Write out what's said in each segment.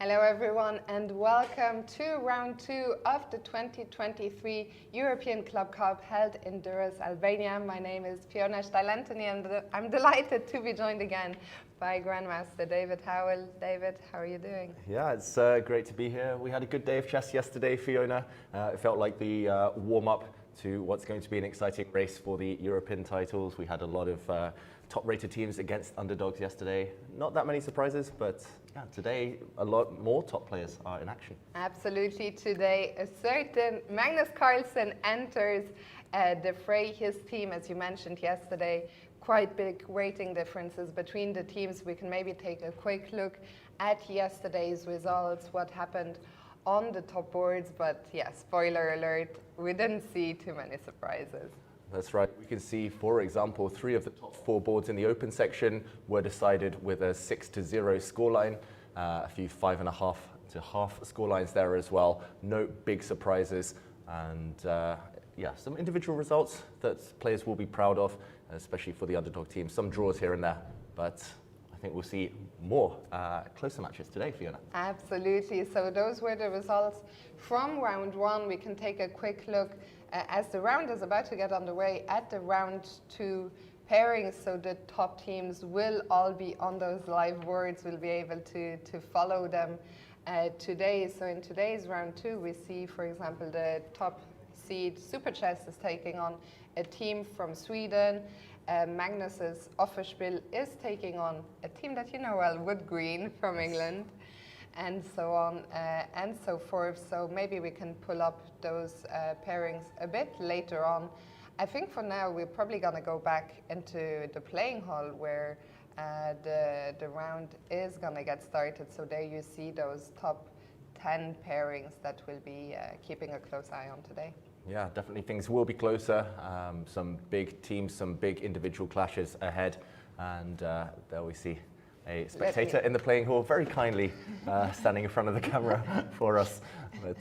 Hello everyone and welcome to round 2 of the 2023 European Club Cup held in Durrës, Albania. My name is Fiona Steil-Antoni and I'm delighted to be joined again by Grandmaster David Howell. David, how are you doing? Yeah, it's great to be here. We had a good day of chess yesterday, Fiona. It felt like the warm-up to what's going to be an exciting race for the European titles. We had a lot of top-rated teams against underdogs yesterday. Not that many surprises, but yeah, today a lot more top players are in action. Absolutely. Today, a certain Magnus Carlsen enters the fray. His team, as you mentioned yesterday, quite big rating differences between the teams. We can maybe take a quick look at yesterday's results, what happened on the top boards, but yeah, spoiler alert, we didn't see too many surprises. That's right. We can see, for example, 3 of the top 4 boards in the open section were decided with a 6-0 scoreline, a few 5.5 to half scorelines there as well. No big surprises, and yeah, some individual results that players will be proud of, especially for the underdog teams. Some draws here and there, but I think we'll see more closer matches today, Fiona. Absolutely. So those were the results from round 1. We can take a quick look as the round is about to get underway at the round 2 pairings. So the top teams will all be on those live boards. We'll be able to follow them today. So in today's round 2, we see, for example, the top seed Super Chess is taking on a team from Sweden. Magnus's Offerspiel is taking on a team that you know well, Wood Green from England, and so on and so forth. So maybe we can pull up those pairings a bit later on. I think for now we're probably going to go back into the playing hall where the round is going to get started. So there you see those top 10 pairings that we'll be keeping a close eye on today. Yeah, definitely things will be closer. Some big teams, some big individual clashes ahead. And there we see a spectator in the playing hall, very kindly standing in front of the camera for us. But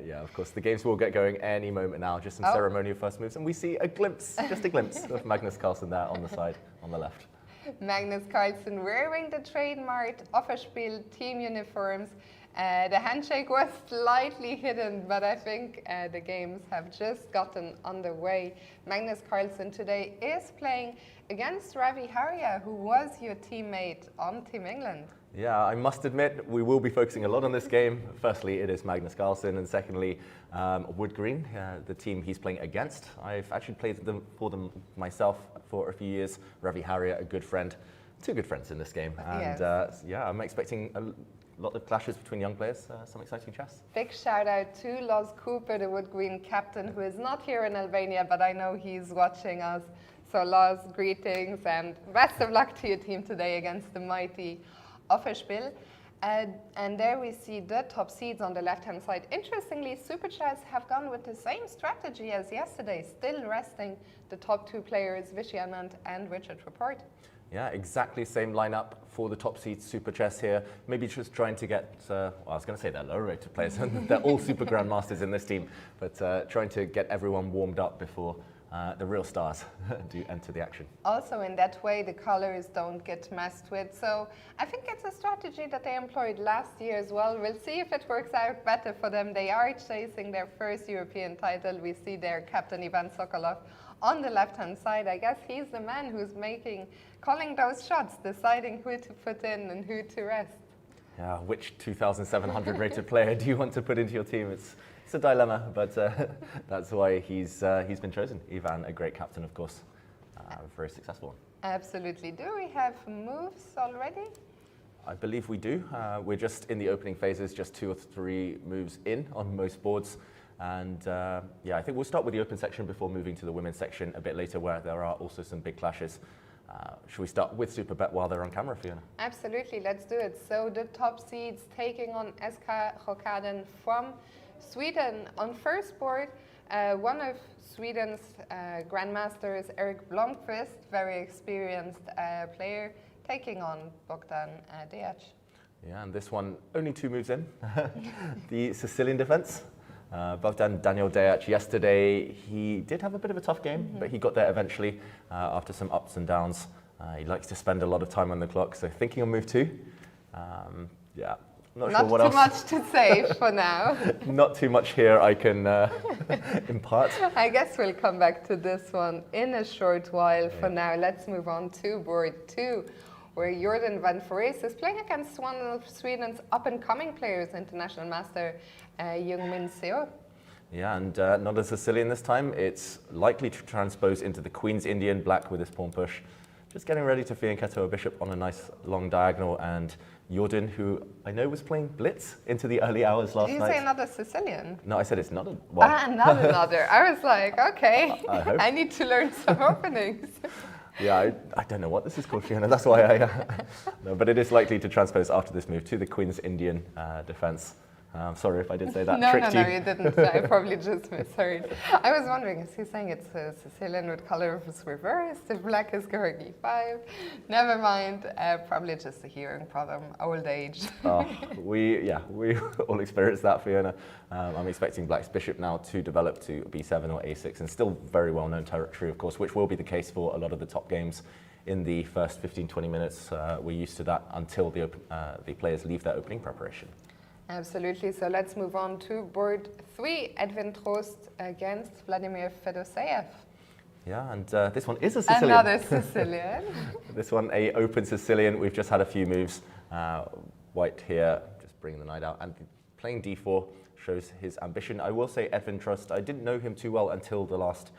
yeah, of course, the games will get going any moment now, just some ceremonial first moves. And we see a glimpse, just a glimpse of Magnus Carlsen there on the side, on the left. Magnus Carlsen wearing the trademarked Offerspiel team uniforms. The handshake was slightly hidden, but I think the games have just gotten underway. Magnus Carlsen today is playing against Ravi Haria, who was your teammate on Team England. Yeah, I must admit, we will be focusing a lot on this game. Firstly, it is Magnus Carlsen, and secondly, Wood Green, the team he's playing against. I've actually played for them myself for a few years. Ravi Haria, a good friend. 2 good friends in this game. And yes. Yeah, I'm expecting a lot of clashes between young players, some exciting chess. Big shout out to Lars Cooper, the Wood Green captain, who is not here in Albania, but I know he's watching us. So Lars, greetings and best of luck to your team today against the mighty Offerspiel. And there we see the top seeds on the left-hand side. Interestingly, Super Chess have gone with the same strategy as yesterday, still resting the top 2 players, Vishy Anand and Richard Rapport. Yeah, exactly same lineup for the top seed Super Chess here. Maybe just trying to get, well, I was going to say they're lower rated players. They're all super grandmasters in this team, but trying to get everyone warmed up before the real stars do enter the action. Also in that way, the colors don't get messed with. So I think it's a strategy that they employed last year as well. We'll see if it works out better for them. They are chasing their first European title. We see their captain Ivan Sokolov on the left-hand side. I guess he's the man who's calling those shots, deciding who to put in and who to rest. Yeah, which 2,700 rated player do you want to put into your team? It's a dilemma, but that's why he's been chosen. Ivan, a great captain, of course, very successful one. Absolutely. Do we have moves already? I believe we do. We're just in the opening phases, just 2 or 3 moves in on most boards. And yeah, I think we'll start with the open section before moving to the women's section a bit later, where there are also some big clashes. Should we start with Super Bet while they're on camera, Fiona? Absolutely, let's do it. So the top seeds taking on SK Rokaden from Sweden. On first board, one of Sweden's grandmasters, Erik Blomqvist, very experienced player, taking on Bogdan Dejac. Yeah, and this one only 2 moves in. The Sicilian defense. Bogdan Daniel Dejac yesterday, he did have a bit of a tough game, but he got there eventually after some ups and downs. He likes to spend a lot of time on the clock, so thinking on move 2. Yeah, Not sure what too else. much to say for now. Not too much here I can impart. I guess we'll come back to this one in a short while. For now, let's move on to board 2, where Jordan van Forees is playing against one of Sweden's up-and-coming players, international master Jung-Min Seo. Yeah, and not a Sicilian this time. It's likely to transpose into the Queen's Indian, black with his pawn push. Just getting ready to fianchetto a bishop on a nice long diagonal, and Jordan, who I know was playing blitz into the early hours last night. Did you say another Sicilian? No, I said it's not a... Well. Not another. I was like, okay, I need to learn some openings. Yeah, I don't know what this is called, Fiona. That's why I... no, but it is likely to transpose after this move to the Queen's Indian defense. Sorry if I did say that. No, you didn't. I probably just misheard. I was wondering, is he saying it's a Sicilian with color was reversed? If black is going E5? Never mind. Probably just a hearing problem, old age. We all experience that, Fiona. I'm expecting black's bishop now to develop to B7 or A6, and still very well-known territory, of course, which will be the case for a lot of the top games in the first 15-20 minutes. We're used to that until the players leave their opening preparation. Absolutely. So let's move on to board 3, Edwin Trost against Vladimir Fedoseev. Yeah, and this one is a Sicilian. Another Sicilian. This one, a open Sicilian. We've just had a few moves. White here, just bringing the knight out, and playing D4 shows his ambition. I will say Edwin Trost, I didn't know him too well until the last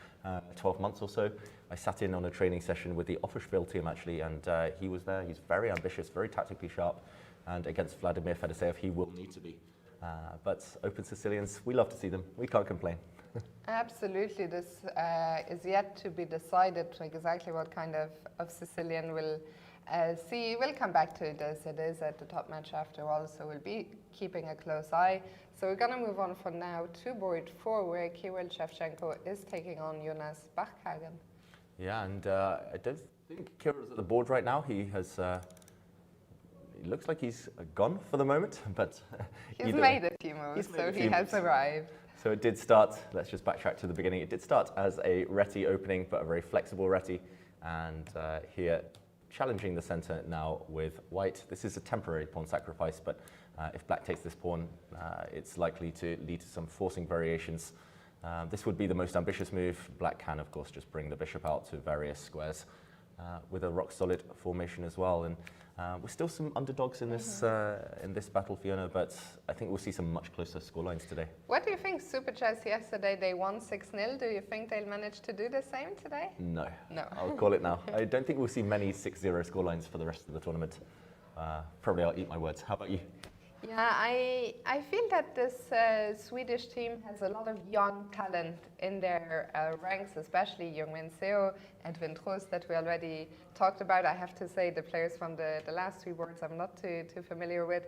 12 months or so. I sat in on a training session with the Offerspiel team, actually, and he was there. He's very ambitious, very tactically sharp. And against Vladimir Fedoseev, he will need to be. But open Sicilians, we love to see them. We can't complain. Absolutely. This is yet to be decided exactly what kind of Sicilian we'll see. We'll come back to it as it is at the top match after all, so we'll be keeping a close eye. So we're going to move on for now to board 4, where Kirill Shevchenko is taking on Jonas Bachhagen. Yeah, and I don't think Kirill's at the board right now. He has... It looks like he's gone for the moment, but... He's made a few moves, so he has arrived. So it did start, let's just backtrack to the beginning, it did start as a reti opening, but a very flexible reti, and here challenging the center now with white. This is a temporary pawn sacrifice, but if black takes this pawn, it's likely to lead to some forcing variations. This would be the most ambitious move. Black can, of course, just bring the bishop out to various squares with a rock-solid formation as well. And we're still some underdogs in this battle, Fiona, but I think we'll see some much closer scorelines today. What do you think? Super Chess yesterday, they won 6-0. Do you think they'll manage to do the same today? No. No. I'll call it now. I don't think we'll see many 6-0 scorelines for the rest of the tournament. Probably I'll eat my words. How about you? Yeah, I feel that this Swedish team has a lot of young talent in their ranks, especially Jung-Min Seo, Edwin Trost that we already talked about. I have to say the players from the last 3 boards I'm not too familiar with,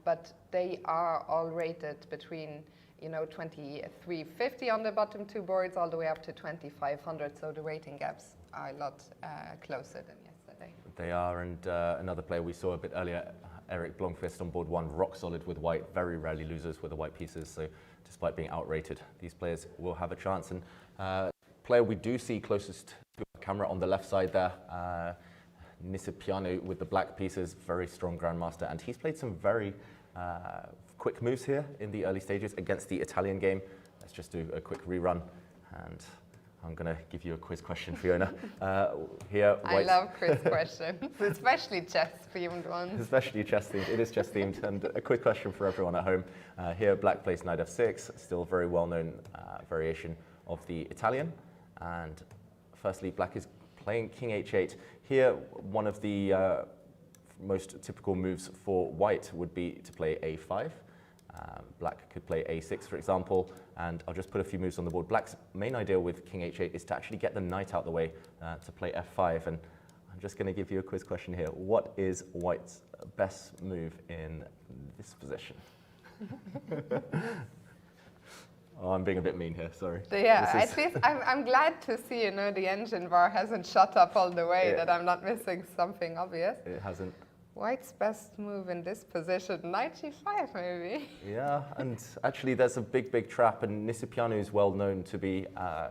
but they are all rated between 2350 on the bottom 2 boards all the way up to 2500, so the rating gaps are a lot closer than yesterday. They are, and another player we saw a bit earlier, Erik Blomqvist on board 1, rock solid with white, very rarely losers with the white pieces, so despite being outrated, these players will have a chance. And player we do see closest to the camera on the left side there, Vishy with the black pieces, very strong grandmaster, and he's played some very quick moves here in the early stages against the Italian game. Let's just do a quick rerun, and I'm going to give you a quiz question, Fiona. Here, I love quiz questions, especially chess-themed ones. Especially chess-themed. It is chess-themed. And a quick question for everyone at home. Here, black plays knight f6, still a very well-known variation of the Italian. And firstly, black is playing king h8. Here, one of the most typical moves for white would be to play a5. Black could play a6, for example, and I'll just put a few moves on the board. Black's main idea with king h8 is to actually get the knight out the way to play f5, and I'm just going to give you a quiz question here. What is white's best move in this position? Oh, I'm being a bit mean here, sorry. Yeah, at least I'm glad to see, the engine bar hasn't shut up all the way, that I'm not missing something obvious. It hasn't. White's best move in this position, knight g5 maybe. Yeah, and actually there's a big trap, and Vishy is well known to be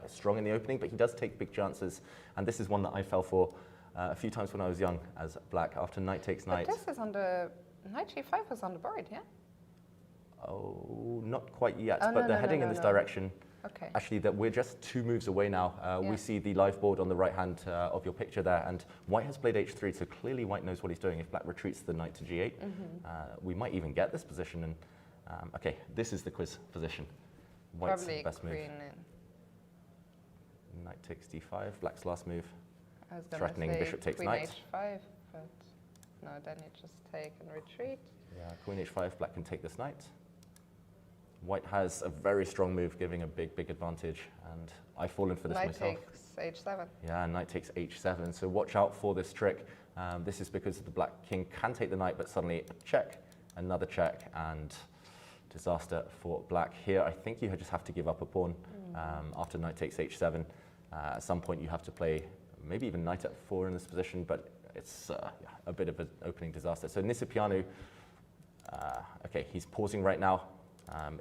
strong in the opening, but he does take big chances, and this is one that I fell for a few times when I was young as black, after knight takes knight. But this is on the knight g5 was on the board, yeah? Oh, not quite yet, Oh, but no, they're no, heading no, in this no. direction. Okay. Actually, that we're just 2 moves away now. Yeah. We see the live board on the right hand of your picture there, and white has played h3, so clearly white knows what he's doing. If black retreats the knight to g8, we might even get this position. And okay, this is the quiz position. White's Probably best move. queen in. Knight takes d5, black's last move. I was gonna Threatening say bishop takes queen knight. h5, but no, then you just take and retreat. Yeah, queen h5, black can take this knight. White has a very strong move, giving a big, big advantage, and I've fallen for this Knight myself. takes h7. Yeah, knight takes h7, so watch out for this trick. This is because the black king can take the knight, but suddenly check, another check, and disaster for black here. I think you just have to give up a pawn after knight takes h7. At some point you have to play maybe even knight f4 in this position, but it's a bit of an opening disaster. So Nisipianu, okay, he's pausing right now.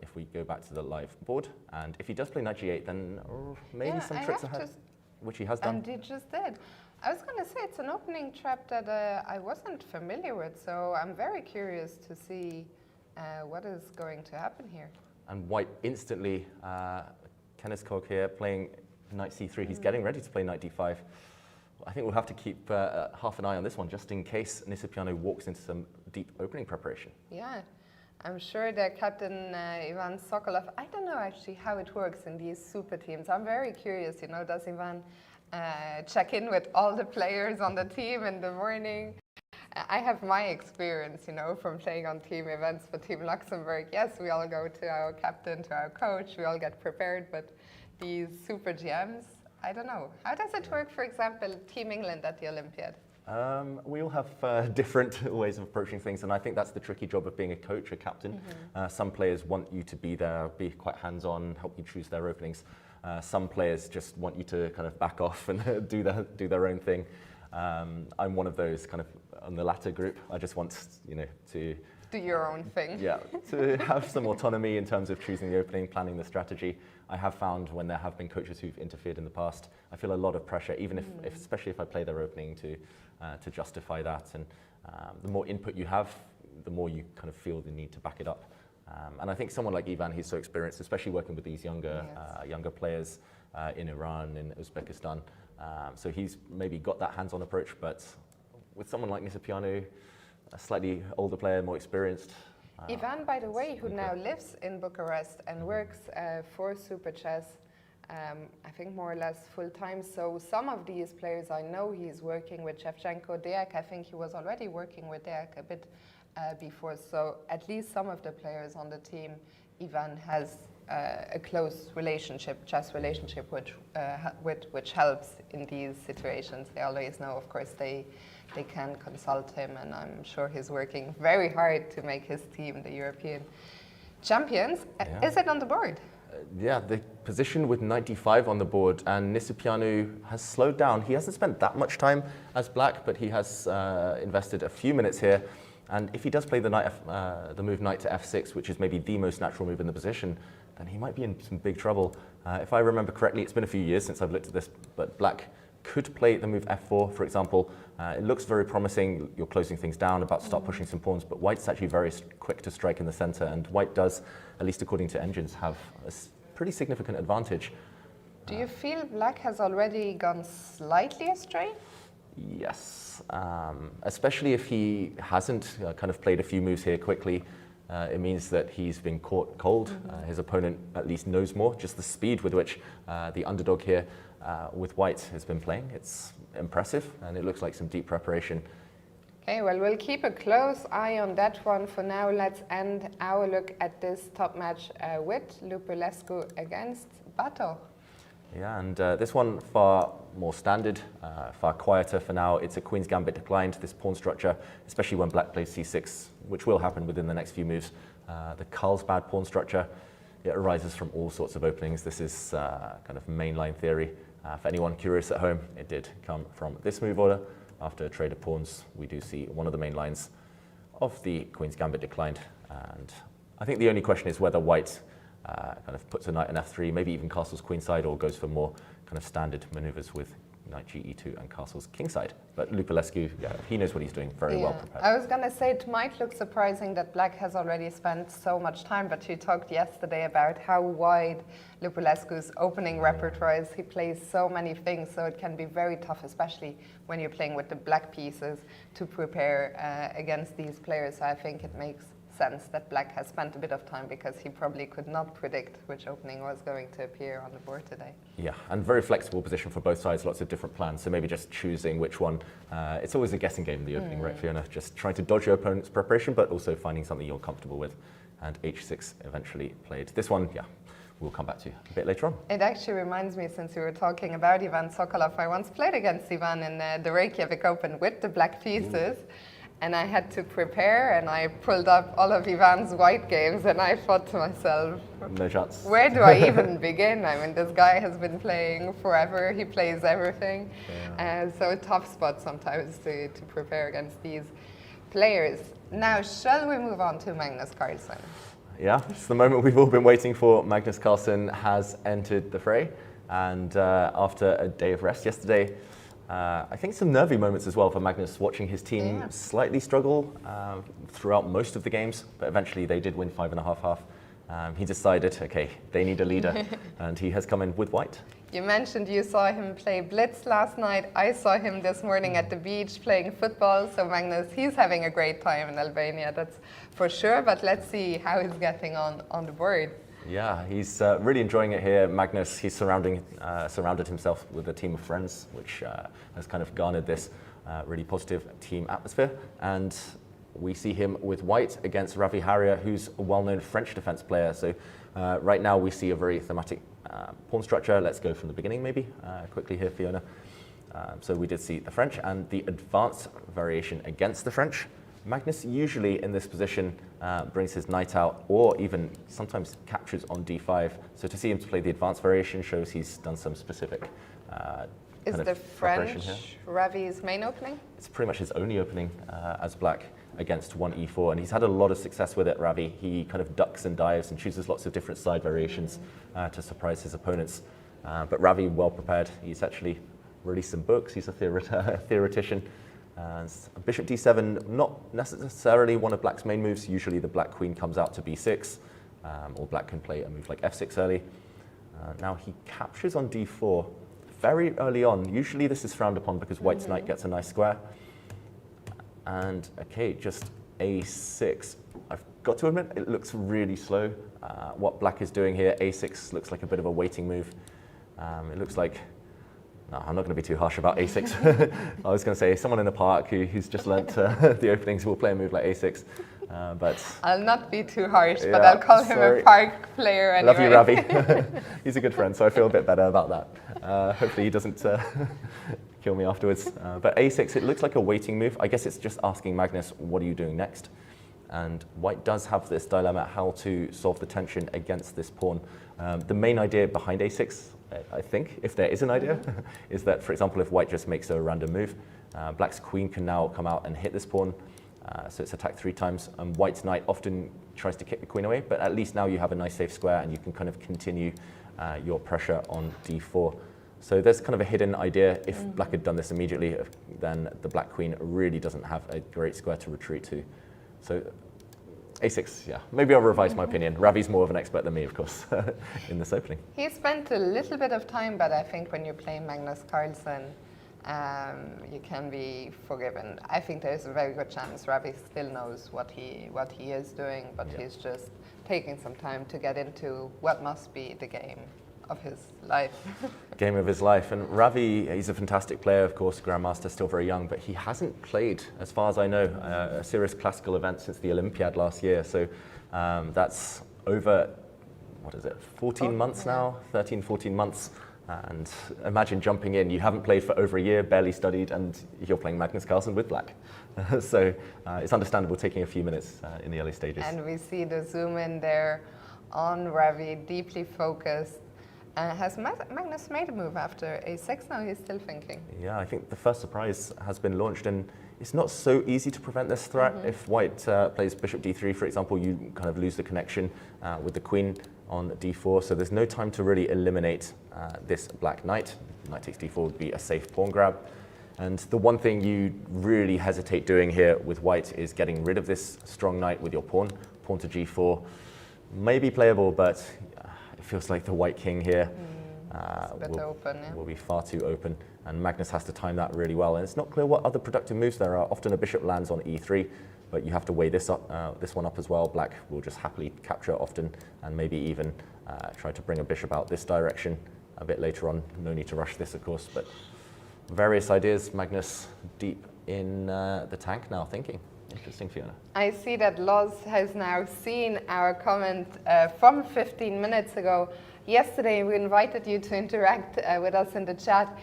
If we go back to the live board, and if he does play knight g8, then maybe some tricks ahead, which he has done. And he just did. I was going to say it's an opening trap that I wasn't familiar with, so I'm very curious to see what is going to happen here. And white instantly, Kenniskog here playing knight c3. He's getting ready to play knight d5. I think we'll have to keep half an eye on this one, just in case Nisipianu walks into some deep opening preparation. Yeah. I'm sure that Captain Ivan Sokolov, I don't know actually how it works in these super teams. I'm very curious, you know, does Ivan check in with all the players on the team in the morning? I have my experience, you know, from playing on team events for Team Luxembourg. Yes, we all go to our captain, to our coach, we all get prepared, but these super GMs, I don't know. How does it work, for example, Team England at the Olympiad? We all have different ways of approaching things, and I think that's the tricky job of being a coach, a captain. Some players want you to be there, be quite hands-on, help you choose their openings. Some players just want you to kind of back off and do their own thing. I'm one of those kind of on the latter group. I just want, you know, to do your own thing. Yeah, to have some autonomy in terms of choosing the opening, planning the strategy. I have found when there have been coaches who've interfered in the past, I feel a lot of pressure, even if especially if I play their opening, to justify that. And the more input you have, the more you kind of feel the need to back it up. And I think someone like Ivan, he's so experienced, especially working with these younger players in Iran, in Uzbekistan. So he's maybe got that hands-on approach, but with someone like Nisipianu, a slightly older player, more experienced. Ivan, by the way, who now lives in Bucharest and works for Super Chess, I think more or less full-time. So some of these players, I know he's working with Shevchenko, Deak. I think he was already working with Deak a bit before. So at least some of the players on the team, Ivan has a close relationship, chess relationship, which helps in these situations. They always know, of course, they can consult him, and I'm sure he's working very hard to make his team the European champions. Yeah. Is it on the board? Yeah, the position with knight d5 on the board, and Nisipianu has slowed down. He hasn't spent that much time as black, but he has invested a few minutes here. And if he does play the move knight to f6, which is maybe the most natural move in the position, then he might be in some big trouble. If I remember correctly, it's been a few years since I've looked at this, but black could play the move f4, for example. It looks very promising. You're closing things down, about to start pushing some pawns, but white's actually very quick to strike in the center, and white does, at least according to engines, have a pretty significant advantage. Do you feel black has already gone slightly astray? Yes, especially if he hasn't kind of played a few moves here quickly. It means that he's been caught cold. His opponent at least knows more. Just the speed with which the underdog here with white has been playing, it's impressive, and it looks like some deep preparation. Okay, well, we'll keep a close eye on that one. For now, let's end our look at this top match with Lupulescu against Bato. Yeah, and this one far more standard, far quieter for now. It's a Queen's Gambit declined, this pawn structure, especially when black plays c6, which will happen within the next few moves. The Carlsbad pawn structure, it arises from all sorts of openings. This is kind of mainline theory. For anyone curious at home, it did come from this move order. After a trade of pawns, we do see one of the main lines of the Queen's Gambit declined. And I think the only question is whether white kind of puts a knight on f3, maybe even castles queenside, or goes for more kind of standard maneuvers with knight ge2 and castles kingside. But Lupulescu, yeah, he knows what he's doing, very well prepared. I was going to say it might look surprising that Black has already spent so much time, but you talked yesterday about how wide Lupulescu's opening repertoire is. He plays so many things, so it can be very tough, especially when you're playing with the black pieces, to prepare against these players. So I think it makes sense that Black has spent a bit of time, because he probably could not predict which opening was going to appear on the board today. Yeah, and very flexible position for both sides, lots of different plans, so maybe just choosing which one. It's always a guessing game, the opening, right, Fiona? Just trying to dodge your opponent's preparation, but also finding something you're comfortable with. And h6 eventually played. This one, yeah, we'll come back to a bit later on. It actually reminds me, since we were talking about Ivan Sokolov, I once played against Ivan in the Reykjavik Open with the black pieces. And I had to prepare, and I pulled up all of Ivan's white games, and I thought to myself, no chance. Where do I even begin? I mean, this guy has been playing forever. He plays everything. So a tough spot sometimes to prepare against these players. Now, shall we move on to Magnus Carlsen? Yeah, it's the moment we've all been waiting for. Magnus Carlsen has entered the fray, and after a day of rest yesterday, I think some nervy moments as well for Magnus, watching his team slightly struggle throughout most of the games, but eventually they did win 5.5-half. He decided, okay, they need a leader, and he has come in with white. You mentioned you saw him play blitz last night. I saw him this morning at the beach playing football. So Magnus, he's having a great time in Albania, that's for sure. But let's see how he's getting on the board. Yeah, he's really enjoying it here. Magnus, he's surrounded himself with a team of friends, which has kind of garnered this really positive team atmosphere. And we see him with white against Ravi Harrier, who's a well-known French defense player. So right now we see a very thematic pawn structure. Let's go from the beginning maybe, quickly here, Fiona. So we did see the French and the advanced variation against the French. Magnus usually in this position brings his knight out, or even sometimes captures on d5. So to see him to play the advanced variation shows he's done some specific Is the French Ravi's main opening? It's pretty much his only opening as black against 1e4, and he's had a lot of success with it, Ravi. He kind of ducks and dives and chooses lots of different side variations to surprise his opponents. But Ravi, well prepared. He's actually released some books. He's a theoretician. Bishop d7, not necessarily one of black's main moves. Usually the black queen comes out to b6, or black can play a move like f6 early. Now he captures on d4 very early on. Usually this is frowned upon because white's knight gets a nice square. And okay, just a6. I've got to admit, it looks really slow. What black is doing here, a6 looks like a bit of a waiting move. It looks like, no, I'm not going to be too harsh about a6. I was going to say someone in the park who's just learnt the openings will play a move like a6. But I'll not be too harsh, but I'll call him a park player anyway. Love you, Ravi. He's a good friend, so I feel a bit better about that. Hopefully he doesn't kill me afterwards. But a6, it looks like a waiting move. I guess it's just asking Magnus, what are you doing next? And white does have this dilemma, how to solve the tension against this pawn. The main idea behind a6, I think, if there is an idea, is that, for example, if white just makes a random move, black's queen can now come out and hit this pawn. So it's attacked 3 times, and white's knight often tries to kick the queen away, but at least now you have a nice safe square and you can kind of continue your pressure on d4. So there's kind of a hidden idea. If black had done this immediately, then the black queen really doesn't have a great square to retreat to. So a6, yeah. Maybe I'll revise my opinion. Ravi's more of an expert than me, of course, in this opening. He spent a little bit of time, but I think when you play Magnus Carlsen, you can be forgiven. I think there's a very good chance Ravi still knows what he is doing, but he's just taking some time to get into what must be the game of his life. Game of his life. And Ravi, he's a fantastic player, of course, Grandmaster, still very young, but he hasn't played, as far as I know, a serious classical event since the Olympiad last year. So that's over, 14 months now, 13, 14 months. And imagine jumping in, you haven't played for over a year, barely studied, and you're playing Magnus Carlsen with black. So it's understandable taking a few minutes in the early stages. And we see the zoom in there on Ravi, deeply focused. Has Magnus made a move after a6? Now he's still thinking. Yeah, I think the first surprise has been launched, and it's not so easy to prevent this threat. If white plays bishop d3, for example, you kind of lose the connection with the queen on d4, so there's no time to really eliminate this black knight. knight takes d4 would be a safe pawn grab. And the one thing you really hesitate doing here with white is getting rid of this strong knight with your pawn. Pawn to g4 may be playable, but it feels like the white king here will be far too open. And Magnus has to time that really well. And it's not clear what other productive moves there are. Often a bishop lands on e3, but you have to weigh this one up as well. Black will just happily capture often, and maybe even try to bring a bishop out this direction a bit later on. No need to rush this, of course, but various ideas. Magnus deep in the tank now, thinking. Interesting, Fiona. I see that Loz has now seen our comment from 15 minutes ago. Yesterday, we invited you to interact with us in the chat.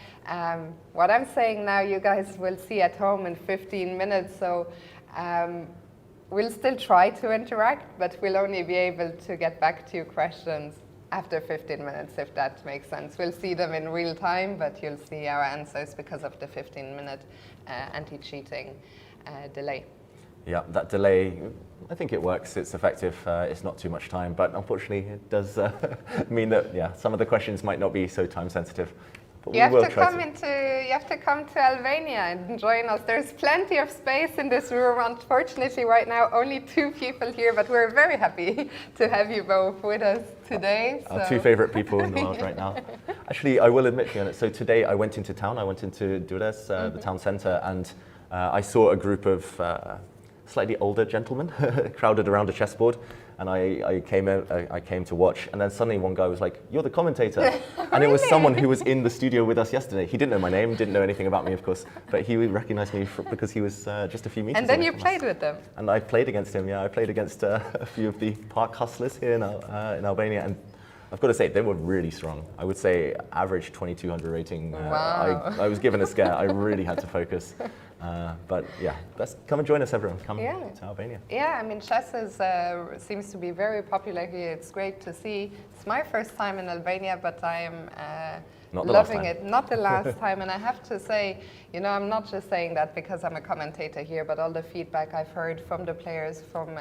What I'm saying now, you guys will see at home in 15 minutes. So we'll still try to interact, but we'll only be able to get back to your questions after 15 minutes, if that makes sense. We'll see them in real time, but you'll see our answers because of the 15-minute anti-cheating delay. Yeah, that delay, I think it works. It's effective. It's not too much time, but unfortunately, it does mean that some of the questions might not be so time sensitive. But you have to come to Albania and join us. There's plenty of space in this room. Unfortunately, right now, only 2 people here, but we're very happy to have you both with us today. Our 2 favorite people in the world right now. Actually, I will admit, Fiona, so today I went into town. I went into Durrës, the town centre, and I saw a group of slightly older gentlemen crowded around a chessboard, and I came to watch, and then suddenly one guy was like, "You're the commentator," and it was someone who was in the studio with us yesterday. He didn't know my name, didn't know anything about me, of course, but he recognized me because he was just a few meters. And then you played with them. And I played against him. Yeah, I played against a few of the park hustlers here in Albania, and I've got to say, they were really strong. I would say average 2200 rating. Wow. I was given a scare. I really had to focus. But yeah, come and join us, everyone. Come to Albania. Yeah, I mean, chess seems to be very popular here. It's great to see. It's my first time in Albania, but I'm loving it. Not the last time. And I have to say, I'm not just saying that because I'm a commentator here, but all the feedback I've heard from the players, from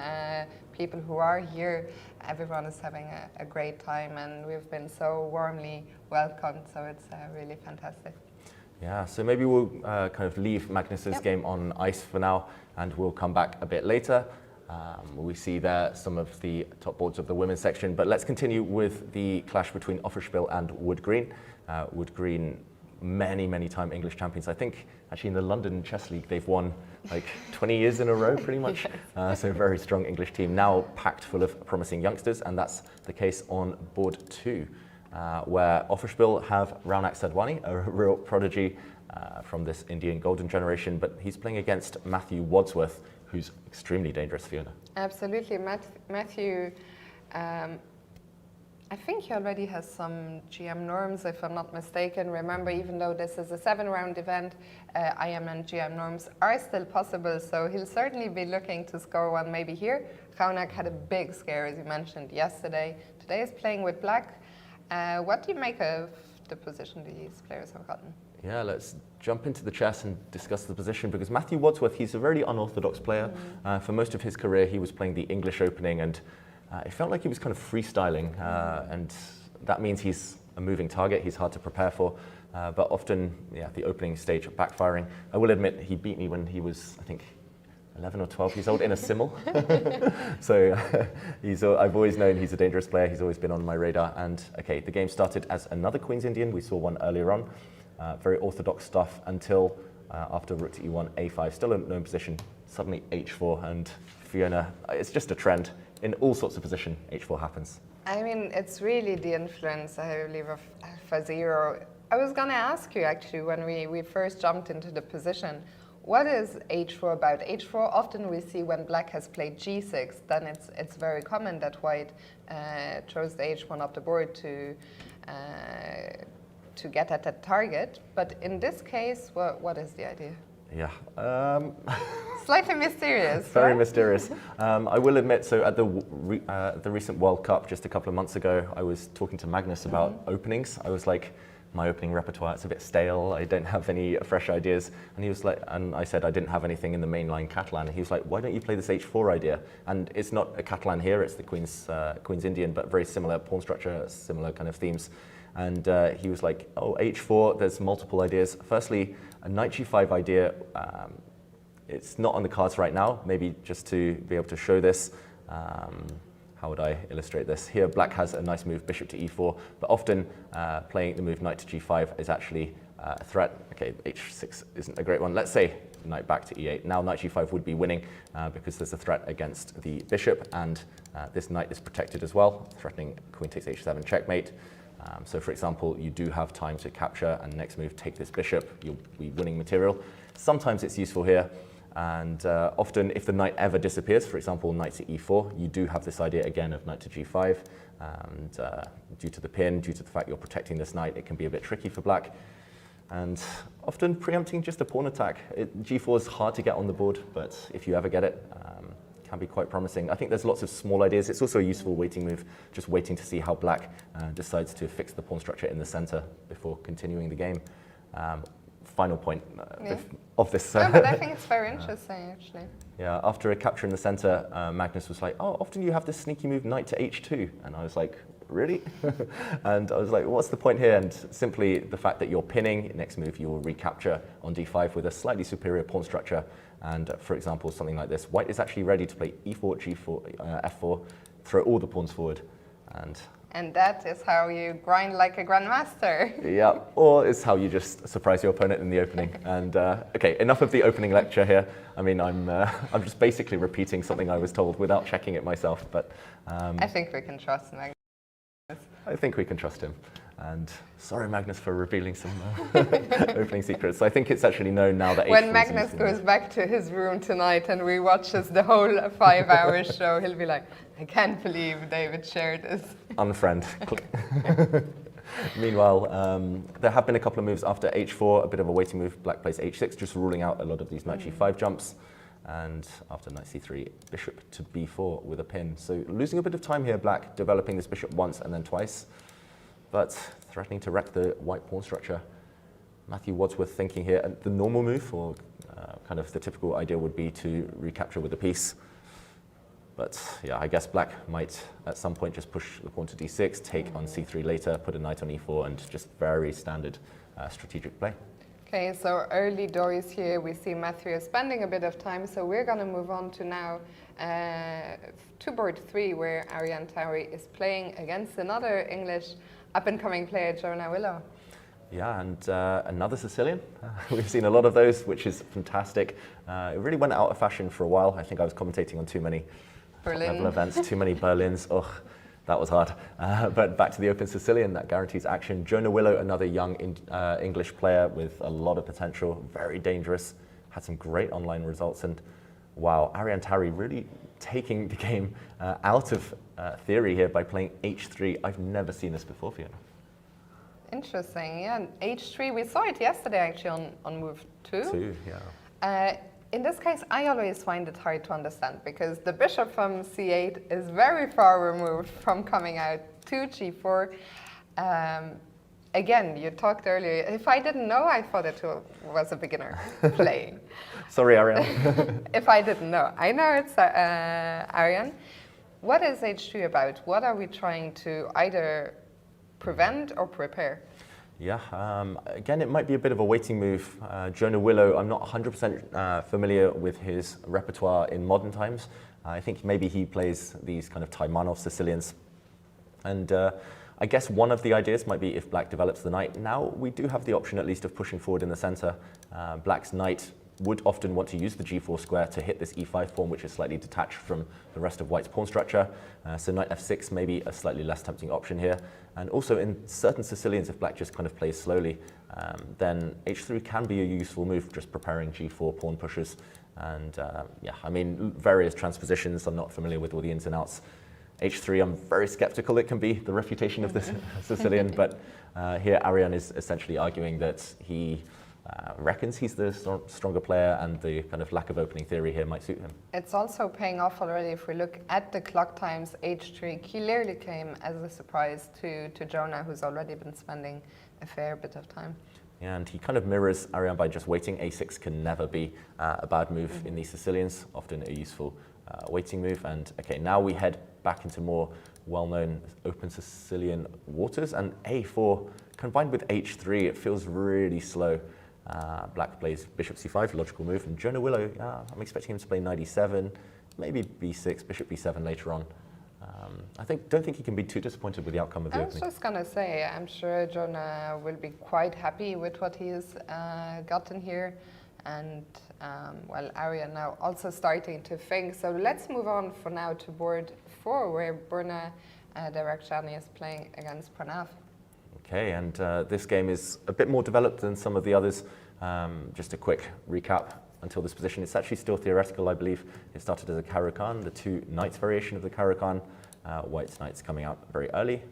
people who are here, everyone is having a great time, and we've been so warmly welcomed, so it's really fantastic. Yeah, so maybe we'll kind of leave Magnus's game on ice for now, and we'll come back a bit later. We see there some of the top boards of the women's section, but let's continue with the clash between Offerspiel and Wood Green. Wood Green, many time English champions. I think actually in the London Chess League they've won like 20 years in a row pretty much. So a very strong English team, now packed full of promising youngsters, and that's the case on board 2. Where Offerspiel have Raunak Sadhwani, a real prodigy from this Indian golden generation, but he's playing against Matthew Wadsworth, who's extremely dangerous, Fiona. Absolutely. Matthew, I think he already has some GM norms, if I'm not mistaken. Remember, even though this is a 7-round event, IM and GM norms are still possible, so he'll certainly be looking to score one maybe here. Raunak had a big scare, as you mentioned, yesterday. Today is playing with black. What do you make of the position these players have gotten? Yeah, let's jump into the chess and discuss the position, because Matthew Wadsworth, he's a very unorthodox player. For most of his career, he was playing the English opening, and it felt like he was kind of freestyling, and that means he's a moving target. He's hard to prepare for, but often, the opening stage backfiring. I will admit, he beat me when he was, I think, 11 or 12 years old in a simul. So I've always known he's a dangerous player. He's always been on my radar. And okay, the game started as another Queen's Indian. We saw one earlier on. Very orthodox stuff until after rook to e1, a5, still a known position, suddenly h4. And Fiona, it's just a trend. In all sorts of position, h4 happens. I mean, it's really the influence, I believe, of alpha-0. I was going to ask you, actually, when we first jumped into the position, what is h4 about? h4, often we see when black has played g6, then it's very common that white throws the h1 up the board to get at that target. But in this case, what is the idea? Yeah. Slightly mysterious. Very mysterious. I will admit, so at the recent World Cup just a couple of months ago, I was talking to Magnus about openings. I was like, my opening repertoire, it's a bit stale. I don't have any fresh ideas. And he was like, and I said I didn't have anything in the mainline Catalan. And he was like, why don't you play this h4 idea? And it's not a Catalan here, it's the Queen's Indian, but very similar pawn structure, similar kind of themes. and he was like, oh, h4, there's multiple ideas. Firstly, a knight g5 idea, it's not on the cards right now, maybe just to be able to show this. How would I illustrate this? Here, black has a nice move, bishop to e4, but often playing the move knight to g5 is actually a threat. Okay, h6 isn't a great one. Let's say knight back to e8. Now knight g5 would be winning because there's a threat against the bishop, and this knight is protected as well, threatening queen takes h7 checkmate. So for example, you do have time to capture, and next move, take this bishop, you'll be winning material. Sometimes it's useful here. And often, if the knight ever disappears, for example, knight to e4, you do have this idea again of knight to g5. And due to the pin, due to the fact you're protecting this knight, it can be a bit tricky for black. And often preempting just a pawn attack. G4 is hard to get on the board, but if you ever get it, it can be quite promising. I think there's lots of small ideas. It's also a useful waiting move, just waiting to see how black decides to fix the pawn structure in the center before continuing the game. Final point of this. No, but I think it's very interesting, actually. Yeah, after a capture in the center, Magnus was like, oh, often you have this sneaky move knight to h2. And I was like, really? And I was like, what's the point here? And simply the fact that you're pinning, next move you'll recapture on d5 with a slightly superior pawn structure. And for example, something like this, white is actually ready to play e4, g4, f4, throw all the pawns forward. And that is how you grind like a grandmaster. Yeah, or it's how you just surprise your opponent in the opening. And okay, enough of the opening lecture here. I mean, I'm just basically repeating something I was told without checking it myself. But I think we can trust Magnus. I think we can trust him. And sorry, Magnus, for revealing some opening secrets. I think it's actually known now that when Magnus goes back to his room tonight and rewatches the whole 5-hour show, he'll be like, I can't believe David shared this. Unfriend. Meanwhile, there have been a couple of moves after h4, a bit of a waiting move, black plays h6, just ruling out a lot of these knight g5 jumps. And after knight c3, bishop to b4 with a pin. So losing a bit of time here, black, developing this bishop once and then twice, but threatening to wreck the white pawn structure. Matthew Wadsworth thinking here, and the normal move, or kind of the typical idea would be to recapture with a piece. But yeah, I guess black might at some point just push the pawn to d6, take on c3 later, put a knight on e4, and just very standard strategic play. Okay, so early doors here, we see Matthew is spending a bit of time, so we're going to move on to now to board 3, where Ariane Towie is playing against another English up-and-coming player, Jonah Willow. Yeah, and another Sicilian. We've seen a lot of those, which is fantastic. It really went out of fashion for a while. I think I was commentating on too many level events, too many Berlins. Ugh, that was hard. But back to the Open Sicilian, that guarantees action. Jonah Willow, another young English player with a lot of potential, very dangerous, had some great online results. And wow, Ariane Towie really taking the game out of theory here by playing h3. I've never seen this before, Fiona. Interesting, yeah. h3, we saw it yesterday actually on move 2. Yeah. In this case, I always find it hard to understand because the bishop from c8 is very far removed from coming out to g4. Again, you talked earlier, if I didn't know, I thought it was a beginner playing. Sorry, Ariane. If I didn't know. I know it's Ariane. What is h3 about? What are we trying to either prevent or prepare? Yeah, again, it might be a bit of a waiting move. Jonah Willow, I'm not 100% familiar with his repertoire in modern times. I think maybe he plays these kind of Taimanov Sicilians. And I guess one of the ideas might be if black develops the knight. Now we do have the option at least of pushing forward in the center. Black's knight would often want to use the g4 square to hit this e5 pawn, which is slightly detached from the rest of white's pawn structure. So knight f6 may be a slightly less tempting option here. And also in certain Sicilians, if black just kind of plays slowly, then h3 can be a useful move, just preparing g4 pawn pushes. And yeah, I mean, various transpositions, I'm not familiar with all the ins and outs. h3, I'm very skeptical it can be the refutation of this Sicilian, but here Ariane is essentially arguing that he reckons he's the stronger player, and the kind of lack of opening theory here might suit him. It's also paying off already if we look at the clock times. h3 clearly came as a surprise to Jonah, who's already been spending a fair bit of time. Yeah, and he kind of mirrors Ariane by just waiting. a6 can never be a bad move in these Sicilians, often a useful waiting move. And okay, now we head back into more well-known open Sicilian waters, and a4 combined with h3, it feels really slow. Black plays bishop c5, logical move, and Jonah Willow, I'm expecting him to play knight e7, maybe b6, bishop b7 later on. Don't think he can be too disappointed with the outcome of the opening. I was just going to say, I'm sure Jonah will be quite happy with what he's gotten here. And, well, Arya now also starting to think. So let's move on for now to board 4, where Borna Darakshani is playing against Pranav. Okay, and this game is a bit more developed than some of the others. Just a quick recap until this position. It's actually still theoretical, I believe. It started as a Caro-Kann, the 2 knights variation of the Caro-Kann. White's knights coming out very early.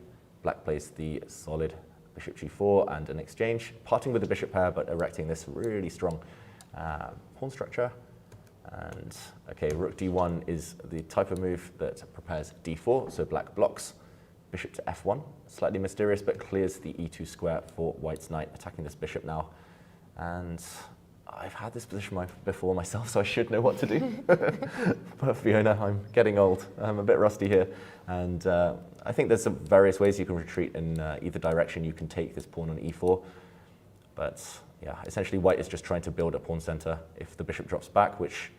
Black plays the solid bishop g4 and an exchange, parting with the bishop pair, but erecting this really strong pawn structure. And okay, rook d1 is the type of move that prepares d4, so black blocks. Bishop to f1, slightly mysterious, but clears the e2 square for white's knight, attacking this bishop now. And I've had this position before myself, so I should know what to do. But Fiona, I'm getting old. I'm a bit rusty here. And I think there's some various ways you can retreat in either direction. You can take this pawn on e4. But yeah, essentially white is just trying to build a pawn center. If the bishop drops back, which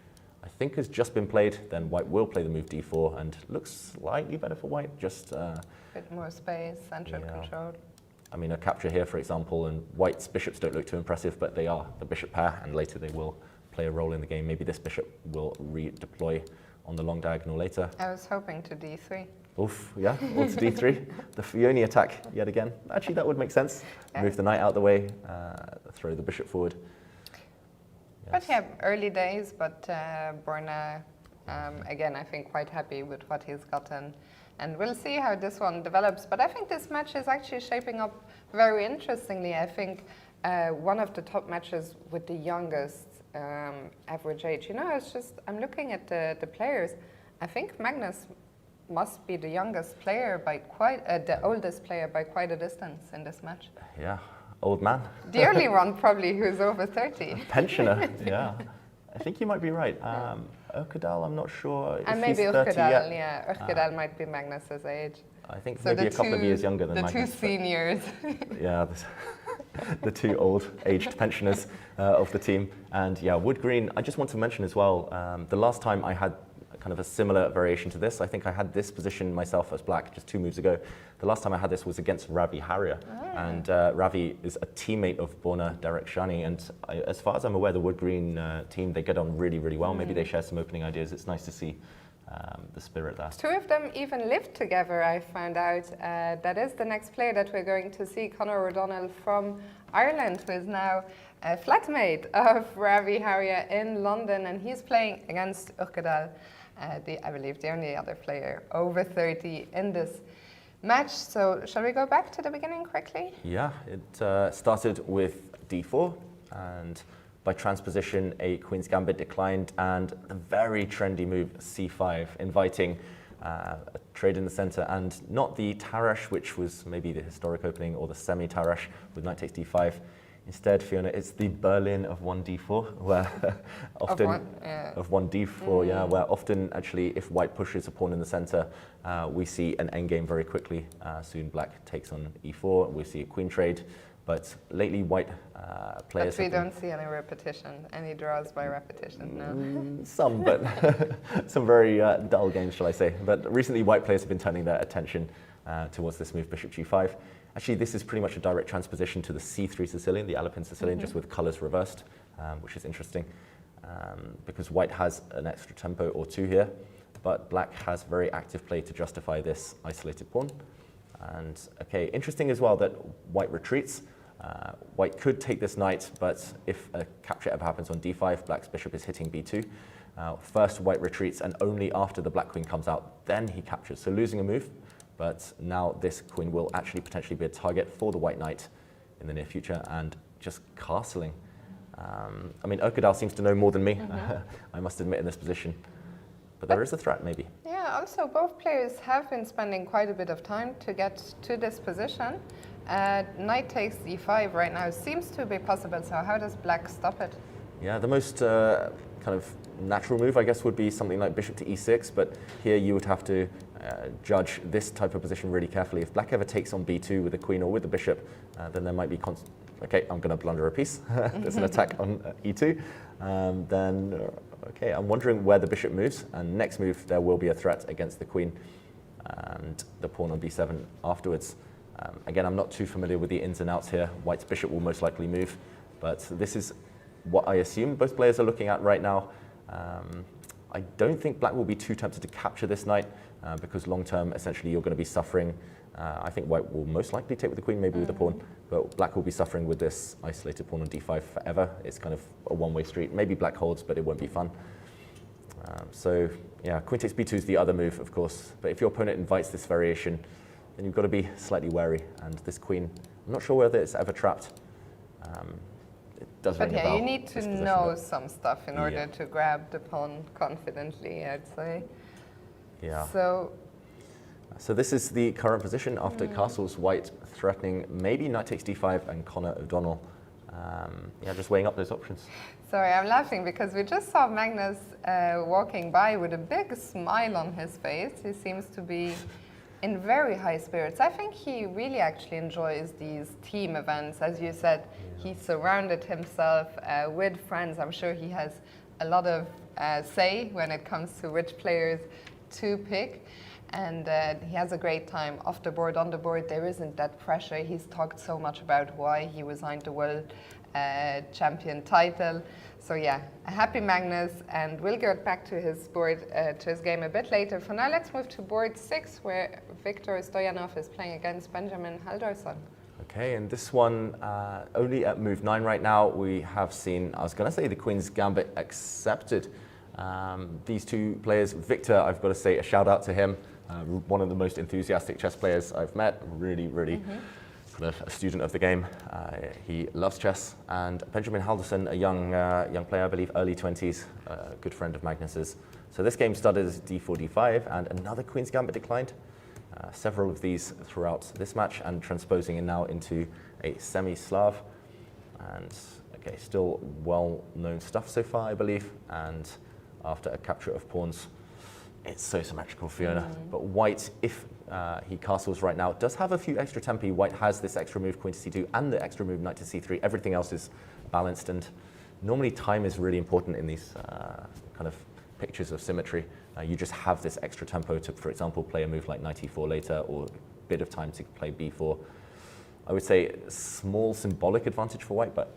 I think has just been played, then white will play the move d4 and looks slightly better for white. Just a bit more space, central control. I mean, a capture here, for example, and white's bishops don't look too impressive, but they are the bishop pair, and later they will play a role in the game. Maybe this bishop will redeploy on the long diagonal later. I was hoping to d3. Oof, yeah, or to d3. The Fiona attack yet again. Actually, that would make sense. Yeah. Move the knight out the way, throw the bishop forward. Yes. But yeah, early days, but Borna, again, I think quite happy with what he's gotten. And we'll see how this one develops. But I think this match is actually shaping up very interestingly. I think one of the top matches with the youngest average age. You know, I'm looking at the players. I think Magnus must be the youngest player by the oldest player by quite a distance in this match. Yeah, old man. The only one probably who's over 30. Pensioner, yeah. I think you might be right. Urquidal, I'm not sure if maybe he's 30 Urquidal, yet. yeah. Urquidal might be Magnus's age. I think so maybe a couple of years younger than Magnus. The 2 seniors. Yeah, the 2 old-aged pensioners of the team. And yeah, Wood Green, I just want to mention as well, the last time I had kind of a similar variation to this, I think I had this position myself as black just 2 moves ago. The last time I had this was against Ravi Harrier. And Ravi is a teammate of Borna Darakshani, and as far as I'm aware, the Wood Green team, they get on really, really well. Maybe they share some opening ideas. It's nice to see the spirit there. 2 of them even lived together, I found out. That is the next player that we're going to see, Conor O'Donnell from Ireland, who is now a flatmate of Ravi Harrier in London, and he's playing against Urquidal, I believe the only other player over 30 in this match. So shall we go back to the beginning quickly? Yeah, it started with d4, and by transposition a Queen's Gambit declined, and the very trendy move c5, inviting a trade in the center, and not the Tarash, which was maybe the historic opening, or the semi-Tarash with knight takes d5. Instead, Fiona, it's the Berlin of 1d4, where often of 1d4, yeah, where often actually if white pushes a pawn in the center, we see an endgame very quickly. Soon black takes on e4, we see a queen trade, but lately white players. But we don't see any repetition, any draws by repetition, no. Some, but some very dull games, shall I say. But recently white players have been turning their attention towards this move, bishop g5. Actually, this is pretty much a direct transposition to the c3 Sicilian, the Alpine Sicilian, just with colors reversed, which is interesting because white has an extra tempo or 2 here, but black has very active play to justify this isolated pawn. And okay, interesting as well that white retreats. White could take this knight, but if a capture ever happens on d5, black's bishop is hitting b2. First, white retreats, and only after the black queen comes out, then he captures, so losing a move. But now this queen will actually potentially be a target for the white knight in the near future, and just castling. I mean, Urquidal seems to know more than me, I must admit, in this position. But there is a threat, maybe. Yeah, also both players have been spending quite a bit of time to get to this position. Knight takes e5 right now seems to be possible, so how does black stop it? Yeah, the most kind of natural move, I guess, would be something like bishop to e6, but here you would have to judge this type of position really carefully. If black ever takes on b2 with the queen or with the bishop, then there might be okay, I'm going to blunder a piece. There's an attack on e2. Okay, I'm wondering where the bishop moves, and next move there will be a threat against the queen and the pawn on b7 afterwards. Again, I'm not too familiar with the ins and outs here. White's bishop will most likely move, but this is what I assume both players are looking at right now. I don't think black will be too tempted to capture this knight because long term, essentially, you're going to be suffering. I think white will most likely take with the queen, maybe with the pawn, but black will be suffering with this isolated pawn on d5 forever. It's kind of a one-way street. Maybe black holds, but it won't be fun. So yeah, queen takes b2 is the other move, of course. But if your opponent invites this variation, then you've got to be slightly wary. And this queen, I'm not sure whether it's ever trapped. It does ring a bell. But yeah, you need to know some stuff in order to grab the pawn confidently, I'd say. Yeah. So this is the current position after castles. White threatening maybe knight takes d5 and Conor O'Donnell. Yeah, just weighing up those options. Sorry, I'm laughing because we just saw Magnus walking by with a big smile on his face. He seems to be in very high spirits. I think he really actually enjoys these team events. As you said, he surrounded himself with friends. I'm sure he has a lot of say when it comes to which players to pick. And he has a great time off the board, on the board. There isn't that pressure. He's talked so much about why he resigned the world champion title. So yeah, a happy Magnus, and we'll get back to his board, to his game a bit later. For now, let's move to board 6, where Viktor Stoyanov is playing against Benjamin Halldórsson. Okay, and this one only at move 9 right now. We have seen, I was going to say, the Queen's Gambit accepted. These two players, Viktor, I've got to say a shout out to him. One of the most enthusiastic chess players I've met. Really kind of a student of the game. He loves chess. And Benjamin Halldórsson, a young player, I believe, early 20s, a good friend of Magnus's. So this game started as d4, d5, and another Queen's Gambit declined. Several of these throughout this match, and transposing it now into a semi-Slav. And okay, still well-known stuff so far, I believe. And after a capture of pawns, it's so symmetrical, Fiona. But white, if he castles right now, does have a few extra tempi. White has this extra move, queen to c2, and the extra move, knight to c3. Everything else is balanced, and normally time is really important in these kind of pictures of symmetry. You just have this extra tempo to, for example, play a move like knight e4 later, or a bit of time to play b4. I would say small symbolic advantage for white, but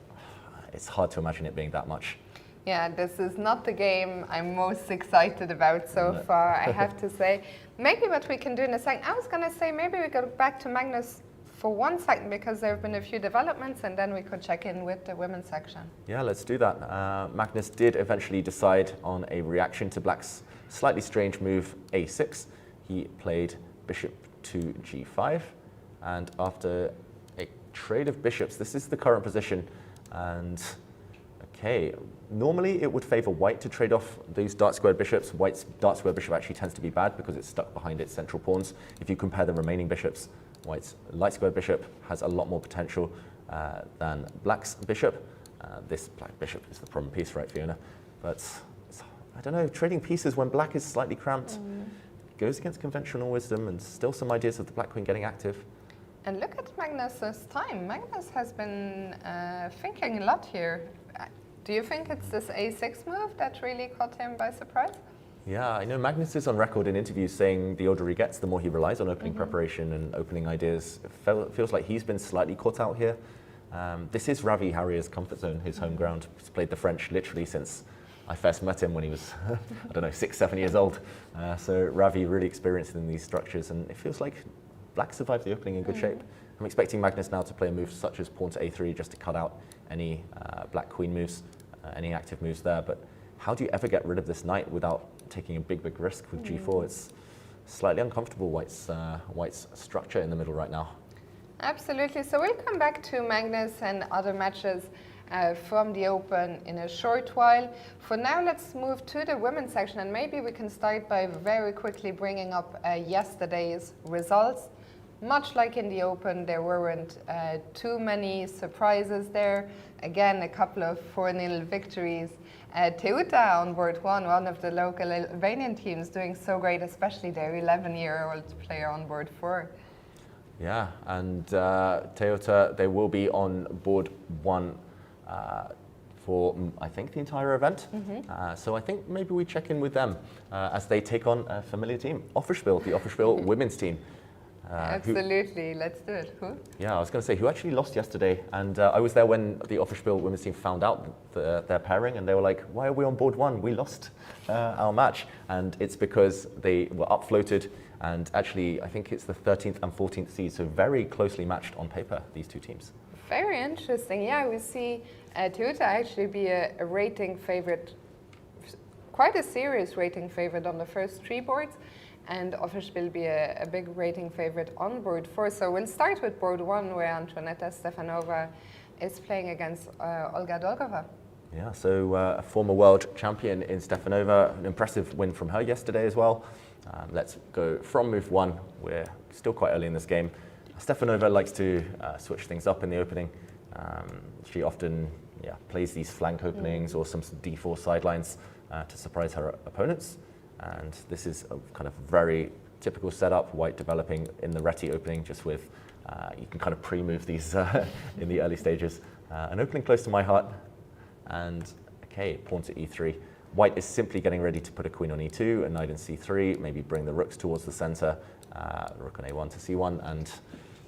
it's hard to imagine it being that much. Yeah, this is not the game I'm most excited about so far, I have to say. Maybe what we can do in a second, I was going to say maybe we go back to Magnus for 1 second, because there have been a few developments, and then we could check in with the women's section. Yeah, let's do that. Magnus did eventually decide on a reaction to black's slightly strange move a6. He played bishop to g5, and after a trade of bishops, this is the current position, and okay, normally it would favor white to trade off these dark squared bishops. White's dark squared bishop actually tends to be bad because it's stuck behind its central pawns. If you compare the remaining bishops, white's light squared bishop has a lot more potential than black's bishop. This black bishop is the problem piece, right, Fiona? But I don't know, trading pieces when black is slightly cramped goes against conventional wisdom, and still some ideas of the black queen getting active. And look at Magnus's time. Magnus has been thinking a lot here. Do you think it's this a6 move that really caught him by surprise? Yeah, I know Magnus is on record in interviews saying the older he gets, the more he relies on opening preparation and opening ideas. It feels like he's been slightly caught out here. This is Ravi Harrier's comfort zone, his home ground. He's played the French literally since I first met him when he was, I don't know, 6, 7 years old. So Ravi really experienced in these structures, and it feels like black survived the opening in good shape. I'm expecting Magnus now to play a move such as pawn to a3 just to cut out any black queen moves, any active moves there. But how do you ever get rid of this knight without taking a big risk with g4? It's slightly uncomfortable, white's structure in the middle right now. Absolutely. So we'll come back to Magnus and other matches from the Open in a short while. For now, let's move to the women's section, and maybe we can start by very quickly bringing up yesterday's results. much like in the Open, there weren't too many surprises there. Again, a couple of 4-0 victories. Teuta on board one of the local Albanian teams, doing so great, especially their 11-year-old player on board 4. Yeah, and Teuta, they will be on board 1 for, I think, the entire event. So I think maybe we check in with them as they take on a familiar team, Offerspiel, the Offerspiel women's team. Absolutely, let's do it. Who? Yeah, I was going to say, who actually lost yesterday? And I was there when the Offerspiel women's team found out their pairing, and they were like, why are we on board 1? We lost our match. And it's because they were upfloated, and actually, I think it's the 13th and 14th seed, so very closely matched on paper, these two teams. Very interesting. Yeah, we see Teuta actually be a rating favorite, quite a serious rating favorite on the first 3 boards, and Offerspiel be a big rating favorite on board 4. So we'll start with board 1, where Antoaneta Stefanova is playing against Olga Dolgova. Yeah, so a former world champion in Stefanova, an impressive win from her yesterday as well. Let's go from move 1. We're still quite early in this game. Stefanova likes to switch things up in the opening. She often plays these flank openings or some d4 sidelines to surprise her opponents. And this is a kind of very typical setup, white developing in the reti opening, just with, you can kind of pre-move these in the early stages. An opening close to my heart, and okay, pawn to e3. White is simply getting ready to put a queen on e2, a knight in c3, maybe bring the rooks towards the center, rook on a1 to c1, and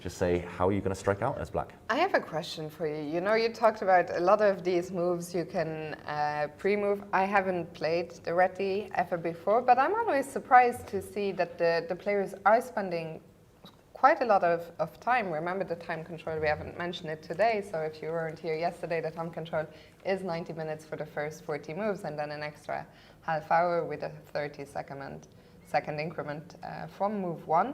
just say, how are you going to strike out as black? I have a question for you. You know, you talked about a lot of these moves you can pre-move. I haven't played the reti ever before, but I'm always surprised to see that the players are spending quite a lot of time. Remember the time control, we haven't mentioned it today, so if you weren't here yesterday, the time control is 90 minutes for the first 40 moves, and then an extra half hour with a 30-second increment from move 1.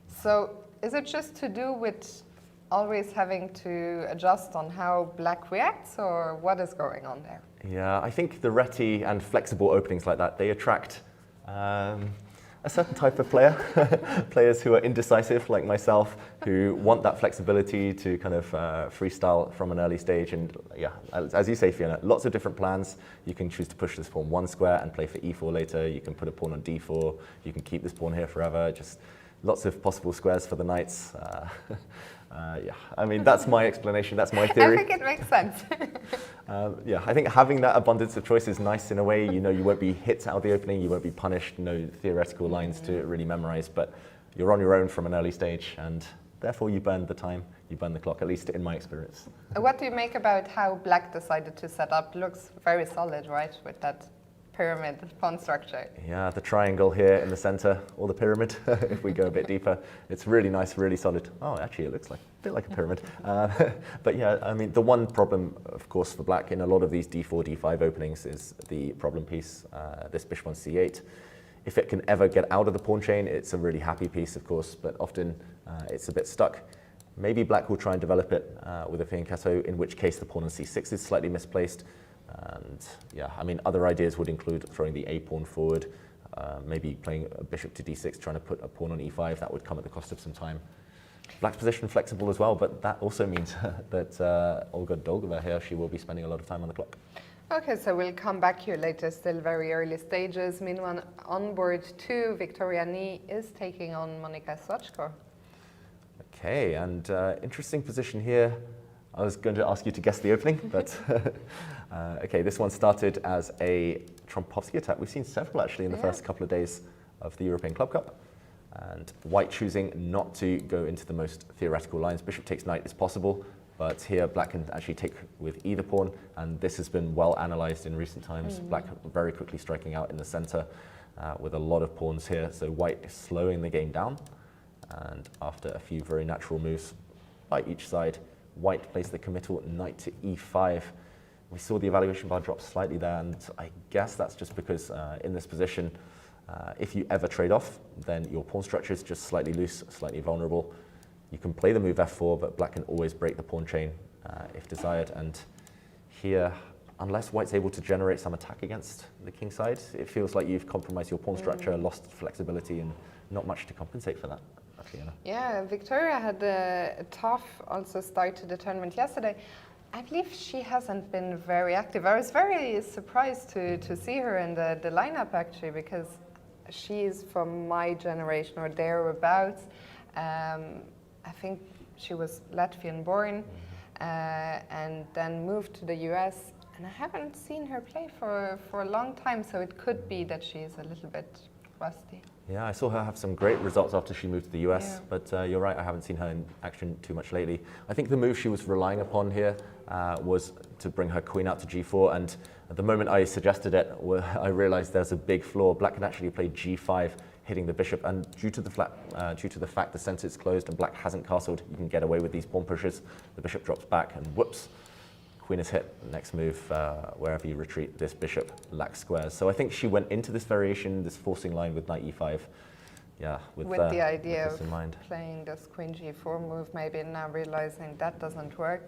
So is it just to do with always having to adjust on how black reacts, or what is going on there? Yeah, I think the reti and flexible openings like that, they attract a certain type of player, players who are indecisive like myself, who want that flexibility to kind of freestyle from an early stage. And yeah, as you say, Fiona, lots of different plans. You can choose to push this pawn 1 square and play for e4 later. You can put a pawn on d4. You can keep this pawn here forever. Just lots of possible squares for the knights. Yeah, I mean, that's my explanation, that's my theory. I think it makes sense. Yeah, I think having that abundance of choice is nice in a way. You know, you won't be hit out of the opening, you won't be punished, no theoretical lines to really memorize, but you're on your own from an early stage, and therefore you burn the time, you burn the clock, at least in my experience. What do you make about how black decided to set up? Looks very solid, right, with that pyramid pawn structure. Yeah, the triangle here in the center, or the pyramid, if we go a bit deeper. It's really nice, really solid. Oh, actually, it looks like a bit like a pyramid. But yeah, I mean, the one problem, of course, for black in a lot of these d4, d5 openings is the problem piece, this bishop on c8. If it can ever get out of the pawn chain, it's a really happy piece, of course, but often it's a bit stuck. Maybe black will try and develop it with a fianchetto, in which case the pawn on c6 is slightly misplaced. And yeah, I mean, other ideas would include throwing the a pawn forward, maybe playing a bishop to d6, trying to put a pawn on e5. That would come at the cost of some time. Black's position flexible as well, but that also means that Olga Dolgova here, she will be spending a lot of time on the clock. Okay, so we'll come back here later, still very early stages. Meanwhile, on board 2, Victoria Ni is taking on Monika Sochko. Okay, and interesting position here. I was going to ask you to guess the opening, but okay, this one started as a Trompovsky attack. We've seen several actually in the first couple of days of the European Club Cup. And white choosing not to go into the most theoretical lines. Bishop takes knight is possible, but here black can actually take with either pawn, and this has been well analysed in recent times. Black very quickly striking out in the centre with a lot of pawns here, so white is slowing the game down. And after a few very natural moves by each side, white plays the committal knight to e5. We saw the evaluation bar drop slightly there, and I guess that's just because in this position, if you ever trade off, then your pawn structure is just slightly loose, slightly vulnerable. You can play the move f4, but black can always break the pawn chain if desired. And here, unless white's able to generate some attack against the king side, it feels like you've compromised your pawn structure, lost flexibility, and not much to compensate for that. Fiona. Yeah, Victoria had a tough also start to the tournament yesterday. I believe she hasn't been very active. I was very surprised to see her in the lineup actually, because she's from my generation or thereabouts. I think she was Latvian born and then moved to the US, and I haven't seen her play for a long time, so it could be that she's a little bit rusty. Yeah, I saw her have some great results after she moved to the US, but you're right, I haven't seen her in action too much lately. I think the move she was relying upon here was to bring her queen out to g4, and at the moment I suggested it, I realized there's a big flaw. Black can actually play g5, hitting the bishop, and due to the fact the center is closed and black hasn't castled, you can get away with these pawn pushes. The bishop drops back, and whoops, queen is hit. Next move, wherever you retreat, this bishop lacks squares. So I think she went into this variation, this forcing line with knight e5, yeah, with the idea of in mind. Playing this queen g4 move, maybe now realizing that doesn't work.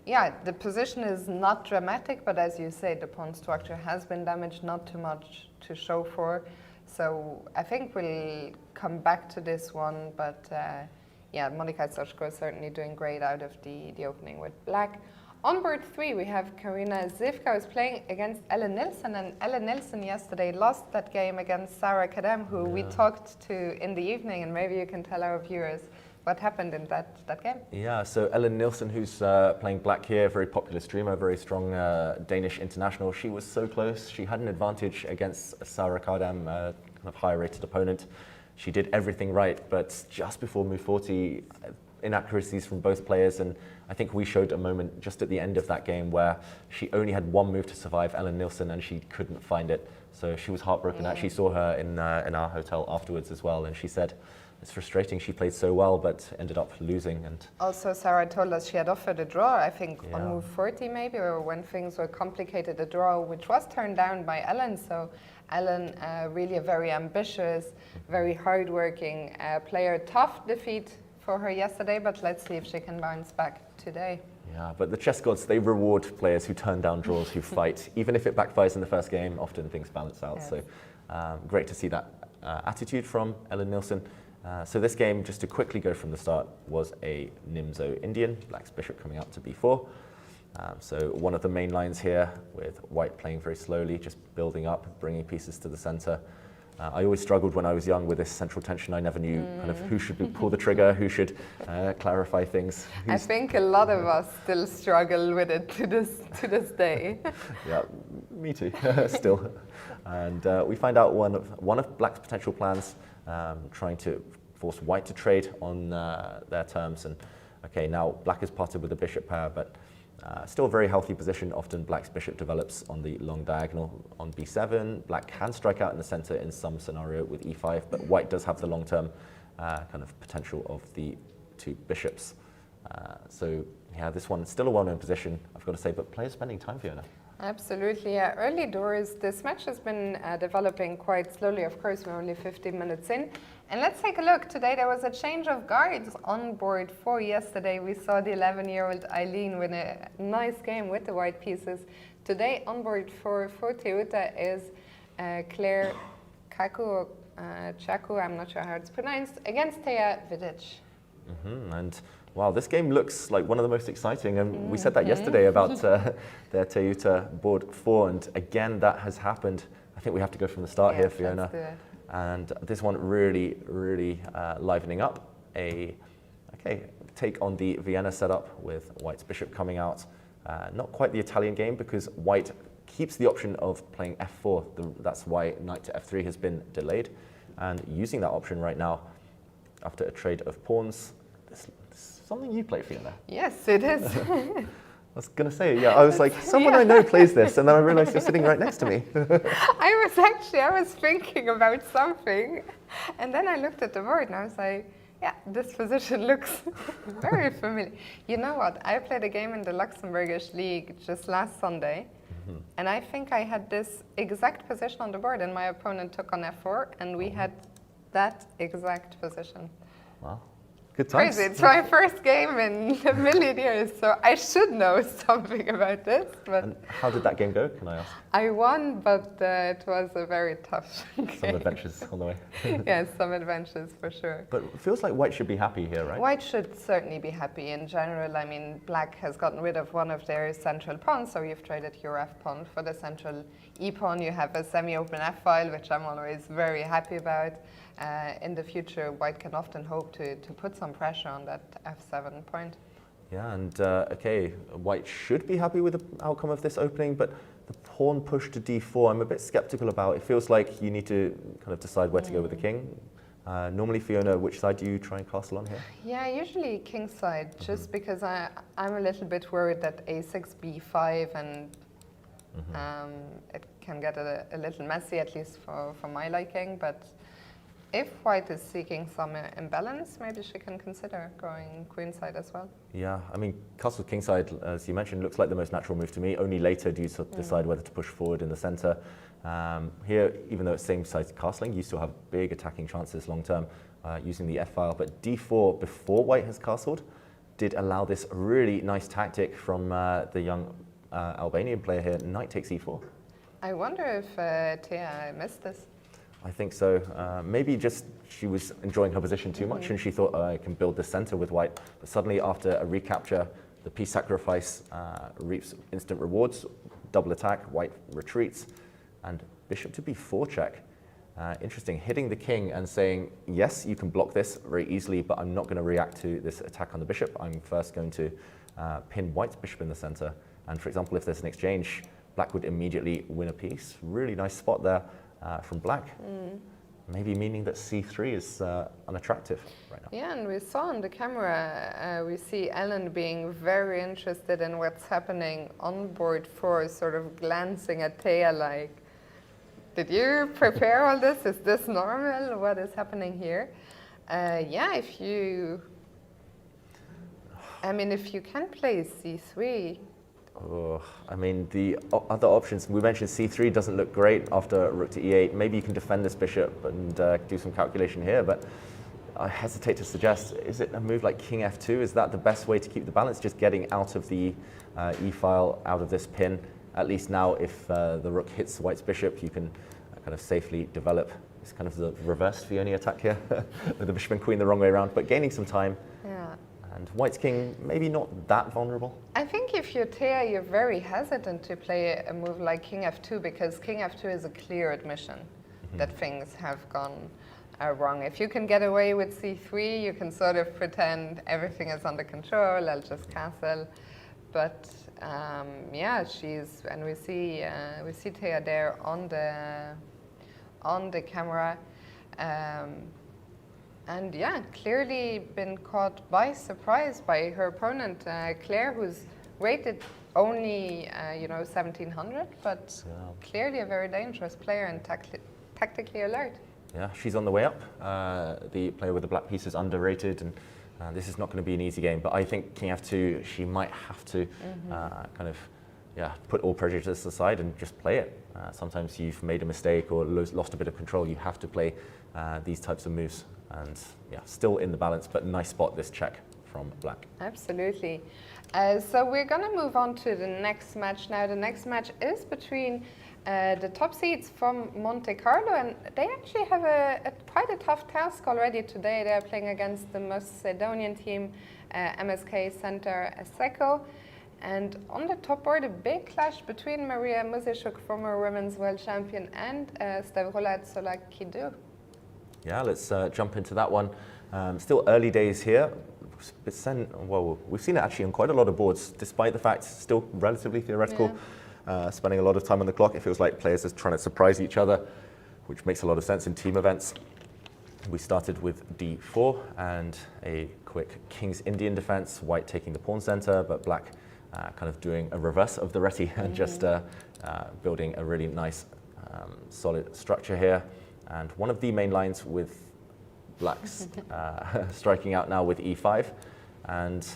Yeah, the position is not dramatic, but as you say, the pawn structure has been damaged, not too much to show for. So I think we'll come back to this one, but yeah, Monika Sochko is certainly doing great out of the opening with black. On board 3, we have Karina Zivka, who's playing against Ellen Nilsson, and Ellen Nilsson yesterday lost that game against Sarah Kadam, who we talked to in the evening, and maybe you can tell our viewers what happened in that game. Yeah, so Ellen Nilsson, who's playing black here, very popular streamer, very strong Danish international. She was so close. She had an advantage against Sarah Kadam, kind of higher rated opponent. She did everything right, but just before move 40, inaccuracies from both players, and I think we showed a moment just at the end of that game where she only had one move to survive, Ellen Nilsson, and she couldn't find it. So she was heartbroken. I actually saw her in our hotel afterwards as well, and she said, it's frustrating, she played so well, but ended up losing. And also, Sarah told us she had offered a draw, I think, on move 40 maybe, or when things were complicated, a draw, which was turned down by Ellen. So Ellen, really a very ambitious, very hardworking player. Tough defeat for her yesterday, but let's see if she can bounce back today. Yeah, but the chess gods, they reward players who turn down draws, who fight. Even if it backfires in the first game, often things balance out. Yes. So great to see that attitude from Ellen Nilsson. So this game, just to quickly go from the start, was a Nimzo Indian, black's bishop coming out to b4. So one of the main lines here, with white playing very slowly, just building up, bringing pieces to the center. I always struggled when I was young with this central tension. I never knew kind of who should pull the trigger, who should clarify things. I think a lot of us still struggle with it to this day. Yeah, me too, still. And we find out one of black's potential plans, trying to force white to trade on their terms. And okay, now black has parted with the bishop pair, but still a very healthy position. Often black's bishop develops on the long diagonal on b7. Black can strike out in the center in some scenario with e5, but white does have the long-term kind of potential of the two bishops. So yeah, this one is still a well-known position, I've got to say, but players spending time, Fiona. Absolutely, yeah. Early doors, this match has been developing quite slowly. Of course, we're only 15 minutes in. And let's take a look. Today there was a change of guards on board 4. Yesterday we saw the 11-year-old Eileen win a nice game with the white pieces. Today on board 4 for Teuta is Claire Chaku, I'm not sure how it's pronounced, against Teja Vidic. And wow, this game looks like one of the most exciting, and we said that yesterday about their Teuta board 4, and again that has happened. I think we have to go from the start here, Fiona. Let's do it. And this one really, really livening up. Take on the Vienna setup with white's bishop coming out. Not quite the Italian game, because white keeps the option of playing f4. That's why knight to f3 has been delayed. And using that option right now, after a trade of pawns, this is something you play, Fiona. Yes, it is. I was going to say, yeah, I was like, someone I know plays this, and then I realized you're sitting right next to me. I was thinking about something, and then I looked at the board and I was like, yeah, this position looks very familiar. You know what, I played a game in the Luxembourgish League just last Sunday, and I think I had this exact position on the board, and my opponent took on f4, and we had that exact position. Wow. Good times. Crazy. It's my first game in a million years, so I should know in a million years, so I should know something about this. But And how did that game go, can I ask? I won, but it was a very tough game. Some adventures on the way. Yes, some adventures for sure. But it feels like white should be happy here, right? White should certainly be happy in general. I mean, black has gotten rid of one of their central pawns, so you've traded your f pawn for the central e pawn. You have a semi-open f file, which I'm always very happy about. In the future, white can often hope to put some pressure on that f7 point. Yeah, and okay, white should be happy with the outcome of this opening, but the pawn push to d4, I'm a bit skeptical about. It feels like you need to kind of decide where to go with the king. Normally, Fiona, which side do you try and castle on here? Yeah, usually king side, just because I'm a little bit worried that a6, b5, and it can get a little messy, at least for my liking. But if white is seeking some imbalance, maybe she can consider going queenside as well. Yeah, I mean, castle kingside, as you mentioned, looks like the most natural move to me. Only later do you decide whether to push forward in the center. Here, even though it's same size castling, you still have big attacking chances long term using the f-file. But d4, before white has castled, did allow this really nice tactic from the young Albanian player here, knight takes e4. I wonder if Thea missed this. I think so. Maybe just she was enjoying her position too much and she thought, I can build the center with white. But suddenly after a recapture, the piece sacrifice reaps instant rewards, double attack, white retreats, and bishop to b4 check. Interesting, hitting the king and saying, yes, you can block this very easily, but I'm not going to react to this attack on the bishop. I'm first going to pin white's bishop in the center. And for example, if there's an exchange, black would immediately win a piece. Really nice spot there. From black, maybe meaning that c3 is unattractive right now. Yeah, and we saw on the camera, we see Ellen being very interested in what's happening on board 4, sort of glancing at Thea like, did you prepare all this? Is this normal? What is happening here? Yeah, if you can play c3, oh, I mean, the other options, we mentioned c3 doesn't look great after rook to e8. Maybe you can defend this bishop and do some calculation here, but I hesitate to suggest, is it a move like king f2? Is that the best way to keep the balance? Just getting out of the e-file, out of this pin. At least now, if the rook hits white's bishop, you can kind of safely develop. It's kind of the reverse Fiona attack here, with the bishop and queen the wrong way around, but gaining some time. yeah. And white's king, maybe not that vulnerable. I think if you're Thea, you're very hesitant to play a move like king f2, because king f2 is a clear admission that things have gone wrong. If you can get away with c3, you can sort of pretend everything is under control, I'll just castle. But yeah, and we see Thea there on the camera. And yeah, clearly been caught by surprise by her opponent, Claire, who's rated only 1700, but clearly a very dangerous player and tactically alert. Yeah, she's on the way up. The player with the black piece is underrated, and this is not going to be an easy game. But I think king f2, she might have to put all prejudice aside and just play it. Sometimes you've made a mistake or lost a bit of control. You have to play these types of moves. And yeah, still in the balance, but nice spot, this check from black. Absolutely. So we're going to move on to the next match now. The next match is between the top seeds from Monte Carlo, and they actually have quite a tough task already today. They're playing against the Macedonian team, MSK Center Asseco. And on the top board, a big clash between Maria Muzishuk, former women's world champion, and Stavrolat Solakidou. Yeah, let's jump into that one. Still early days here. Well, we've seen it actually on quite a lot of boards, despite the fact it's still relatively theoretical. Yeah. Spending a lot of time on the clock. It feels like players are trying to surprise each other, which makes a lot of sense in team events. We started with d4 and a quick King's Indian defense, white taking the pawn center, but black kind of doing a reverse of the reti and just building a really nice solid structure here. And one of the main lines with blacks striking out now with e5. And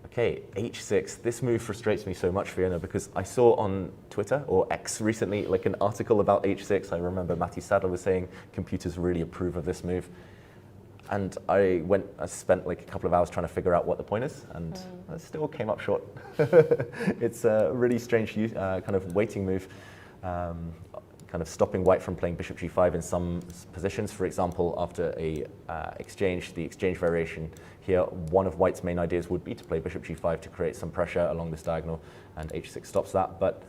okay, h6. This move frustrates me so much, Fiona, because I saw on Twitter or X recently like an article about h6. I remember Matty Sadler was saying computers really approve of this move. And I spent like a couple of hours trying to figure out what the point is, and I still came up short. It's a really strange kind of waiting move, kind of stopping white from playing bishop g5 in some positions. For example, after a exchange, the exchange variation here, one of white's main ideas would be to play bishop g5 to create some pressure along this diagonal, and h6 stops that. But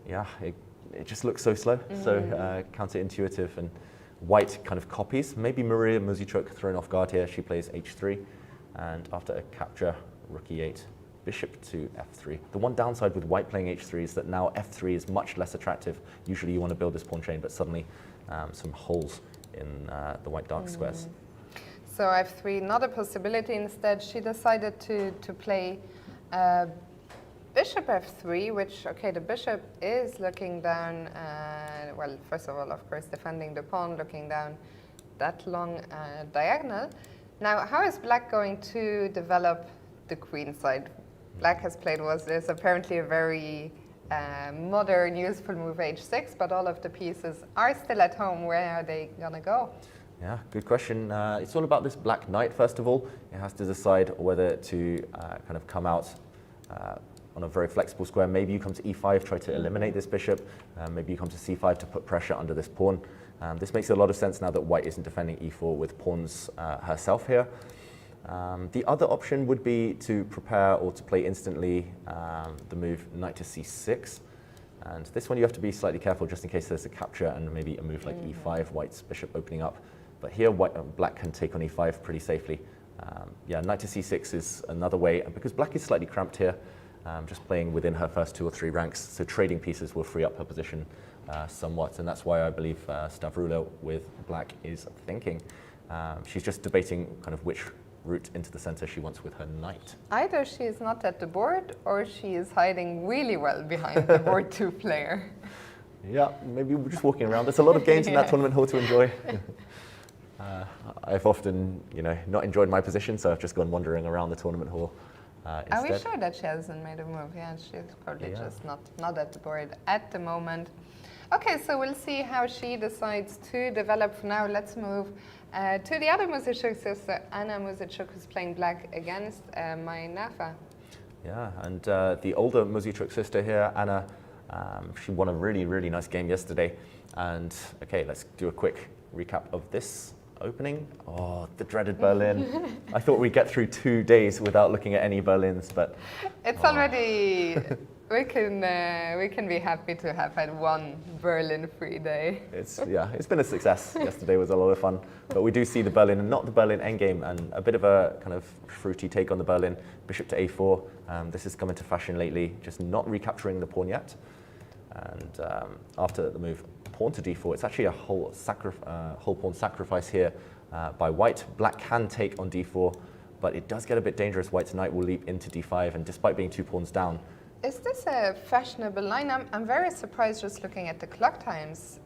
yeah, it just looks so slow, so counterintuitive, and white kind of copies. Maybe Maria Muzichuk thrown off guard here. She plays h3, and after a capture, rook e8, bishop to f3. The one downside with white playing h3 is that now f3 is much less attractive. Usually you want to build this pawn chain, but suddenly some holes in the white dark squares. So f3, not a possibility. Instead, she decided to play bishop f3, which, okay, the bishop is looking down, well, first of all, of course, defending the pawn, looking down that long diagonal. Now, how is black going to develop the queen side? Black has played is apparently a very modern, useful move, h6, but all of the pieces are still at home. Where are they going to go? Yeah, good question. It's all about this black knight, first of all. It has to decide whether to kind of come out on a very flexible square. Maybe you come to e5, try to eliminate this bishop. Maybe you come to c5 to put pressure under this pawn. This makes a lot of sense now that white isn't defending e4 with pawns herself here. The other option would be to prepare or to play instantly the move knight to c6. And this one you have to be slightly careful just in case there's a capture and maybe a move like e5, white's bishop opening up. But here black can take on e5 pretty safely. Yeah, knight to c6 is another way, because black is slightly cramped here, just playing within her first 2 or 3 ranks, so trading pieces will free up her position somewhat, and that's why I believe Stavrula with black is thinking. She's just debating kind of which route into the center she wants with her knight. Either she is not at the board, or she is hiding really well behind the board 2 player. Yeah, maybe we're just walking around. There's a lot of games in that tournament hall to enjoy. I've often, not enjoyed my position, so I've just gone wandering around the tournament hall instead. Are we sure that she hasn't made a move? Yeah, she's probably just not at the board at the moment. Okay, so we'll see how she decides to develop. For now, let's move to the other Muzichuk sister, Anna Muzichuk, who's playing black against Mai Nafa. Yeah, and the older Muzichuk sister here, Anna, she won a really, really nice game yesterday. And okay, let's do a quick recap of this opening. Oh, the dreaded Berlin. I thought we'd get through 2 days without looking at any Berlins, but it's already. We can be happy to have had one Berlin-free day. It's been a success. Yesterday was a lot of fun, but we do see the Berlin, and not the Berlin endgame, and a bit of a kind of fruity take on the Berlin. Bishop to a4. This has come into fashion lately, just not recapturing the pawn yet. And after the move pawn to d4, it's actually a whole pawn sacrifice here by white. Black can take on d4, but it does get a bit dangerous. White's knight will leap into d5, and despite being 2 pawns down. Is this a fashionable line? I'm very surprised just looking at the clock times.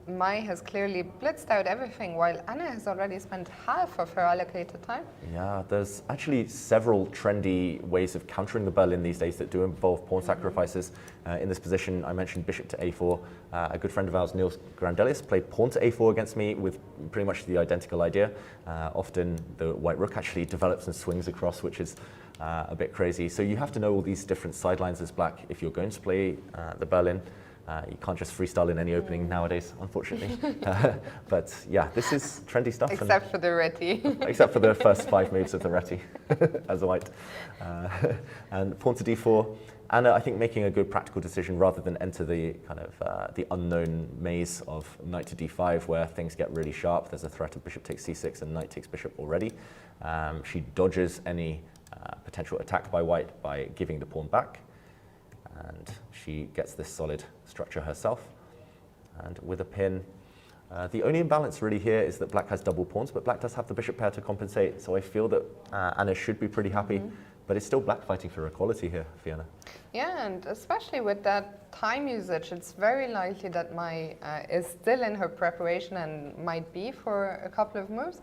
Mai has clearly blitzed out everything, while Anna has already spent half of her allocated time. Yeah, there's actually several trendy ways of countering the Berlin these days that do involve pawn sacrifices. In this position, I mentioned bishop to a4. A good friend of ours, Niels Grandelis, played pawn to a4 against me with pretty much the identical idea. Often the white rook actually develops and swings across, which is a bit crazy. So you have to know all these different sidelines as black if you're going to play the Berlin. You can't just freestyle in any opening nowadays, unfortunately. But yeah, this is trendy stuff. Except for the Reti. Except for the first 5 moves of the Reti as a white. And pawn to d4. Anna, I think, making a good practical decision rather than enter the kind of the unknown maze of knight to d5, where things get really sharp. There's a threat of bishop takes c6 and knight takes bishop already. She dodges any potential attack by white by giving the pawn back. And she gets this solid structure herself. And with a pin, the only imbalance really here is that black has double pawns, but black does have the bishop pair to compensate. So I feel that Anna should be pretty happy, but it's still black fighting for equality here, Fiona. Yeah, and especially with that time usage, it's very likely that Mai is still in her preparation and might be for a couple of moves.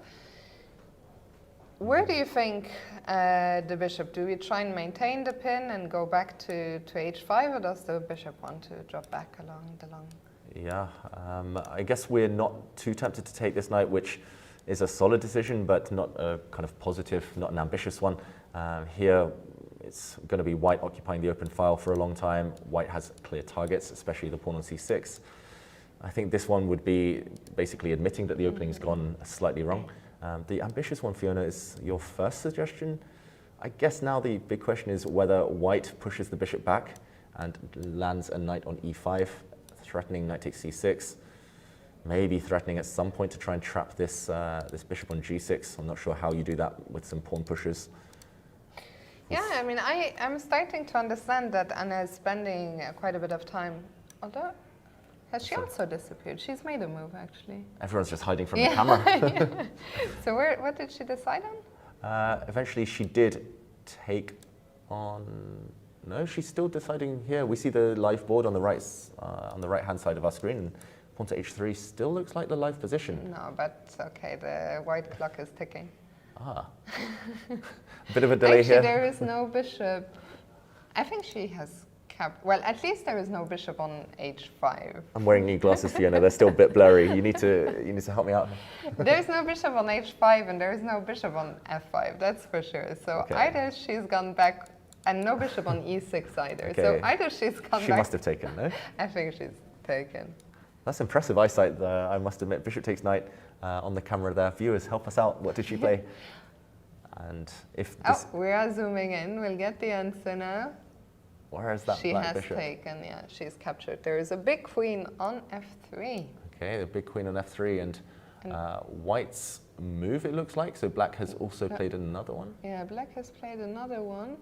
Where do you think the bishop? Do we try and maintain the pin and go back to h5, or does the bishop want to drop back along the long? Yeah, I guess we're not too tempted to take this knight, which is a solid decision, but not a kind of positive, not an ambitious one. Here, it's going to be white occupying the open file for a long time. White has clear targets, especially the pawn on c6. I think this one would be basically admitting that the opening's gone slightly wrong. The ambitious one, Fiona, is your first suggestion. I guess now the big question is whether white pushes the bishop back and lands a knight on e5, threatening knight takes c6, maybe threatening at some point to try and trap this, this bishop on g6. I'm not sure how you do that with some pawn pushes. Yeah, I mean, I'm starting to understand that Anna is spending quite a bit of time. Although, has she also disappeared? She's made a move, actually. Everyone's just hiding from the camera. Yeah. So what did she decide on? Eventually, she did take on... No, she's still deciding here. We see the live board on the right-hand side of our screen. And pawn to h3 still looks like the live position. No, but okay, the white clock is ticking. Ah. A bit of a delay Actually, here. there is no bishop. I think she has kept... Well, at least there is no bishop on h5. I'm wearing new glasses, Fiona. They're still a bit blurry. You need to help me out. There's no bishop on h5 and there is no bishop on f5. That's for sure. So Okay. either she's gone back, and no bishop on e6 either. Okay. So either she's gone back. She must have taken, no? I think she's taken. That's impressive eyesight, I must admit. Bishop takes knight on the camera there. Viewers, help us out. What did she play? And if this... Oh, we are zooming in. We'll get the answer now. Where is that She black has bishop? taken, yeah, she's captured. There is a big queen on f3. Okay, the big queen on f3 and white's move, it looks like. So black has also played another one. Yeah, black has played another one.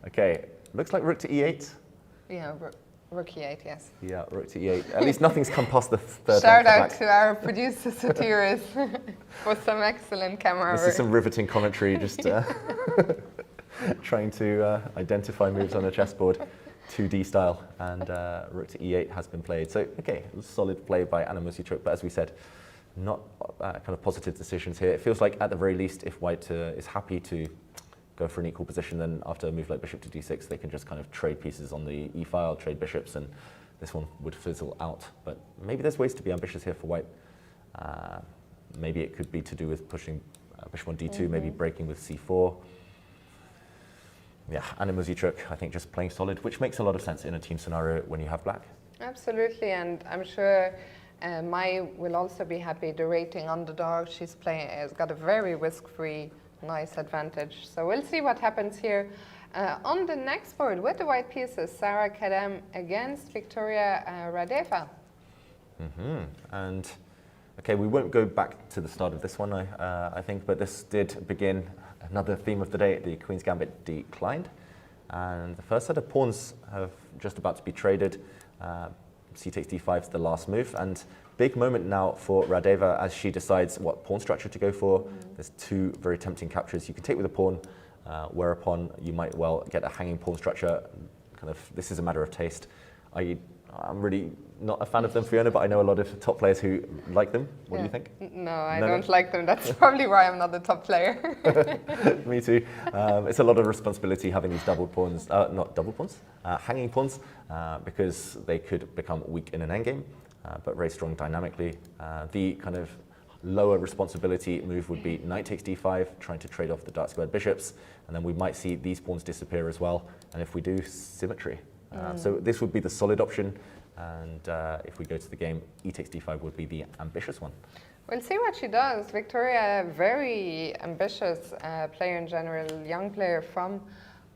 Okay, looks like rook to e8. Yeah, rook e8, yes. Yeah, rook to e8. At least nothing's come past the third Shout rank for out black. to our producer, Tyre, for some excellent camera This work. is some riveting commentary, just trying to identify moves on a chessboard, 2D style, and rook to e8 has been played. So, okay, solid play by Anna Muzychuk, but as we said, not kind of positive decisions here. It feels like, at the very least, if white is happy to go for an equal position, then after a move like bishop to d6, they can just kind of trade pieces on the e-file, trade bishops, and this one would fizzle out. But maybe there's ways to be ambitious here for white. Maybe it could be to do with pushing bishop on d2, maybe breaking with c4. Yeah, Anna Muzychuk, I think, just playing solid, which makes a lot of sense in a team scenario when you have black. Absolutely, and I'm sure Mai will also be happy. The rating underdog she's playing has got a very risk-free, nice advantage. So we'll see what happens here. On the next board, with the white pieces, Sara Kadam against Victoria Radeva. And okay, we won't go back to the start of this one, I think, but this did begin another theme of the day. The Queen's Gambit declined, and the first set of pawns have just about to be traded. C takes d5 is the last move, and big moment now for Radeva as she decides what pawn structure to go for. There's two very tempting captures. You can take with a pawn, whereupon you might well get a hanging pawn structure. Kind of, this is a matter of taste. I'm really not a fan of them, Fiona, but I know a lot of top players who like them. What do you think? No, I don't like them. That's probably why I'm not a top player. Me too. It's a lot of responsibility having these double pawns, not double pawns, hanging pawns, because they could become weak in an endgame, but very strong dynamically. The kind of lower responsibility move would be knight takes d5, trying to trade off the dark squared bishops, and then we might see these pawns disappear as well. And if we do, symmetry. So this would be the solid option, and if we go to the game, e takes d5 would be the ambitious one. We'll see what she does. Victoria, very ambitious player in general, young player from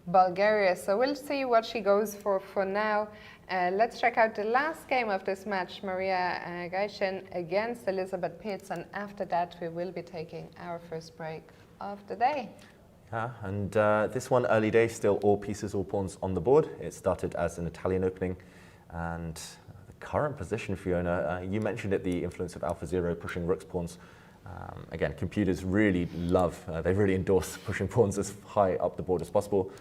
Bulgaria. So we'll see what she goes for now. Let's check out the last game of this match, Maria Gaishin against Elizabeth Pitts, and after that we will be taking our first break of the day. Yeah, and this one, early day, still all pieces, all pawns on the board. It started as an Italian opening, and the current position, Fiona, you mentioned it, the influence of AlphaZero pushing rook's pawns. Again, computers really love, they really endorse pushing pawns as high up the board as possible.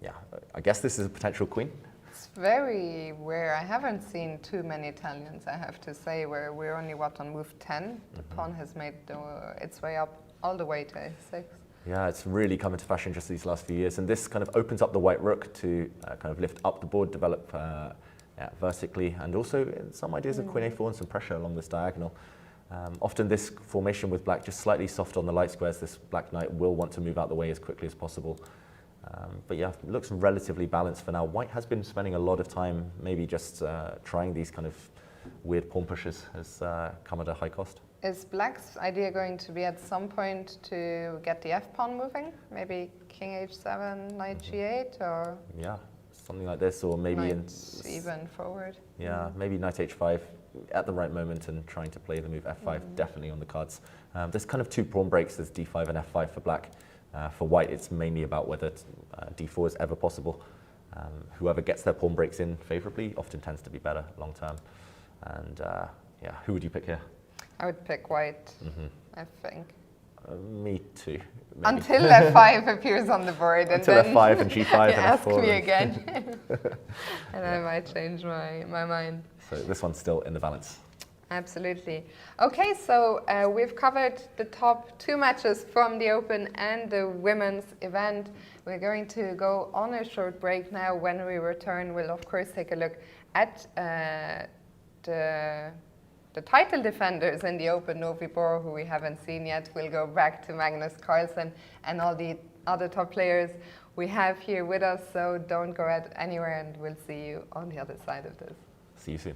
Yeah, I guess this is a potential queen. It's very rare. I haven't seen too many Italians, I have to say, where we're only, on move 10? The pawn has made its way up all the way to a6. Yeah, it's really come into fashion just these last few years, and this kind of opens up the white rook to kind of lift up the board, develop vertically, and also some ideas of queen a4 and some pressure along this diagonal. Often this formation with black just slightly soft on the light squares, this black knight will want to move out the way as quickly as possible. But yeah, it looks relatively balanced for now. White has been spending a lot of time maybe just trying these kind of weird pawn pushes, has come at a high cost. Is black's idea going to be at some point to get the f-pawn moving? Maybe king h7, knight g8, or? Yeah, something like this, or maybe knight even forward. Yeah, maybe knight h5 at the right moment and trying to play the move f5, definitely on the cards. There's kind of two pawn breaks, there's d5 and f5 for black. For white, it's mainly about whether d4 is ever possible. Whoever gets their pawn breaks in favorably often tends to be better long term. And yeah, who would you pick here? I would pick white, I think. Me too. Maybe. Until f5 appears on the board. Until and then f5 and g5 and ask f4. me again. And I might change my mind. So this one's still in the balance. Absolutely. Okay, so we've covered the top two matches from the Open and the women's event. We're going to go on a short break now. When we return, we'll of course take a look at the title defenders in the Open, Novi Bor, who we haven't seen yet. We'll go back to Magnus Carlsen and all the other top players we have here with us. So don't go anywhere, and we'll see you on the other side of this. See you soon.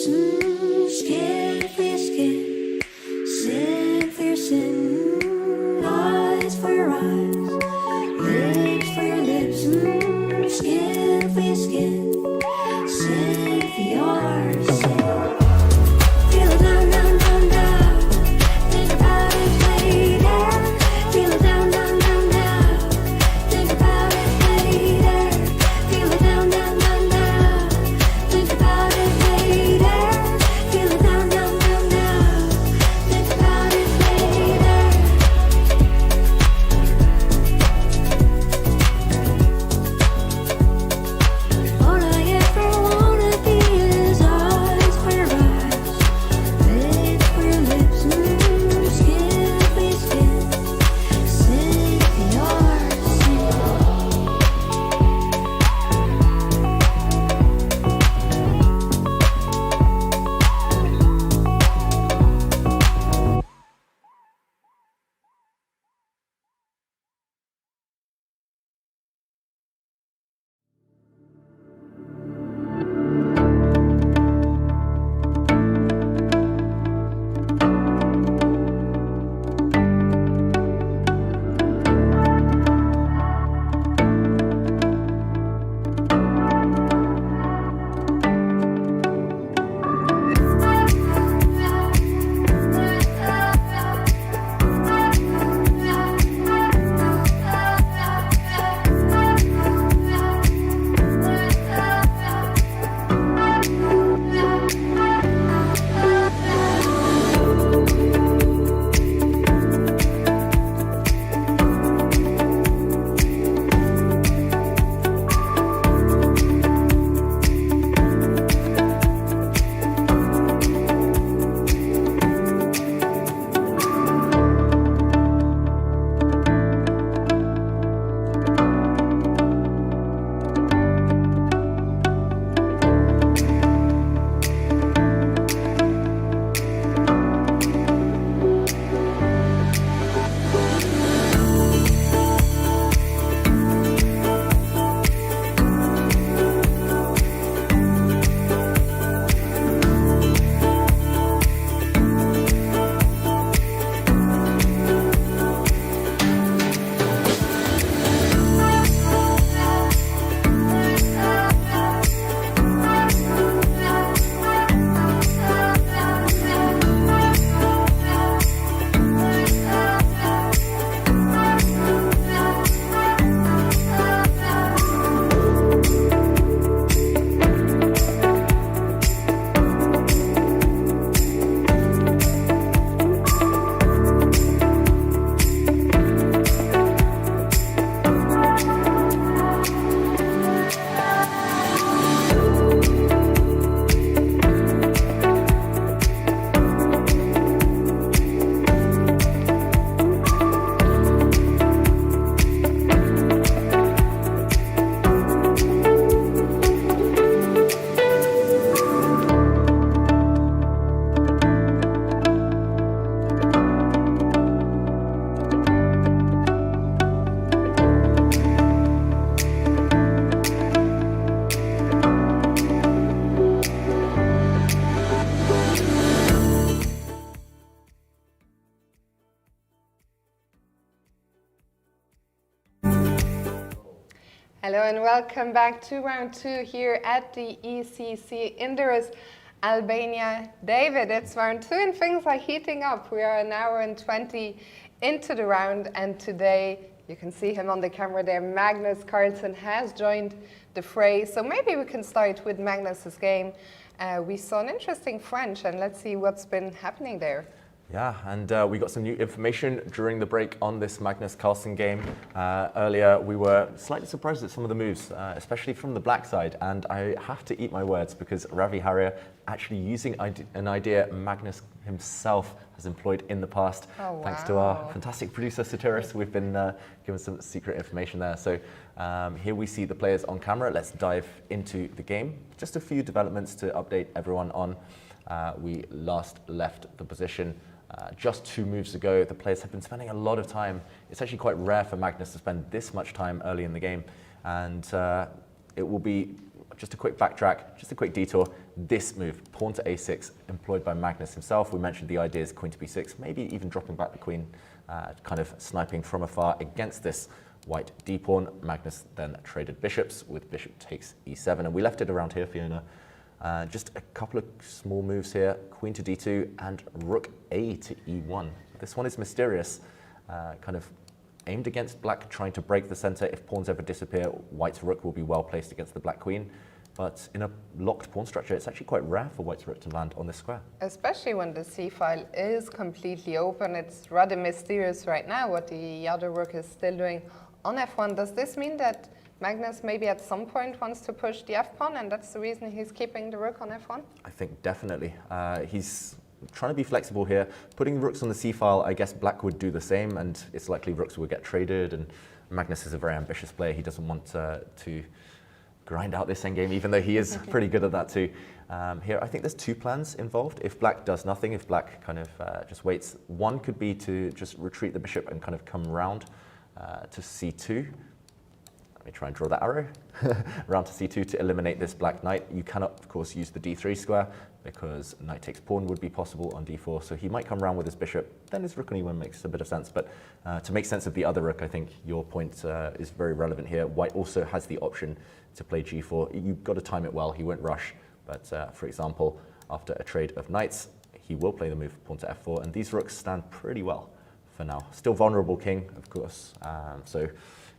lips, skin for your skin, sin for your sin, eyes for your eyes, lips for your lips, skin for your skin, sin for your sin. Feel it down, down, down, down. Think about it later. Feel it down, down, down, down. Think about it later. Feel it down, down, down, down. Think about it later. Feel it down, down, down, down. Think about it later. All I ever wanna be is eyes for your eyes, lips for your lips, skin for your skin, sin for your sin. Hello and welcome back to round two here at the ECC in Durrës, Albania. David, it's round two and things are heating up. We are an hour and 20 into the round, and today, you can see him on the camera there, Magnus Carlsen has joined the fray. So maybe we can start with Magnus's game. We saw an interesting French, and let's see what's been happening there. Yeah, and we got some new information during the break on this Magnus Carlsen game. Earlier, we were slightly surprised at some of the moves, especially from the black side. And I have to eat my words because Ravi Harrier actually using an idea Magnus himself has employed in the past. Oh, wow. Thanks to our fantastic producer, Sotiris. We've been given some secret information there. So here we see the players on camera. Let's dive into the game. Just a few developments to update everyone on. We last left the position just 2 moves ago. The players have been spending a lot of time. It's actually quite rare for Magnus to spend this much time early in the game, and it will be just a quick backtrack, just a quick detour. This move, pawn to a6, employed by Magnus himself. We mentioned the idea is queen to b6, maybe even dropping back the queen, kind of sniping from afar against this white d-pawn. Magnus then traded bishops with bishop takes e7, and we left it around here, Fiona. Just a couple of small moves here, queen to d2 and rook a to e1. This one is mysterious, kind of aimed against black, trying to break the center. If pawns ever disappear, white's rook will be well placed against the black queen. But in a locked pawn structure, it's actually quite rare for white's rook to land on this square. Especially when the c-file is completely open. It's rather mysterious right now what the other rook is still doing on f1. Does this mean that Magnus maybe at some point wants to push the f-pawn, and that's the reason he's keeping the rook on f1? I think definitely. He's trying to be flexible here. Putting rooks on the c-file, I guess black would do the same, and it's likely rooks will get traded, and Magnus is a very ambitious player. He doesn't want to grind out this endgame, even though he is pretty good at that too. Here, I think there's two plans involved. If black does nothing, if black kind of just waits, one could be to just retreat the bishop and kind of come round to c2. Let me try and draw that arrow. Round to c2 to eliminate this black knight. You cannot, of course, use the d3 square because knight takes pawn would be possible on d4. So he might come round with his bishop. Then his rook on e1 makes a bit of sense. But to make sense of the other rook, I think your point is very relevant here. White also has the option to play g4. You've got to time it well. He won't rush. But for example, after a trade of knights, he will play the move pawn to f4. And these rooks stand pretty well for now. Still vulnerable king, of course. So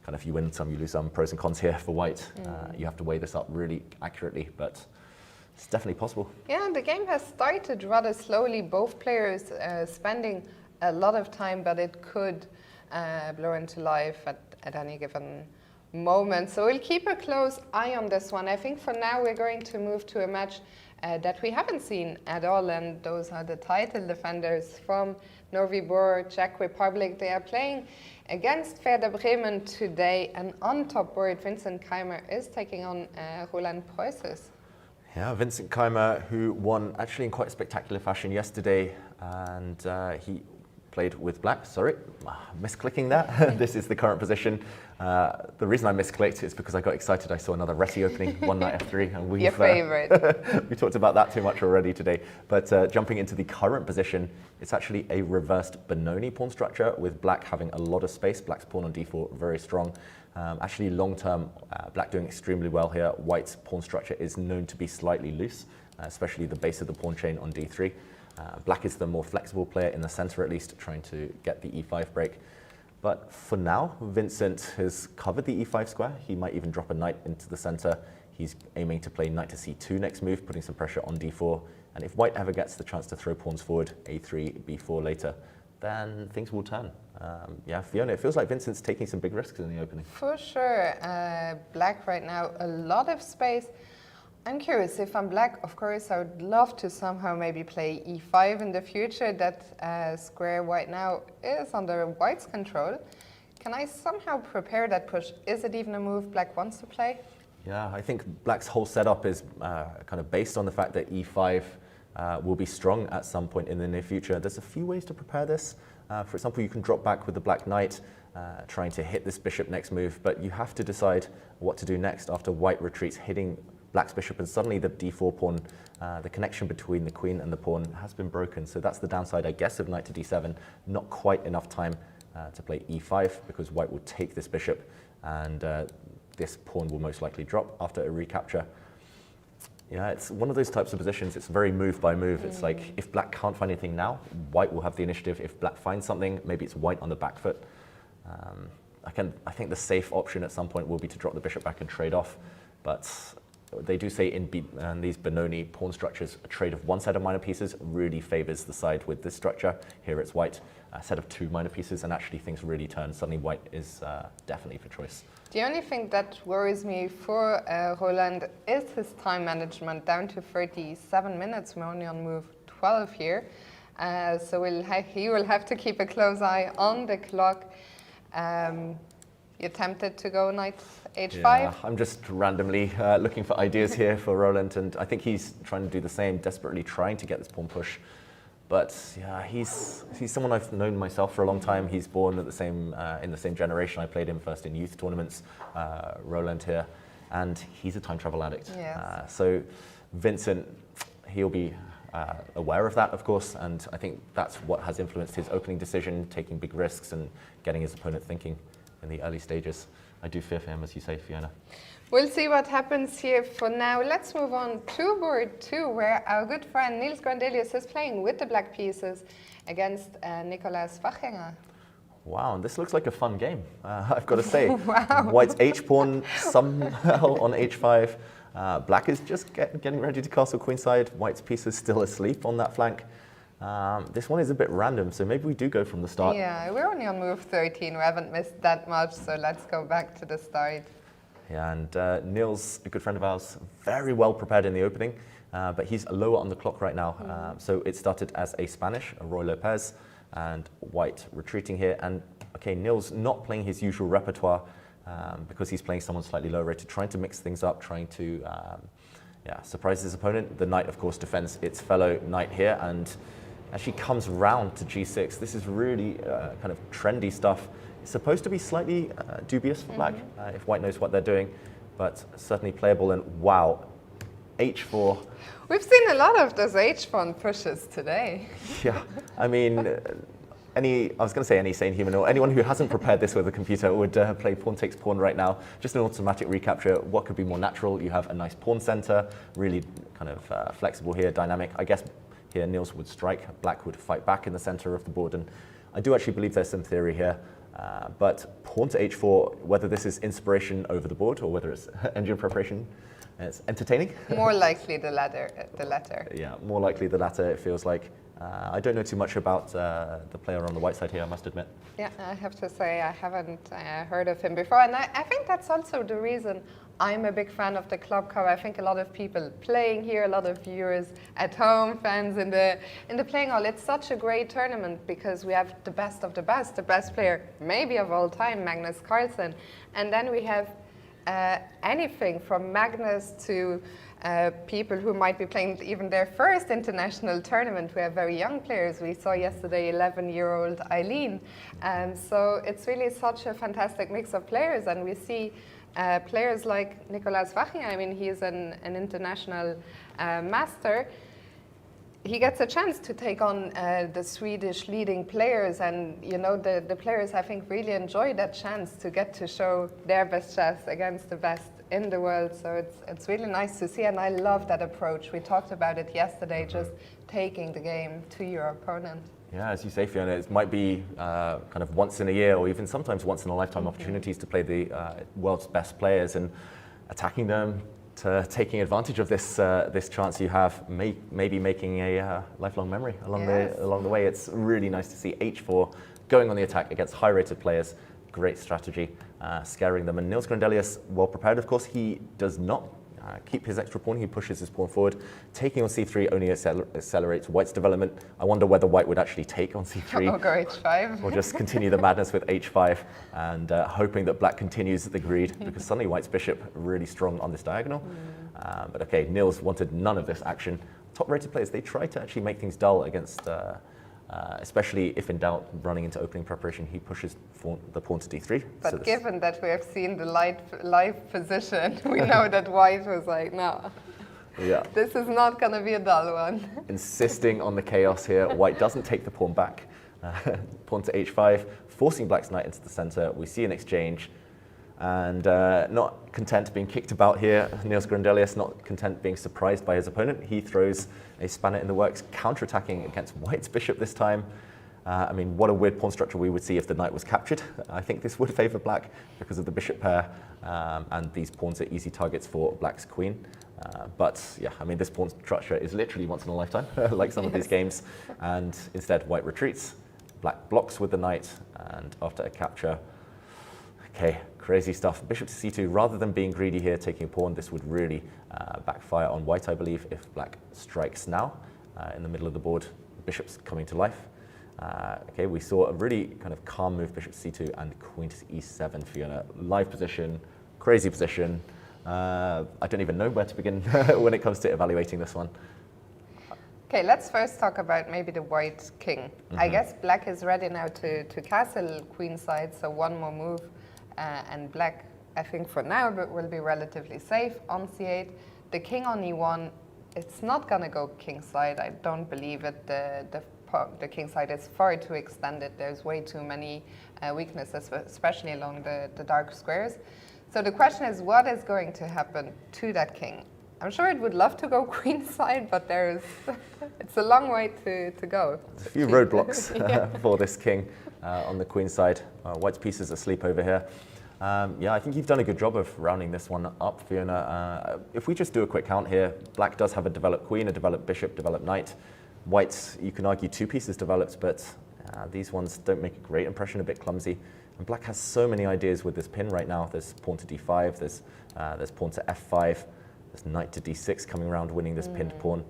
kind of you win some, you lose some. Pros and cons here for white. You have to weigh this up really accurately, but it's definitely possible. Yeah, the game has started rather slowly. Both players spending a lot of time, but it could blow into life at any given moment. So we'll keep a close eye on this one. I think for now we're going to move to a match that we haven't seen at all, and those are the title defenders from Novi Bor, Czech Republic. They are playing against Werder Bremen today, and on top board, Vincent Keimer is taking on Roland Preußes. Yeah, Vincent Keimer, who won actually in quite a spectacular fashion yesterday, and he played with black. Sorry, misclicking that. This is the current position. The reason I misclicked is because I got excited. I saw another Reti opening, one knight f3, and we've Your favorite. we talked about that too much already today. But jumping into the current position, it's actually a reversed Benoni pawn structure with black having a lot of space. Black's pawn on d4 very strong. Actually, long term, black doing extremely well here. White's pawn structure is known to be slightly loose, especially the base of the pawn chain on d3. Black is the more flexible player in the center, at least, trying to get the e5 break. But for now, Vincent has covered the e5 square. He might even drop a knight into the center. He's aiming to play knight to c2 next move, putting some pressure on d4. And if white ever gets the chance to throw pawns forward, a3, b4 later, then things will turn. Yeah, Fiona, it feels like Vincent's taking some big risks in the opening. For sure. Black right now, a lot of space. I'm curious, if I'm black, of course, I would love to somehow maybe play e5 in the future. That square white now is under white's control. Can I somehow prepare that push? Is it even a move black wants to play? Yeah, I think black's whole setup is kind of based on the fact that e5 will be strong at some point in the near future. There's a few ways to prepare this. For example, you can drop back with the black knight, trying to hit this bishop next move, but you have to decide what to do next after white retreats, hitting black's bishop, and suddenly the d4 pawn, the connection between the queen and the pawn has been broken. So that's the downside, I guess, of knight to d7. Not quite enough time to play e5 because white will take this bishop, and this pawn will most likely drop after a recapture. Yeah, it's one of those types of positions. It's very move by move. It's like if black can't find anything now, white will have the initiative. If black finds something, maybe it's white on the back foot. I think the safe option at some point will be to drop the bishop back and trade off, but they do say in these Benoni pawn structures, a trade of one set of minor pieces really favors the side with this structure. Here it's white, a set of two minor pieces, and actually things really turn. Suddenly white is definitely for choice. The only thing that worries me for Roland is his time management, down to 37 minutes. We're only on move 12 here. So he will have to keep a close eye on the clock. You're tempted to go knight h5? Yeah, I'm just randomly looking for ideas here for Roland, and I think he's trying to do the same, desperately trying to get this pawn push. But yeah, he's someone I've known myself for a long time. He's born at the same in the same generation. I played him first in youth tournaments. Roland here, and he's a time travel addict. Yes. So Vincent, he'll be aware of that, of course, and I think that's what has influenced his opening decision, taking big risks and getting his opponent thinking in the early stages. I do fear for him, as you say, Fiona. We'll see what happens here. For now, let's move on to board 2, where our good friend Niels Grandelius is playing with the black pieces against Nicolas Wachinger. Wow, and this looks like a fun game, I've got to say. Wow. White's h-pawn somehow on h5. Black is just getting ready to castle queenside. White's piece is still asleep on that flank. This one is a bit random, so maybe we do go from the start. Yeah, we're only on move 13. We haven't missed that much, so let's go back to the start. Yeah, and Niels, a good friend of ours, very well prepared in the opening, but he's lower on the clock right now. So it started as a Spanish, a Roy Lopez, and White retreating here. And okay, Niels not playing his usual repertoire because he's playing someone slightly lower rated, trying to mix things up, trying to surprise his opponent. The knight, of course, defends its fellow knight here, and actually comes round to g6. This is really kind of trendy stuff. It's supposed to be slightly dubious for black if white knows what they're doing, but certainly playable. And wow, h4. We've seen a lot of those h-pawn pushes today. Yeah, I mean, I was going to say any sane human or anyone who hasn't prepared this with a computer would play pawn takes pawn right now. Just an automatic recapture. What could be more natural? You have a nice pawn center, really kind of flexible here, dynamic. I guess here Niels would strike, black would fight back in the center of the board, and I do actually believe there's some theory here. But pawn to h4, whether this is inspiration over the board or whether it's engine preparation, it's entertaining. More likely the latter. Yeah, more likely the latter, it feels like. I don't know too much about the player on the white side here, I must admit. Yeah, I have to say I haven't heard of him before, and I think that's also the reason I'm a big fan of the club cover. I think a lot of people playing here, a lot of viewers at home, fans in the playing hall. It's such a great tournament because we have the best of the best player maybe of all time, Magnus Carlsen, and then we have anything from Magnus to people who might be playing even their first international tournament. We have very young players. We saw yesterday 11-year-old Eileen. So it's really such a fantastic mix of players, and we see players like Nicolas Wachinger. I mean, he's an international master. He gets a chance to take on the Swedish leading players, and you know the players I think really enjoy that chance to get to show their best chess against the best in the world. So it's really nice to see, and I love that approach. We talked about it yesterday, just taking the game to your opponent. Yeah, as you say, Fiona, it might be kind of once in a year or even sometimes once in a lifetime opportunities to play the world's best players, and attacking them, to taking advantage of this this chance you have, maybe making a lifelong memory along the way. It's really nice to see h4 going on the attack against high-rated players. Great strategy, scaring them. And Niels Grandelius, well prepared, of course. He does not keep his extra pawn. He pushes his pawn forward. Taking on c3 only accelerates white's development. I wonder whether white would actually take on c3. Or go h5. Or just continue the madness with h5 and hoping that black continues the greed, because suddenly white's bishop really strong on this diagonal. But okay, Niels wanted none of this action. Top-rated players, they try to actually make things dull against, especially if in doubt, running into opening preparation, he pushes the pawn to d3. But so given that we have seen the live position, we know that white was like, no, this is not going to be a dull one. Insisting on the chaos here. White doesn't take the pawn back. Pawn to h5, forcing black's knight into the center. We see an exchange. And not content being kicked about here, Niels Grandelius, not content being surprised by his opponent, he throws a spanner in the works, counterattacking against white's bishop this time. I mean, what a weird pawn structure we would see if the knight was captured. I think this would favor black because of the bishop pair, and these pawns are easy targets for black's queen. But yeah, I mean, this pawn structure is literally once in a lifetime, like some of these games. And instead, white retreats, black blocks with the knight, and after a capture, okay, crazy stuff. Bishop to c2, rather than being greedy here, taking a pawn, this would really backfire on white, I believe, if black strikes now in the middle of the board. The bishop's coming to life. Okay, we saw a really kind of calm move, bishop to c2 and queen to e7, Fiona. Live position, crazy position. I don't even know where to begin when it comes to evaluating this one. Okay, let's first talk about maybe the white king. I guess black is ready now to castle queenside, so one more move, and I think for now, but will be relatively safe on c8. The king on e1, it's not going to go kingside. I don't believe it. The king side is far too extended. There's way too many weaknesses, especially along the dark squares. So the question is, what is going to happen to that king? I'm sure it would love to go queenside, but it's a long way to go. There's a few roadblocks for this king on the queen side. White's piece is asleep over here. Yeah, I think you've done a good job of rounding this one up, Fiona. If we just do a quick count here, black does have a developed queen, a developed bishop, developed knight. White, you can argue 2 pieces developed, but these ones don't make a great impression, a bit clumsy. And black has so many ideas with this pin right now. There's pawn to d5, there's pawn to f5, there's knight to d6 coming around, winning this pinned pawn.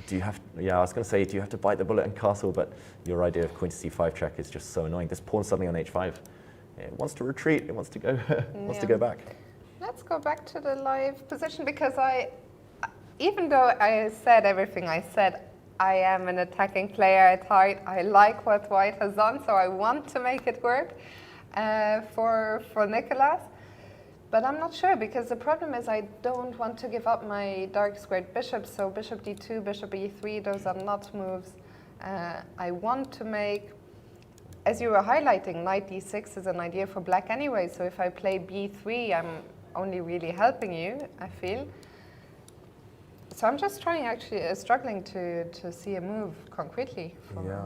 Do you have, I was going to say, do you have to bite the bullet and castle? But your idea of queen to c5 check is just so annoying. This pawn suddenly on h5. It wants to retreat, it wants to go, wants to go back. Let's go back to the live position, because even though I said everything I said, I am an attacking player at heart. I like what white has done, so I want to make it work for Nicolas. But I'm not sure, because the problem is I don't want to give up my dark squared bishop. So bishop d2, bishop e3, those are not moves I want to make. As you were highlighting, knight d6 is an idea for black anyway. So if I play b3, I'm only really helping you, I feel. So I'm just struggling to see a move concretely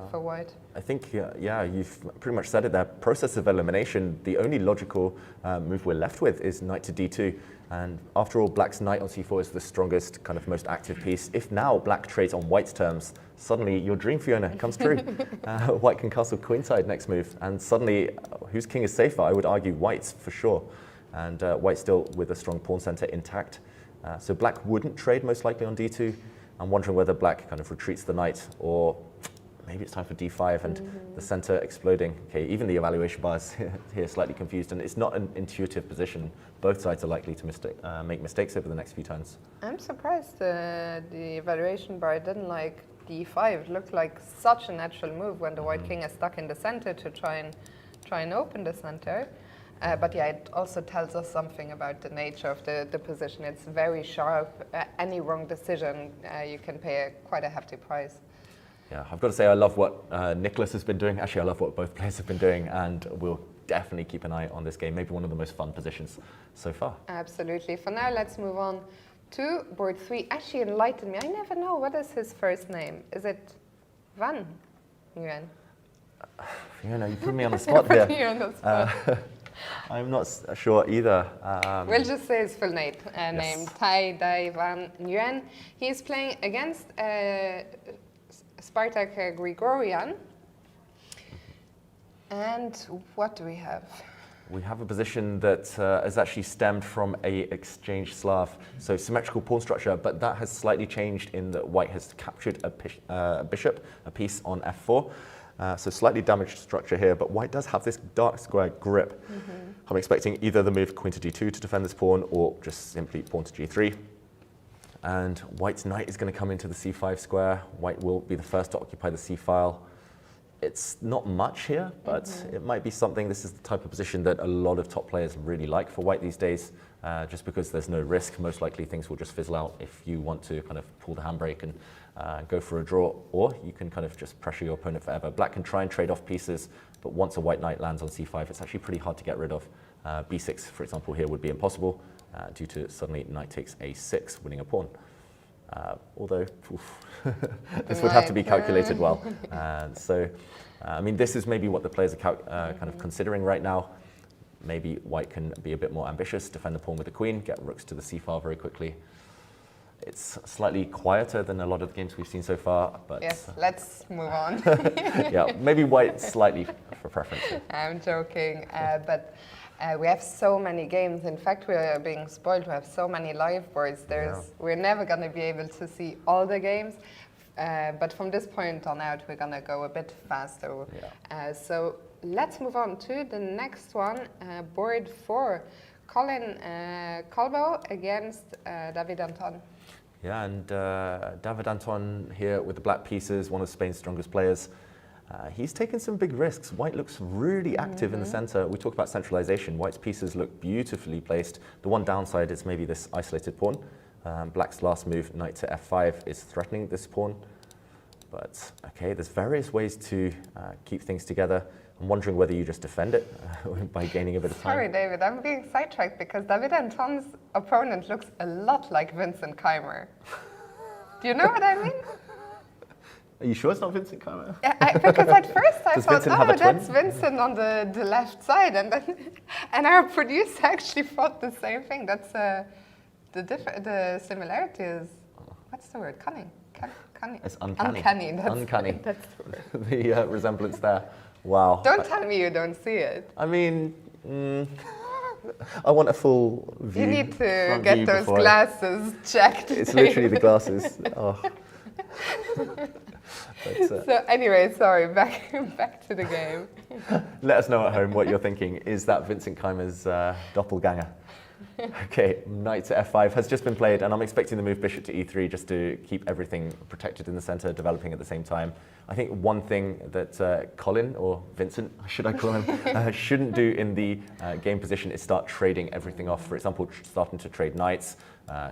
for white. I think, you've pretty much said it there. Process of elimination, the only logical move we're left with is knight to d2. And after all, black's knight on c4 is the strongest, kind of most active piece. If now black trades on white's terms, suddenly your dream, Fiona, comes true. White can castle queenside next move. And suddenly, whose king is safer? I would argue white's for sure. And white still with a strong pawn center intact. So black wouldn't trade most likely on d2. I'm wondering whether black kind of retreats the knight, or maybe it's time for d5 and the center exploding. Okay, even the evaluation bar is here slightly confused, and it's not an intuitive position. Both sides are likely to make mistakes over the next few turns. I'm surprised the evaluation bar didn't like d5. It looked like such a natural move when the white king is stuck in the center to try and open the center. But yeah, it also tells us something about the nature of the position. It's very sharp. Any wrong decision, you can pay quite a hefty price. Yeah, I've got to say I love what Nicolas has been doing. Actually, I love what both players have been doing, and we'll definitely keep an eye on this game. Maybe one of the most fun positions so far. Absolutely. For now, let's move on to board 3. Actually, enlighten me. I never know. What is his first name? Is it Van Nguyen? Fiona, you put me on the spot there. Put you on the spot. I'm not sure either. We'll just say his full name, yes. Name Tai Dai Van Nguyen. He's playing against Spartak Grigorian. And what do we have? We have a position that has actually stemmed from a exchange Slav, so symmetrical pawn structure, but that has slightly changed in that white has captured a bishop, a piece on f4. So slightly damaged structure here, but white does have this dark square grip. I'm expecting either the move queen to d2 to defend this pawn, or just simply pawn to g3. And white's knight is going to come into the c5 square. White will be the first to occupy the c file. It's not much here, but it might be something. This is the type of position that a lot of top players really like for white these days, just because there's no risk. Most likely things will just fizzle out if you want to kind of pull the handbrake and go for a draw, or you can kind of just pressure your opponent forever. Black can try and trade off pieces, but once a white knight lands on c5, it's actually pretty hard to get rid of. b6, for example, here would be impossible due to suddenly knight takes a6, winning a pawn. Although, this would have to be calculated well. I mean, this is maybe what the players are kind of considering right now. Maybe white can be a bit more ambitious, defend the pawn with the queen, get rooks to the c file very quickly. It's slightly quieter than a lot of the games we've seen so far, but... Yes, let's move on. Yeah, maybe white slightly for preference. I'm joking, but we have so many games. In fact, we are being spoiled. We have so many live boards. We're never going to be able to see all the games, but from this point on out, we're going to go a bit faster. So let's move on to the next one, board 4. Colin Colbo against David Anton. Yeah, and David Anton here with the black pieces, one of Spain's strongest players. He's taken some big risks. White looks really active in the center. We talk about centralization. White's pieces look beautifully placed. The one downside is maybe this isolated pawn. Black's last move, knight to f5, is threatening this pawn. But okay, there's various ways to keep things together. I'm wondering whether you just defend it by gaining a bit of time. Sorry, David, I'm being sidetracked because David Anton's opponent looks a lot like Vincent Keimer. Do you know what I mean? Are you sure it's not Vincent Keimer? Yeah, because at first I Does thought, Vincent have a twin? that's Vincent on the left side, and then our producer actually thought the same thing. That's the similarity is, what's the word? Cunning. Cunning. It's uncanny. Uncanny. That's, Uncanny. That's the word. The resemblance there. Wow. Don't tell me you don't see it. I mean, I want a full view. You need to front get view those before glasses checked. It's literally the glasses. Oh. But, So anyway, sorry, back to the game. let us know at home what you're thinking. Is that Vincent Keimer's doppelganger? Okay, knight to f5 has just been played, and I'm expecting the move bishop to e3 just to keep everything protected in the center, developing at the same time. I think one thing that Colin, or Vincent, should I call him, shouldn't do in the game position is start trading everything off. For example, starting to trade knights,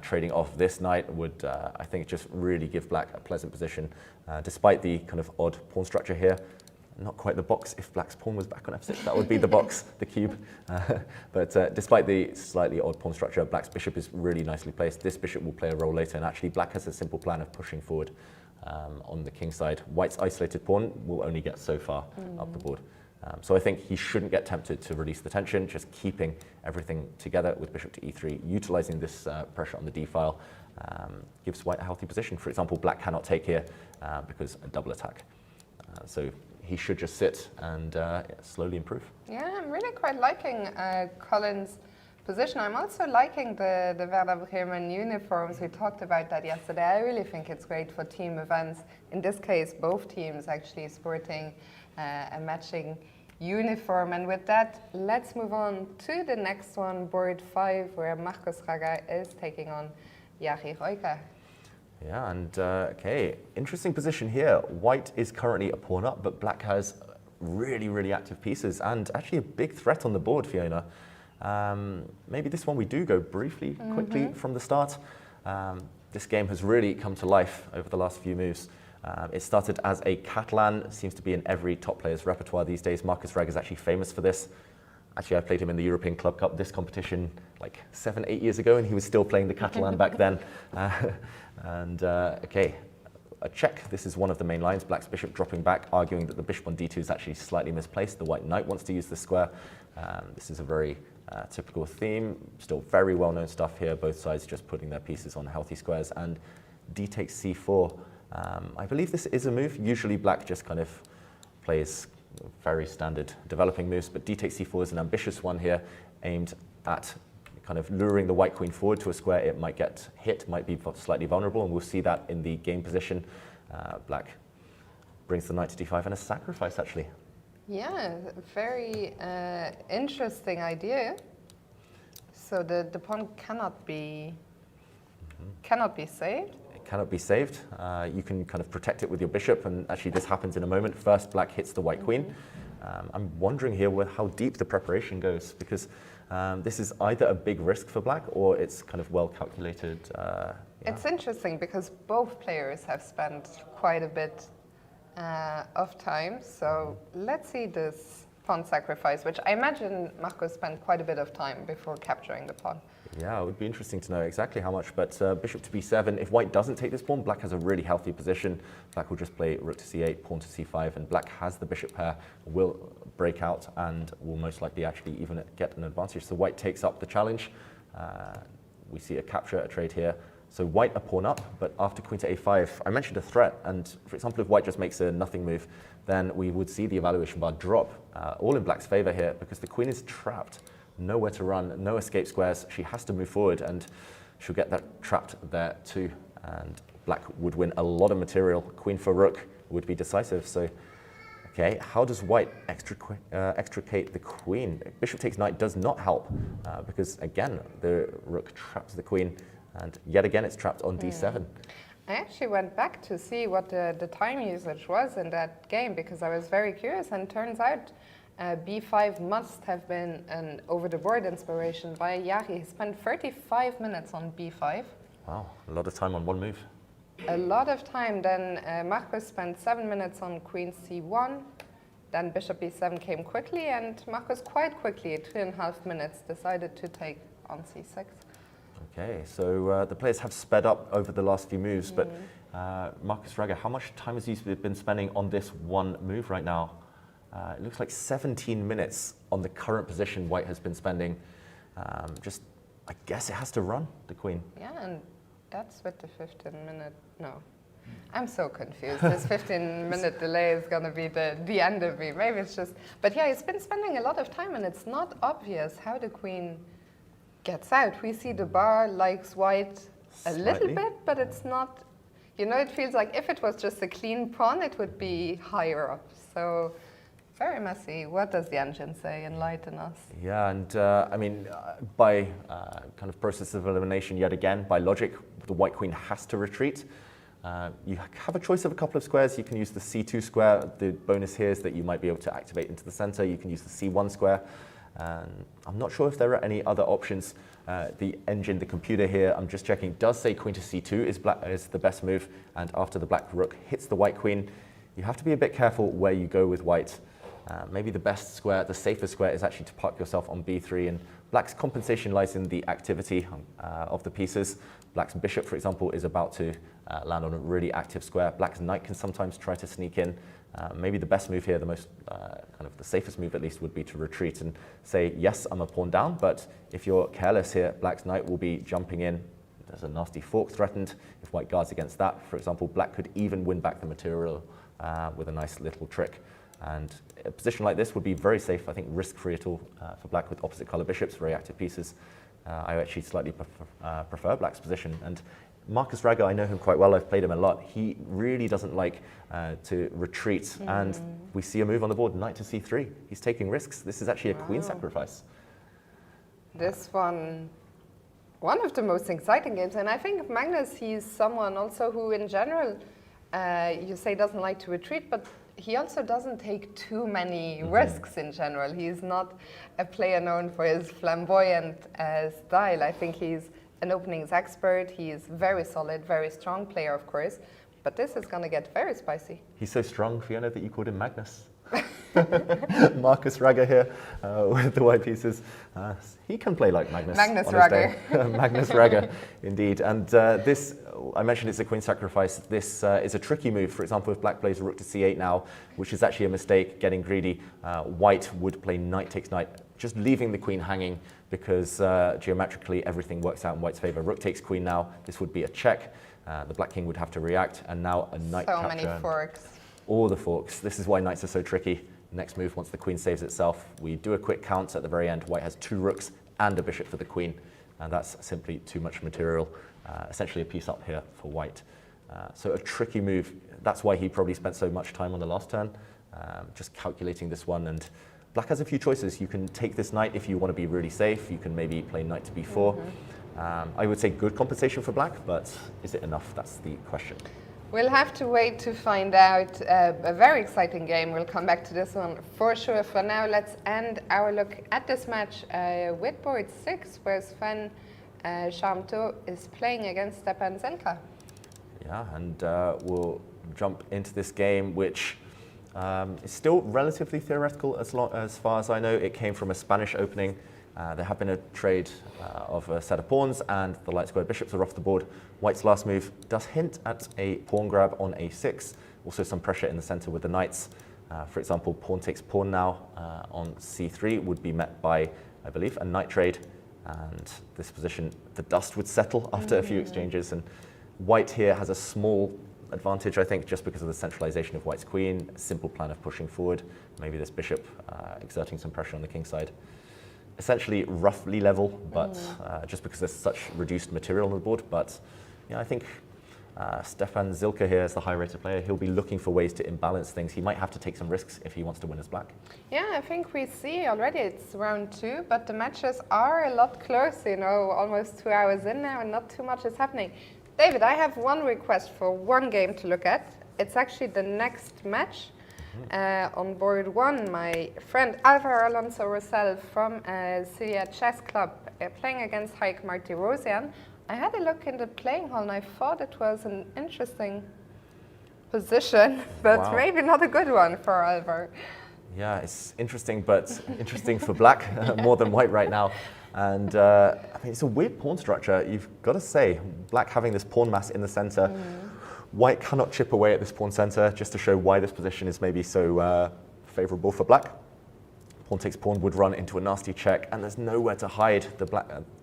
trading off this knight would, I think, just really give black a pleasant position, despite the kind of odd pawn structure here. Not quite the box. If black's pawn was back on f6, that would be the box, the cube. But despite the slightly odd pawn structure, black's bishop is really nicely placed. This bishop will play a role later, and actually black has a simple plan of pushing forward on the king side. White's isolated pawn will only get so far up the board. So I think he shouldn't get tempted to release the tension, just keeping everything together with bishop to e3, utilizing this pressure on the d file, gives white a healthy position. For example, black cannot take here because a double attack. So he should just sit and slowly improve. Yeah, I'm really quite liking Colin's position. I'm also liking the Werder Bremen uniforms. We talked about that yesterday. I really think it's great for team events. In this case, both teams actually sporting a matching uniform. And with that, let's move on to the next one, board 5, where Marcos Raga is taking on Jari Royka. Yeah, and okay, interesting position here. White is currently a pawn up, but black has really, really active pieces and actually a big threat on the board, Fiona. Maybe this one we do go briefly, quickly from the start. This game has really come to life over the last few moves. It started as a Catalan, seems to be in every top player's repertoire these days. Marcus Raga is actually famous for this. Actually, I played him in the European Club Cup, this competition, like 7-8 years ago, and he was still playing the Catalan back then. Okay, a check. This is one of the main lines. Black's bishop dropping back, arguing that the bishop on d2 is actually slightly misplaced. The white knight wants to use the square. This is a very typical theme. Still very well-known stuff here. Both sides just putting their pieces on healthy squares. And d takes c4. I believe this is a move. Usually black just kind of plays very standard developing moves, but d takes c4 is an ambitious one here, aimed at kind of luring the white queen forward to a square. It might get hit, might be slightly vulnerable, and we'll see that in the game position. Black brings the knight to d5 and a sacrifice, actually. Yeah, very interesting idea. So the pawn cannot be saved. It cannot be saved. You can kind of protect it with your bishop, and actually this happens in a moment. First, black hits the white queen. I'm wondering here how deep the preparation goes, because this is either a big risk for black or it's kind of well calculated. Yeah. It's interesting because both players have spent quite a bit of time. So let's see this pawn sacrifice, which I imagine Marcos spent quite a bit of time before capturing the pawn. Yeah, it would be interesting to know exactly how much, but bishop to b7. If white doesn't take this pawn, black has a really healthy position. Black will just play rook to c8, pawn to c5, and black has the bishop pair, will break out, and will most likely actually even get an advantage. So white takes up the challenge. We see a capture, a trade here. So white a pawn up, but after queen to a5, I mentioned a threat, and for example, if white just makes a nothing move, then we would see the evaluation bar drop, all in black's favor here, because the queen is trapped. Nowhere to run, no escape squares. She has to move forward, and she'll get that trapped there too. And black would win a lot of material. Queen for rook would be decisive. So, okay, how does white extricate the queen? Bishop takes knight does not help, because again, the rook traps the queen, and yet again it's trapped on d7. I actually went back to see what the time usage was in that game because I was very curious, and turns out b5 must have been an over-the-board inspiration by Yari. He spent 35 minutes on b5. Wow, a lot of time on one move. A lot of time. Then Marcus spent 7 minutes on queen c1. Then bishop b7 came quickly, and Marcus quite quickly, 2.5 minutes, decided to take on c6. Okay, so the players have sped up over the last few moves, but Marcus Raga, how much time has he been spending on this one move right now? It looks like 17 minutes on the current position White has been spending. I guess it has to run, the queen. Yeah, and that's with the 15-minute, no. I'm so confused. This 15-minute delay is going to be the end of me. Maybe it's just, but yeah, he's been spending a lot of time, and it's not obvious how the queen gets out. We see the bar likes White a little bit, but it's not, you know, it feels like if it was just a clean pawn, it would be higher up. So very messy. What does the engine say? Enlighten us. Yeah, and I mean, by kind of process of elimination, yet again, by logic, the White queen has to retreat. You have a choice of a couple of squares. You can use the c2 square. The bonus here is that you might be able to activate into the center. You can use the c1 square. I'm not sure if there are any other options. The engine, the computer here, I'm just checking, does say queen to c2 is the best move, and after the black rook hits the white queen, you have to be a bit careful where you go with white. Maybe the best square, the safest square, is actually to park yourself on b3, and black's compensation lies in the activity of the pieces. Black's bishop, for example, is about to land on a really active square. Black's knight can sometimes try to sneak in. Maybe the best move here, the most kind of the safest move at least, would be to retreat and say, yes, I'm a pawn down, but if you're careless here, black's knight will be jumping in. There's a nasty fork threatened. If white guards against that, for example, black could even win back the material with a nice little trick. And a position like this would be very safe, I think, risk-free at all for black with opposite color bishops, very active pieces. I actually slightly prefer black's position. And Marcus Raga, I know him quite well, I've played him a lot. He really doesn't like to retreat. And we see a move on the board, knight to c3. He's taking risks. This is actually a queen sacrifice. This one of the most exciting games. And I think Magnus, he's someone also who in general, you say doesn't like to retreat, but he also doesn't take too many risks in general. He's not a player known for his flamboyant style. I think he's an openings expert. He's very solid, very strong player, of course. But this is going to get very spicy. He's so strong, Fiona, that you called him Magnus. Marcus Raga here with the white pieces. He can play like Magnus. Magnus Raga. Magnus Raga, indeed. And this, I mentioned it's a queen sacrifice. This is a tricky move. For example, if black plays rook to c8 now, which is actually a mistake, getting greedy, white would play knight takes knight, just leaving the queen hanging because geometrically everything works out in white's favor. Rook takes queen now. This would be a check. The black king would have to react, and now a knight capture. So many forks. All the forks. This is why knights are so tricky. Next move, once the queen saves itself, we do a quick count at the very end. White has 2 rooks and a bishop for the queen, and that's simply too much material. Essentially a piece up here for white. So a tricky move. That's why he probably spent so much time on the last turn, just calculating this one. And black has a few choices. You can take this knight if you want to be really safe. You can maybe play knight to b4. I would say good compensation for black, but is it enough? That's the question. We'll have to wait to find out. A very exciting game. We'll come back to this one for sure. For now, let's end our look at this match with board 6, where Sven Shahut is playing against Stepan Zelka. Yeah, and we'll jump into this game, which is still relatively theoretical as far as I know. It came from a Spanish opening. There have been a trade of a set of pawns, and the light squared bishops are off the board. White's last move does hint at a pawn grab on a6. Also some pressure in the center with the knights. For example, pawn takes pawn now on c3 would be met by, I believe, a knight trade. And this position, the dust would settle after a few exchanges. And white here has a small advantage, I think, just because of the centralization of white's queen, a simple plan of pushing forward, maybe this bishop exerting some pressure on the king side. Essentially roughly level, but just because there's such reduced material on the board. But yeah, I think Stepan Zelka here is the high-rated player. He'll be looking for ways to imbalance things. He might have to take some risks if he wants to win as black. Yeah, I think we see already it's round 2, but the matches are a lot closer, you know, almost 2 hours in now and not too much is happening. David, I have one request for one game to look at. It's actually the next match. On board one, my friend Alvaro Alonso Rosell from Syria Chess Club playing against Heike Martirosyan. I had a look in the playing hall and I thought it was an interesting position, but maybe not a good one for Alvaro. Yeah, it's interesting, but interesting for black more than white right now. And I mean, it's a weird pawn structure. You've got to say, black having this pawn mass in the center. White cannot chip away at this pawn center, just to show why this position is maybe so favorable for black. Pawn takes pawn would run into a nasty check, and there's nowhere to hide. The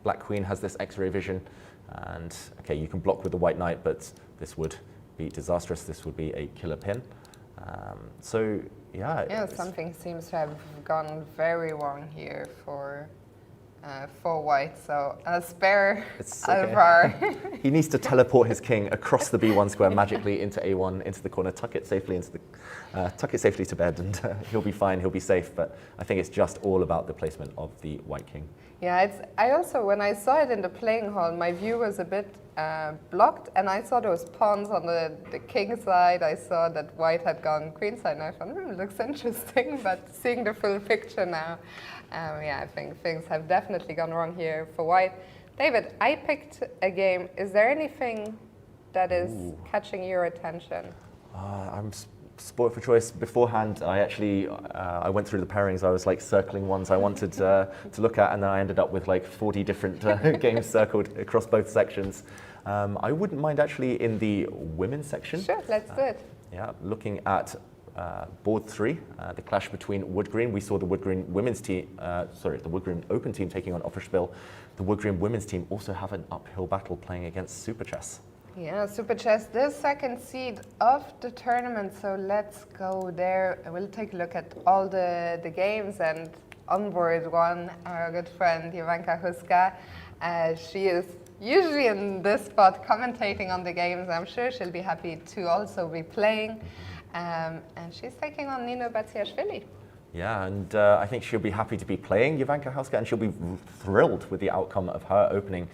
black queen has this X-ray vision, and okay, you can block with the white knight, but this would be disastrous. This would be a killer pin. So yeah, something seems to have gone very wrong here for white, so a spare Alvar. He needs to teleport his king across the b1 square magically into a1, into the corner, tuck it safely to bed, and he'll be fine, he'll be safe. But I think it's just all about the placement of the white king. Yeah, I also, when I saw it in the playing hall, my view was a bit blocked, and I saw those pawns on the king side. I saw that white had gone queen side, and I thought, it looks interesting, but seeing the full picture now, yeah, I think things have definitely gone wrong here for white. David, I picked a game. Is there anything that is catching your attention? I'm spoiled for choice. Beforehand, I actually I went through the pairings. I was like circling ones I wanted to look at, and then I ended up with like 40 different games circled across both sections. I wouldn't mind actually in the women's section. Sure, let's do it. Yeah, looking at board 3, the clash between Wood Green. We saw the Wood Green women's team, the Wood Green Open team taking on Offerspiel. The Wood Green women's team also have an uphill battle playing against Super Chess. Yeah, Super Chess, the second seed of the tournament, so let's go there. We'll take a look at all the games, and on board one, our good friend Jovanka Huska. She is usually in this spot commentating on the games. I'm sure she'll be happy to also be playing. And she's taking on Nino Batsiashvili. Yeah, and I think she'll be happy to be playing Jovanka Huska, and she'll be thrilled with the outcome of her opening.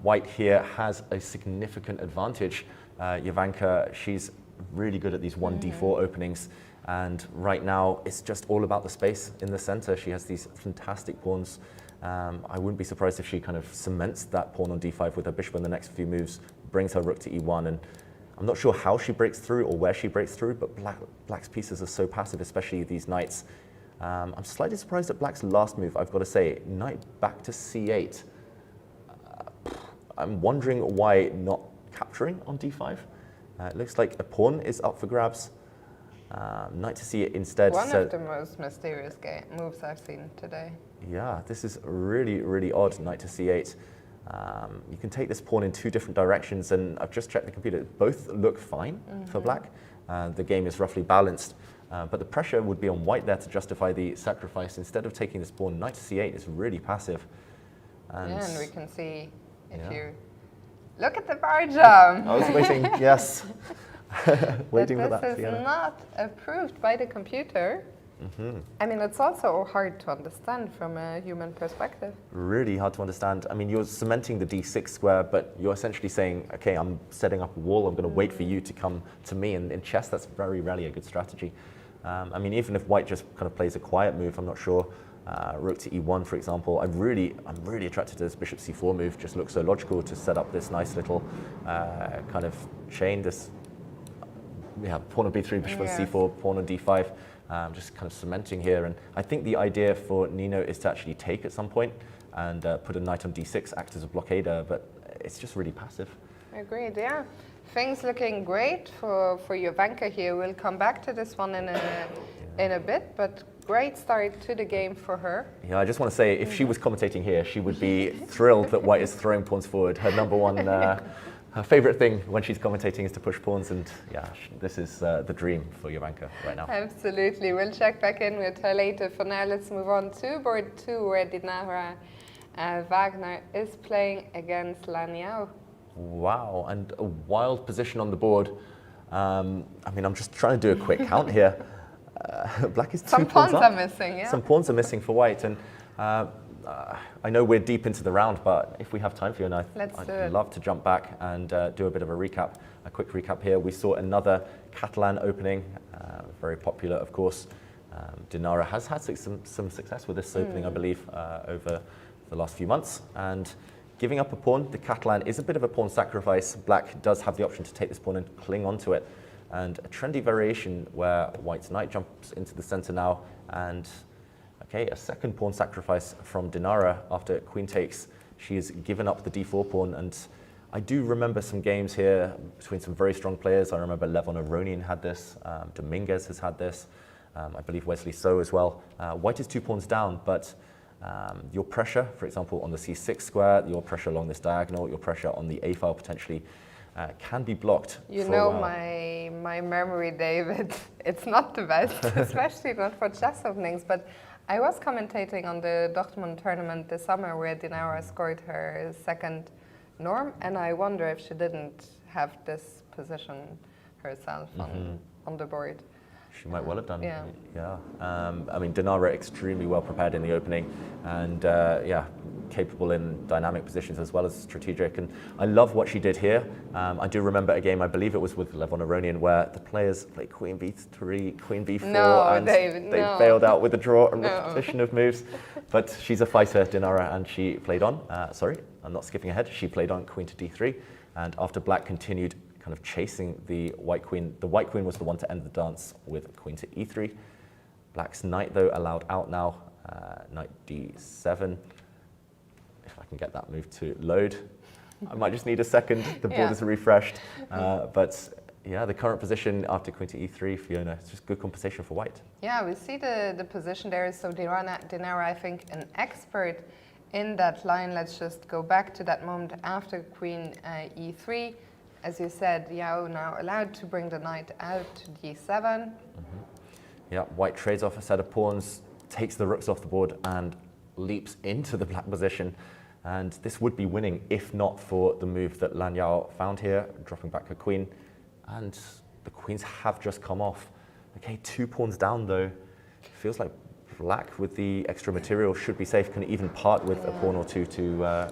White here has a significant advantage. Jovanka, she's really good at these 1d4 openings, and right now it's just all about the space in the center. She has these fantastic pawns. I wouldn't be surprised if she kind of cements that pawn on d5 with her bishop in the next few moves, brings her rook to e1, and I'm not sure how she breaks through or where she breaks through, but black's pieces are so passive, especially these knights. I'm slightly surprised at black's last move, I've got to say. Knight back to c8. I'm wondering why not capturing on d5. It looks like a pawn is up for grabs. Knight to c8 instead. One of the most mysterious moves I've seen today. Yeah, this is really, really odd, knight to c8. You can take this pawn in two different directions, and I've just checked the computer. Both look fine for black. The game is roughly balanced, but the pressure would be on white there to justify the sacrifice. Instead of taking this pawn, knight to c8 is really passive. And we can see, if you look at the bar jump. I was waiting, yes. Waiting for that. This is not approved by the computer. I mean, it's also hard to understand from a human perspective. Really hard to understand. I mean, you're cementing the d6 square, but you're essentially saying, okay, I'm setting up a wall, I'm going to wait for you to come to me. And in chess, that's very rarely a good strategy. I mean, even if white just kind of plays a quiet move, I'm not sure. Rook to e1, for example. I'm really attracted to this bishop c4 move. Just looks so logical to set up this nice little kind of chain. This, pawn on b3, bishop on c4, pawn on d5. Just kind of cementing here, and I think the idea for Nino is to actually take at some point and put a knight on d6, act as a blockader, but it's just really passive. Agreed, yeah. Things looking great for Jovanka here. We'll come back to this one in a bit, but great start to the game for her. Yeah, I just want to say, if she was commentating here, she would be thrilled that white is throwing pawns forward. Her number one her favorite thing when she's commentating is to push pawns, and yeah, this is the dream for Jovanka right now. Absolutely. We'll check back in with her later. For now, let's move on to board 2, where Dinara Wagner is playing against Laniao. Wow, and a wild position on the board. I mean, I'm just trying to do a quick count here. Black is two Some pawns up. are missing, yeah. Some pawns are missing for white, and I know we're deep into the round, but if we have time, Fiona, Let's do I'd it. love to jump back and do a bit of a recap, a quick recap here. We saw another Catalan opening, very popular, of course. Dinara has had some success with this opening, I believe, over the last few months. And giving up a pawn, the Catalan is a bit of a pawn sacrifice. Black does have the option to take this pawn and cling onto it. And a trendy variation where White's knight jumps into the center now. And okay, a second pawn sacrifice from Dinara after queen takes. She has given up the d4 pawn. And I do remember some games here between some very strong players. I remember Levon Aronian had this. Dominguez has had this. I believe Wesley So as well. White is 2 pawns down, but your pressure, for example, on the c6 square, your pressure along this diagonal, your pressure on the a file potentially can be blocked. You know my memory, David, it's not the best, especially not for chess openings, but I was commentating on the Dortmund tournament this summer where Dinara scored her second norm, and I wonder if she didn't have this position herself on the board. She might well have done. Yeah. I mean, Dinara extremely well prepared in the opening, and yeah, capable in dynamic positions as well as strategic. And I love what she did here. I do remember a game, I believe it was with Levon Aronian, where the players played Queen B3, Queen B4, and David, they failed out with a draw and repetition of moves. But she's a fighter, Dinara, and she played on. Sorry, I'm not skipping ahead. She played on Queen to D3, and after Black continued kind of chasing the white queen was the one to end the dance with queen to e3. Black's knight, though, allowed out now. Knight d7. If I can get that move to load. I might just need a second. The board is refreshed. But yeah, the current position after queen to e3, Fiona, it's just good compensation for white. Yeah, we see the position there. So Dinara, I think, an expert in that line. Let's just go back to that moment after queen e3. As you said, Yao now allowed to bring the knight out to d7. Yeah, white trades off a set of pawns, takes the rooks off the board and leaps into the black position. And this would be winning if not for the move that Lan Yao found here, dropping back her queen. And the queens have just come off. Okay, 2 pawns down though. Feels like Black with the extra material should be safe, can even part with a pawn or two to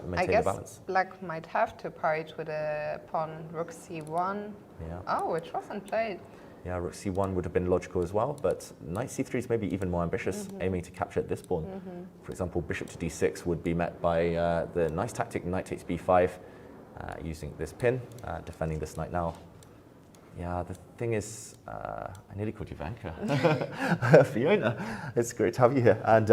maintain the balance. I guess Black might have to part with a pawn, rook c1. Yeah. Oh, which wasn't played. Yeah, rook c1 would have been logical as well, but knight c3 is maybe even more ambitious, aiming to capture this pawn. For example, bishop to d6 would be met by the nice tactic, knight takes b5, using this pin, defending this knight now. Yeah, the thing is, I nearly called you Vanka. Fiona, it's great to have you here. And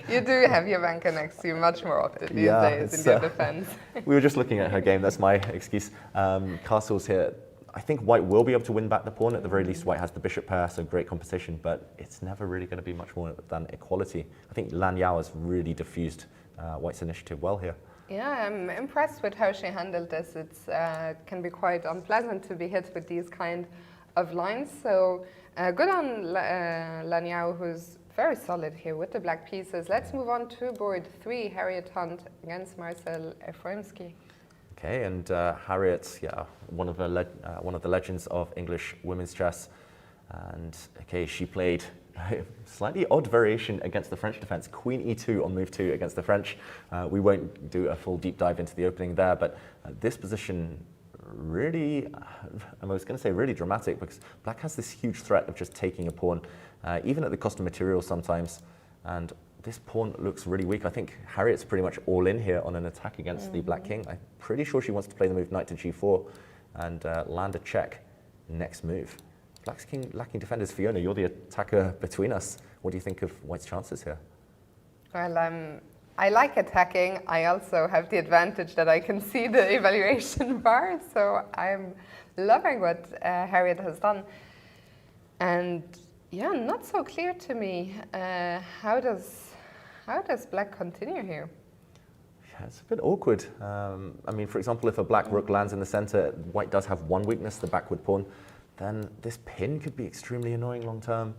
you do have your Vanka next to you much more often these days in your defense. We were just looking at her game, that's my excuse. Castles here. I think white will be able to win back the pawn. At the very least, white has the bishop pair, so great competition, but it's never really going to be much more than equality. I think Lan Yao has really diffused white's initiative well here. Yeah, I'm impressed with how she handled this. It can be quite unpleasant to be hit with these kind of lines. So good on Lan Yao, who's very solid here with the black pieces. Let's move on to board 3, Harriet Hunt against Marcel Efremsky. Okay, and Harriet, yeah, one of the legends of English women's chess. And okay, she played a slightly odd variation against the French defense, Queen E2 on move 2 against the French. We won't do a full deep dive into the opening there, but this position really, I was going to say really dramatic, because black has this huge threat of just taking a pawn, even at the cost of material sometimes. And this pawn looks really weak. I think Harriet's pretty much all in here on an attack against the black king. I'm pretty sure she wants to play the move knight to g4 and land a check next move. Black's king lacking defenders. Fiona, you're the attacker between us. What do you think of white's chances here? Well, I like attacking. I also have the advantage that I can see the evaluation bar, so I'm loving what Harriet has done. And yeah, not so clear to me. How does black continue here? Yeah, it's a bit awkward. I mean, for example, if a black rook lands in the center, white does have one weakness, the backward pawn. Then this pin could be extremely annoying long term.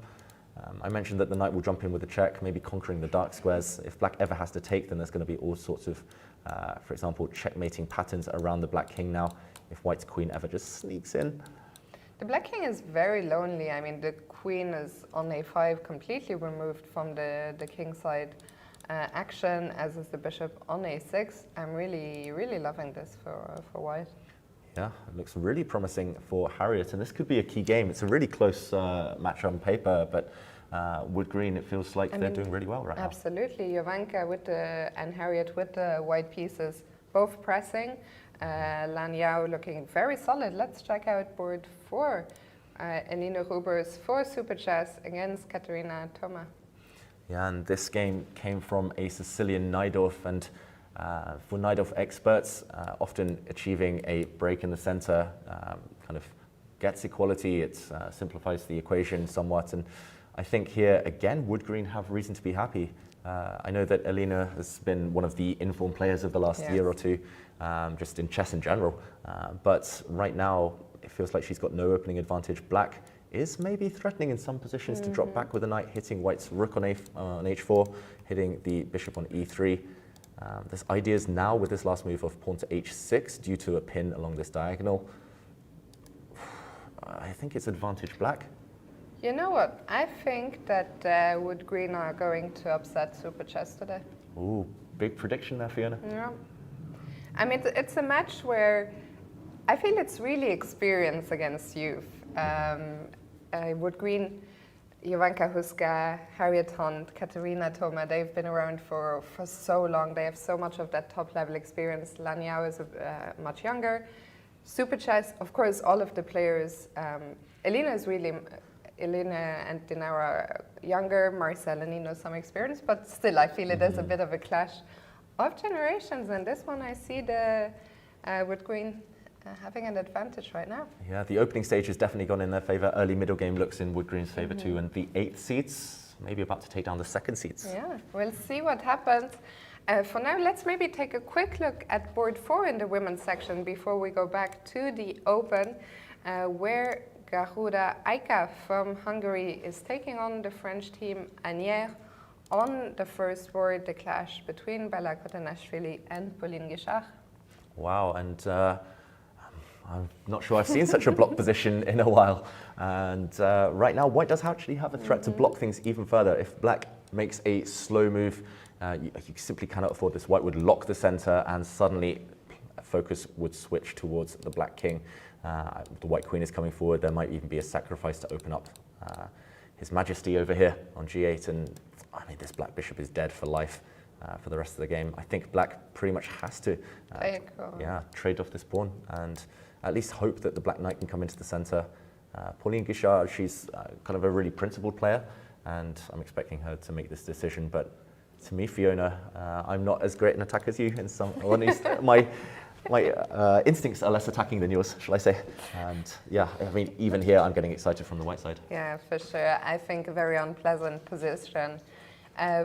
I mentioned that the knight will jump in with a check, maybe conquering the dark squares. If black ever has to take, then there's going to be all sorts of, for example, checkmating patterns around the black king now, if white's queen ever just sneaks in. The black king is very lonely. I mean, the queen is on a5, completely removed from the king side. action, as is the bishop on a6. I'm really, really loving this for white. Yeah, it looks really promising for Harriet, and this could be a key game. It's a really close match on paper, but wood green, it feels like they're doing really well right now. Absolutely, Jovanka with and Harriet with the white pieces, both pressing. Lan Yao looking very solid. Let's check out board 4. Elina Rubers for Super Chess against Katerina Thoma. Yeah, and this game came from a Sicilian Najdorf, and for Najdorf experts, often achieving a break in the center kind of gets equality. It simplifies the equation somewhat, and I think here again wood green have reason to be happy. I know that Elina has been one of the informed players of the last year or two, just in chess in general, but right now it feels like she's got no opening advantage. Black is maybe threatening in some positions to drop back with the knight, hitting white's rook on h4, hitting the bishop on e3. There's ideas now with this last move of pawn to h6 due to a pin along this diagonal. I think it's advantage black. You know what? I think that wood green are going to upset Super Chess today. Ooh, big prediction there, Fiona. Yeah. I mean, it's a match where I feel it's really experience against youth. Wood green, Jovanka Huska, Harriet Hunt, Katerina Thoma, they've been around for so long. They have so much of that top level experience. Lan Yao is much younger. Super Chess, of course, all of the players. Elina and Dinara are younger. Marcel and Nino some experience, but still I feel it is a bit of a clash of generations. And this one I see the wood green having an advantage right now. Yeah, the opening stage has definitely gone in their favour. Early middle game looks in wood green's favour too, and the 8th seats maybe about to take down the 2nd seats. Yeah, we'll see what happens. For now, let's maybe take a quick look at board 4 in the women's section before we go back to the Open, where Garuda Aika from Hungary is taking on the French team Anière. On the first board, the clash between Bella Kotanashvili and Pauline Guichard. Wow, and I'm not sure I've seen such a block position in a while. And right now, white does actually have a threat to block things even further. If black makes a slow move, you simply cannot afford this. White would lock the center and suddenly focus would switch towards the black king. The white queen is coming forward. There might even be a sacrifice to open up His Majesty over here on g8. And I mean, this black bishop is dead for life for the rest of the game. I think black pretty much has to trade off this pawn and at least hope that the black knight can come into the center. Pauline Guichard, she's kind of a really principled player, and I'm expecting her to make this decision. But to me, Fiona, I'm not as great an attacker as you in some, or at least my instincts are less attacking than yours, shall I say. And yeah, I mean, even here, I'm getting excited from the white side. Yeah, for sure. I think a very unpleasant position.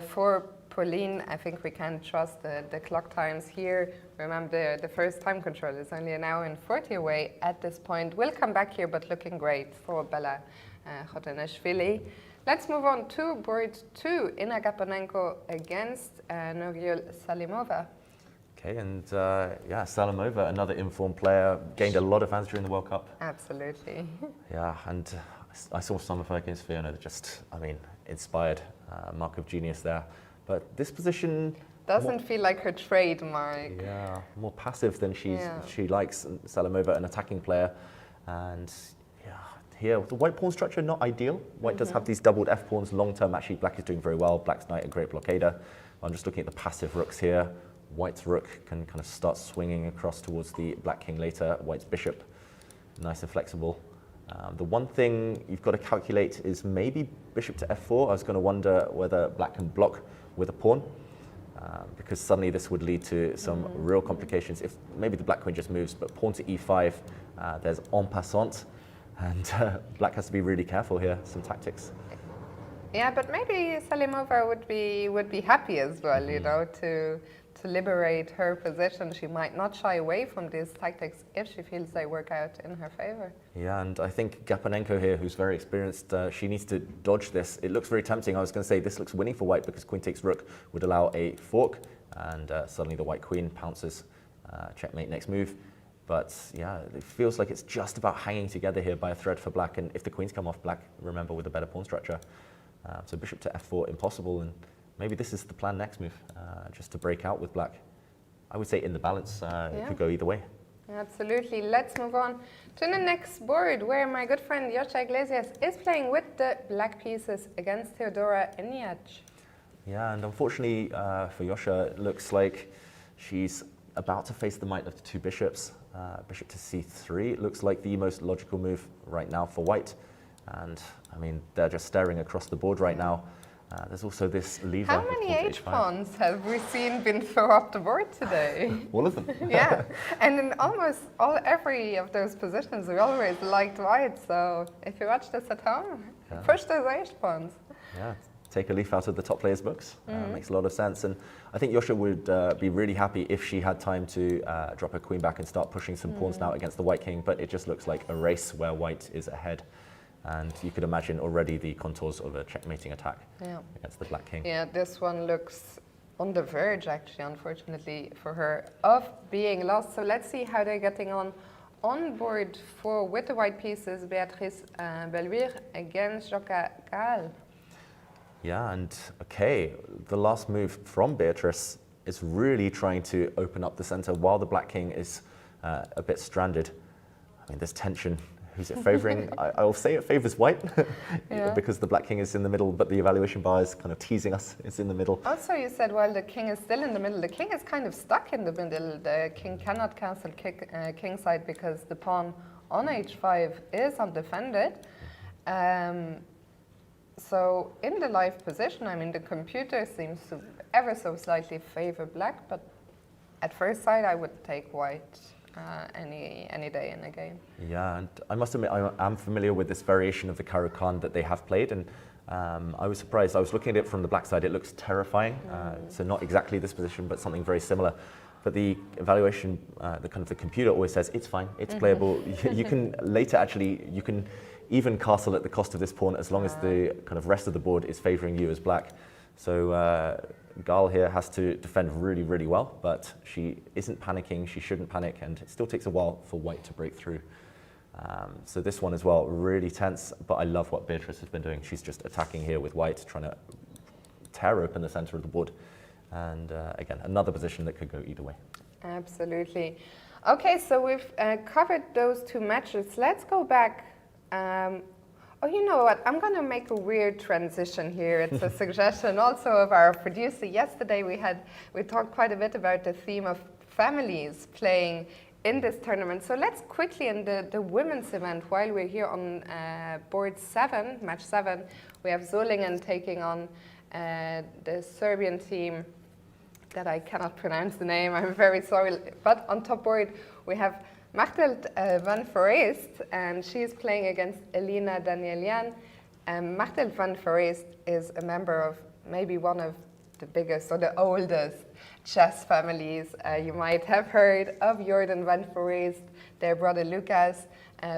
For Pauline, I think we can trust the clock times here. Remember, the first time control is only an hour and 40 away at this point. We'll come back here, but looking great for Bella Kotanashvili. Let's move on to board 2, Inna Gapanenko against Nuriel Salimova. Okay, and yeah, Salimova, another informed player, gained a lot of fans during the World Cup. Absolutely. Yeah, and I saw some of her against Fiona, just, I mean, inspired, mark of genius there. But this position doesn't feel like her trademark. Yeah, more passive than she likes. Salimova, an attacking player, and yeah, here the white pawn structure not ideal. White does have these doubled f pawns long term. Actually, black is doing very well. Black's knight a great blockader. I'm just looking at the passive rooks here. White's rook can kind of start swinging across towards the black king later. White's bishop, nice and flexible. The one thing you've got to calculate is maybe bishop to f4. I was going to wonder whether black can block with a pawn, because suddenly this would lead to some real complications. If maybe the black queen just moves, but pawn to e5, there's en passant, and black has to be really careful here. Some tactics. Yeah, but maybe Salimova would be happy as well, you know, to liberate her position. She might not shy away from these tactics if she feels they work out in her favor. Yeah, and I think Gapanenko here, who's very experienced, she needs to dodge this. It looks very tempting. I was going to say this looks winning for white because queen takes rook would allow a fork, and suddenly the white queen pounces, checkmate next move. But yeah, it feels like it's just about hanging together here by a thread for black, and if the queens come off, black, remember, with a better pawn structure. So bishop to f4, impossible, and maybe this is the plan next move, just to break out with black. I would say in the balance, it could go either way. Absolutely. Let's move on to the next board, where my good friend Joscha Iglesias is playing with the black pieces against Theodora Iniac. Yeah, and unfortunately for Joscha, it looks like she's about to face the might of the two bishops. Bishop to c3, it looks like the most logical move right now for white. And I mean, they're just staring across the board right now. There's also this lever. How many h-pawns have we seen been thrown up the board today? All of them. Yeah, and in almost every of those positions, we always liked white. So if you watch this at home, push those h-pawns. Yeah, take a leaf out of the top players' books. Makes a lot of sense. And I think Joscha would be really happy if she had time to drop her queen back and start pushing some pawns now against the white king. But it just looks like a race where white is ahead. And you could imagine already the contours of a checkmating attack against the black king. Yeah, this one looks on the verge, actually, unfortunately for her, of being lost. So let's see how they're getting on. On board 4 with the white pieces, Beatrice Belluir against Jocka Gaal. Yeah, and okay, the last move from Beatrice is really trying to open up the center while the black king is a bit stranded. I mean, there's tension. Who's it favoring? I'll say it favors white because the black king is in the middle, but the evaluation bar is kind of teasing us. It's in the middle. Also, you said while the king is still in the middle, the king is kind of stuck in the middle. The king cannot castle kingside because the pawn on h5 is undefended. So in the live position, I mean, the computer seems to ever so slightly favor black, but at first sight, I would take white. Any day in a game. Yeah, and I must admit I'm familiar with this variation of the Caro-Kann that they have played, and I was surprised. I was looking at it from the black side. It looks terrifying. So not exactly this position, but something very similar. But the evaluation, the computer always says it's fine, it's playable. You can later actually you can even castle at the cost of this pawn as long as the kind of rest of the board is favoring you as black. So Gaal here has to defend really, really well, but she isn't panicking, she shouldn't panic, and it still takes a while for white to break through. So this one as well, really tense, but I love what Beatrice has been doing. She's just attacking here with white, trying to tear open the center of the board. And again, another position that could go either way. Absolutely. Okay, so we've covered those two matches. Let's go back. Oh, you know what? I'm going to make a weird transition here. It's a suggestion also of our producer. Yesterday we talked quite a bit about the theme of families playing in this tournament. So let's quickly, in the women's event, while we're here on board 7, match 7, we have Solingen taking on the Serbian team that I cannot pronounce the name. I'm very sorry. But on top board, we have Machteld van Foreest, and she's playing against Elina Danielian. Machteld van Foreest is a member of maybe one of the biggest or the oldest chess families. You might have heard of Jordan van Foreest, their brother Lucas.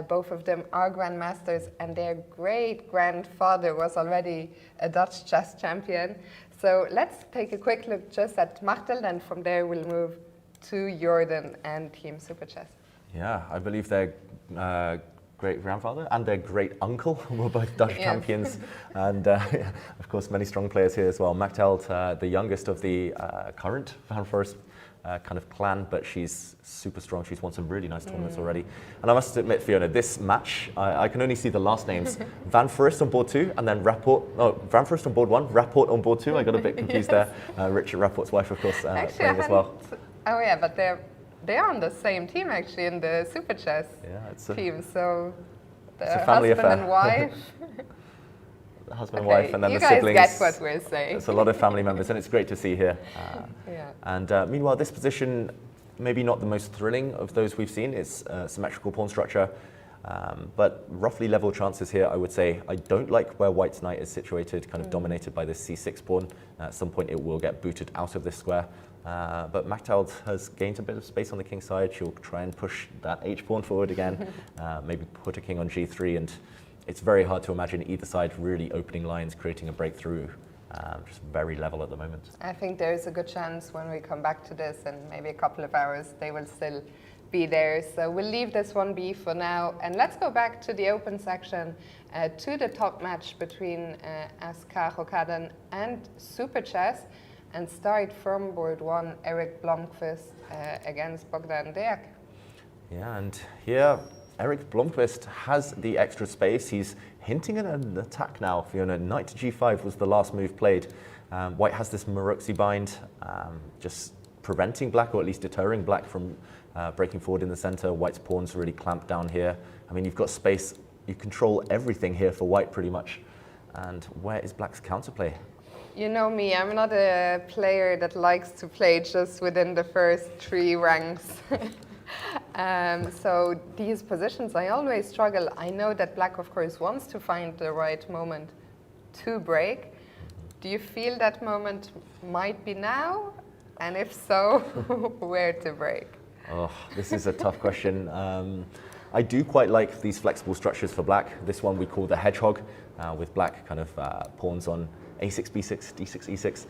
Both of them are grandmasters, and their great-grandfather was already a Dutch chess champion. So let's take a quick look just at Machteld, and from there we'll move to Jordan and Team Super Chess. Yeah, I believe their great-grandfather and their great-uncle were both Dutch champions. And of course, many strong players here as well. Machteld, the youngest of the current Van Foreest kind of clan, but she's super strong. She's won some really nice tournaments already. And I must admit, Fiona, this match, I can only see the last names. Van Foreest on board 2, and then Van Foreest on board 1, Rapport on board 2. I got a bit confused there. Richard Rapport's wife, of course, playing as well. Oh yeah, but they're on the same team actually in the Super Chess team. So the husband and wife. The husband and wife, and then the siblings. You guys get what we're saying. It's a lot of family members, and it's great to see here. And meanwhile, this position, maybe not the most thrilling of those we've seen. It's symmetrical pawn structure, but roughly level chances here, I would say. I don't like where white's knight is situated, kind of dominated by this c6 pawn. At some point, it will get booted out of this square. But Machteld has gained a bit of space on the king side. She'll try and push that h-pawn forward again, maybe put a king on g3, and it's very hard to imagine either side really opening lines, creating a breakthrough. Just very level at the moment. I think there is a good chance when we come back to this in maybe a couple of hours, they will still be there. So we'll leave this one be for now. And let's go back to the open section, to the top match between Askar Okadan and Super Chess, and start from board 1, Erik Blomqvist against Bogdan Deák. Yeah, and here Erik Blomqvist has the extra space. He's hinting at an attack now. Fiona, knight to g5 was the last move played. White has this Maruxi bind, just preventing black, or at least deterring black from breaking forward in the center. White's pawns really clamped down here. I mean, you've got space. You control everything here for white pretty much. And where is black's counterplay? You know me, I'm not a player that likes to play just within the first 3 ranks. So these positions, I always struggle. I know that black, of course, wants to find the right moment to break. Do you feel that moment might be now? And if so, where to break? Oh, this is a tough question. I do quite like these flexible structures for black. This one we call the hedgehog, with black kind of pawns on a6, b6, d6, e6,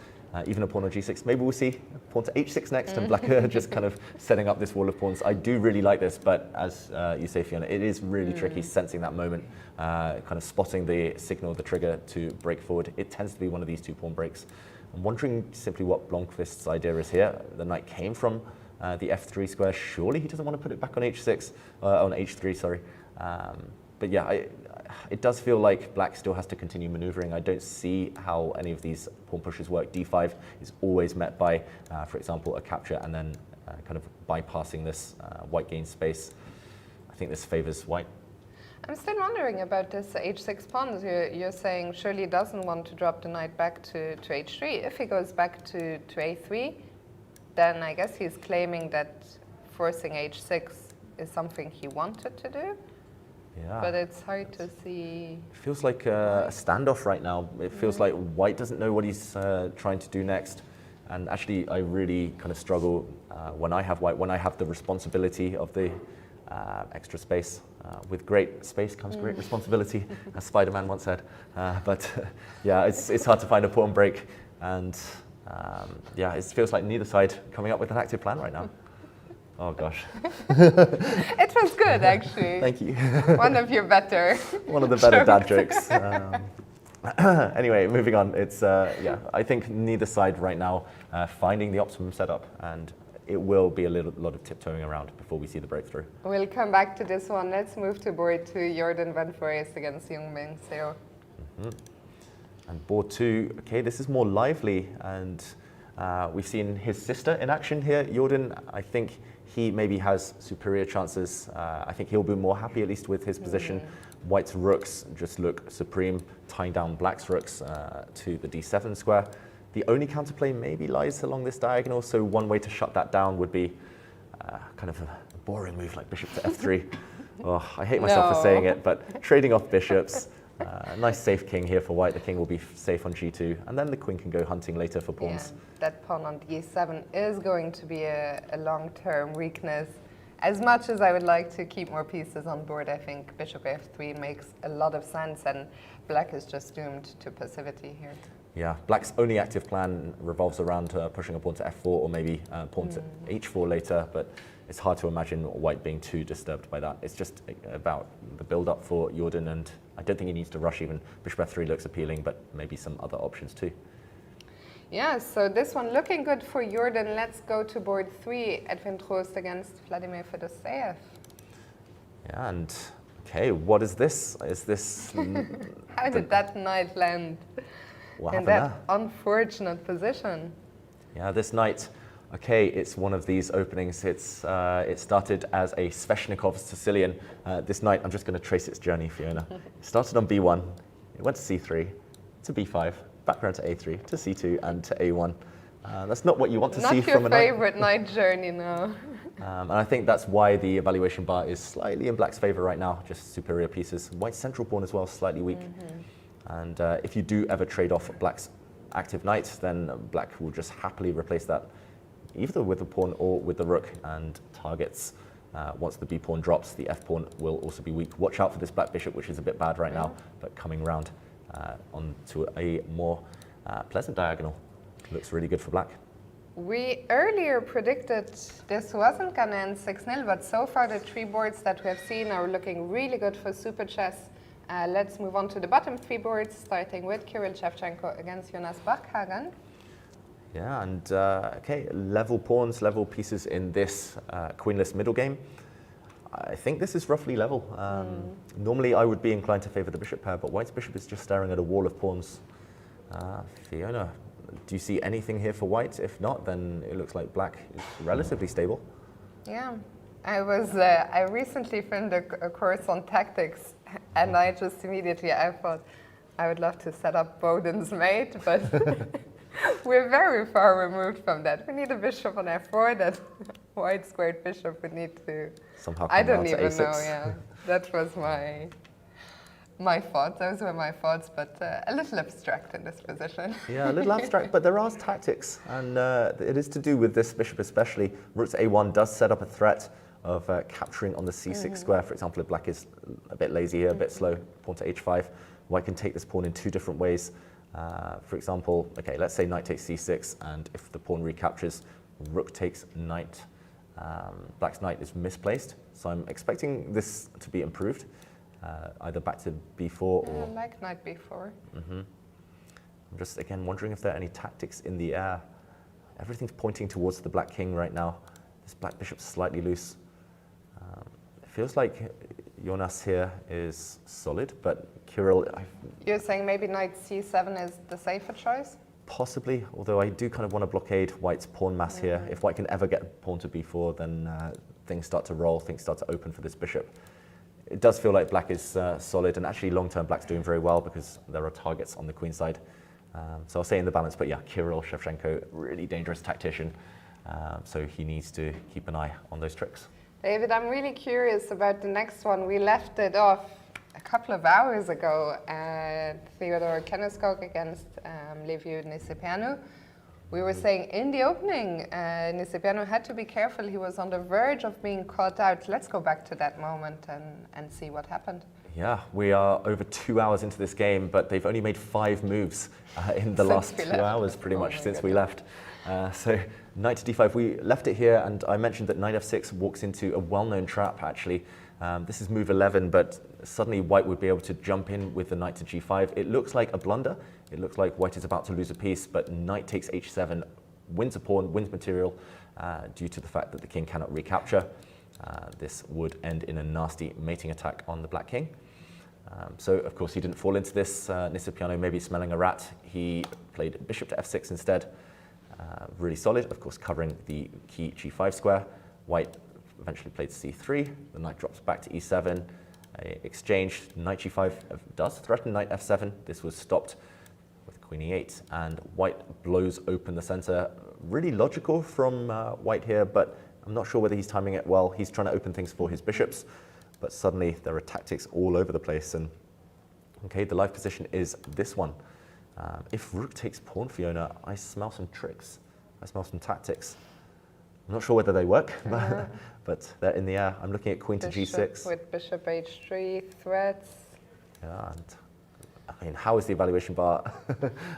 even a pawn on g6. Maybe we'll see a pawn to h6 next, and black just kind of setting up this wall of pawns. I do really like this, but as you say, Fiona, it is really tricky sensing that moment, kind of spotting the signal, the trigger to break forward. It tends to be one of these 2 pawn breaks. I'm wondering simply what Blomqvist's idea is here. The knight came from the f3 square. Surely he doesn't want to put it back on h6, on h3, sorry. But yeah, it does feel like black still has to continue maneuvering. I don't see how any of these pawn pushes work. d5 is always met by, for example, a capture and then kind of bypassing this white gains space. I think this favors white. I'm still wondering about this h6 pawns. You're saying surely doesn't want to drop the knight back to h3. If he goes back to a3, then I guess he's claiming that forcing h6 is something he wanted to do. Yeah. But it's hard to see. It feels like a standoff right now. It feels like white doesn't know what he's trying to do next. And actually, I really kind of struggle when I have white, when I have the responsibility of the extra space. With great space comes great responsibility, as Spider-Man once said. But yeah, it's hard to find a pawn break. And yeah, it feels like neither side coming up with an active plan right now. Oh gosh. It was good, actually. Thank you. One of your better. One of the better dad jokes. Anyway, moving on. It's yeah, I think neither side right now finding the optimum setup, and it will be a lot of tiptoeing around before we see the breakthrough. We'll come back to this one. Let's move to board 2, Jordan van Foreest against Jungming Seo. And board 2, okay, this is more lively, and we've seen his sister in action here, Jordan. I think he maybe has superior chances. I think he'll be more happy, at least with his position. White's rooks just look supreme, tying down black's rooks to the d7 square. The only counterplay maybe lies along this diagonal, so one way to shut that down would be kind of a boring move like bishop to f3. Oh, I hate myself for saying it, but trading off bishops. Nice safe king here for white. The king will be safe on g2, and then the queen can go hunting later for pawns. Yeah, that pawn on d7 is going to be a long-term weakness. As much as I would like to keep more pieces on board, I think bishop f3 makes a lot of sense, and black is just doomed to passivity here. Yeah, black's only active plan revolves around pushing a pawn to f4, or maybe pawn to h4 later, but it's hard to imagine white being too disturbed by that. It's just about the build-up for Jordan, and I don't think he needs to rush even. Bishop f3 looks appealing, but maybe some other options too. Yeah, so this one looking good for Jordan. Let's go to board 3, Edwin Troost against Vladimir Fedoseev. Yeah, and okay, what is this? Is this... How did that knight land in that unfortunate position? Yeah, this knight, okay, it's one of these openings. It started as a Sveshnikov's Sicilian. This knight, I'm just going to trace its journey, Fiona. It started on b1, it went to c3, to b5, back around to a3, to c2, and to a1. That's not what you want to see from a knight. Not your favorite knight journey, no. And I think that's why the evaluation bar is slightly in black's favor right now, just superior pieces. White's central pawn as well, slightly weak. And if you do ever trade off black's active knight, then black will just happily replace that either with the pawn or with the rook, and targets. Once the b pawn drops, the f pawn will also be weak. Watch out for this black bishop, which is a bit bad right now, but coming around onto a more pleasant diagonal. Looks really good for black. We earlier predicted this wasn't going to end 6-0, but so far the 3 boards that we have seen are looking really good for Super Chess. Let's move on to the bottom 3 boards, starting with Kirill Shevchenko against Jonas Bachhagen. Yeah, and okay, level pawns, level pieces in this queenless middle game. I think this is roughly level. Normally I would be inclined to favour the bishop pair, but white's bishop is just staring at a wall of pawns. Fiona, do you see anything here for white? If not, then it looks like black is relatively stable. Yeah, I recently filmed a course on tactics, and I just immediately, I thought I would love to set up Boden's mate, but we're very far removed from that. We need a bishop on f4, that white squared bishop would need to Somehow I come don't down to even know, A6. yeah. That was my thoughts. Those were my thoughts, but a little abstract in this position. Yeah, a little abstract, but there are tactics, and it is to do with this bishop especially. Rook to a1 does set up a threat of capturing on the c6 square. For example, if black is a bit lazy here, a bit slow, pawn to h5, white can take this pawn in 2 different ways. For example, okay, let's say knight takes c6, and if the pawn recaptures, rook takes knight. Black's knight is misplaced, so I'm expecting this to be improved. Either back to b4 or... I like knight b4. I'm just, again, wondering if there are any tactics in the air. Everything's pointing towards the black king right now. This black bishop's slightly loose. It feels like Jonas here is solid, but Kirill... You're saying maybe knight c7 is the safer choice? Possibly, although I do kind of want to blockade white's pawn mass here. If white can ever get pawn to b4, then things start to roll, things start to open for this bishop. It does feel like black is solid, and actually long-term black's doing very well because there are targets on the queen side. So I'll say in the balance, but yeah, Kirill Shevchenko, really dangerous tactician. So he needs to keep an eye on those tricks. David, I'm really curious about the next one. We left it off a couple of hours ago at Theodor Keneskog against Liviu Nicepianu. We were saying in the opening, Nicepianu had to be careful. He was on the verge of being caught out. Let's go back to that moment and see what happened. Yeah, we are over 2 hours into this game, but they've only made 5 moves in the last 2 hours, pretty much, since we left. So knight to d5, we left it here, and I mentioned that knight f6 walks into a well-known trap, actually. This is move 11, but suddenly white would be able to jump in with the knight to g5. It looks like a blunder. It looks like white is about to lose a piece, but knight takes h7, wins a pawn, wins material, due to the fact that the king cannot recapture. This would end in a nasty mating attack on the black king. So, of course, he didn't fall into this. Nicepianu maybe smelling a rat. He played bishop to f6 instead. Really solid, of course, covering the key g5 square. White eventually played c3. The knight drops back to e7. Exchange, knight g5 does threaten knight f7. This was stopped with queen e8, and white blows open the center. Really logical from white here, but I'm not sure whether he's timing it well. He's trying to open things for his bishops, but suddenly there are tactics all over the place. And okay, the live position is this one. If rook takes pawn, Fiona, I smell some tricks. I smell some tactics. I'm not sure whether they work, but they're in the air. I'm looking at queen to g6. With bishop h3 threats. Yeah, and I mean, how is the evaluation bar?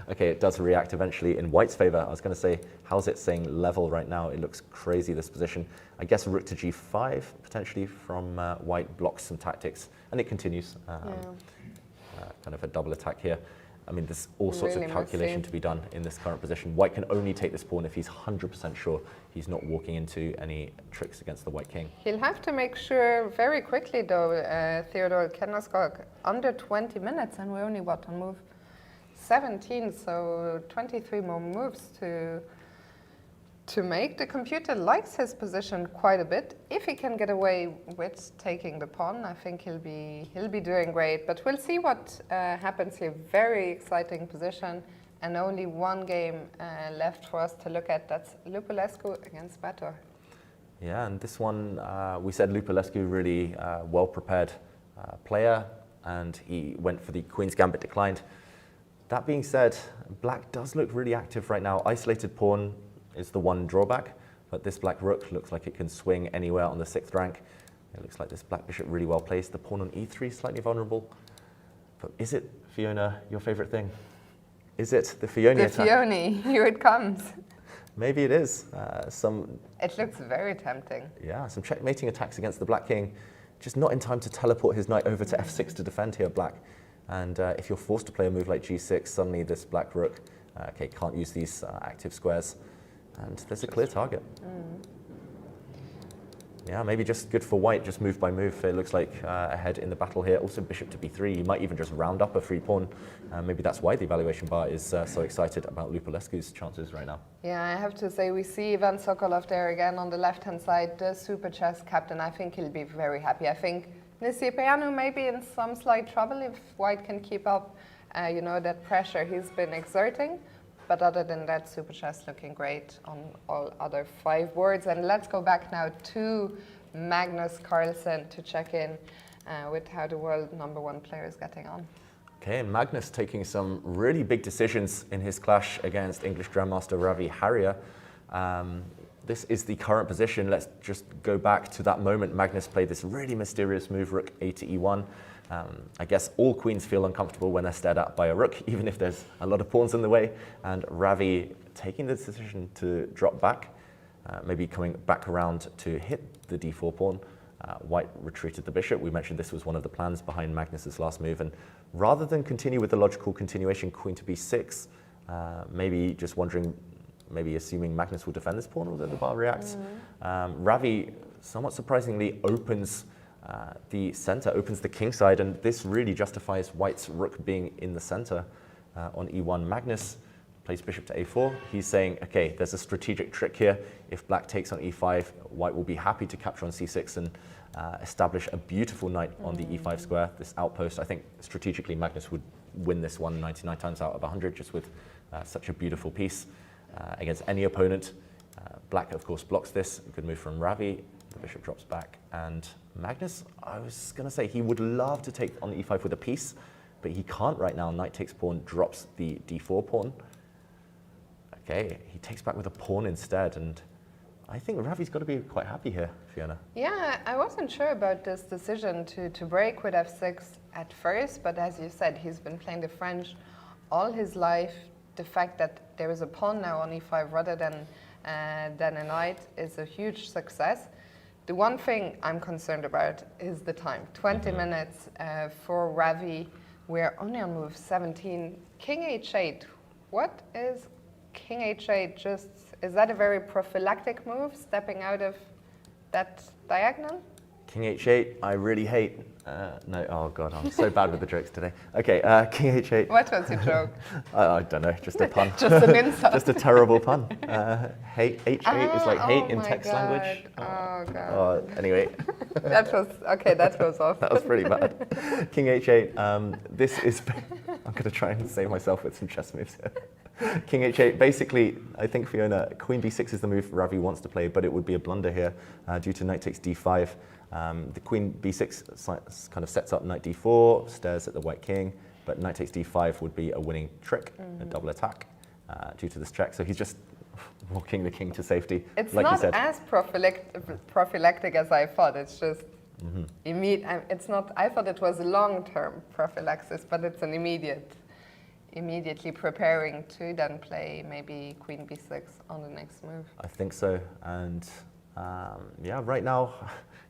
Okay, it does react eventually in white's favor. I was going to say, how's it saying level right now? It looks crazy, this position. I guess rook to g5, potentially from white, blocks some tactics, and it continues. Kind of a double attack here. I mean, there's all sorts of calculation to be done in this current position. White can only take this pawn if he's 100% sure he's not walking into any tricks against the white king. He'll have to make sure very quickly, though, Theodor Keneskog, under 20 minutes, and we're only, what, on move 17, so 23 more moves to make. The computer likes his position quite a bit. If he can get away with taking the pawn, I think he'll be doing great. But we'll see what happens here. Very exciting position, and only one game left for us to look at. That's Lupulescu against Bator. Yeah, and this one, we said Lupulescu really well-prepared player, and he went for the Queen's Gambit, declined. That being said, black does look really active right now. Isolated pawn is the one drawback, but this black rook looks like it can swing anywhere on the 6th rank. It looks like this black bishop really well placed. The pawn on e3 slightly vulnerable. But is it, Fiona, your favorite thing? Is it the Fiona attack? The Fiona, here it comes. Maybe it is. It looks very tempting. Yeah, some checkmating attacks against the black king. Just not in time to teleport his knight over to f6 to defend here, black. And if you're forced to play a move like g6, suddenly this black rook, can't use these active squares. And there's a clear target. Yeah, maybe just good for white, just move by move. It looks like ahead in the battle here. Also bishop to b3, you might even just round up a free pawn. Maybe that's why the evaluation bar is so excited about Lupulescu's chances right now. Yeah, I have to say, we see Ivan Sokolov there again on the left-hand side, the super chess captain. I think he'll be very happy. I think Nisipianu may be in some slight trouble if white can keep up, that pressure he's been exerting. But other than that, super chess looking great on all other 5 boards. And let's go back now to Magnus Carlsen to check in with how the world #1 player is getting on. Okay, and Magnus taking some really big decisions in his clash against English Grandmaster Ravi Harrier. This is the current position. Let's just go back to that moment. Magnus played this really mysterious move, rook a to e1. I guess all queens feel uncomfortable when they're stared at by a rook, even if there's a lot of pawns in the way. And Ravi taking the decision to drop back, maybe coming back around to hit the d4 pawn. White retreated the bishop. We mentioned this was one of the plans behind Magnus's last move. And rather than continue with the logical continuation, queen to b6, maybe just wondering, maybe assuming Magnus will defend this pawn, although the bar reacts. Ravi, somewhat surprisingly, opens the center, opens the king side, and this really justifies white's rook being in the center on e1. Magnus plays bishop to a4. He's saying, okay, there's a strategic trick here. If black takes on e5, white will be happy to capture on c6 and establish a beautiful knight on the e5 square, this outpost. I think strategically Magnus would win this one 99 times out of 100 just with such a beautiful piece against any opponent. Black, of course, blocks this. Good move from Ravi. The bishop drops back. And Magnus, I was going to say, he would love to take on e5 with a piece, but he can't right now. Knight takes pawn, drops the d4 pawn. Okay, he takes back with a pawn instead, and I think Ravi's got to be quite happy here, Fiona. Yeah, I wasn't sure about this decision to break with f6 at first, but as you said, he's been playing the French all his life. The fact that there is a pawn now on e5 rather than a knight is a huge success. The one thing I'm concerned about is the time. 20 minutes for Ravi. We're only on move 17. King h8. What is King h8? Just, is that a very prophylactic move, stepping out of that diagonal? King h8, I really hate. No, oh God, I'm so bad with the jokes today. Okay, King h8. What was your joke? I don't know, just a pun. Just an insult. Just a terrible pun. Hate, h8 is like hate in text language. Oh God. Anyway. That was off. That was pretty bad. King h8, this is, I'm going to try and save myself with some chess moves here. King h8, basically, I think Fiona, queen b6 is the move Ravi wants to play, but it would be a blunder here due to knight takes d5. The queen b6 kind of sets up knight d4, stares at the white king, but knight takes d5 would be a winning trick, a double attack due to this check. So he's just walking the king to safety, it's like you said. It's not as prophylactic as I thought. It's just immediate. It's not. I thought it was a long-term prophylaxis, but it's an immediately preparing to then play maybe queen b6 on the next move. I think so, and yeah, right now,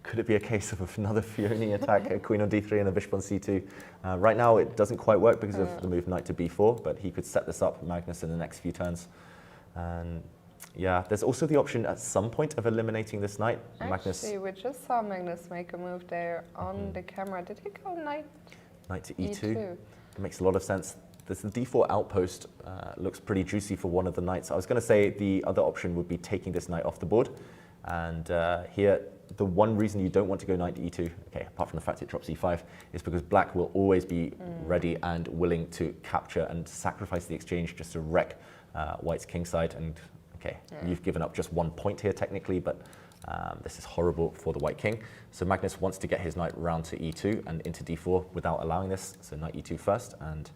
could it be a case of another Fiona attack, a queen on d3 and a bishop on c2? Right now, it doesn't quite work because of the move knight to b4, but he could set this up, Magnus, in the next few turns. And yeah, there's also the option at some point of eliminating this knight. Actually, we just saw Magnus make a move there on the camera. Did he go knight? Knight to e2. It makes a lot of sense. The d4 outpost looks pretty juicy for one of the knights. I was going to say the other option would be taking this knight off the board. And here, the one reason you don't want to go knight to e2, okay, apart from the fact it drops e5, is because black will always be ready and willing to capture and sacrifice the exchange just to wreck white's kingside. And okay, you've given up just 1 point here technically, but this is horrible for the white king. So Magnus wants to get his knight round to e2 and into d4 without allowing this. So knight e2 first, and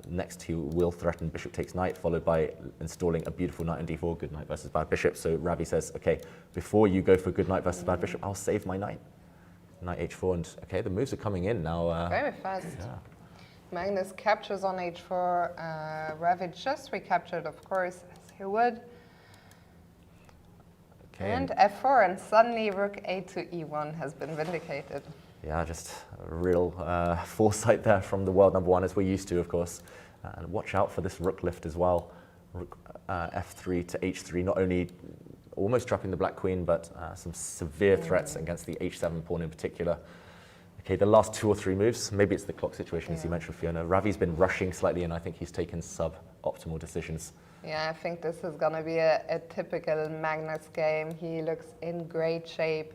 next he will threaten bishop takes knight, followed by installing a beautiful knight on d4, good knight versus bad bishop. So Ravi says, okay, before you go for good knight versus bad bishop, I'll save my knight. Knight h4, and okay, the moves are coming in now. Very fast. Yeah. Magnus captures on h4. Ravi just recaptured, of course, as he would. Okay. And F4, and suddenly rook a to e1 has been vindicated. Yeah, just a real foresight there from the world number one, as we're used to, of course. And watch out for this rook lift as well. Rook f3 to h3, not only almost trapping the black queen, but some severe threats against the h7 pawn in particular. Okay, the last 2 or 3 moves, maybe it's the clock situation, as you mentioned, Fiona. Ravi's been rushing slightly, and I think he's taken sub-optimal decisions. Yeah, I think this is going to be a typical Magnus game. He looks in great shape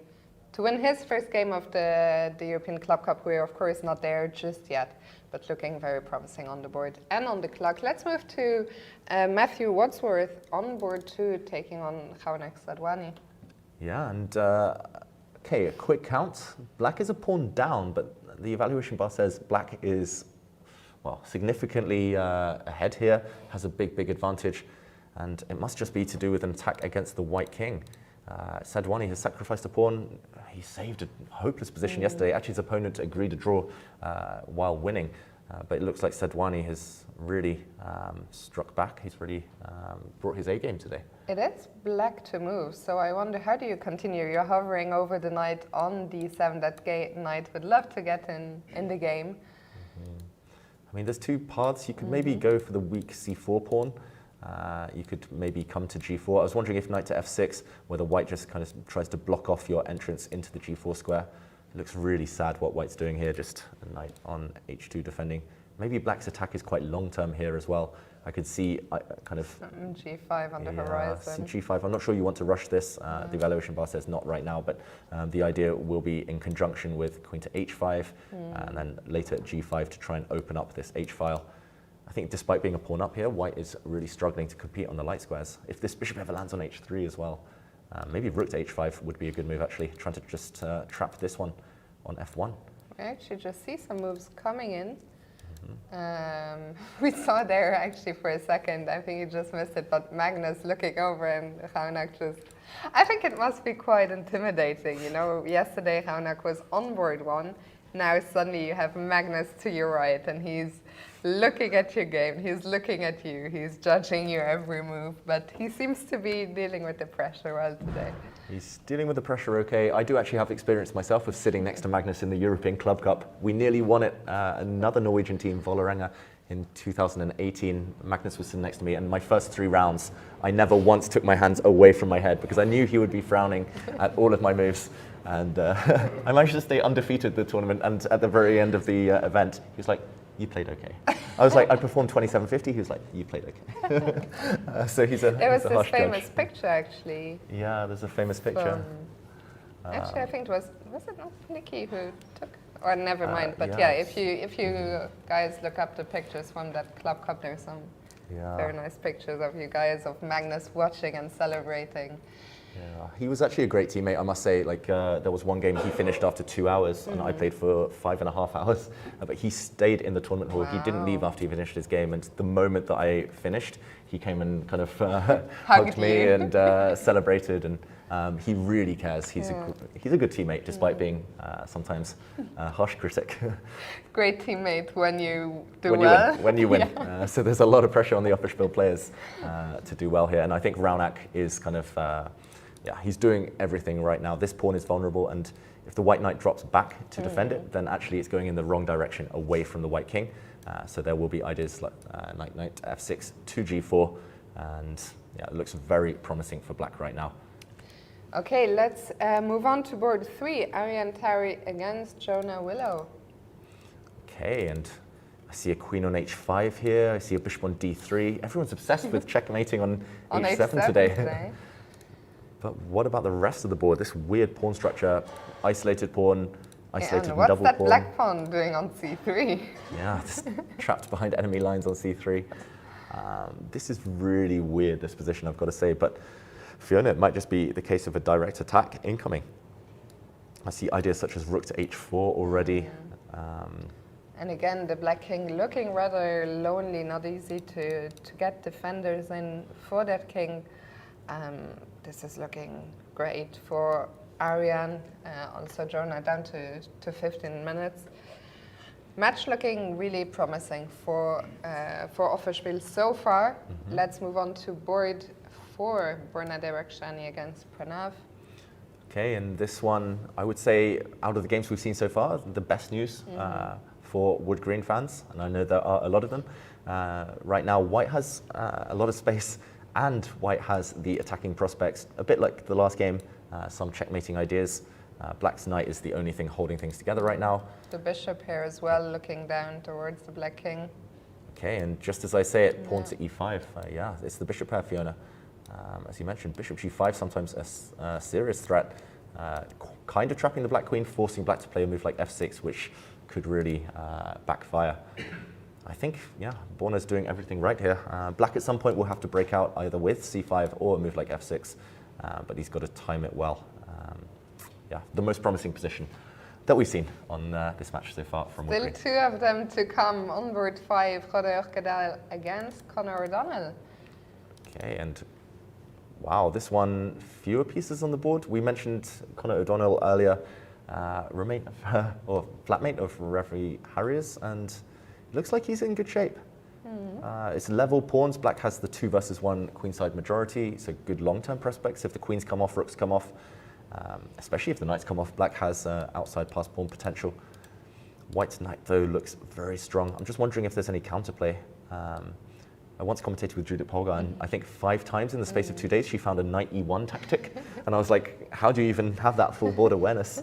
to win his first game of the European Club Cup. We're, of course, not there just yet, but looking very promising on the board and on the clock. Let's move to Matthew Wadsworth on board 2, taking on Steil-Antoni. Yeah, and okay, a quick count. Black is a pawn down, but the evaluation bar says black is, well, significantly ahead here, has a big advantage, and it must just be to do with an attack against the white king. Steil-Antoni has sacrificed a pawn. He saved a hopeless position yesterday. Actually, his opponent agreed to draw while winning, but it looks like Steil-Antoni has really struck back. He's really brought his A game today. It is black to move, so I wonder, how do you continue? You're hovering over the knight on d7. That knight would love to get in the game. I mean, there's 2 paths. You could maybe go for the weak c4 pawn. You could maybe come to g4. I was wondering if knight to f6, where the white just kind of tries to block off your entrance into the g4 square. It looks really sad what white's doing here, just a knight on h2 defending. Maybe black's attack is quite long-term here as well. I could see kind of... g5 on the horizon. g5. I'm not sure you want to rush this. The evaluation bar says not right now, but the idea will be in conjunction with queen to h5, and then later at g5 to try and open up this h-file. I think despite being a pawn up here, white is really struggling to compete on the light squares. If this bishop ever lands on h3 as well, maybe rook to h5 would be a good move, actually, trying to just trap this one on f1. We actually just see some moves coming in. We saw there actually for a second, I think you just missed it, but Magnus looking over and Raunak just... I think it must be quite intimidating, you know. Yesterday Raunak was on board 1, now suddenly you have Magnus to your right and he's looking at your game, he's looking at you, he's judging your every move, but he seems to be dealing with the pressure well today. He's dealing with the pressure okay. I do actually have experience myself of sitting next to Magnus in the European Club Cup. We nearly won it, another Norwegian team, Vålerenga, in 2018. Magnus was sitting next to me, and my first 3 rounds, I never once took my hands away from my head because I knew he would be frowning at all of my moves. And I managed to stay undefeated the tournament, and at the very end of the event, he was like, "You played okay." I was like, I performed 2750. He was like, "You played okay." So he's a There was he's a this harsh famous judge. picture actually. Yeah, there's a famous picture. Actually, I think it was it not Nikki who took? Or never mind. But yeah, yeah, if you guys look up the pictures from that Club Cup, there's some very nice pictures of you guys, of Magnus watching and celebrating. Yeah, he was actually a great teammate, I must say. Like, there was one game he finished after 2 hours, and I played for 5.5 hours. But he stayed in the tournament hall. He didn't leave after he finished his game. And the moment that I finished, he came and kind of hugged me and celebrated. And he really cares. He's a good teammate, despite being sometimes a harsh critic. Great teammate when you do well. When you win. So there's a lot of pressure on the upper spiel players to do well here. And I think Raunak is kind of... yeah, he's doing everything right now. This pawn is vulnerable, and if the white knight drops back to defend it, then actually it's going in the wrong direction, away from the white king. So there will be ideas like knight f6 to g4, and yeah, it looks very promising for black right now. Okay, let's move on to board 3. Ariane Tarry against Jonah Willow. Okay, and I see a queen on h5 here. I see a bishop on d3. Everyone's obsessed with checkmating on h7 today. But what about the rest of the board? This weird pawn structure, isolated pawn, isolated and double pawn. What's that black pawn doing on c3? Yeah, just trapped behind enemy lines on c3. This is really weird, this position, I've got to say. But Fiona, it might just be the case of a direct attack incoming. I see ideas such as rook to h4 already. And again, the black king looking rather lonely, not easy to get defenders in for that king. This is looking great for Ariane, also Jonah down to 15 minutes. Match looking really promising for Offerspiel so far. Let's move on to board 4, Bernadette Rakshani against Pranav. Okay, and this one, I would say, out of the games we've seen so far, the best news for Wood Green fans, and I know there are a lot of them. Right now, White has a lot of space, and White has the attacking prospects, a bit like the last game, some checkmating ideas. Black's knight is the only thing holding things together right now. The bishop here as well, looking down towards the black king. Okay, and just as I say it, pawn to e5. Yeah, it's the bishop pair, Fiona. As you mentioned, bishop g5, sometimes a serious threat. Kind of trapping the black queen, forcing black to play a move like f6, which could really backfire. I think, yeah, Borna's doing everything right here. Black at some point will have to break out either with c5 or a move like f6, but he's got to time it well. Yeah, the most promising position that we've seen on this match so far from Wood Green. Still 2 of them to come. On board 5, Roderick Cadal against Conor O'Donnell. Okay, and wow, this one, fewer pieces on the board. We mentioned Conor O'Donnell earlier, roommate or flatmate of Referee Harriers, and it looks like he's in good shape. It's level pawns. Black has the 2 versus 1 queenside majority, so good long-term prospects. If the queens come off, rooks come off, especially if the knights come off, Black has outside pass pawn potential. White's knight, though, looks very strong. I'm just wondering if there's any counterplay. I once commentated with Judith Polgar, and I think 5 times in the space of 2 days she found a knight e1 tactic, and I was like, how do you even have that full board awareness?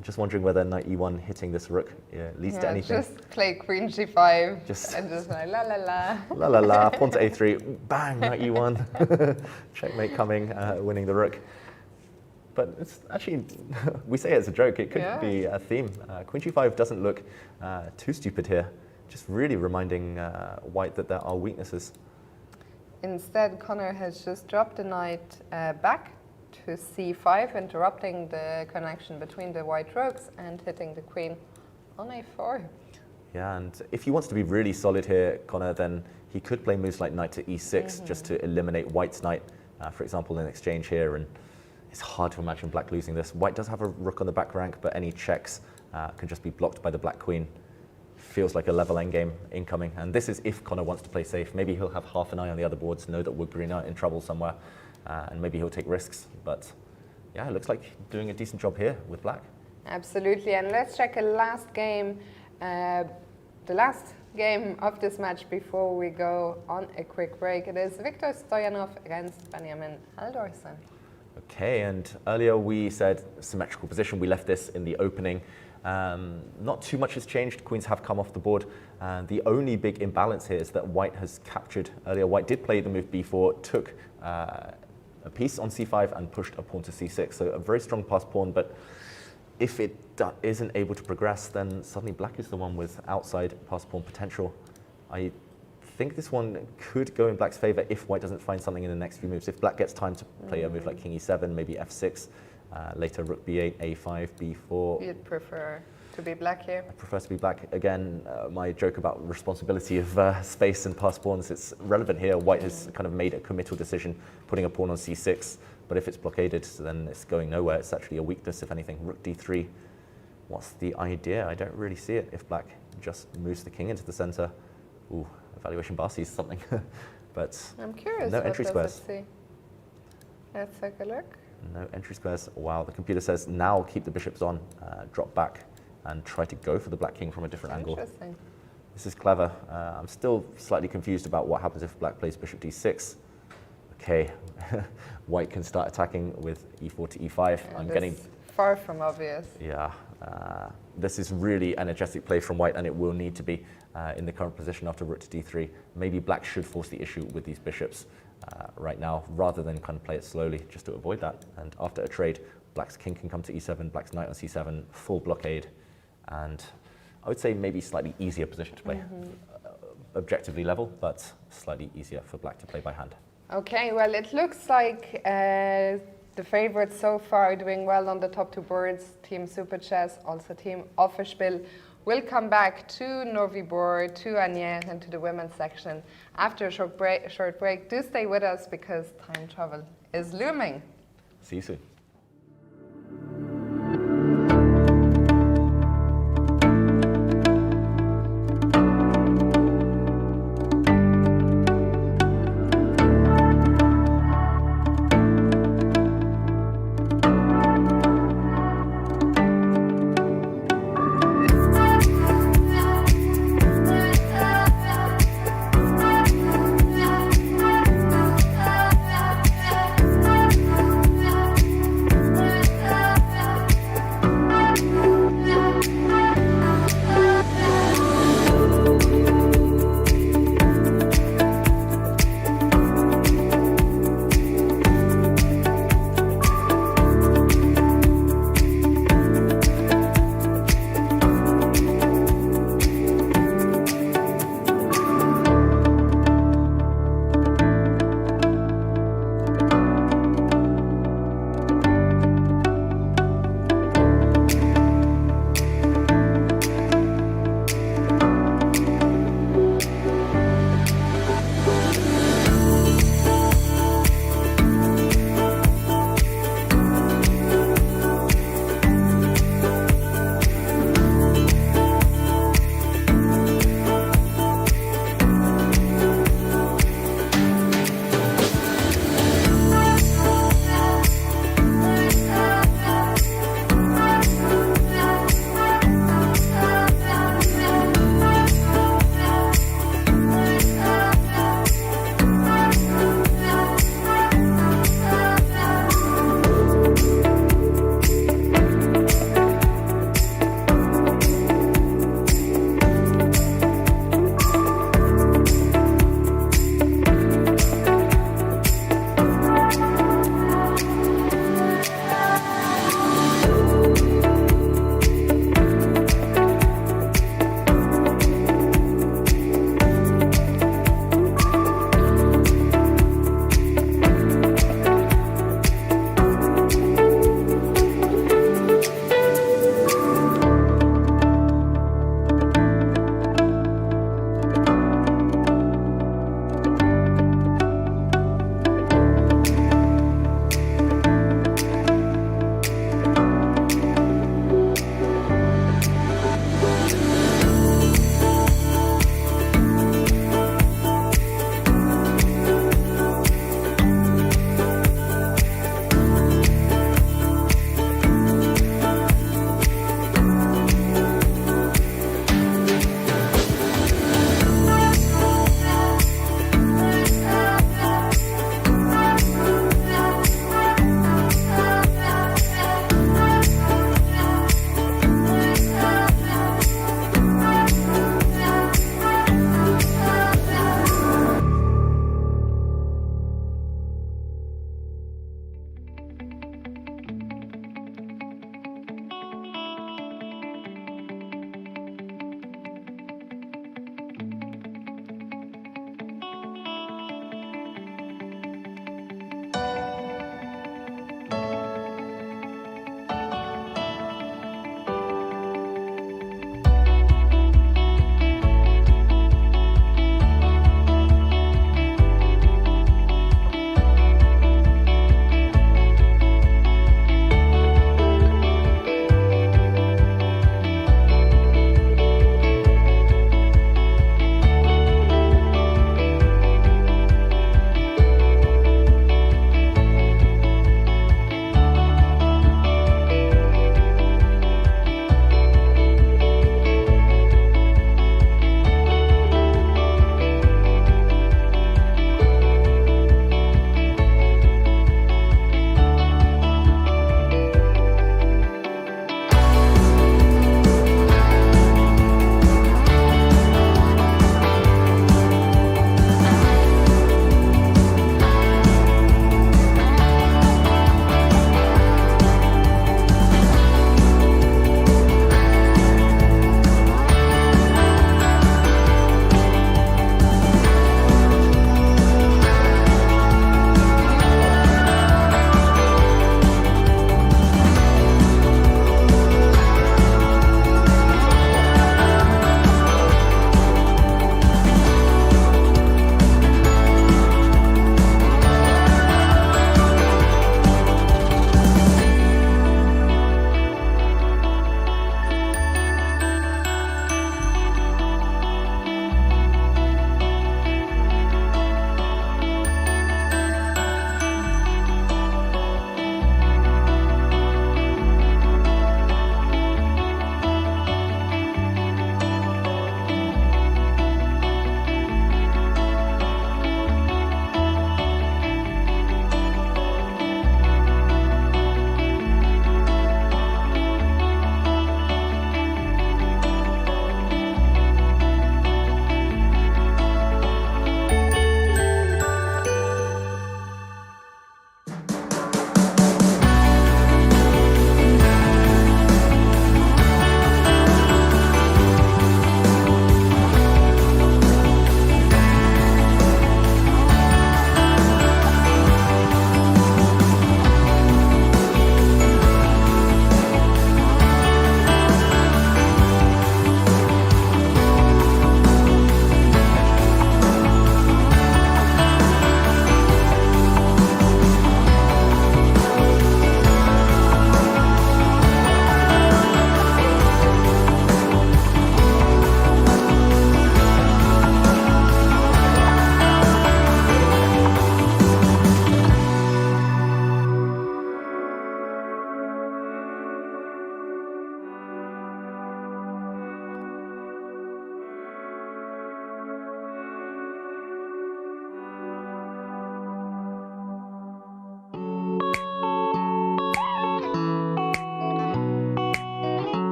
Just wondering whether knight e1 hitting this rook leads to anything. Just play queen g5 and just like la la la. La la la, pawn to a3, bang, knight e1, checkmate coming, winning the rook. But it's actually, we say it as a joke, it could be a theme. Queen g5 doesn't look too stupid here. Just really reminding White that there are weaknesses. Instead, Conor has just dropped the knight back to c5, interrupting the connection between the white rooks and hitting the queen on a4. Yeah, and if he wants to be really solid here, Conor, then he could play moves like knight to e6 just to eliminate White's knight, for example, in exchange here. And it's hard to imagine Black losing this. White does have a rook on the back rank, but any checks can just be blocked by the black queen. Feels like a level endgame incoming, and this is if Conor wants to play safe. Maybe he'll have half an eye on the other boards, know that Wood Green are in trouble somewhere, and maybe he'll take risks. But yeah, it looks like doing a decent job here with Black. Absolutely, and let's check a last game, the last game of this match before we go on a quick break. It is Viktor Stoyanov against Benjamin Haldorsen. Okay, and earlier we said symmetrical position. We left this in the opening. Not too much has changed. Queens have come off the board. The only big imbalance here is that White has captured. Earlier, White did play the move b4, took a piece on c5 and pushed a pawn to c6. So a very strong pass pawn, but if it isn't able to progress, then suddenly Black is the one with outside pass pawn potential. I think this one could go in Black's favor if White doesn't find something in the next few moves. If Black gets time to play a move like king e7, maybe f6, later rook b8, a5, b4. You'd prefer to be Black here? I prefer to be Black. Again, my joke about responsibility of space and pass pawns, it's relevant here. White has kind of made a committal decision, putting a pawn on c6, but if it's blockaded, then it's going nowhere. It's actually a weakness, if anything. Rook d3, what's the idea? I don't really see it if Black just moves the king into the center. Ooh, evaluation bar sees something. But I'm curious, no what entry does squares. it see? Let's take a look. No entry squares. Wow, the computer says now keep the bishops on, drop back, and try to go for the black king from a different angle. Interesting. This is clever. I'm still slightly confused about what happens if Black plays bishop d6. Okay, White can start attacking with e4 to e5. Yeah, I'm this getting far from obvious. Yeah, this is really energetic play from White, and it will need to be in the current position after rook to d3. Maybe Black should force the issue with these bishops right now, rather than kind of play it slowly, just to avoid that. And after a trade, Black's king can come to e7, Black's knight on c7, full blockade, and I would say maybe slightly easier position to play. Objectively level, but slightly easier for Black to play by hand. Okay, well, it looks like the favorites so far are doing well on the top two boards. Team Super Chess, also Team Offerspiel, will come back to Novibor, to Anier, and to the women's section after a short break. Do stay with us because time travel is looming. See you soon.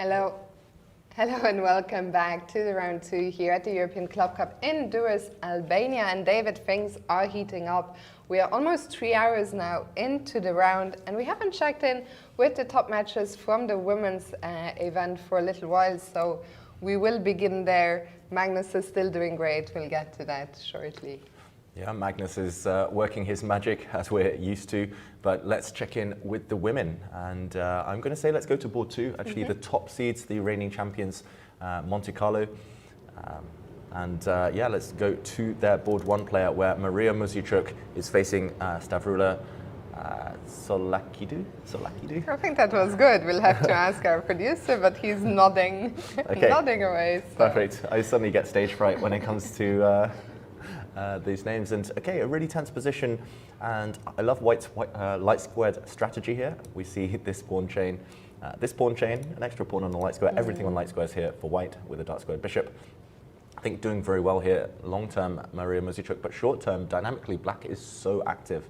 Hello. Hello and welcome back to the round 2 here at the European Club Cup in Durrës, Albania. And David, things are heating up. We are almost 3 hours now into the round and we haven't checked in with the top matches from the women's event for a little while. So we will begin there. Magnus is still doing great. We'll get to that shortly. Yeah, Magnus is working his magic as we're used to, but let's check in with the women. And I'm going to say let's go to board 2, actually the top seeds, the reigning champions, Monte Carlo. Yeah, let's go to their board 1 player where Maria Muzichuk is facing Stavrula Solakidou. I think that was good. We'll have to ask our producer, but he's nodding, nodding away. So. Perfect. I suddenly get stage fright when it comes to these names. And okay, a really tense position, and I love White's light squared strategy here. We see this pawn chain, an extra pawn on the light square, everything on light squares here for White with a dark squared bishop. I think doing very well here long term, Maria Muzichuk, but short term, dynamically, Black is so active,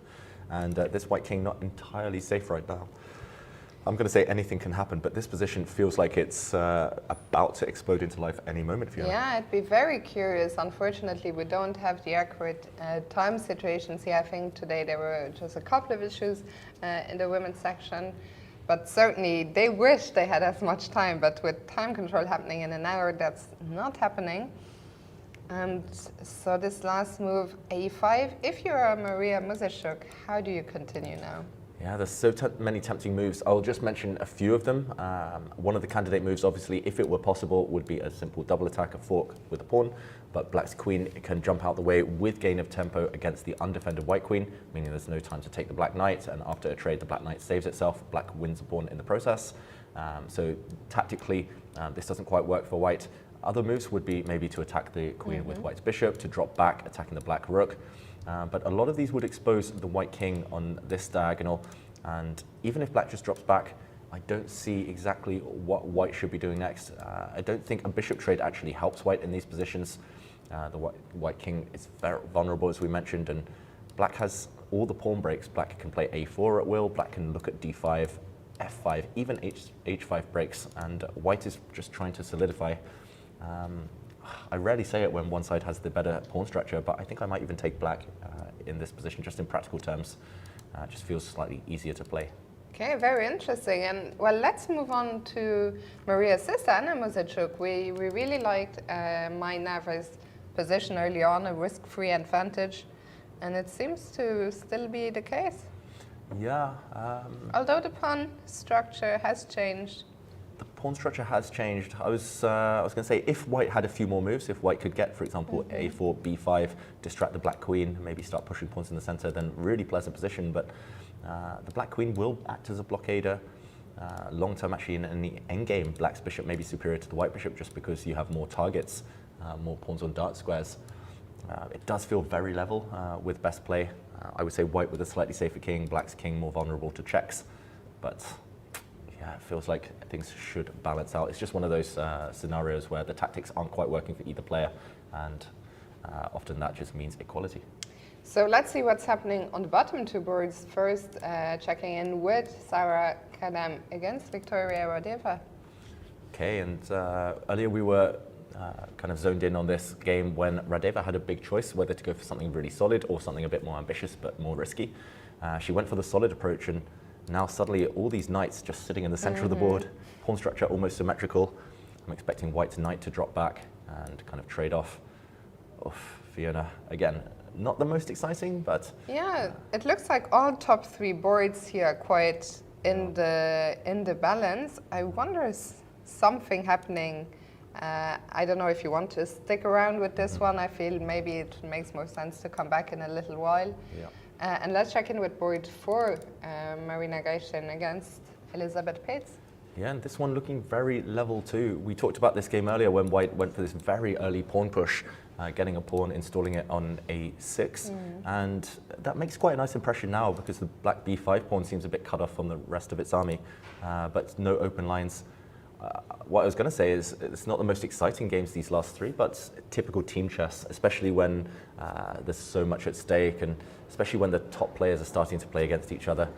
and this White king not entirely safe right now. I'm going to say anything can happen, but this position feels like it's about to explode into life any moment, Fiona. Yeah, I'd be very curious. Unfortunately, we don't have the accurate time situations here. I think today there were just a couple of issues in the women's section, but certainly they wish they had as much time, but with time control happening in an hour, that's not happening. And so this last move, a5, if you're a Maria Muzichuk, how do you continue now? Yeah, there's so many tempting moves. I'll just mention a few of them. One of the candidate moves, obviously, if it were possible, would be a simple double attack, a fork with a pawn, but Black's queen can jump out the way with gain of tempo against the undefended White queen, meaning there's no time to take the Black knight, and after a trade, the Black knight saves itself. Black wins a pawn in the process. So tactically, this doesn't quite work for White. Other moves would be maybe to attack the queen with White's bishop, to drop back, attacking the Black rook. But a lot of these would expose the White king on this diagonal, and even if Black just drops back, I don't see exactly what White should be doing next. I don't think a bishop trade actually helps White in these positions. The White king is very vulnerable, as we mentioned, and Black has all the pawn breaks. Black can play a4 at will, Black can look at d5, f5, even h5 breaks, and White is just trying to solidify. I rarely say it when one side has the better pawn structure, but I think I might even take Black in this position, just in practical terms. It just feels slightly easier to play. Okay, very interesting. And well, let's move on to Maria's sister, Anna Muzichuk. We really liked my Nava's position early on, a risk-free advantage, and it seems to still be the case. Yeah. Although the pawn structure has changed. The pawn structure has changed. I was going to say, if White had a few more moves, if White could get, for example, a4, b5, distract the Black queen, maybe start pushing pawns in the center, then really pleasant position. But the Black queen will act as a blockader. Long term, actually, in the endgame, Black's bishop may be superior to the White bishop just because you have more targets, more pawns on dark squares. It does feel very level with best play. I would say White with a slightly safer king, Black's king more vulnerable to checks. But yeah, it feels like things should balance out. It's just one of those scenarios where the tactics aren't quite working for either player, and often that just means equality. So let's see what's happening on the bottom 2 boards. First, checking in with Sarah Kadam against Victoria Radeva. Okay, and earlier we were kind of zoned in on this game when Radeva had a big choice whether to go for something really solid or something a bit more ambitious but more risky. She went for the solid approach, and now suddenly all these knights just sitting in the center of the board, pawn structure almost symmetrical. I'm expecting White's knight to drop back and kind of trade off. Fiona, again, not the most exciting, but... Yeah, it looks like all top 3 boards here are quite in the balance. I wonder is something happening. I don't know if you want to stick around with this one. I feel maybe it makes more sense to come back in a little while. Yeah. And let's check in with board 4, Marina Gaishin against Elizabeth Pates. Yeah, and this one looking very level too. We talked about this game earlier when White went for this very early pawn push, getting a pawn, installing it on a6. And that makes quite a nice impression now because the Black b5 pawn seems a bit cut off from the rest of its army, but no open lines. What I was going to say is it's not the most exciting games these last 3, but typical team chess, especially when there's so much at stake, and especially when the top players are starting to play against each other.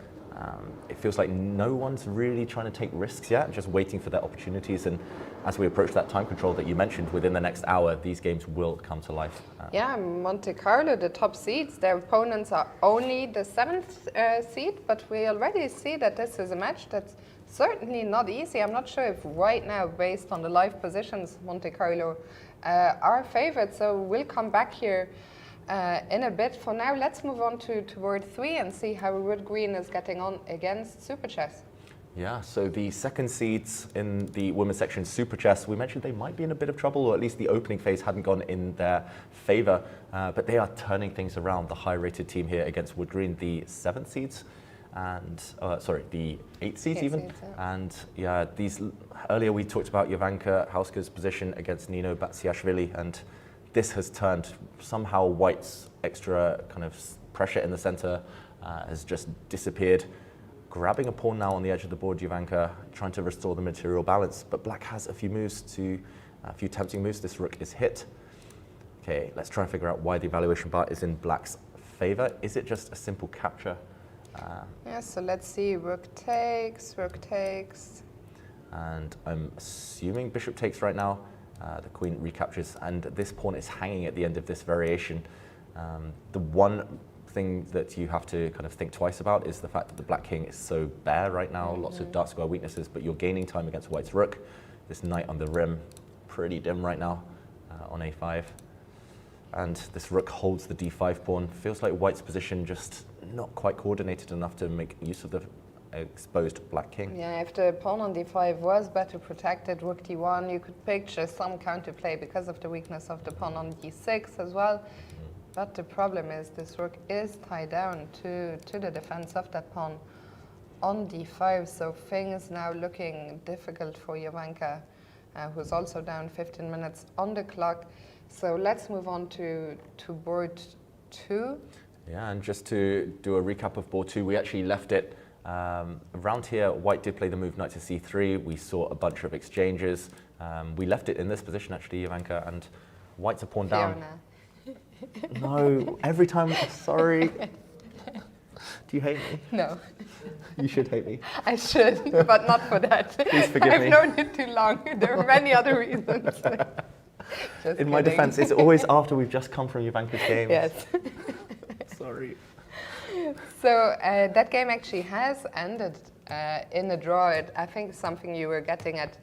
It feels like no one's really trying to take risks yet, just waiting for their opportunities. And as we approach that time control that you mentioned, within the next hour, these games will come to life. Yeah, Monte Carlo, the top seeds, their opponents are only the 7th seed, but we already see that this is a match that's certainly not easy. I'm not sure if right now, based on the live positions, Monte Carlo are favored, so we'll come back here in a bit. For now, let's move on to board 3 and see how Wood Green is getting on against Super Chess. Yeah, so the second seeds in the women's section, Super Chess, we mentioned they might be in a bit of trouble, or at least the opening phase hadn't gone in their favour, but they are turning things around. The high-rated team here against Wood Green, the 7th seeds, and the 8th seeds even. Seeds, yeah. And yeah, earlier we talked about Jovanka Hauska's position against Nino Batsiashvili, and this has turned. Somehow White's extra kind of pressure in the centre has just disappeared. Grabbing a pawn now on the edge of the board, Jovanka trying to restore the material balance, but Black has a few tempting moves. This rook is hit. Okay, let's try and figure out why the evaluation bar is in Black's favour. Is it just a simple capture? Yeah, so let's see, rook takes. And I'm assuming bishop takes right now. The queen recaptures, and this pawn is hanging at the end of this variation. The one thing that you have to kind of think twice about is the fact that the Black king is so bare right now, lots of dark square weaknesses, but you're gaining time against White's rook. This knight on the rim, pretty dim right now on a5. And this rook holds the d5 pawn. Feels like White's position just not quite coordinated enough to make use of the exposed Black king. Yeah, if the pawn on d5 was better protected, rook d1, you could picture some counterplay because of the weakness of the pawn on d6 as well. But the problem is this rook is tied down to the defense of that pawn on d5, so things now looking difficult for Jovanka, who's also down 15 minutes on the clock. So let's move on to board 2. Yeah, and just to do a recap of board 2, we actually left it around here. White did play the move knight to c3. We saw a bunch of exchanges. We left it in this position actually, Jovanka, and White's a pawn down. Fiona. No, every time, sorry. Do you hate me? No. You should hate me. I should, but not for that. Please forgive me. I've known it too long. There are many other reasons. Just In my kidding. defense, it's always after we've just come from Jovanka's games. Yes. Sorry. So that game actually has ended in a draw. I think something you were getting at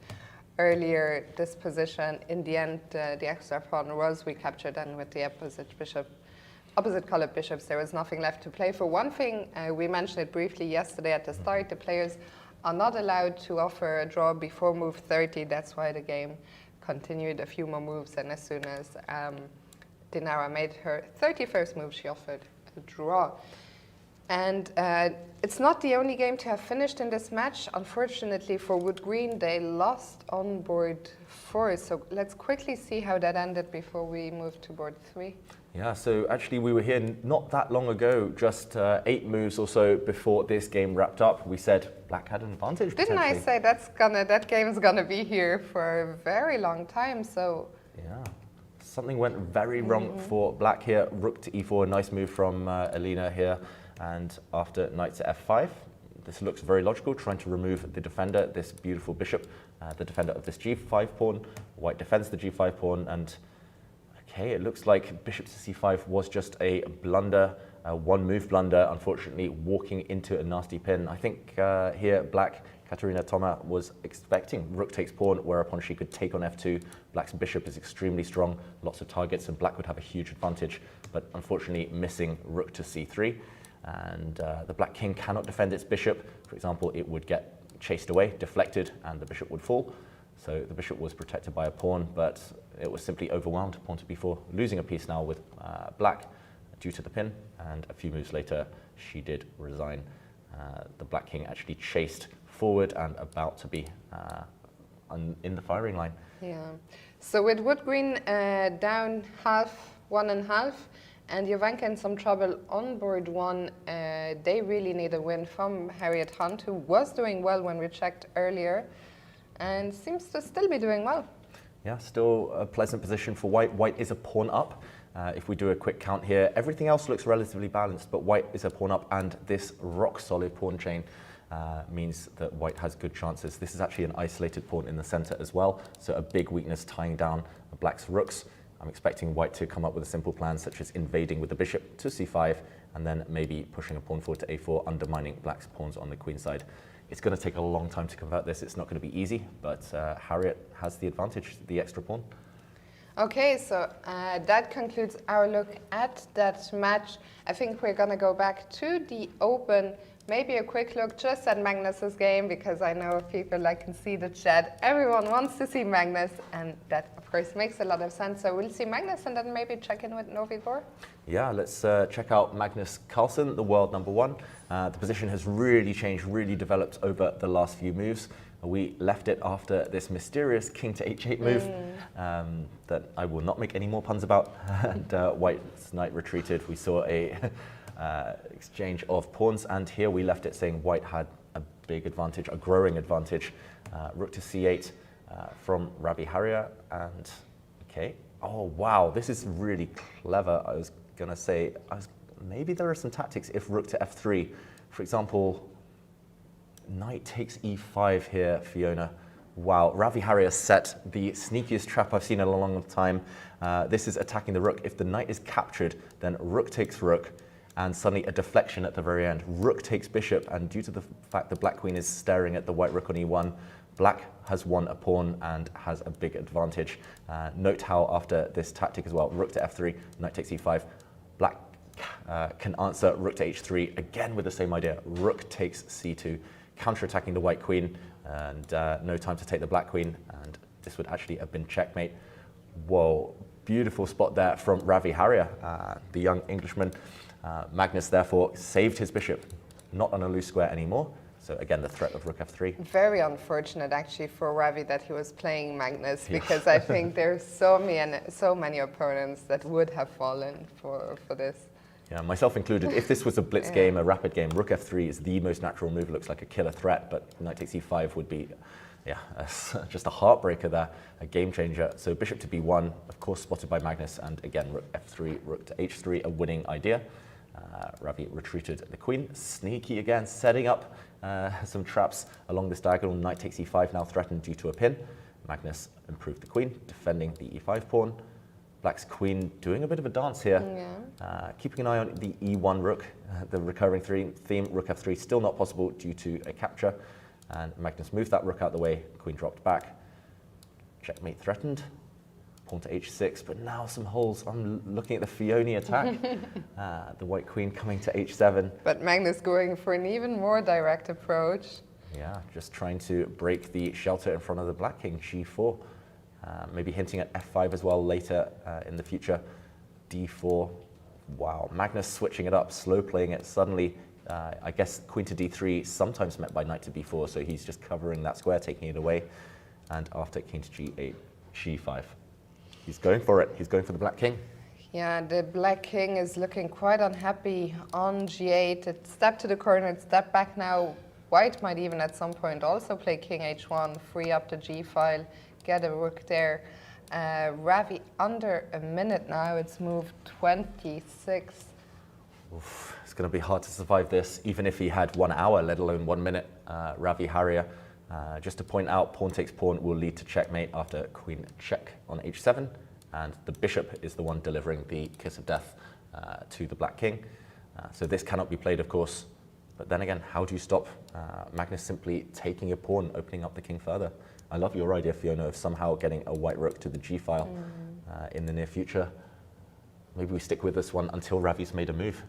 earlier, this position, in the end, the extra pawn was recaptured, and with the opposite colored bishops, there was nothing left to play for. One thing, we mentioned it briefly yesterday at the start, the players are not allowed to offer a draw before move 30. That's why the game continued a few more moves, and as soon as Dinara made her 31st move, she offered a draw. And it's not the only game to have finished in this match. Unfortunately for Wood Green, they lost on board 4. So let's quickly see how that ended before we move to board 3. Yeah, so actually we were here not that long ago, just 8 moves or so before this game wrapped up. We said Black had an advantage. Didn't I say that game's gonna be here for a very long time? So yeah, something went very wrong for Black here. Rook to e4, a nice move from Alina here. And after knight to f5, this looks very logical, trying to remove the defender, this beautiful bishop, the defender of this g5 pawn. White defends the g5 pawn, and okay, it looks like bishop to c5 was just a blunder, one move blunder, unfortunately walking into a nasty pin. I think here Black, Katerina Toma, was expecting rook takes pawn, whereupon she could take on f2. Black's bishop is extremely strong, lots of targets, and Black would have a huge advantage, but unfortunately missing rook to c3. And the Black king cannot defend its bishop. For example, it would get chased away, deflected, and the bishop would fall. So the bishop was protected by a pawn, but it was simply overwhelmed, pawn to b4, losing a piece now with Black due to the pin, and a few moves later she did resign. The Black king actually chased forward and about to be in the firing line. yeah. So with Wood Green down half, 1.5, and Jovanka in some trouble on board 1, they really need a win from Harriet Hunt, who was doing well when we checked earlier, and seems to still be doing well. Yeah, still a pleasant position for White. White is a pawn up, If we do a quick count here, everything else looks relatively balanced, but white is a pawn up, and this rock-solid pawn chain means that white has good chances. This is actually an isolated pawn in the center as well, so a big weakness tying down black's rooks. I'm expecting white to come up with a simple plan, such as invading with the bishop to c5, and then maybe pushing a pawn forward to a4, undermining black's pawns on the queen side. It's going to take a long time to convert this. It's not going to be easy, but Harriet has the advantage, the extra pawn. Okay, so that concludes our look at that match. I think we're going to go back to the Open. Maybe a quick look just at Magnus's game, because I know people, I can see the chat. Everyone wants to see Magnus, and that, of course, makes a lot of sense. So we'll see Magnus and then maybe check in with Novigor. Yeah, let's check out Magnus Carlsen, the world #1. The position has really changed, really developed over the last few moves. We left it after this mysterious king to h8 move that I will not make any more puns about. And white's knight retreated. We saw a exchange of pawns, and here we left it saying white had a big advantage, a growing advantage. Rook to c8 from Ravi Harrier, and okay. Oh wow, this is really clever. I was gonna say, maybe there are some tactics if rook to f3. For example, knight takes e5 here, Fiona. Wow, Ravi Harrier set the sneakiest trap I've seen in a long time. This is attacking the rook. If the knight is captured, then rook takes rook, and suddenly a deflection at the very end. Rook takes bishop, and due to the fact the black queen is staring at the white rook on e1, black has won a pawn and has a big advantage. Note how after this tactic as well, rook to f3, knight takes e5, black can answer rook to h3, again with the same idea, rook takes c2, counter-attacking the white queen, and no time to take the black queen, and this would actually have been checkmate. Whoa, beautiful spot there from Ravi Harrier, the young Englishman. Magnus therefore saved his bishop, not on a loose square anymore. So again, the threat of rook f3. Very unfortunate actually for Ravi that he was playing Magnus, because I think there's so many opponents that would have fallen for this. Yeah, myself included. If this was a blitz game, a rapid game, rook f3 is the most natural move. It looks like a killer threat, but knight takes e5 would be, just a heartbreaker there, a game changer. So bishop to b1, of course, spotted by Magnus, and again, rook f3, rook to h3, a winning idea. Ravi retreated the queen, sneaky again, setting up some traps along this diagonal. Knight takes e5, now threatened due to a pin. Magnus improved the queen, defending the e5 pawn. Black's queen doing a bit of a dance here, keeping an eye on the e1 rook, the recurring theme, rook f3, still not possible due to a capture. And Magnus moved that rook out the way, queen dropped back. Checkmate threatened, pawn to h6, but now some holes. I'm looking at the Fiona attack, the white queen coming to h7. But Magnus going for an even more direct approach. Yeah, just trying to break the shelter in front of the black king, g4. Maybe hinting at f5 as well later in the future. d4. Wow, Magnus switching it up, slow playing it. Suddenly, I guess queen to d3, sometimes met by knight to b4, so he's just covering that square, taking it away. And after king to g8, g5. He's going for it. He's going for the black king. Yeah, the black king is looking quite unhappy on g8. It stepped to the corner, it stepped back now. White might even at some point also play king h1, free up the g file, get a rook there. Ravi under a minute now. It's moved 26. Oof, it's going to be hard to survive this, even if he had 1 hour, let alone 1 minute. Ravi Harrier. Just to point out, pawn takes pawn will lead to checkmate after queen check on h7, and the bishop is the one delivering the kiss of death to the black king. So this cannot be played, of course. But then again, how do you stop Magnus simply taking a pawn, opening up the king further? I love your idea, Fiona, of somehow getting a white rook to the g file in the near future. Maybe we stick with this one until Ravi's made a move.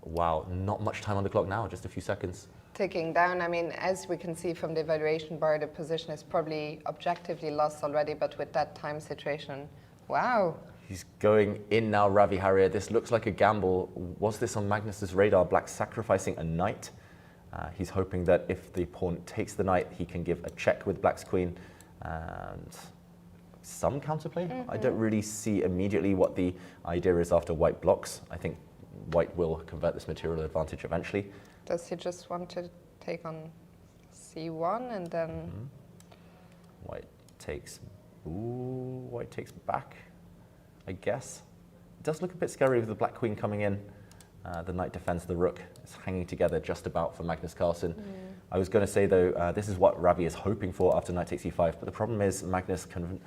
Wow, not much time on the clock now, just a few seconds. Ticking down. I mean, as we can see from the evaluation bar, the position is probably objectively lost already, but with that time situation, wow. He's going in now, Ravi Harrier. This looks like a gamble. Was this on Magnus's radar? Black sacrificing a knight. He's hoping that if the pawn takes the knight, he can give a check with Black's queen and some counterplay. I don't really see immediately what the idea is after white blocks. I think white will convert this material advantage eventually. Does he just want to take on c1 and then... White takes back, I guess. It does look a bit scary with the black queen coming in. The knight defends the rook. It's hanging together just about for Magnus Carlsen. I was going to say, though, this is what Ravi is hoping for after knight takes e5, but the problem is Magnus can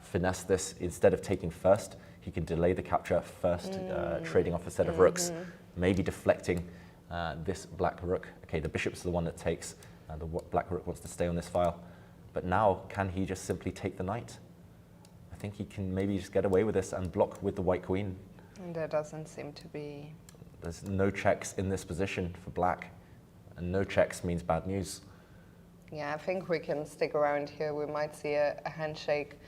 finesse this. Instead of taking first, he can delay the capture first, trading off a set of rooks, maybe deflecting this black rook. Okay, the bishop's the one that takes, the black rook wants to stay on this file. But now, can he just simply take the knight? I think he can maybe just get away with this and block with the white queen. And there doesn't seem to be... There's no checks in this position for black, and no checks means bad news. Yeah, I think we can stick around here. We might see a handshake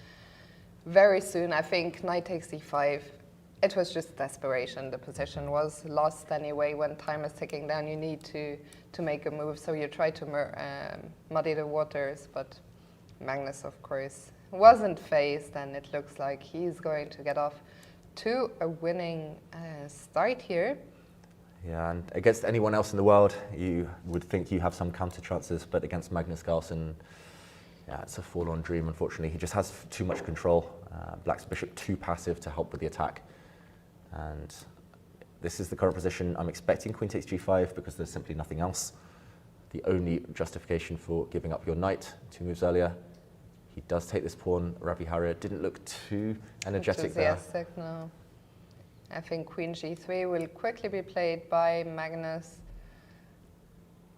very soon. I think knight takes e5. It was just desperation. The position was lost anyway. When time is ticking down, you need to make a move. So you try to muddy the waters, but Magnus, of course, wasn't phased, and it looks like he's going to get off to a winning start here. Yeah, and against anyone else in the world, you would think you have some counter chances, but against Magnus Carlsen, yeah, it's a forlorn dream, unfortunately. He just has too much control. Black's bishop too passive to help with the attack. And this is the current position. I'm expecting queen takes g5 because there's simply nothing else. The only justification for giving up your knight 2 moves earlier. He does take this pawn. Ravi Harrier didn't look too energetic there. Enthusiastic, no. I think queen g3 will quickly be played by Magnus.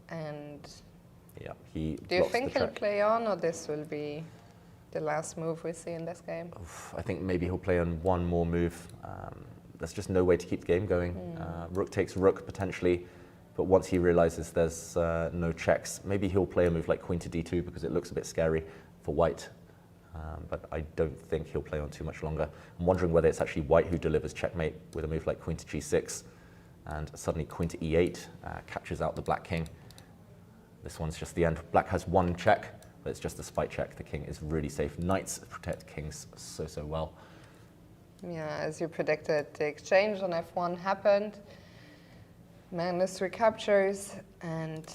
And yeah, he do you think he'll play on, or this will be the last move we see in this game? I think maybe he'll play on one more move. There's just no way to keep the game going. Rook takes rook potentially, but once he realizes there's no checks, maybe he'll play a move like queen to d2 because it looks a bit scary for white. But I don't think he'll play on too much longer. I'm wondering whether it's actually white who delivers checkmate with a move like queen to g6, and suddenly queen to e8 catches out the black king. This one's just the end. Black has one check, but it's just a spite check. The king is really safe. Knights protect kings so well. Yeah, as you predicted, the exchange on f1 happened. Magnus recaptures, and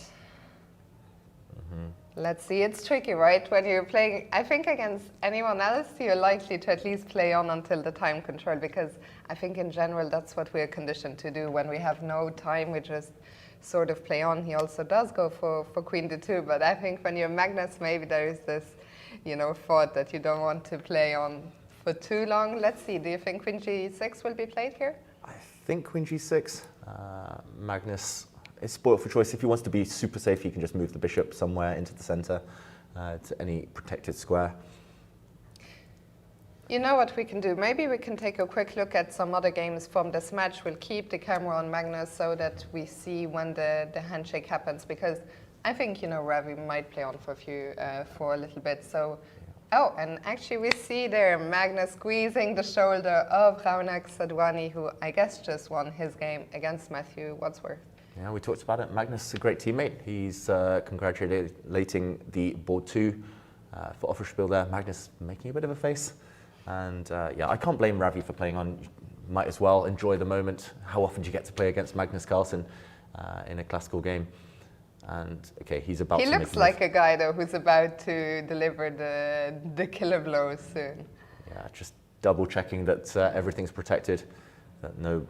let's see. It's tricky, right? When you're playing, I think against anyone else, you're likely to at least play on until the time control, because I think in general that's what we're conditioned to do. When we have no time, we just sort of play on. He also does go for queen to 2, but I think when you're Magnus, maybe there is this, thought that you don't want to play on for too long. Let's see. Do you think queen g6 will be played here? I think queen g6. Magnus is spoiled for choice. If he wants to be super safe, he can just move the bishop somewhere into the center to any protected square. You know what we can do? Maybe we can take a quick look at some other games from this match. We'll keep the camera on Magnus so that we see when the handshake happens, because I think, Ravi might play on for a little bit. So, oh, and actually we see there Magnus squeezing the shoulder of Raundi Sadwani, who I guess just won his game against Matthew Wadsworth. Yeah, we talked about it. Magnus is a great teammate. He's congratulating the board 2 for Offerspiel there. Magnus making a bit of a face. And yeah, I can't blame Ravi for playing on. Might as well enjoy the moment. How often do you get to play against Magnus Carlsen in a classical game? And okay, he's about to make a move. He looks like a guy, though, who's about to deliver the killer blows soon. Yeah, just double checking that everything's protected, that no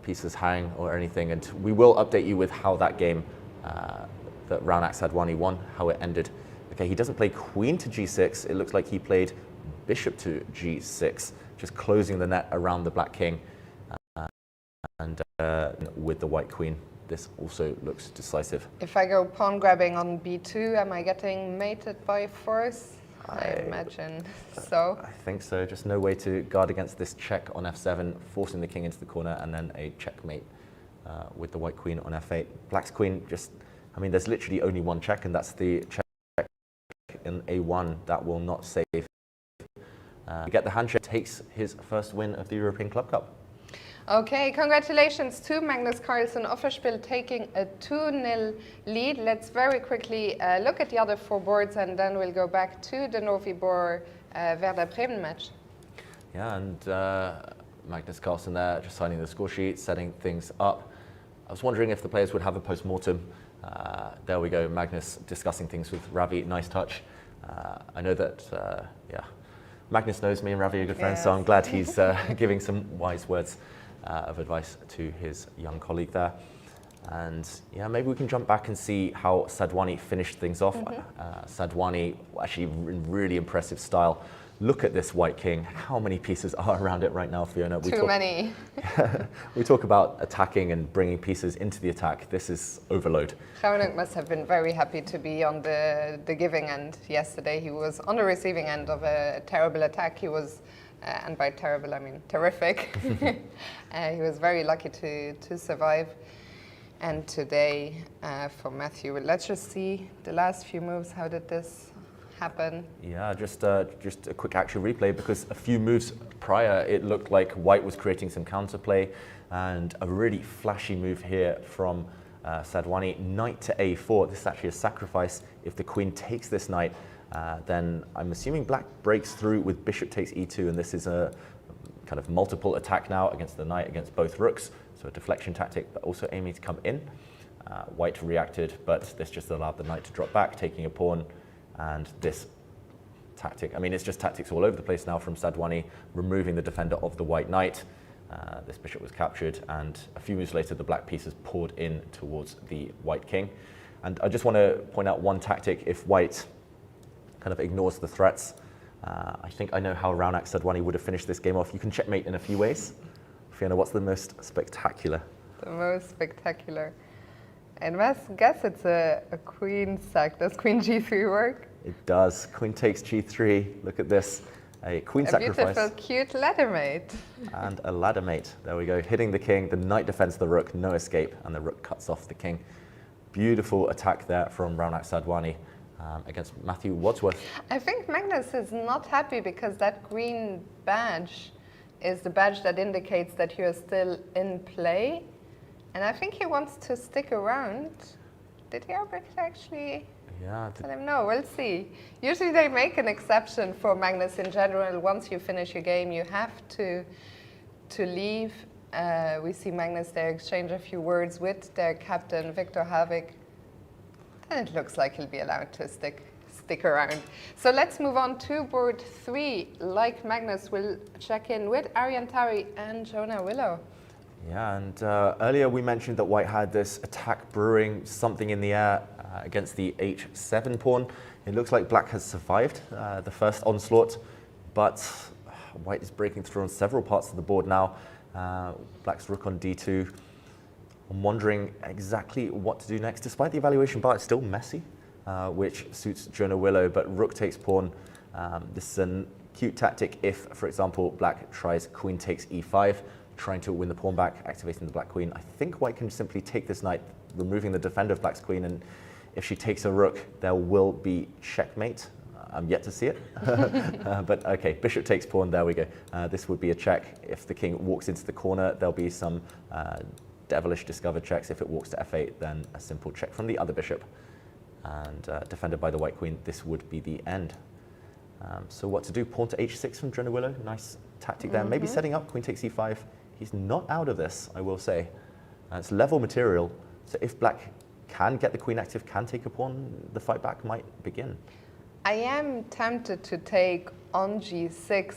pieces hang or anything. And we will update you with how that game that Raundi Sadwani won, how it ended. Okay, he doesn't play queen to g6. It looks like he played bishop to g6, just closing the net around the black king, and with the white queen. This also looks decisive. If I go pawn grabbing on b2, am I getting mated by force? I imagine so. I think so. Just no way to guard against this check on f7, forcing the king into the corner, and then a checkmate with the white queen on f8. Black's queen just, I mean, there's literally only one check, and that's the check in a1 that will not save. Get the handshake, takes his first win of the European Club Cup. Okay, congratulations to Magnus Carlsen. Offerspiel taking a 2-0 lead. Let's very quickly look at the other 4 boards, and then we'll go back to the Novibor Werder Bremen match. Yeah, and Magnus Carlsen there, just signing the score sheet, setting things up. I was wondering if the players would have a post-mortem. There we go, Magnus discussing things with Ravi, nice touch. I know that, yeah, Magnus knows me and Ravi are good friends, so I'm glad he's giving some wise words of advice to his young colleague there. And yeah, maybe we can jump back and see how Sadhwani finished things off. Sadhwani, actually in really impressive style. Look at this white king. How many pieces are around it right now, Fiona? Too many. We talk about attacking and bringing pieces into the attack. This is overload. Shahut must have been very happy to be on the giving end yesterday. He was on the receiving end of a terrible attack. He was, and by terrible I mean terrific. He was very lucky to survive. And today, for Matthew, let's just see the last few moves. How did this happen? Yeah, just a quick action replay, because a few moves prior, it looked like white was creating some counterplay, and a really flashy move here from Sadhwani. Knight to a4. This is actually a sacrifice. If the queen takes this knight, then I'm assuming black breaks through with bishop takes e2, and this is a kind of multiple attack now against the knight, against both rooks. So a deflection tactic, but also aiming to come in. White reacted, but this just allowed the knight to drop back, taking a pawn. And this tactic, I mean, it's just tactics all over the place now from Sadhwani, removing the defender of the white knight. This bishop was captured, and a few moves later, the black pieces poured in towards the white king. And I just want to point out one tactic. If white kind of ignores the threats, I think I know how Raunak Sadhwani would have finished this game off. You can checkmate in a few ways. Fiona, what's the most spectacular? The most spectacular. I must guess it's a queen sack. Does queen g3 work? It does. Queen takes g3. Look at this. A queen sacrifice. A beautiful, cute ladder mate. And a ladder mate. There we go. Hitting the king. The knight defends the rook. No escape. And the rook cuts off the king. Beautiful attack there from Raunak Sadhwani against Matthew Wadsworth. I think Magnus is not happy because that green badge is the badge that indicates that you're still in play. And I think he wants to stick around. Did he actually tell him no? We'll see. Usually they make an exception for Magnus in general. Once you finish your game, you have to leave. We see Magnus there exchange a few words with their captain, Victor Havik. And it looks like he'll be allowed to stick around. So let's move on to board 3. Like Magnus, we'll check in with Aryan Tari and Jonah Willow. Yeah, and earlier we mentioned that white had this attack brewing, something in the air against the h7 pawn. It looks like black has survived the first onslaught, but white is breaking through on several parts of the board now. Black's rook on d2. I'm wondering exactly what to do next. Despite the evaluation bar, it's still messy, which suits Jonah Willow, but rook takes pawn. This is a cute tactic if, for example, black tries queen takes e5, trying to win the pawn back, activating the black queen. I think white can simply take this knight, removing the defender of black's queen, and if she takes a rook, there will be checkmate. I'm yet to see it, but okay, bishop takes pawn, there we go. This would be a check. If the king walks into the corner, there'll be some devilish discovered checks. If it walks to f8, then a simple check from the other bishop. And defended by the white queen, this would be the end. So what to do? Pawn to h6 from Jonah Willow. Nice tactic there. Maybe setting up, queen takes e5. He's not out of this, I will say. It's level material, so if black can get the queen active, can take a pawn, the fight back might begin. I am tempted to take on g6,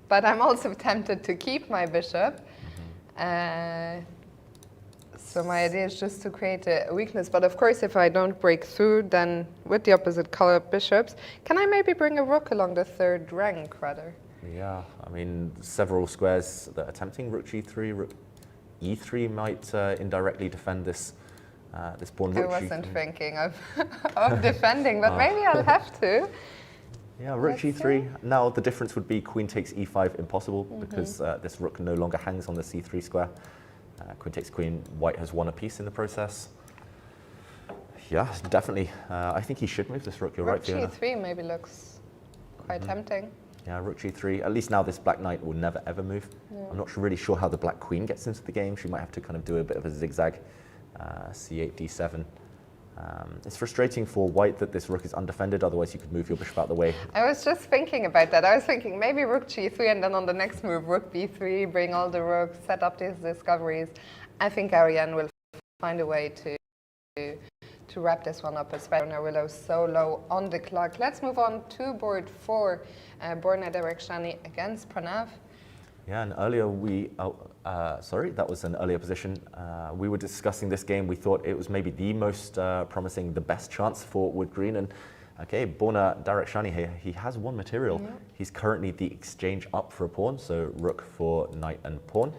but I'm also tempted to keep my bishop. So my idea is just to create a weakness. But of course, if I don't break through, then with the opposite color bishops, can I maybe bring a rook along the third rank, rather? Yeah, I mean, several squares that are tempting. Rook g3, rook e3 might indirectly defend this this pawn. I wasn't thinking of defending, but maybe I'll have to. Yeah, rook g3. Now the difference would be queen takes e5 impossible because this rook no longer hangs on the c3 square. Queen takes queen, white has won a piece in the process. Yeah, definitely. I think he should move this rook, you're right, Fiona. Rook g3 maybe looks quite tempting. Yeah, rook g3. At least now this black knight will never ever move. Yeah. I'm not really sure how the black queen gets into the game. She might have to kind of do a bit of a zigzag. c8, d7. It's frustrating for white that this rook is undefended, otherwise you could move your bishop out of the way. I was just thinking about that. I was thinking maybe rook g3 and then on the next move rook b3, bring all the rooks, set up these discoveries. I think Aryan will find a way to to wrap this one up, especially when we're so low on the clock. Let's move on to board 4, Borna Derekshani against Pranav. Yeah, and earlier that was an earlier position. We were discussing this game. We thought it was maybe the most promising, the best chance for Wood Green. And okay, Borna Derekshani here, he has one material. Yeah. He's currently the exchange up for a pawn, so rook for knight and pawn.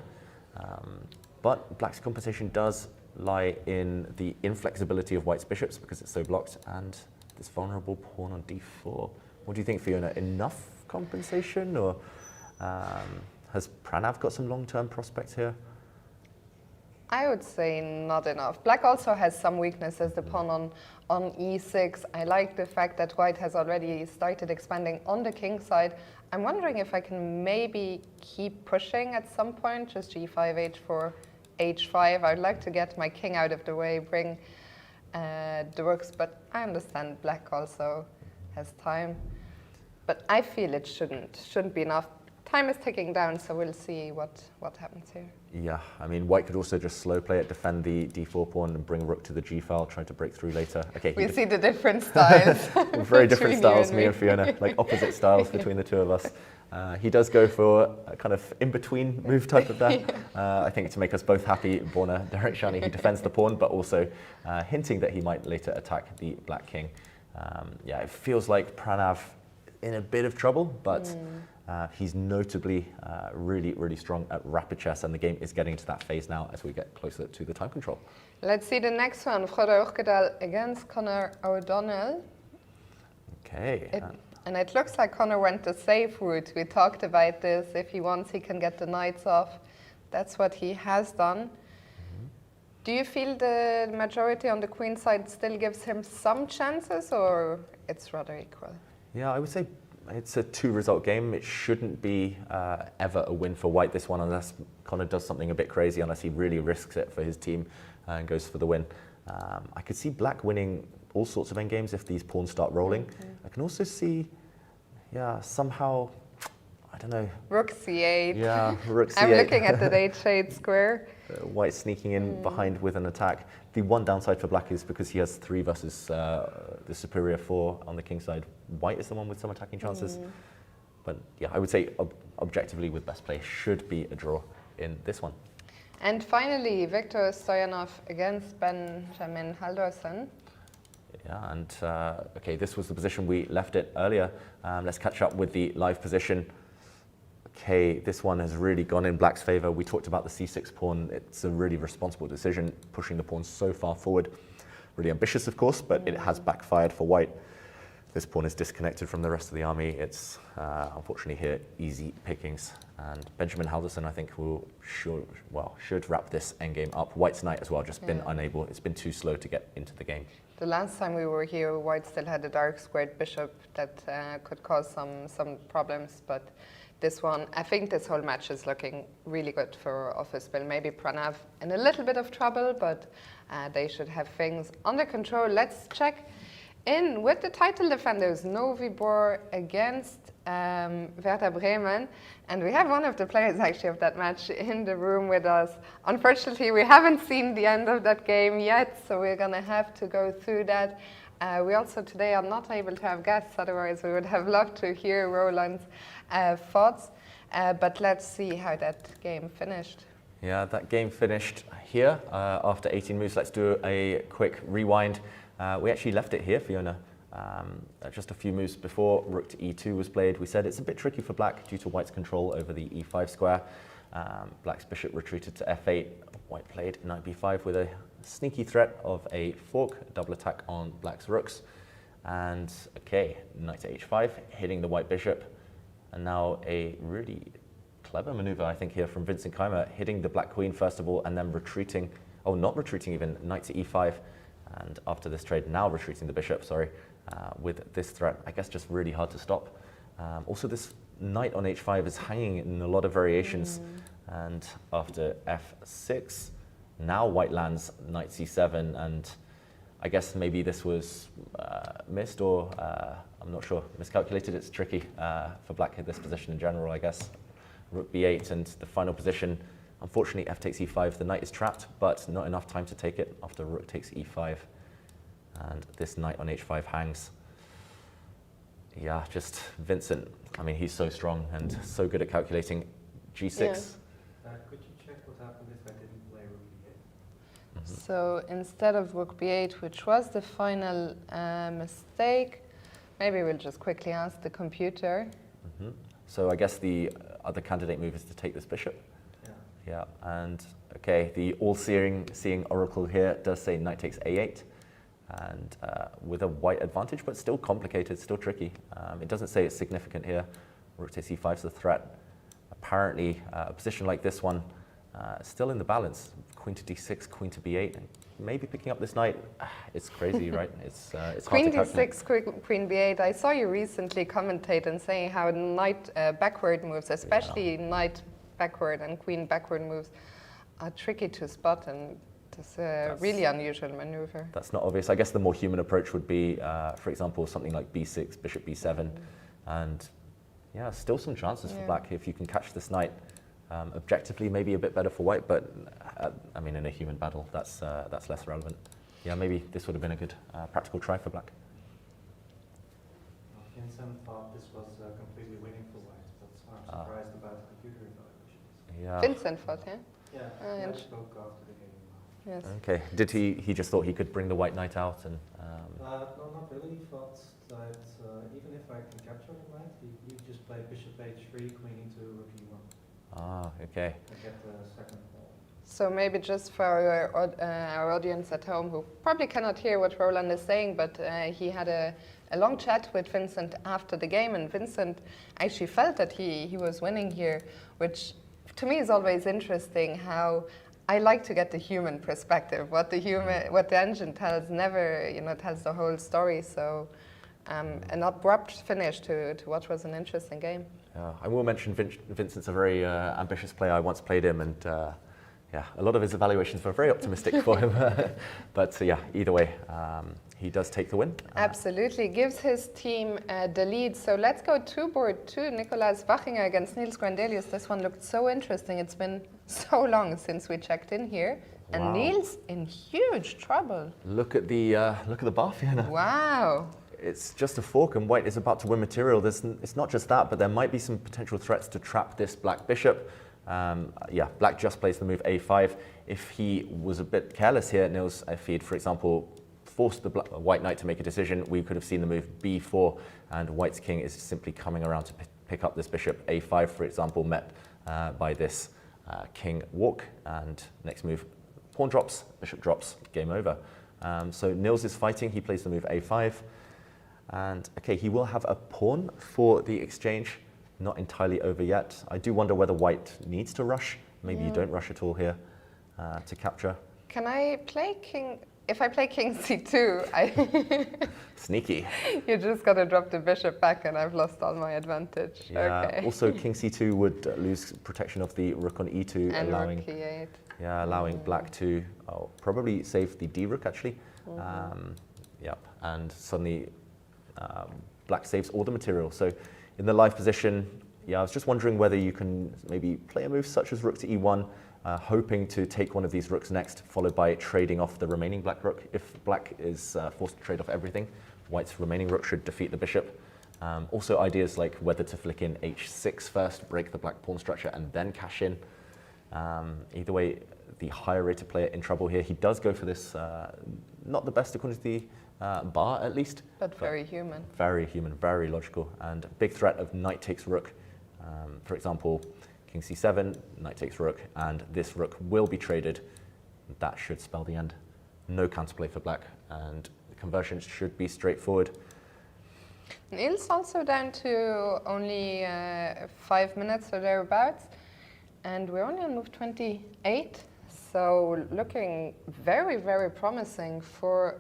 But Black's compensation does lie in the inflexibility of White's bishops because it's so blocked, and this vulnerable pawn on d4. What do you think, Fiona? Enough compensation, or has Pranav got some long-term prospects here? I would say not enough. Black also has some weaknesses, the pawn on e6. I like the fact that White has already started expanding on the king side. I'm wondering if I can maybe keep pushing at some point, just g5, h4, h5. I'd like to get my king out of the way, bring the rooks, but I understand Black also has time. But I feel it shouldn't be enough. Time is ticking down, so we'll see what happens here. Yeah, I mean, White could also just slow play it, defend the d4 pawn and bring rook to the g file, trying to break through later. Okay, we see the different styles. Very different styles, me and Fiona, like opposite styles between the two of us. He does go for a kind of in-between move type of that. I think to make us both happy, Borna Derekshani, he defends the pawn, but also hinting that he might later attack the black king. Yeah, it feels like Pranav in a bit of trouble, but he's notably really, really strong at rapid chess, and the game is getting to that phase now as we get closer to the time control. Let's see the next one, Frode Urkedal against Conor O'Donnell. Okay. And it looks like Conor went the safe route. We talked about this. If he wants, he can get the knights off. That's what he has done. Do you feel the majority on the queen side still gives him some chances, or it's rather equal? Yeah, I would say it's a 2-result game. It shouldn't be ever a win for White, this one, unless Conor does something a bit crazy, unless he really risks it for his team and goes for the win. I could see Black winning all sorts of endgames if these pawns start rolling. I can also see, yeah, somehow, I don't know. Rook c8. Yeah, rook c8. I'm looking at the h8 square. White sneaking in behind with an attack. The one downside for Black is because he has 3 versus the superior 4 on the king side. White is the one with some attacking chances. But yeah, I would say objectively with best play should be a draw in this one. And finally, Viktor Stoyanov against Benjamin Halldorsen. Yeah, and okay, this was the position we left it earlier. Let's catch up with the live position. Okay, this one has really gone in Black's favor. We talked about the c6 pawn. It's a really responsible decision, pushing the pawn so far forward. Really ambitious, of course, but it has backfired for White. This pawn is disconnected from the rest of the army. It's unfortunately here easy pickings. And Benjamin Halldorsen, I think, should wrap this endgame up. White's knight as well, just been unable. It's been too slow to get into the game. The last time we were here, White still had a dark squared bishop that could cause some problems, but this one, I think this whole match is looking really good for Officebill. Maybe Pranav in a little bit of trouble, but they should have things under control. Let's check in with the title defenders, Novi Bor against Werder Bremen. And we have one of the players actually of that match in the room with us. Unfortunately, we haven't seen the end of that game yet, so we're gonna have to go through that. We also today are not able to have guests, otherwise we would have loved to hear Roland's thoughts. But let's see how that game finished. Yeah, that game finished here after 18 moves. Let's do a quick rewind. We actually left it here, Fiona. Just a few moves before rook to e2 was played. We said it's a bit tricky for Black due to White's control over the e5 square. Black's bishop retreated to f8. White played knight b5 with a sneaky threat of a fork, a double attack on Black's rooks. And okay, knight to h5, hitting the White bishop. And now a really clever maneuver, I think, here from Vincent Keimer, hitting the Black queen first of all, and then retreating, oh, not retreating even, knight to e5. And after this trade, now retreating the bishop, with this threat. I guess just really hard to stop. Also, this knight on h5 is hanging in a lot of variations. And after f6, now White lands knight c7, and I guess maybe this was missed, or I'm not sure, miscalculated. It's tricky for Black at this position in general, I guess. Rook b8, and the final position, unfortunately, f takes e5. The knight is trapped, but not enough time to take it after rook takes e5. And this knight on h5 hangs. Yeah, just Vincent. I mean, he's so strong and so good at calculating. g6. Yeah. Could you check what happened if I didn't play rook b8? So instead of rook b8, which was the final mistake, maybe we'll just quickly ask the computer. So I guess the other candidate move is to take this bishop. Yeah. Yeah, and okay, the all-seeing oracle here does say knight takes a8, and with a white advantage, but still complicated, still tricky. It doesn't say it's significant here. Rook takes e5 is a threat. Apparently, a position like this one, still in the balance. Queen to d6, queen to b8, and maybe picking up this knight. It's crazy, right? It's Queen hard to calculate. d6, queen b8. I saw you recently commentate and saying how knight backward moves, especially knight backward and queen backward moves, are tricky to spot, and it's a really unusual maneuver. That's not obvious. I guess the more human approach would be, for example, something like b6, bishop b7, and yeah, still some chances for black if you can catch this knight. Objectively, maybe a bit better for white, but I mean, in a human battle, that's less relevant. Yeah, maybe this would have been a good practical try for black. Vincent thought this was completely winning for white, but I'm surprised about the computer evaluations. Yeah. Vincent fought, yeah? Yeah, and I spoke after the game. Yes. Okay. Did he just thought he could bring the white knight out and? No, not really. He thought that even if I can capture the knight, you just play bishop h3, queen into rook e1. Ah, okay. And get the second ball. So maybe just for our audience at home who probably cannot hear what Roland is saying, but he had a long chat with Vincent after the game, and Vincent actually felt that he was winning here, which to me is always interesting. How I like to get the human perspective. What the engine tells never tells the whole story. So an abrupt finish to what was an interesting game. Yeah, I will mention Vincent's a very ambitious player. I once played him, and yeah, a lot of his evaluations were very optimistic for him. But yeah, either way, he does take the win. Absolutely, gives his team the lead. So let's go to board 2, Nicolas Wachinger against Niels Grandelius. This one looked so interesting. It's been so long since we checked in here. And Wow. Niels in huge trouble. Look at the bar, Fiona. Wow. It's just a fork, and white is about to win material. It's not just that, but there might be some potential threats to trap this black bishop. Yeah, black just plays the move a5. If he was a bit careless here, Niels, if he'd, for example, forced the white knight to make a decision, we could have seen the move b4, and white's king is simply coming around to pick up this bishop a5, for example, met by this king walk, and next move, pawn drops, bishop drops, game over. So Niels is fighting, he plays the move a5, and okay, he will have a pawn for the exchange, not entirely over yet. I do wonder whether white needs to rush. Maybe you don't rush at all here to capture. Can I play king? If I play king c2, Sneaky. you just got to drop the bishop back, and I've lost all my advantage. Yeah. Okay. Also, king c2 would lose protection of the rook on e2, And allowing rook e8. allowing black to probably save the d rook actually. Yep, and suddenly black saves all the material. So in the live position, yeah, I was just wondering whether you can maybe play a move such as rook to e1, hoping to take one of these rooks next, followed by trading off the remaining black rook. If black is forced to trade off everything, white's remaining rook should defeat the bishop. Also ideas like whether to flick in h6 first, break the black pawn structure, and then cash in. Either way, the higher rated player in trouble here. He does go for this, not the best according to the bar at least. But very human. Very human, very logical, and big threat of knight takes rook. For example, king c7, knight takes rook, and this rook will be traded. That should spell the end. No counterplay for black, and the conversion should be straightforward. Niels also down to only 5 minutes or thereabouts, and we're only on move 28, so looking very, very promising for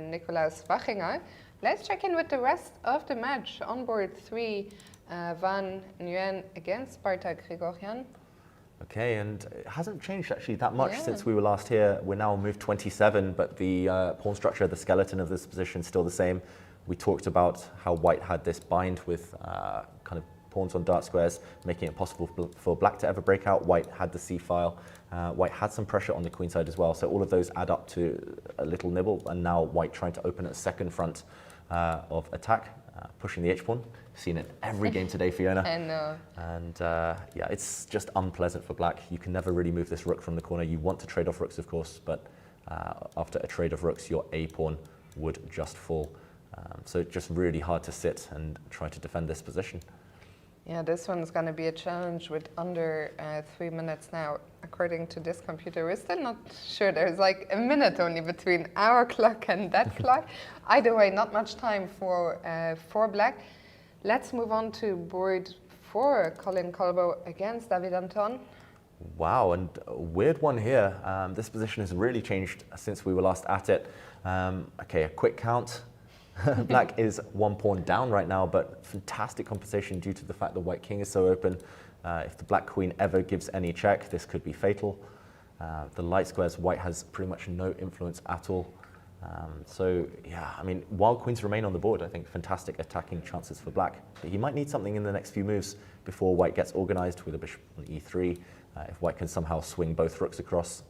Nicolas Wachinger. Let's check in with the rest of the match. On board 3, Van Nguyen against Spartak Grigoryan. Okay, and it hasn't changed actually that much Yeah. since we were last here. We're now on move 27, but the pawn structure, the skeleton of this position is still the same. We talked about how white had this bind with kind of pawns on dark squares, making it possible for black to ever break out. White had the c-file. White had some pressure on the queen side as well. So all of those add up to a little nibble. And now white trying to open a second front of attack, pushing the h-pawn. Seen it every game today, Fiona. I know. And yeah, it's just unpleasant for black. You can never really move this rook from the corner. You want to trade off rooks, of course, but after a trade of rooks, your a-pawn would just fall. So just really hard to sit and try to defend this position. Yeah, this one's going to be a challenge with under 3 minutes now. According to this computer, we're still not sure. There's like a minute only between our clock and that clock. Either way, not much time for black. Let's move on to board 4, Colin Colbo against Steil-Antoni. Wow, and a weird one here. This position has really changed since we were last at it. Okay, a quick count. Black is 1 pawn down right now, but fantastic compensation due to the fact the white king is so open. If the black queen ever gives any check, this could be fatal. The light squares, white has pretty much no influence at all. So yeah, I mean, while queens remain on the board, I think fantastic attacking chances for black. But he might need something in the next few moves before white gets organized with a bishop on e3. If white can somehow swing both rooks across,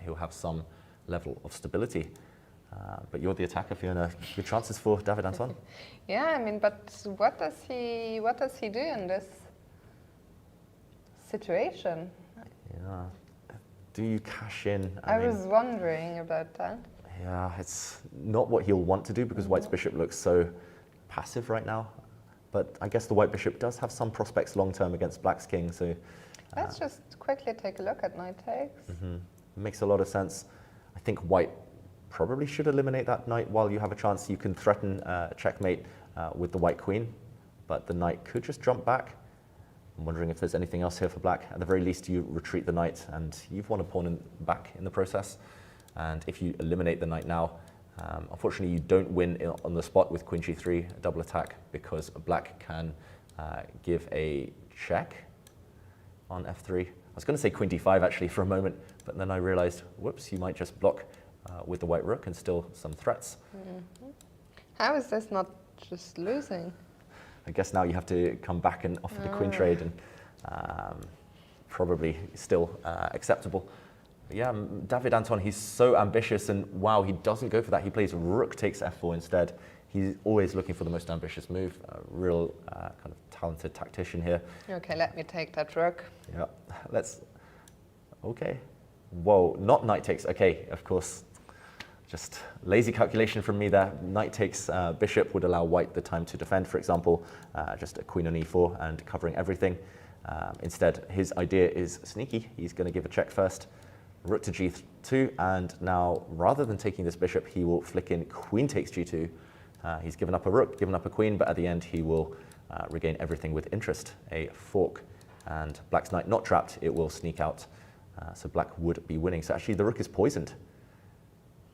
he'll have some level of stability. But you're the attacker, Fiona. Good chances for Steil-Antoni. Yeah, I mean, but what does he do in this situation? Yeah. Do you cash in? I was wondering about that. Yeah, it's not what he'll want to do because white's bishop looks so passive right now. But I guess the white bishop does have some prospects long term against black's king. So let's just quickly take a look at knight takes. Makes a lot of sense. I think white probably should eliminate that knight while you have a chance. You can threaten checkmate with the white queen, but the knight could just jump back. I'm wondering if there's anything else here for black. At the very least, you retreat the knight, and you've won a pawn back in the process. And if you eliminate the knight now, unfortunately, you don't win on the spot with queen g3, a double attack, because black can give a check on f3. I was going to say queen d5 actually for a moment, but then I realized, whoops, you might just block with the white rook and still some threats. How is this not just losing? I guess now you have to come back and offer the queen trade, and probably still acceptable. But yeah, Steil-Antoni, he's so ambitious, and wow, he doesn't go for that. He plays rook takes f4 instead. He's always looking for the most ambitious move. A real kind of talented tactician here. Okay, let me take that rook. Yeah, let's. Okay. Whoa, not knight takes. Okay, of course. Just lazy calculation from me there. Knight takes bishop would allow white the time to defend, for example, just a queen on e4 and covering everything. Instead, his idea is sneaky. He's going to give a check first, rook to g2, and now rather than taking this bishop, he will flick in queen takes g2. He's given up a rook, given up a queen, but at the end he will regain everything with interest, a fork. And black's knight not trapped, it will sneak out. So black would be winning. So actually the rook is poisoned.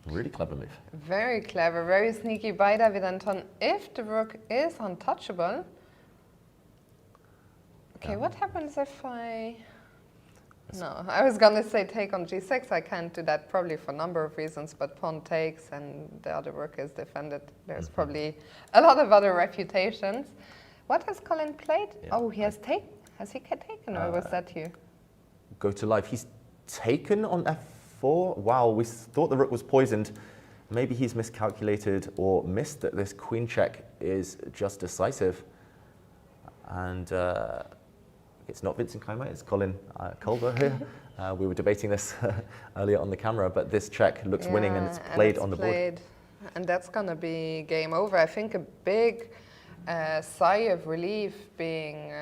Really clever move. Very clever, very sneaky by Steil-Antoni. If the rook is untouchable, okay, what happens if I... No, I was going to say take on g6. I can't do that probably for a number of reasons, but pawn takes and the other rook is defended. There's probably a lot of other refutations. What has Colin played? Yeah. Oh, he has taken. Has he taken, or was that you? Go to live. He's taken on f4. Wow, we thought the rook was poisoned. Maybe he's miscalculated or missed that this queen check is just decisive. And it's not Vincent Keimer, it's Colin Colbo here. We were debating this earlier on the camera, but this check looks winning and it's played on the board. And that's going to be game over. I think a big sigh of relief being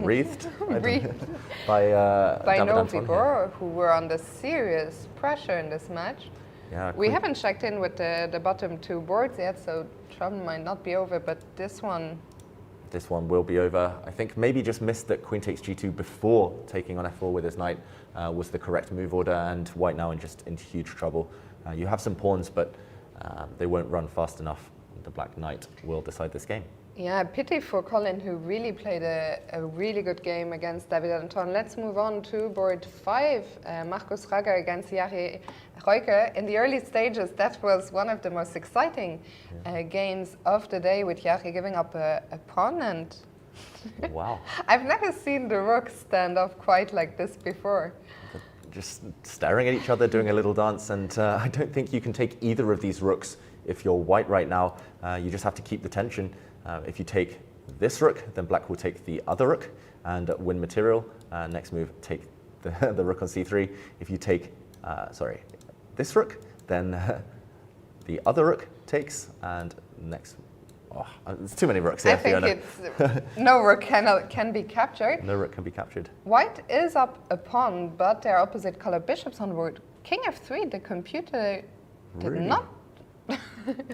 breathed by no people who were under serious pressure in this match. Yeah, we haven't checked in with the bottom two boards yet, so trouble might not be over, but this one will be over. I think maybe just missed that queen takes g2 before taking on f4 with his knight was the correct move order, and white now in huge trouble. You have some pawns, but they won't run fast enough. The black knight will decide this game. Yeah, pity for Colin, who really played a really good game against Steil-Antoni. Let's move on to board 5, Markus Rager against Jari Reuke. In the early stages, that was one of the most exciting games of the day, with Jari giving up a pawn. And Wow. I've never seen the rook stand up quite like this before. Just staring at each other, doing a little dance, and I don't think you can take either of these rooks if you're white right now. You just have to keep the tension. If you take this rook, then black will take the other rook and win material. Next move, take the rook on c3. If you take, this rook, then the other rook takes, and next, there's too many rooks here, I think Fiona. it's no rook can be captured. No rook can be captured. White is up a pawn, but there are opposite color bishops on board. King f3, the computer did Really? not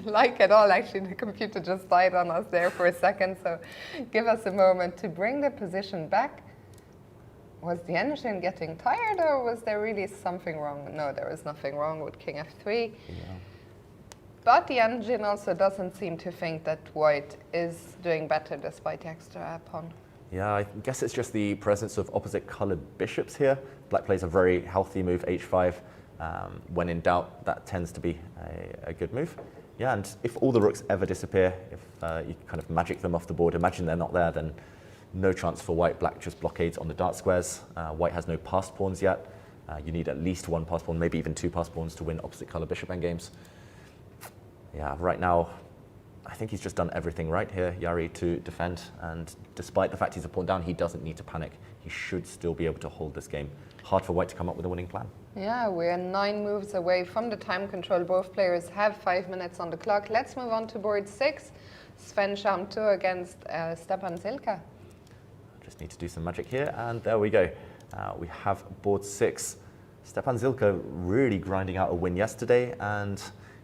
like at all. Actually, the computer just died on us there for a second, so give us a moment to bring the position back. Was the engine getting tired, or was there really something wrong? No, there was nothing wrong with king f3. Yeah. But the engine also doesn't seem to think that white is doing better despite the extra pawn. Yeah, I guess it's just the presence of opposite colored bishops here. Black plays a very healthy move, h5. When in doubt, that tends to be a good move. Yeah, and if all the rooks ever disappear, if you kind of magic them off the board, imagine they're not there, then no chance for white. Black just blockades on the dart squares. White has no passed pawns yet. You need at least one passed pawn, maybe even two passed pawns to win opposite color bishop endgames. Yeah, right now, I think he's just done everything right here, Jari, to defend. And despite the fact he's a pawn down, he doesn't need to panic. He should still be able to hold this game. Hard for white to come up with a winning plan. Yeah, we're 9 moves away from the time control. Both players have 5 minutes on the clock. Let's move on to board 6. Sven Shahut against Stepan Zilka. Just need to do some magic here, and there we go. We have board 6. Stepan Zilka really grinding out a win yesterday, and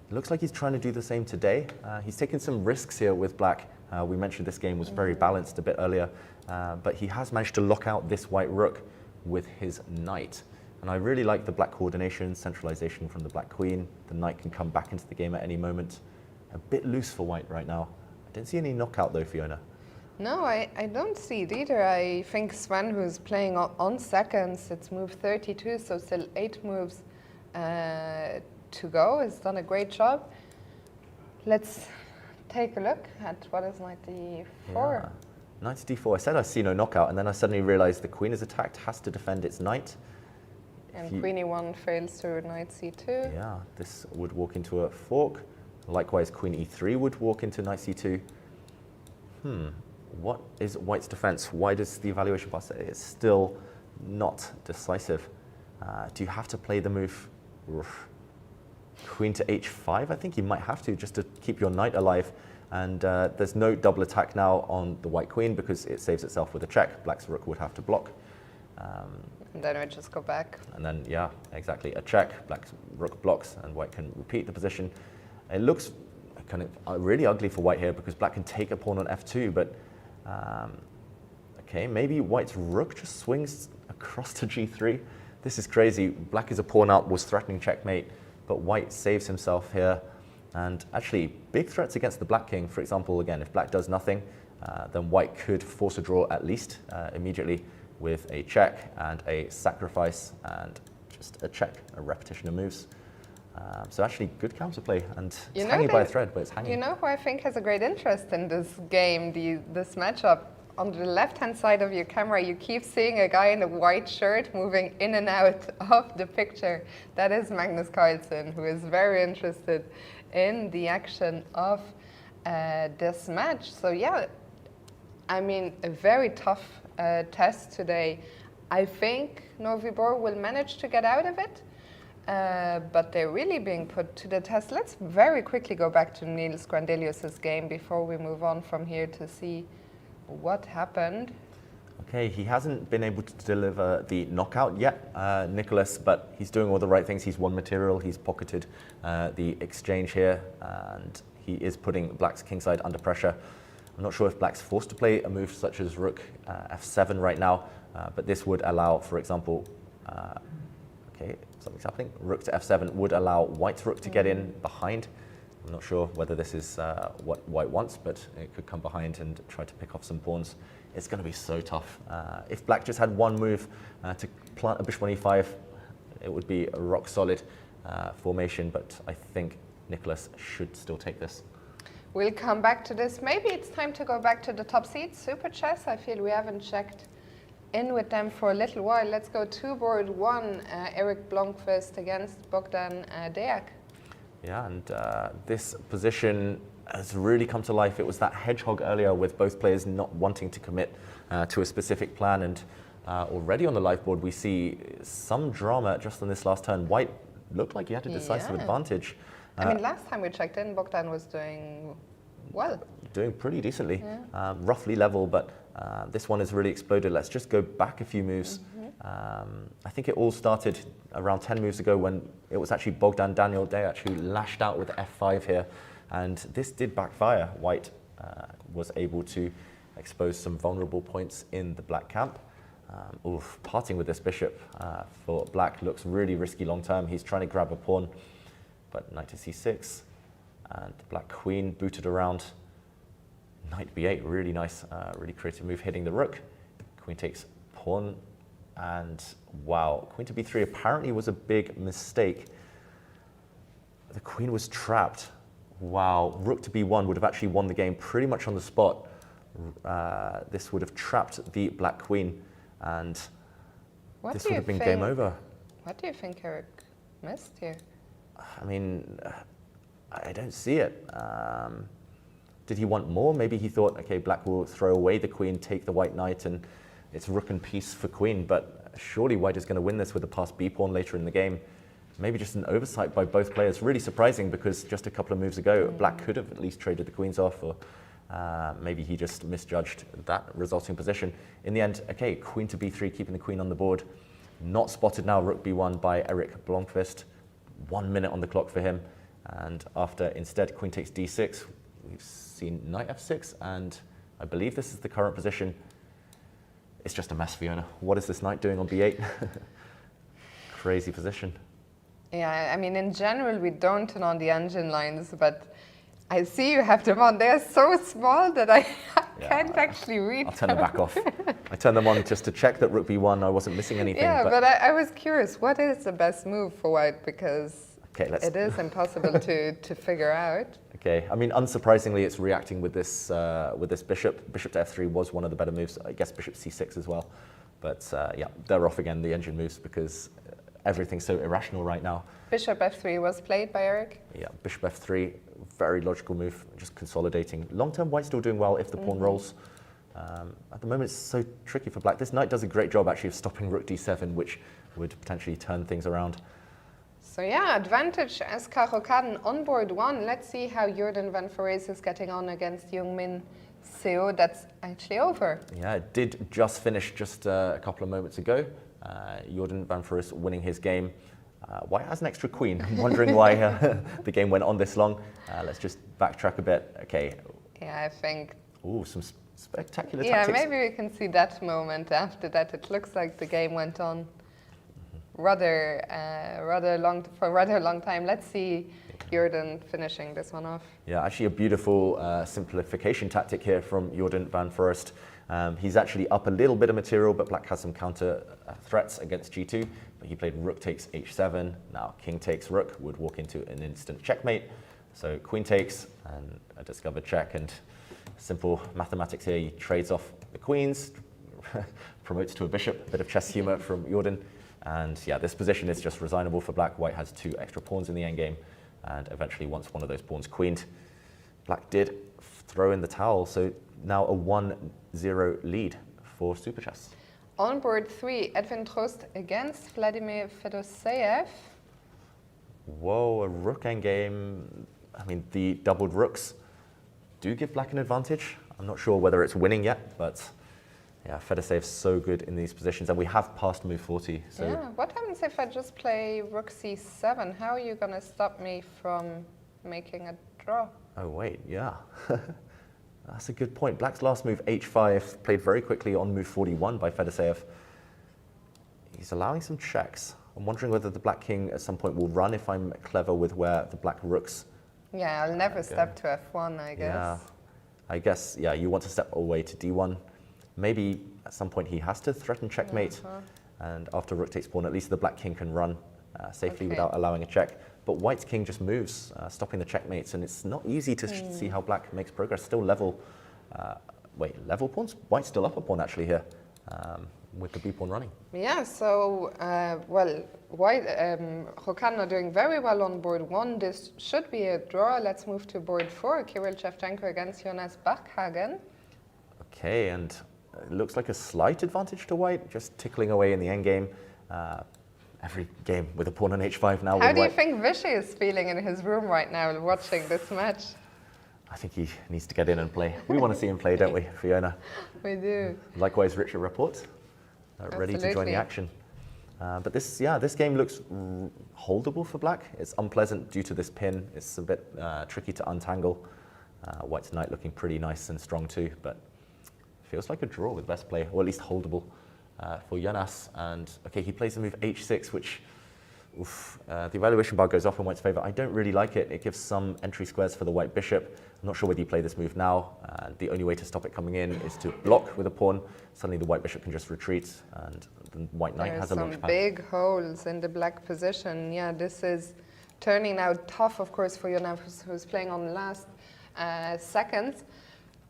it looks like he's trying to do the same today. He's taken some risks here with black. We mentioned this game was very balanced a bit earlier, but he has managed to lock out this white rook with his knight. And I really like the black coordination, centralization from the black queen. The knight can come back into the game at any moment. A bit loose for white right now. I don't see any knockout though, Fiona. No, I don't see it either. I think Sven, who's playing on seconds, it's move 32, so still 8 moves to go, has done a great job. Let's take a look at what is knight d4. Yeah. Knight to d4. I said I see no knockout, and then I suddenly realized the queen is attacked, has to defend its knight. And queen e1 fails to knight c2. Yeah, this would walk into a fork. Likewise, queen e3 would walk into knight c2. What is white's defense? Why does the evaluation bar say it's still not decisive? Do you have to play the move queen to h5? I think you might have to, just to keep your knight alive. And there's no double attack now on the white queen because it saves itself with a check. Black's rook would have to block. And then we just go back. And then, yeah, exactly, a check. Black's rook blocks, and white can repeat the position. It looks kind of really ugly for white here because black can take a pawn on f2, but okay, maybe white's rook just swings across to g3. This is crazy. Black is a pawn out, was threatening checkmate, but white saves himself here. And actually, big threats against the black king. For example, again, if black does nothing, then white could force a draw at least immediately with a check and a sacrifice and just a check, a repetition of moves. So actually, good counterplay, and it's hanging by a thread, but it's hanging. You know who I think has a great interest in this game, this matchup? On the left-hand side of your camera, you keep seeing a guy in a white shirt moving in and out of the picture. That is Magnus Carlsen, who is very interested in the action of this match. So yeah, I mean, a very tough test today. I think Novibor will manage to get out of it, but they're really being put to the test. Let's very quickly go back to Niels Grandelius's game before we move on from here to see what happened. Okay, he hasn't been able to deliver the knockout yet, Nicholas, but he's doing all the right things. He's won material, he's pocketed the exchange here, and he is putting black's kingside under pressure. I'm not sure if black's forced to play a move such as rook f7 right now, but this would allow, for example, okay, something's happening. Rook to f7 would allow white's rook to get in behind I'm not sure whether this is what white wants, but it could come behind and try to pick off some pawns. It's going to be so tough. If black just had one move to plant a bishop on e5, it would be a rock solid formation, but I think Nicholas should still take this. We'll come back to this. Maybe it's time to go back to the top seeds, Super Chess. I feel we haven't checked in with them for a little while. Let's go to board one, Erik Blomqvist against Bogdan Deák. Yeah, and this position has really come to life. It was that hedgehog earlier with both players not wanting to commit to a specific plan, and already on the live board we see some drama just on this last turn. White looked like he had a decisive advantage. I mean, last time we checked in, Bogdan was doing well. Doing pretty decently, roughly level, but this one has really exploded. Let's just go back a few moves. I think it all started around 10 moves ago when it was actually Bogdan Daniel Deák who lashed out with f5 here, and this did backfire. White was able to expose some vulnerable points in the black camp. Parting with this bishop for black looks really risky long term. He's trying to grab a pawn, but knight to c6, and the black queen booted around. Knight b8, really nice, really creative move, hitting the rook. Queen takes pawn, and wow, queen to b3 apparently was a big mistake. The queen was trapped. Wow, rook to b1 would have actually won the game pretty much on the spot. This would have trapped the black queen, and this would have been game over. What do you think Erik missed here? I mean, I don't see it. Did he want more? Maybe he thought, okay, black will throw away the queen, take the white knight, and it's rook and piece for queen, but surely white is going to win this with a passed b pawn later in the game. Maybe just an oversight by both players. Really surprising, because just a couple of moves ago, black could have at least traded the queens off, or maybe he just misjudged that resulting position. In the end, okay, queen to b3, keeping the queen on the board. Not spotted now, rook b1 by Erik Blomqvist. 1 minute on the clock for him. And after instead queen takes d6, we've seen knight f6, and I believe this is the current position. It's just a mess, Fiona. What is this knight doing on b8? Crazy position. Yeah, I mean, in general, we don't turn on the engine lines, but I see you have them on. They're so small that I can't actually read I'll turn them back off. I turned them on just to check that rook b1, I wasn't missing anything. Yeah, but I was curious, what is the best move for white? Because it is impossible to figure out. Okay, I mean, unsurprisingly, it's reacting with this bishop. Bishop to f3 was one of the better moves. I guess bishop c6 as well. But yeah, they're off again, the engine moves, because everything's so irrational right now. Bishop f3 was played by Erik. Yeah, bishop f3, very logical move, just consolidating. Long-term, white's still doing well if the pawn rolls. At the moment, it's so tricky for black. This knight does a great job, actually, of stopping rook d7, which would potentially turn things around. So yeah, advantage as Karokan on board one. Let's see how Jordan van Forees is getting on against Youngmin Seo. That's actually over. Yeah, it did just finish just a couple of moments ago. Jordan van Forees winning his game. White has an extra queen. I'm wondering why the game went on this long. Let's just backtrack a bit. Okay. Yeah, I think. Ooh, some spectacular tactics. Yeah, maybe we can see that moment after that. It looks like the game went on rather long time. Let's see Jordan finishing this one off. Yeah, actually a beautiful simplification tactic here from Jordan van Forees. He's actually up a little bit of material, but black has some counter threats against g2. But he played rook takes h7. Now king takes rook would walk into an instant checkmate. So queen takes and a discovered check, and simple mathematics here. He trades off the queens, promotes to a bishop. A bit of chess humor from Jordan. And yeah, this position is just resignable for black. White has 2 extra pawns in the endgame, and eventually wants one of those pawns queened. Black did throw in the towel, so now a 1-0 lead for Super Chess. On board 3, Edwin Trost against Vladimir Fedoseev. Whoa, a rook endgame. I mean, the doubled rooks do give black an advantage. I'm not sure whether it's winning yet, but yeah, Fedoseev's so good in these positions, and we have passed move 40. So yeah, what happens if I just play rook c7? How are you going to stop me from making a draw? Oh wait, yeah. That's a good point. Black's last move, h5, played very quickly on move 41 by Fedoseev. He's allowing some checks. I'm wondering whether the black king at some point will run if I'm clever with where the black rooks Yeah, I'll never step to F1, I guess. Yeah, I guess, yeah, you want to step away to D1. Maybe at some point he has to threaten checkmate, and after rook takes pawn, at least the black king can run safely without allowing a check. But white's king just moves, stopping the checkmates, and it's not easy to see how black makes progress. Still level, level pawns? White's still up a pawn actually here, with the b pawn running. Yeah, so, well, white, Rokano doing very well on board 1. This should be a draw. Let's move to board 4. Kirill Shevchenko against Jonas Bachhagen. Okay, and it looks like a slight advantage to white, just tickling away in the endgame. Every game with a pawn on h5 now. How do you think Vishy is feeling in his room right now watching this match? I think he needs to get in and play. We want to see him play, don't we, Fiona? We do. Likewise, Richard Rapport, ready to join the action. But this game looks holdable for black. It's unpleasant due to this pin. It's a bit tricky to untangle. White's knight looking pretty nice and strong too, but feels like a draw with best play, or at least holdable for Jonas. And okay, he plays the move h6, which the evaluation bar goes off in white's favor. I don't really like it. It gives some entry squares for the white bishop. I'm not sure whether you play this move now. The only way to stop it coming in is to block with a pawn. Suddenly the white bishop can just retreat, and the white knight has a launch pad. There's some big holes in the black position. Yeah, this is turning out tough, of course, for Jonas, who's playing on the last seconds.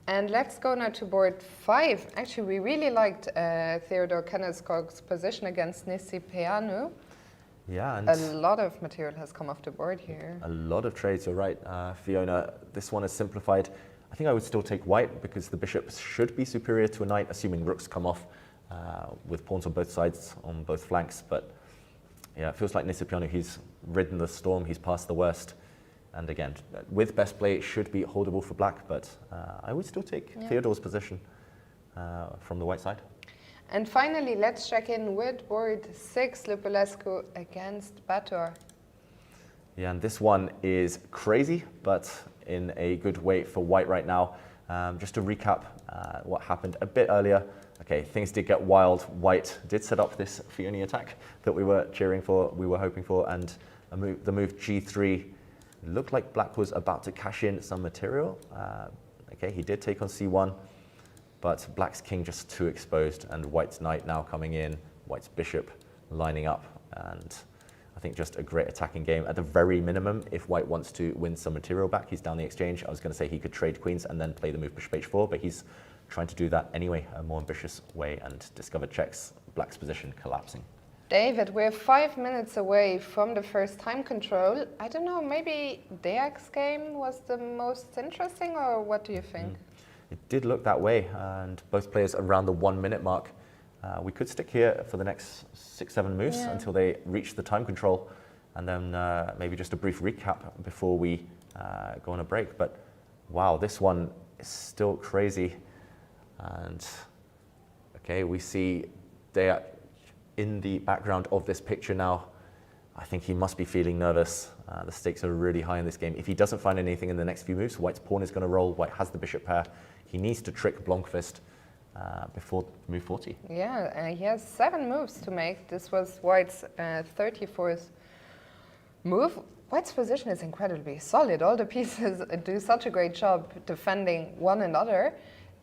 And let's go now to board 5. Actually, we really liked Theodor Kenneskog's position against Nissi Peanu. Yeah, and a lot of material has come off the board here. A lot of trades, you're right, Fiona. This one is simplified. I think I would still take white because the bishop should be superior to a knight, assuming rooks come off with pawns on both sides, on both flanks. But yeah, it feels like Nissi Peanu, he's ridden the storm, he's passed the worst. And again, with best play, it should be holdable for black, but I would still take Theodor's position from the white side. And finally, let's check in with board 6, Lupulescu against Bator. Yeah, and this one is crazy, but in a good way for white right now. Just to recap what happened a bit earlier. Okay, things did get wild. White did set up this Fiona attack that we were cheering for, we were hoping for, and the move g3 looked like black was about to cash in some material. Okay, he did take on c1, but black's king just too exposed, and white's knight now coming in, white's bishop lining up, and I think just a great attacking game. At the very minimum, if white wants to win some material back, he's down the exchange. I was going to say he could trade queens and then play the move bishop h4, but he's trying to do that anyway, a more ambitious way, and discovered checks, black's position collapsing. David, we're 5 minutes away from the first time control. I don't know, maybe Deak's game was the most interesting, or what do you think? It did look that way, and both players around the 1 minute mark. We could stick here for the next 6-7 moves until they reach the time control, and then maybe just a brief recap before we go on a break. But wow, this one is still crazy. And okay, we see Deak in the background of this picture now. I think he must be feeling nervous. The stakes are really high in this game. If he doesn't find anything in the next few moves, white's pawn is going to roll. White has the bishop pair. He needs to trick Blomqvist before move 40. Yeah, he has 7 moves to make. This was white's 34th move. White's position is incredibly solid. All the pieces do such a great job defending one another.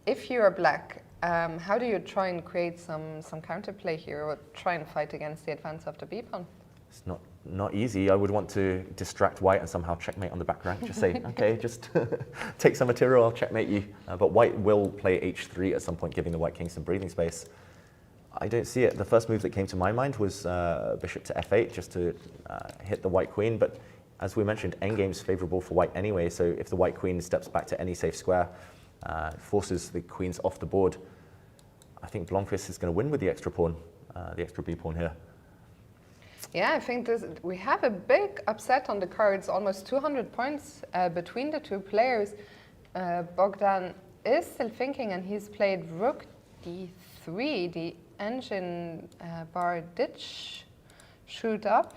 If you're black, how do you try and create some counterplay here, or try and fight against the advance of the b pawn? It's not easy. I would want to distract white and somehow checkmate on the back rank. Just say, okay, just take some material, I'll checkmate you. But white will play h3 at some point, giving the white king some breathing space. I don't see it. The first move that came to my mind was bishop to f8, just to hit the white queen. But as we mentioned, endgame's favorable for white anyway. So if the white queen steps back to any safe square, forces the queens off the board, I think Blomqvist is going to win with the extra pawn, the extra b pawn here. Yeah, I think we have a big upset on the cards, almost 200 points between the two players. Bogdan is still thinking, and he's played rook d3. The engine bar did shoot up.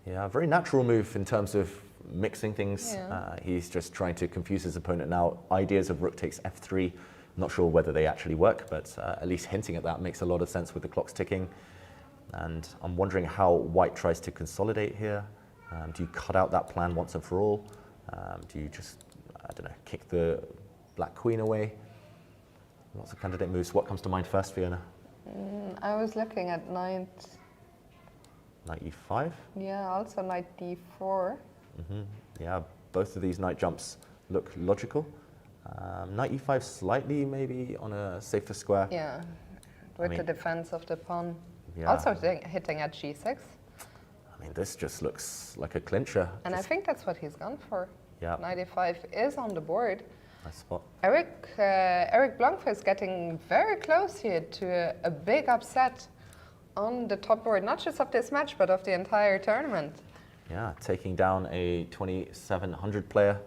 Yeah, very natural move in terms of mixing things. Yeah. He's just trying to confuse his opponent now. Ideas of rook takes f3. Not sure whether they actually work, but at least hinting at that makes a lot of sense with the clocks ticking. And I'm wondering how white tries to consolidate here. Do you cut out that plan once and for all? Do you just, I don't know, kick the black queen away? Lots of candidate moves. What comes to mind first, Fiona? I was looking at knight. Knight e5? Yeah, also knight d4. Yeah, both of these knight jumps look logical. Knight e5 slightly maybe on a safer square. Yeah, with the defense of the pawn. Yeah. Also hitting at g6. I mean, this just looks like a clincher. And I think that's what he's gone for. Yeah. Knight e5 is on the board. Nice spot. Eric Blanc is getting very close here to a big upset on the top board, not just of this match, but of the entire tournament. Yeah, taking down a 2700 player.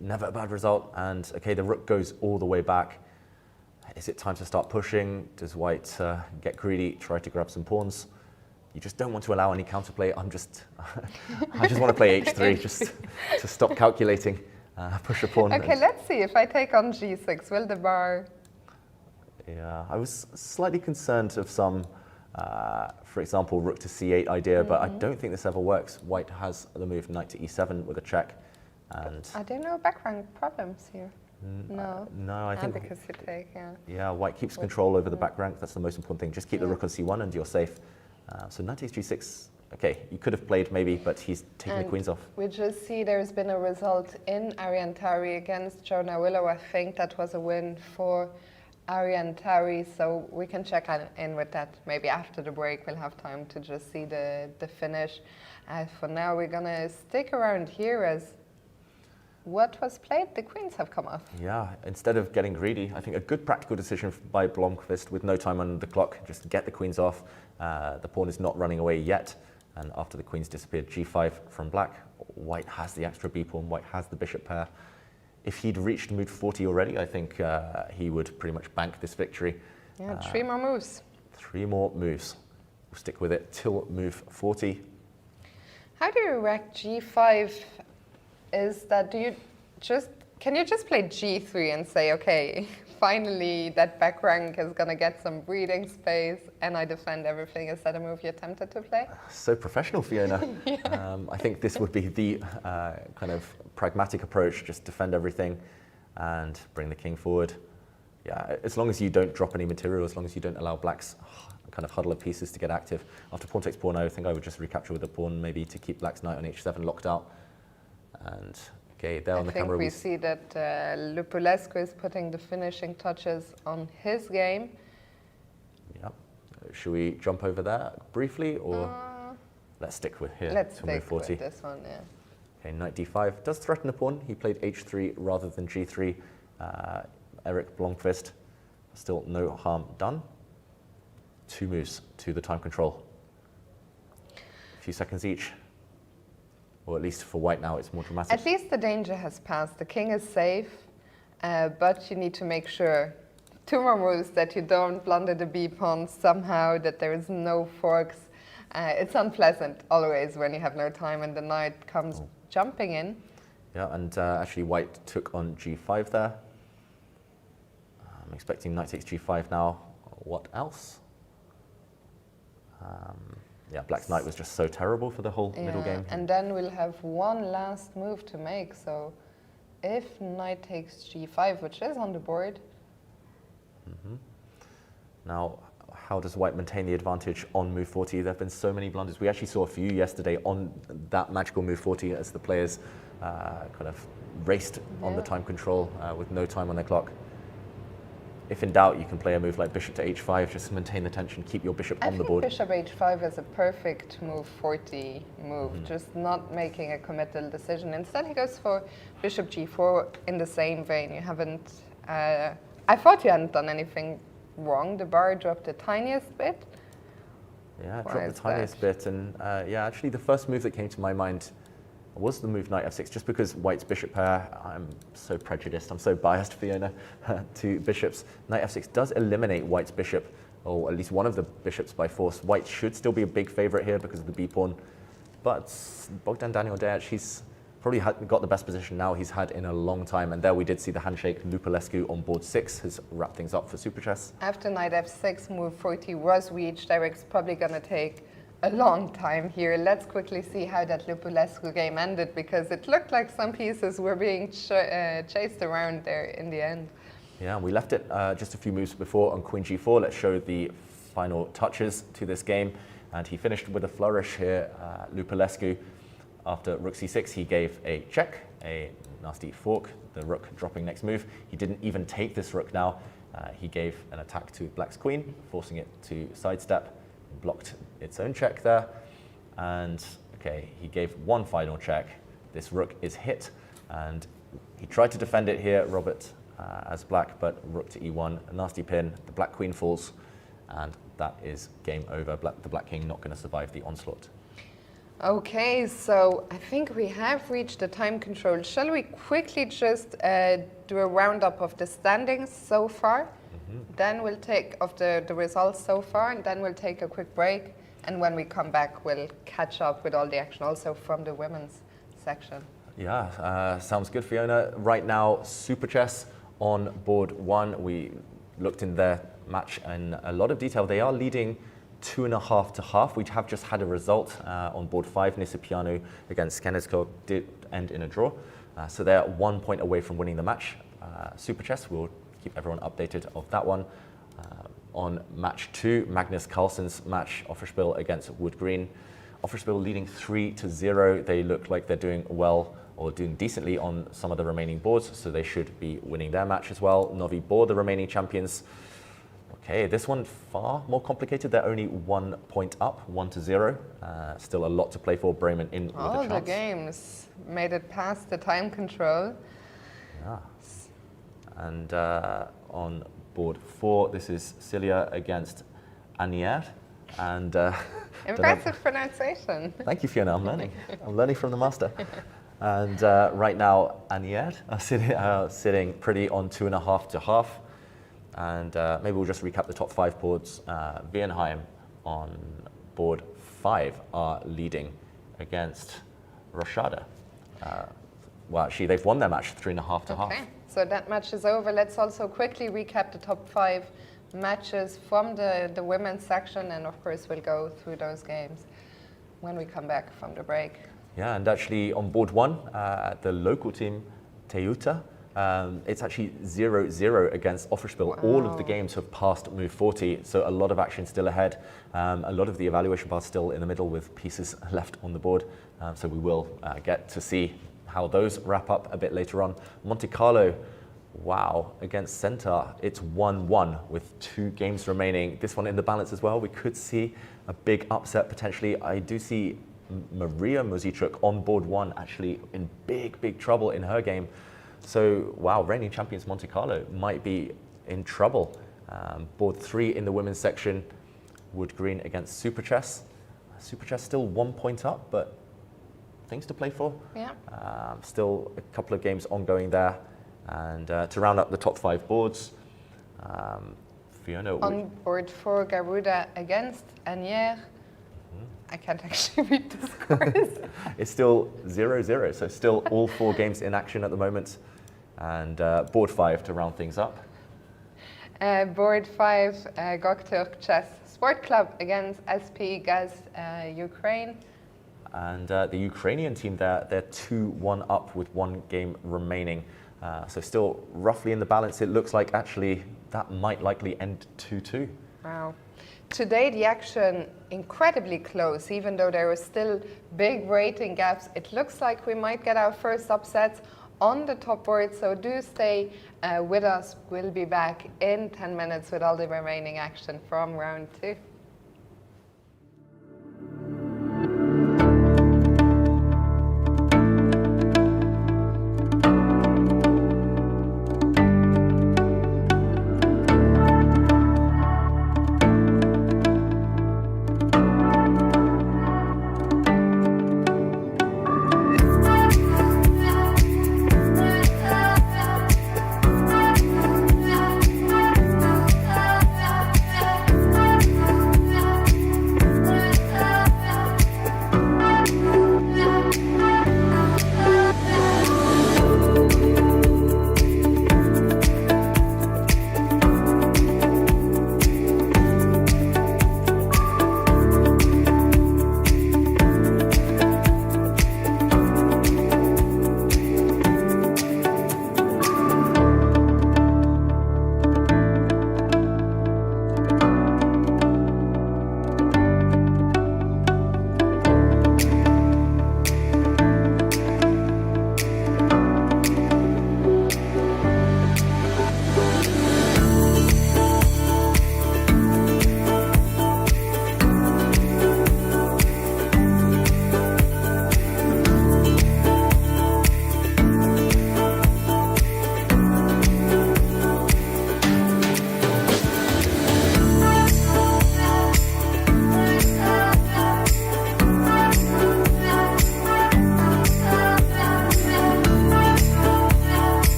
Never a bad result. And okay, the rook goes all the way back. Is it time to start pushing? Does white get greedy, try to grab some pawns? You just don't want to allow any counterplay. I just want to play h3, just to stop calculating. Push a pawn. Okay, let's see if I take on g6. Will the bar? Yeah, I was slightly concerned of some, for example, rook to c8 idea, but I don't think this ever works. White has the move knight to e7 with a check, and Are there no background problems here? No. no, I think because you take, yeah. yeah, white keeps control over the back rank. That's the most important thing. Just keep the rook on c1 and you're safe. So knight takes g6. Okay, you could have played maybe, but he's taking the queens off. We just see there's been a result in Ariantari against Jonah Willow. I think that was a win for Ariantari, so we can check in with that. Maybe after the break we'll have time to just see the finish. For now we're gonna stick around here as what was played, the queens have come off. Yeah, instead of getting greedy, I think a good practical decision by Blomqvist with no time on the clock, just get the queens off. The pawn is not running away yet. And after the queens disappeared, g5 from black, white has the extra b pawn, white has the bishop pair. If he'd reached move 40 already, I think he would pretty much bank this victory. Yeah, 3 more moves. 3 more moves. We'll stick with it till move 40. How do you react g5? Is that, can you just play g3 and say, okay, finally that back rank is going to get some breathing space and I defend everything? Is that a move you're tempted to play? So professional, Fiona. I think this would be the kind of pragmatic approach, just defend everything and bring the king forward. Yeah, as long as you don't drop any material, as long as you don't allow black's kind of huddle of pieces to get active. After pawn takes pawn, I think I would just recapture with a pawn, maybe to keep black's knight on h7 locked out. And okay, there on the camera we see that Lupulescu is putting the finishing touches on his game. Yeah. Should we jump over there briefly, or let's stick with here? Let's till move stick 40. with this one, yeah. Okay, knight d5 does threaten a pawn. He played h3 rather than g3. Eric Blomqvist, still no harm done. 2 moves to the time control. A few seconds each. Or at least for white now, it's more dramatic. At least the danger has passed. The king is safe, but you need to make sure 2 more moves that you don't blunder the b pawn somehow, that there is no forks. It's unpleasant always when you have no time and the knight comes jumping in. Yeah, and actually white took on g5 there. I'm expecting knight takes g5 now. What else? Yeah, black's knight was just so terrible for the whole middle game. And then we'll have one last move to make. So if knight takes g5, which is on the board. Now, how does white maintain the advantage on move 40? There have been so many blunders. We actually saw a few yesterday on that magical move 40 as the players kind of raced on the time control with no time on their clock. If in doubt, you can play a move like bishop to h5, just maintain the tension, keep your bishop on the board. Bishop h5 is a perfect move 40 move, just not making a committal decision. Instead, he goes for bishop g4 in the same vein. You haven't, I thought you hadn't done anything wrong. The bar dropped the tiniest bit. Yeah, it dropped the tiniest bit. And yeah, actually the first move that came to my mind was the move knight f6, just because white's bishop pair, I'm so prejudiced, I'm so biased, Fiona, to bishops. Knight f6 does eliminate white's bishop, or at least one of the bishops by force. White should still be a big favorite here because of the b-pawn, but Bogdan Daniel-Deac, he's probably got the best position now he's had in a long time, and there we did see the handshake. Lupulescu on board 6 has wrapped things up for Super Chess. After knight f6, move 40 was reached. Eric's probably going to take a long time here. Let's quickly see how that Lupulescu game ended, because it looked like some pieces were being chased around there in the end. Yeah, we left it just a few moves before on Queen G4. Let's show the final touches to this game. And he finished with a flourish here, Lupulescu. After rook c6, he gave a check, a nasty fork, the rook dropping next move. He didn't even take this rook now. He gave an attack to black's queen, forcing it to sidestep, blocked its own check there. And okay, he gave one final check. This rook is hit, and he tried to defend it here, Robert, as black, but rook to e1, a nasty pin, the black queen falls, and that is game over. The black king not going to survive the onslaught. Okay, so I think we have reached the time control. Shall we quickly just do a roundup of the standings so far? Then we'll take of the results so far, and then we'll take a quick break. And when we come back, we'll catch up with all the action also from the women's section. Yeah, sounds good, Fiona. Right now, Super Chess on board 1. We looked in their match in a lot of detail. They are leading 2.5 to half. We have just had a result on board 5. Nisipianu against Skenezko did end in a draw. So they're 1 point away from winning the match. Super Chess will keep everyone updated of that one. On match 2, Magnus Carlsen's match, Offerspiel against Wood Green. Offerspiel leading 3-0. They look like they're doing well, or doing decently on some of the remaining boards, so they should be winning their match as well. Novi Bor, the remaining champions. Okay, this one far more complicated. They're only 1 point up, 1-0. Still a lot to play for. Bremen in with a chance. All the games made it past the time control. Yeah. And on board 4, this is Cilia against Anier. And impressive pronunciation. Thank you, Fiona. I'm learning. I'm learning from the master. And right now, Anier are sitting pretty on 2.5 to half. And maybe we'll just recap the top 5 boards. Viernheim on board 5 are leading against Rochada. Well, actually, they've won their match 3.5 to half. Okay, so that match is over. Let's also quickly recap the top 5 matches from the women's section, and of course we'll go through those games when we come back from the break. Yeah, and actually on board 1, the local team, Teuta, it's actually 0-0 against Offerspiel. Wow. All of the games have passed move 40, so a lot of action still ahead. A lot of the evaluation bars still in the middle with pieces left on the board. So we will get to see how those wrap up a bit later on. Monte Carlo, wow, against Centaur, it's 1-1 with 2 games remaining. This one in the balance as well. We could see a big upset potentially. I do see Maria Muzichuk on board 1 actually in big trouble in her game. So, wow, reigning champions Monte Carlo might be in trouble. Board 3 in the women's section, Wood Green against Super Chess. Super Chess still 1 point up, but things to play for. Yeah. Still a couple of games ongoing there. And to round up the top 5 boards, Fiona. On board 4, Garuda against Anier. I can't actually read the scores. It's still 0-0, so still all 4 games in action at the moment. And board 5 to round things up. Board 5, Göktürk Chess Sport Club against SP Gaz Ukraine. And the Ukrainian team there, they're 2-1 up with 1 game remaining. So still roughly in the balance. It looks like actually that might likely end 2-2. Wow. Today the action incredibly close, even though there are still big rating gaps. It looks like we might get our first upsets on the top board, so do stay with us. We'll be back in 10 minutes with all the remaining action from round 2.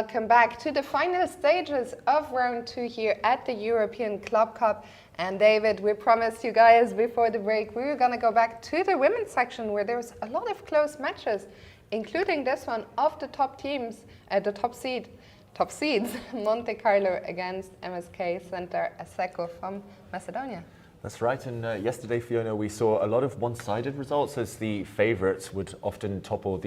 welcome back to the final stages of round 2 here at the European Club Cup. And David, we promised you guys before the break we were going to go back to the women's section where there was a lot of close matches, including this one of the top teams, the top seeds, Monte Carlo against MSK Center Asseco from Macedonia. That's right, and yesterday, Fiona, we saw a lot of one-sided results as the favourites would often topple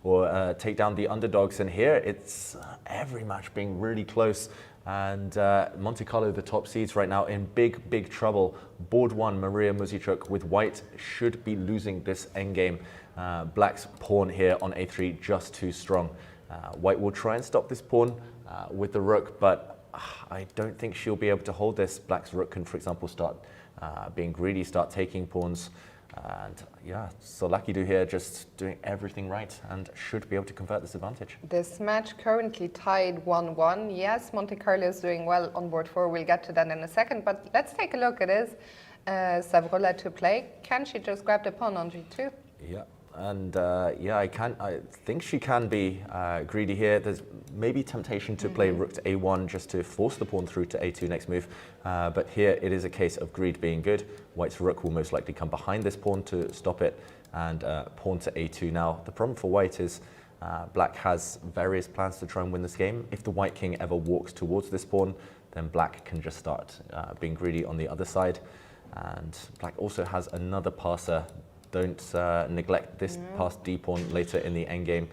or take down the underdogs, and here it's every match being really close, and Monte Carlo, the top seeds right now, in big trouble. Board 1, Maria Muzichuk with white should be losing this endgame. Black's pawn here on a3 just too strong. White will try and stop this pawn with the rook, but I don't think she'll be able to hold this. Black's rook can, for example, start being greedy, start taking pawns, and yeah, Solakidu here just doing everything right and should be able to convert this advantage. This match currently tied 1-1. Yes, Monte Carlo is doing well on board 4. We'll get to that in a second, but let's take a look. It is Savrola to play. Can she just grab the pawn on g2? Yeah. And yeah, I think she can be greedy here. There's maybe temptation to play rook to a1 just to force the pawn through to a2 next move. But here it is a case of greed being good. White's rook will most likely come behind this pawn to stop it, and pawn to a2 now. The problem for white is black has various plans to try and win this game. If the white king ever walks towards this pawn, then black can just start being greedy on the other side. And black also has another passer. Don't neglect this passed d pawn later in the endgame.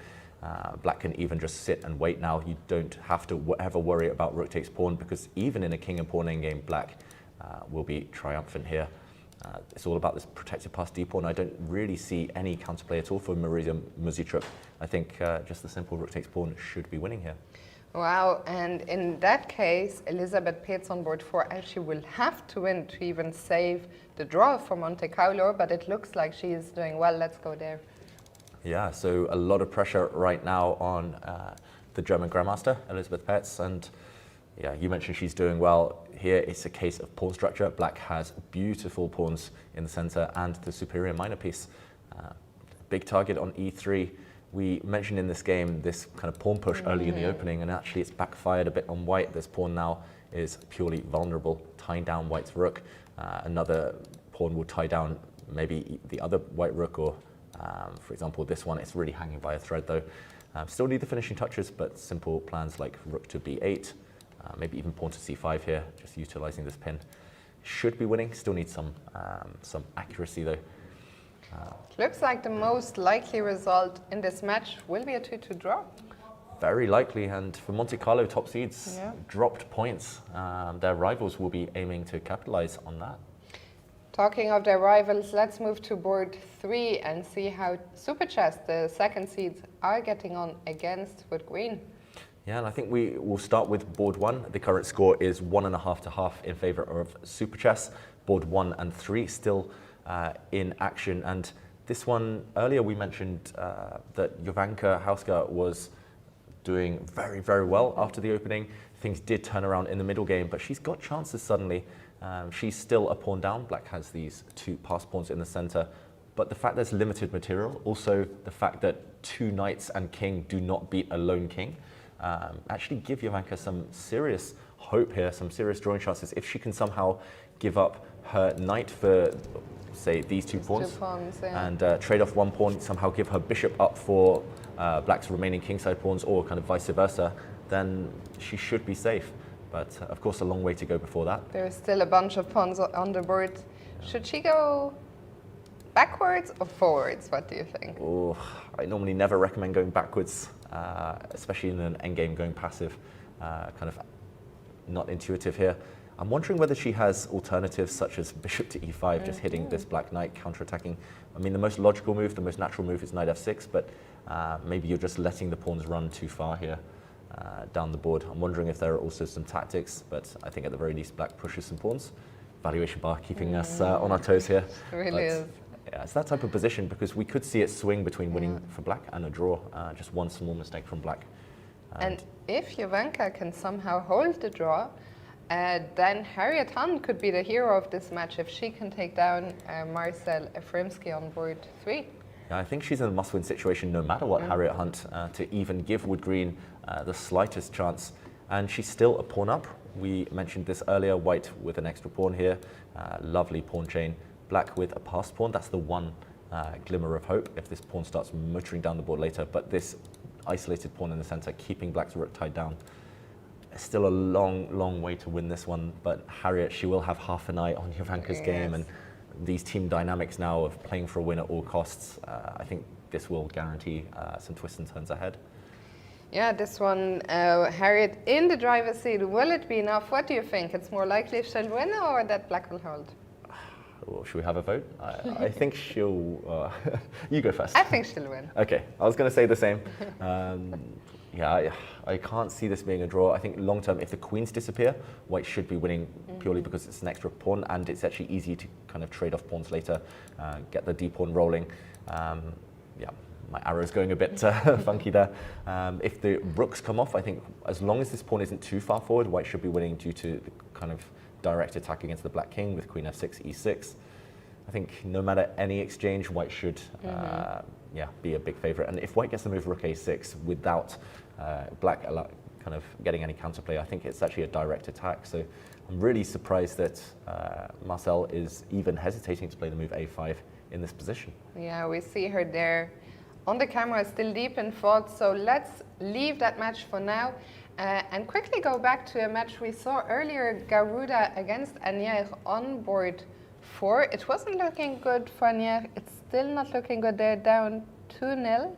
Black can even just sit and wait now. You don't have to ever worry about rook takes pawn, because even in a king and pawn endgame, black will be triumphant here. It's all about this protected passed d pawn. I don't really see any counterplay at all for Maria Muzichuk. I think just the simple rook takes pawn should be winning here. Wow, and in that case, Elizabeth Peets on board 4 actually will have to win to even save the draw for Monte Carlo, but it looks like she is doing well. Let's go there. Yeah, so a lot of pressure right now on the German Grandmaster, Elizabeth Peets, and yeah, you mentioned she's doing well. Here it's a case of pawn structure. Black has beautiful pawns in the center and the superior minor piece. Big target on e3. We mentioned in this game this kind of pawn push early in the opening, and actually it's backfired a bit on white. This pawn now is purely vulnerable, tying down white's rook. Another pawn will tie down maybe the other white rook, or for example this one, it's really hanging by a thread though. Still need the finishing touches, but simple plans like rook to b8, maybe even pawn to c5 here, just utilizing this pin. Should be winning, still need some accuracy though. Looks like the most likely result in this match will be a 2-2 draw. Very likely, and for Monte Carlo top seeds, dropped points. Their rivals will be aiming to capitalize on that. Talking of their rivals, let's move to board 3 and see how Super Chess, the second seeds, are getting on against Wood Green. Yeah, and I think we will start with board 1. The current score is 1.5 to half in favor of Super Chess. Board 1 and 3 still in action, and this one, earlier we mentioned that Jovanka Hauska was doing very well after the opening. Things did turn around in the middle game, but she's got chances suddenly. She's still a pawn down. Black has these 2 passed pawns in the center, but the fact there's limited material, also the fact that 2 knights and king do not beat a lone king, actually give Jovanka some serious hope here, some serious drawing chances. If she can somehow give up her knight for, say, these 2 pawns, and trade off 1 pawn, somehow give her bishop up for black's remaining kingside pawns, or kind of vice versa, then she should be safe. But of course, a long way to go before that. There's still a bunch of pawns on the board. Should she go backwards or forwards? What do you think? Oh, I normally never recommend going backwards, especially in an endgame going passive. Kind of not intuitive here. I'm wondering whether she has alternatives such as bishop to e5, just hitting this black knight, counterattacking. I mean, the most logical move, the most natural move is knight f6, but maybe you're just letting the pawns run too far here down the board. I'm wondering if there are also some tactics, but I think at the very least black pushes some pawns. Valuation bar keeping us on our toes here. It really is. Yeah, it's that type of position, because we could see it swing between winning for black and a draw. Just one small mistake from black. And if Jovanka can somehow hold the draw, then Harriet Hahn could be the hero of this match if she can take down Marcel Efrimsky on board 3. Yeah, I think she's in a must-win situation no matter what, Harriet Hunt, to even give Wood Green the slightest chance. And she's still a pawn up. We mentioned this earlier, white with an extra pawn here, lovely pawn chain. Black with a passed pawn, that's the one glimmer of hope if this pawn starts motoring down the board later. But this isolated pawn in the center, keeping Black's rook tied down. Still a long way to win this one, but Harriet, she will have half an eye on Jovanka's game, and these team dynamics now of playing for a win at all costs, I think this will guarantee some twists and turns ahead. Yeah, this one, Harriet in the driver's seat, will it be enough? What do you think? It's more likely she'll win or that Black will hold? Well, should we have a vote? I think she'll, you go first. I think she'll win. Okay, I was going to say the same. Yeah, I can't see this being a draw. I think long term, if the queens disappear, white should be winning purely because it's an extra pawn and it's actually easy to kind of trade off pawns later, get the d pawn rolling. Yeah, my arrow's going a bit funky there. If the rooks come off, I think as long as this pawn isn't too far forward, white should be winning due to the kind of direct attack against the black king with queen f6, e6. I think no matter any exchange, white should yeah, be a big favorite. And if white gets the move rook a6 without black kind of getting any counterplay, I think it's actually a direct attack. So I'm really surprised that Marcel is even hesitating to play the move a5 in this position. Yeah, we see her there on the camera, still deep in thought. So let's leave that match for now and quickly go back to a match we saw earlier, Garuda against Anier on board 4. It wasn't looking good for Anier. It's still not looking good. They're down 2-0.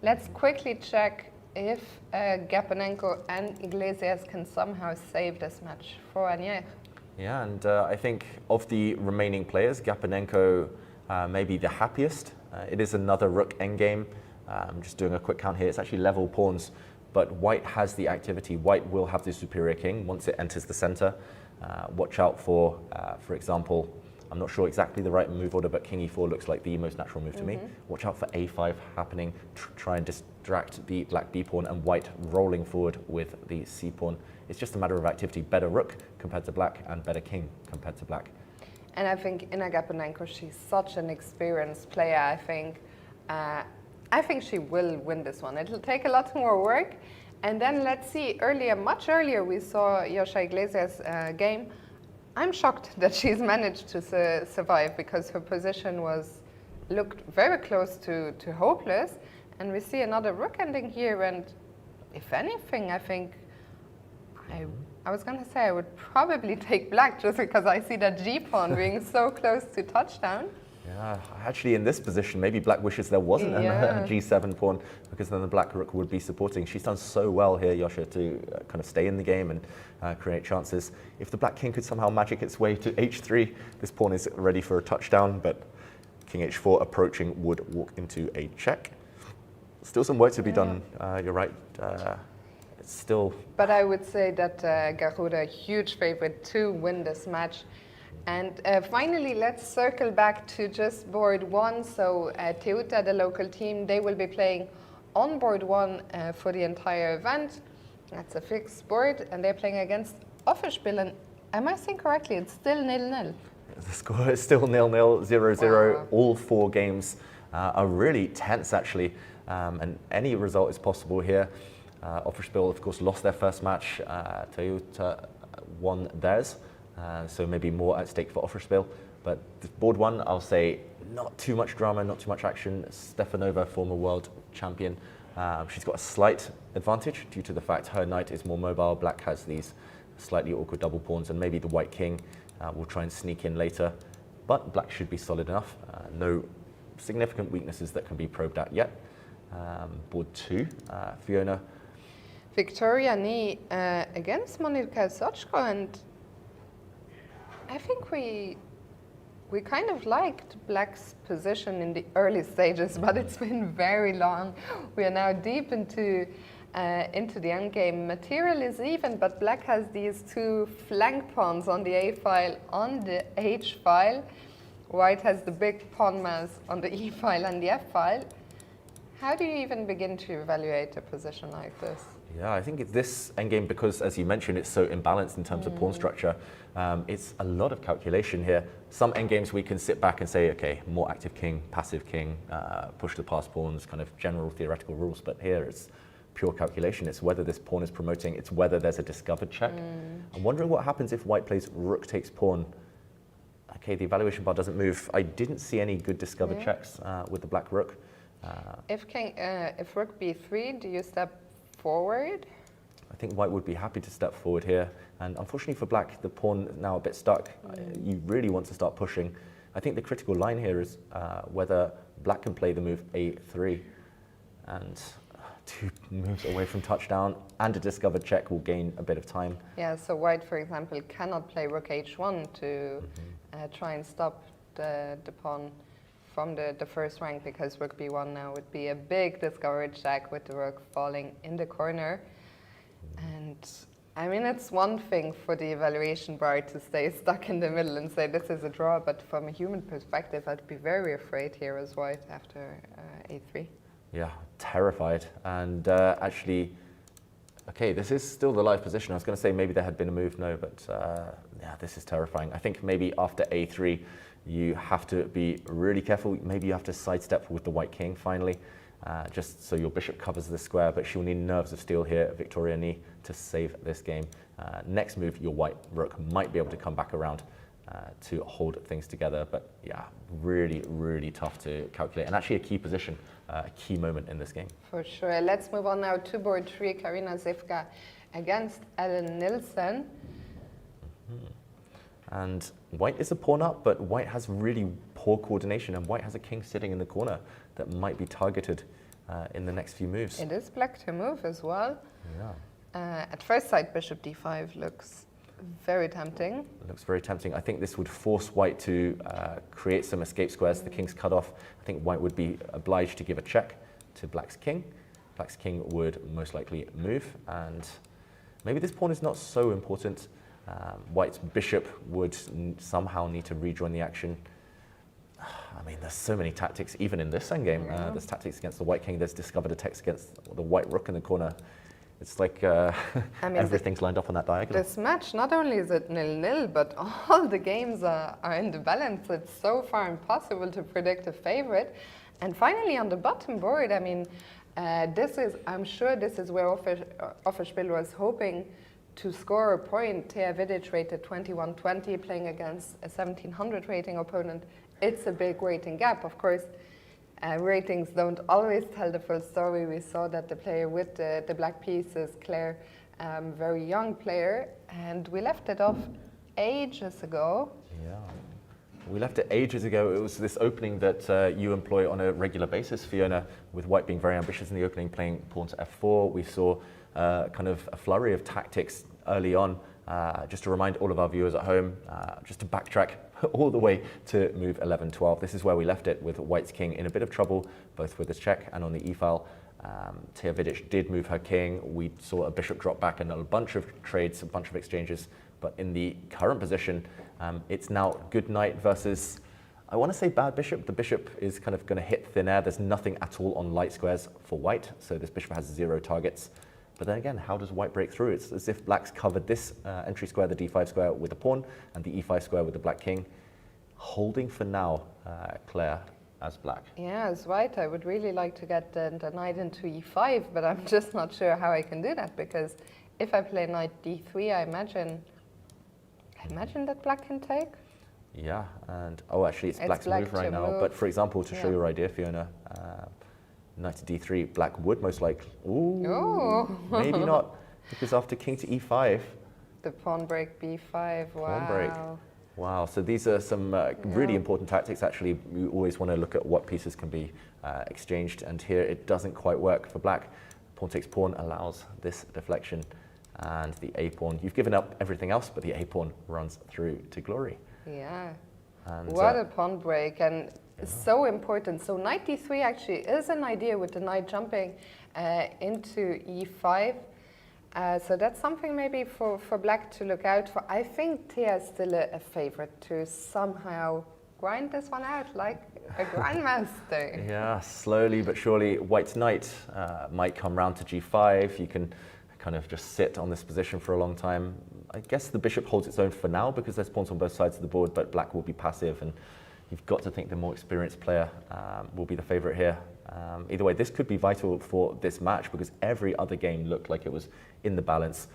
Let's quickly check if Gapanenko and Iglesias can somehow save this match for Anier. Yeah, and I think of the remaining players, Gapanenko may be the happiest. It is another rook endgame. I'm just doing a quick count here. It's actually level pawns, but white has the activity. White will have the superior king once it enters the center. Watch out for example, I'm not sure exactly the right move order, but king e4 looks like the most natural move to me. Watch out for a5 happening, try and distract the black b pawn, and white rolling forward with the c pawn. It's just a matter of activity. Better rook compared to black, and better king compared to black. And I think Inna Gapanenko, she's such an experienced player. I think she will win this one. It'll take a lot more work. And then let's see, much earlier, we saw Yosha Iglesias' game. I'm shocked that she's managed to survive because her position looked very close to hopeless. And we see another rook ending here. And if anything, I think I was going to say I would probably take black just because I see that g-pawn being so close to touchdown. Yeah, actually in this position, maybe black wishes there wasn't a g7 pawn, because then the black rook would be supporting. She's done so well here, Yosha, to kind of stay in the game and create chances. If the black king could somehow magic its way to h3, this pawn is ready for a touchdown, but king h4 approaching would walk into a check. Still some work to be done, you're right. It's still... But I would say that Garuda, a huge favorite to win this match. And finally, let's circle back to just board 1. So Teuta, the local team, they will be playing on board 1 for the entire event. That's a fixed board, and they're playing against Offerspiel. And am I saying correctly? It's still 0-0. The score is still 0-0, 0-0. Wow. All 4 games are really tense, actually, and any result is possible here. Offerspiel, of course, lost their first match. Teuta won theirs. So maybe more at stake for Offerspiel. But board 1, I'll say not too much drama, not too much action. Stefanova, former world champion. She's got a slight advantage due to the fact her knight is more mobile. Black has these slightly awkward double pawns, and maybe the white king will try and sneak in later. But black should be solid enough. No significant weaknesses that can be probed at yet. Board 2, Fiona. Victoria Ni against Monika Sochko, and I think we kind of liked black's position in the early stages, but it's been very long. We are now deep into the endgame. Material is even, but black has these 2 flank pawns on the a file, on the h file. White has the big pawn mass on the e file and the f file. How do you even begin to evaluate a position like this? Yeah, I think this endgame, because as you mentioned, it's so imbalanced in terms of pawn structure, it's a lot of calculation here. Some endgames we can sit back and say, okay, more active king, passive king, push the pass pawns, kind of general theoretical rules, but here it's pure calculation. It's whether this pawn is promoting, it's whether there's a discovered check. I'm wondering what happens if white plays rook takes pawn. Okay, the evaluation bar doesn't move. I didn't see any good discovered checks with the black rook. If rook b3, do you step forward? I think white would be happy to step forward here. And unfortunately for black, the pawn is now a bit stuck. You really want to start pushing. I think the critical line here is whether black can play the move a3. And 2 moves away from touchdown and a discovered check will gain a bit of time. Yeah, so white, for example, cannot play rook h1 to try and stop the pawn from the first rank, because rook b1 now would be a big discovered check with the rook falling in the corner. And I mean, it's one thing for the evaluation bar to stay stuck in the middle and say this is a draw, but from a human perspective, I'd be very afraid here as white after a3. Yeah, terrified. And actually, okay, this is still the live position. I was going to say maybe there had been a move, no, but yeah, this is terrifying. I think maybe after a3, you have to be really careful. Maybe you have to sidestep with the white king finally, just so your bishop covers the square, but she'll need nerves of steel here, Victoriani, to save this game. Next move, your white rook might be able to come back around to hold things together, but yeah, really, really tough to calculate, and actually a key position, a key moment in this game. For sure. Let's move on now to board 3, Karina Zivka against Ellen Nilsson. And white is a pawn up, but white has really poor coordination, and white has a king sitting in the corner that might be targeted in the next few moves. It is black to move as well. Yeah. At first sight, bishop d5 looks very tempting. It looks very tempting. I think this would force white to create some escape squares. The king's cut off. I think white would be obliged to give a check to black's king. Black's king would most likely move, and maybe this pawn is not so important. White's bishop would somehow need to rejoin the action. I mean, there's so many tactics, even in this endgame. There's tactics against the white king. There's discovered attacks against the white rook in the corner. It's like I mean, everything's lined up on that diagonal. This match, not only is it 0-0, but all the games are in the balance. It's so far impossible to predict a favorite. And finally, on the bottom board, I mean, I'm sure this is where Offerspiel was hoping to score a point. Thea Vidic rated 2120, playing against a 1700 rating opponent. It's a big rating gap. Of course, ratings don't always tell the full story. We saw that the player with the black piece is Claire, very young player, and we left it off ages ago. Yeah, we left it ages ago. It was this opening that you employ on a regular basis, Fiona, with white being very ambitious in the opening, playing pawn to f4. We saw kind of a flurry of tactics early on. Just to remind all of our viewers at home, just to backtrack all the way to move 11-12. This is where we left it, with white's king in a bit of trouble, both with this check and on the e-file. Thea Vidic did move her king. We saw a bishop drop back and a bunch of trades, a bunch of exchanges. But in the current position, it's now good knight versus, I want to say bad bishop. The bishop is kind of going to hit thin air. There's nothing at all on light squares for white, so this bishop has 0 targets. But then again, how does white break through? It's as if black's covered this entry square, the d5 square, with a pawn, and the e5 square with the black king. Holding for now, Claire, as black. Yeah, as white, I would really like to get the knight into e5, but I'm just not sure how I can do that, because if I play knight d3, I imagine that black can take. Yeah, and actually it's black's move right now. But for example, to show your idea, Fiona, knight to d3, black would most likely. Ooh, maybe not, because after king to e5. The pawn break b5, wow. Pawn break. Wow, so these are some really important tactics. Actually, you always want to look at what pieces can be exchanged, and here it doesn't quite work for black. Pawn takes pawn allows this deflection, and the a-pawn. You've given up everything else, but the a-pawn runs through to glory. Yeah, and, what a pawn break, and so important. So knight d3 actually is an idea with the knight jumping into e5. So that's something maybe for black to look out for. I think Thea is still a favorite to somehow grind this one out like a grandmaster. Yeah, slowly but surely white's knight might come round to g5. You can kind of just sit on this position for a long time. I guess the bishop holds its own for now because there's pawns on both sides of the board, but black will be passive, and you've got to think the more experienced player will be the favourite here. Either way, this could be vital for this match because every other game looked like it was in the balance.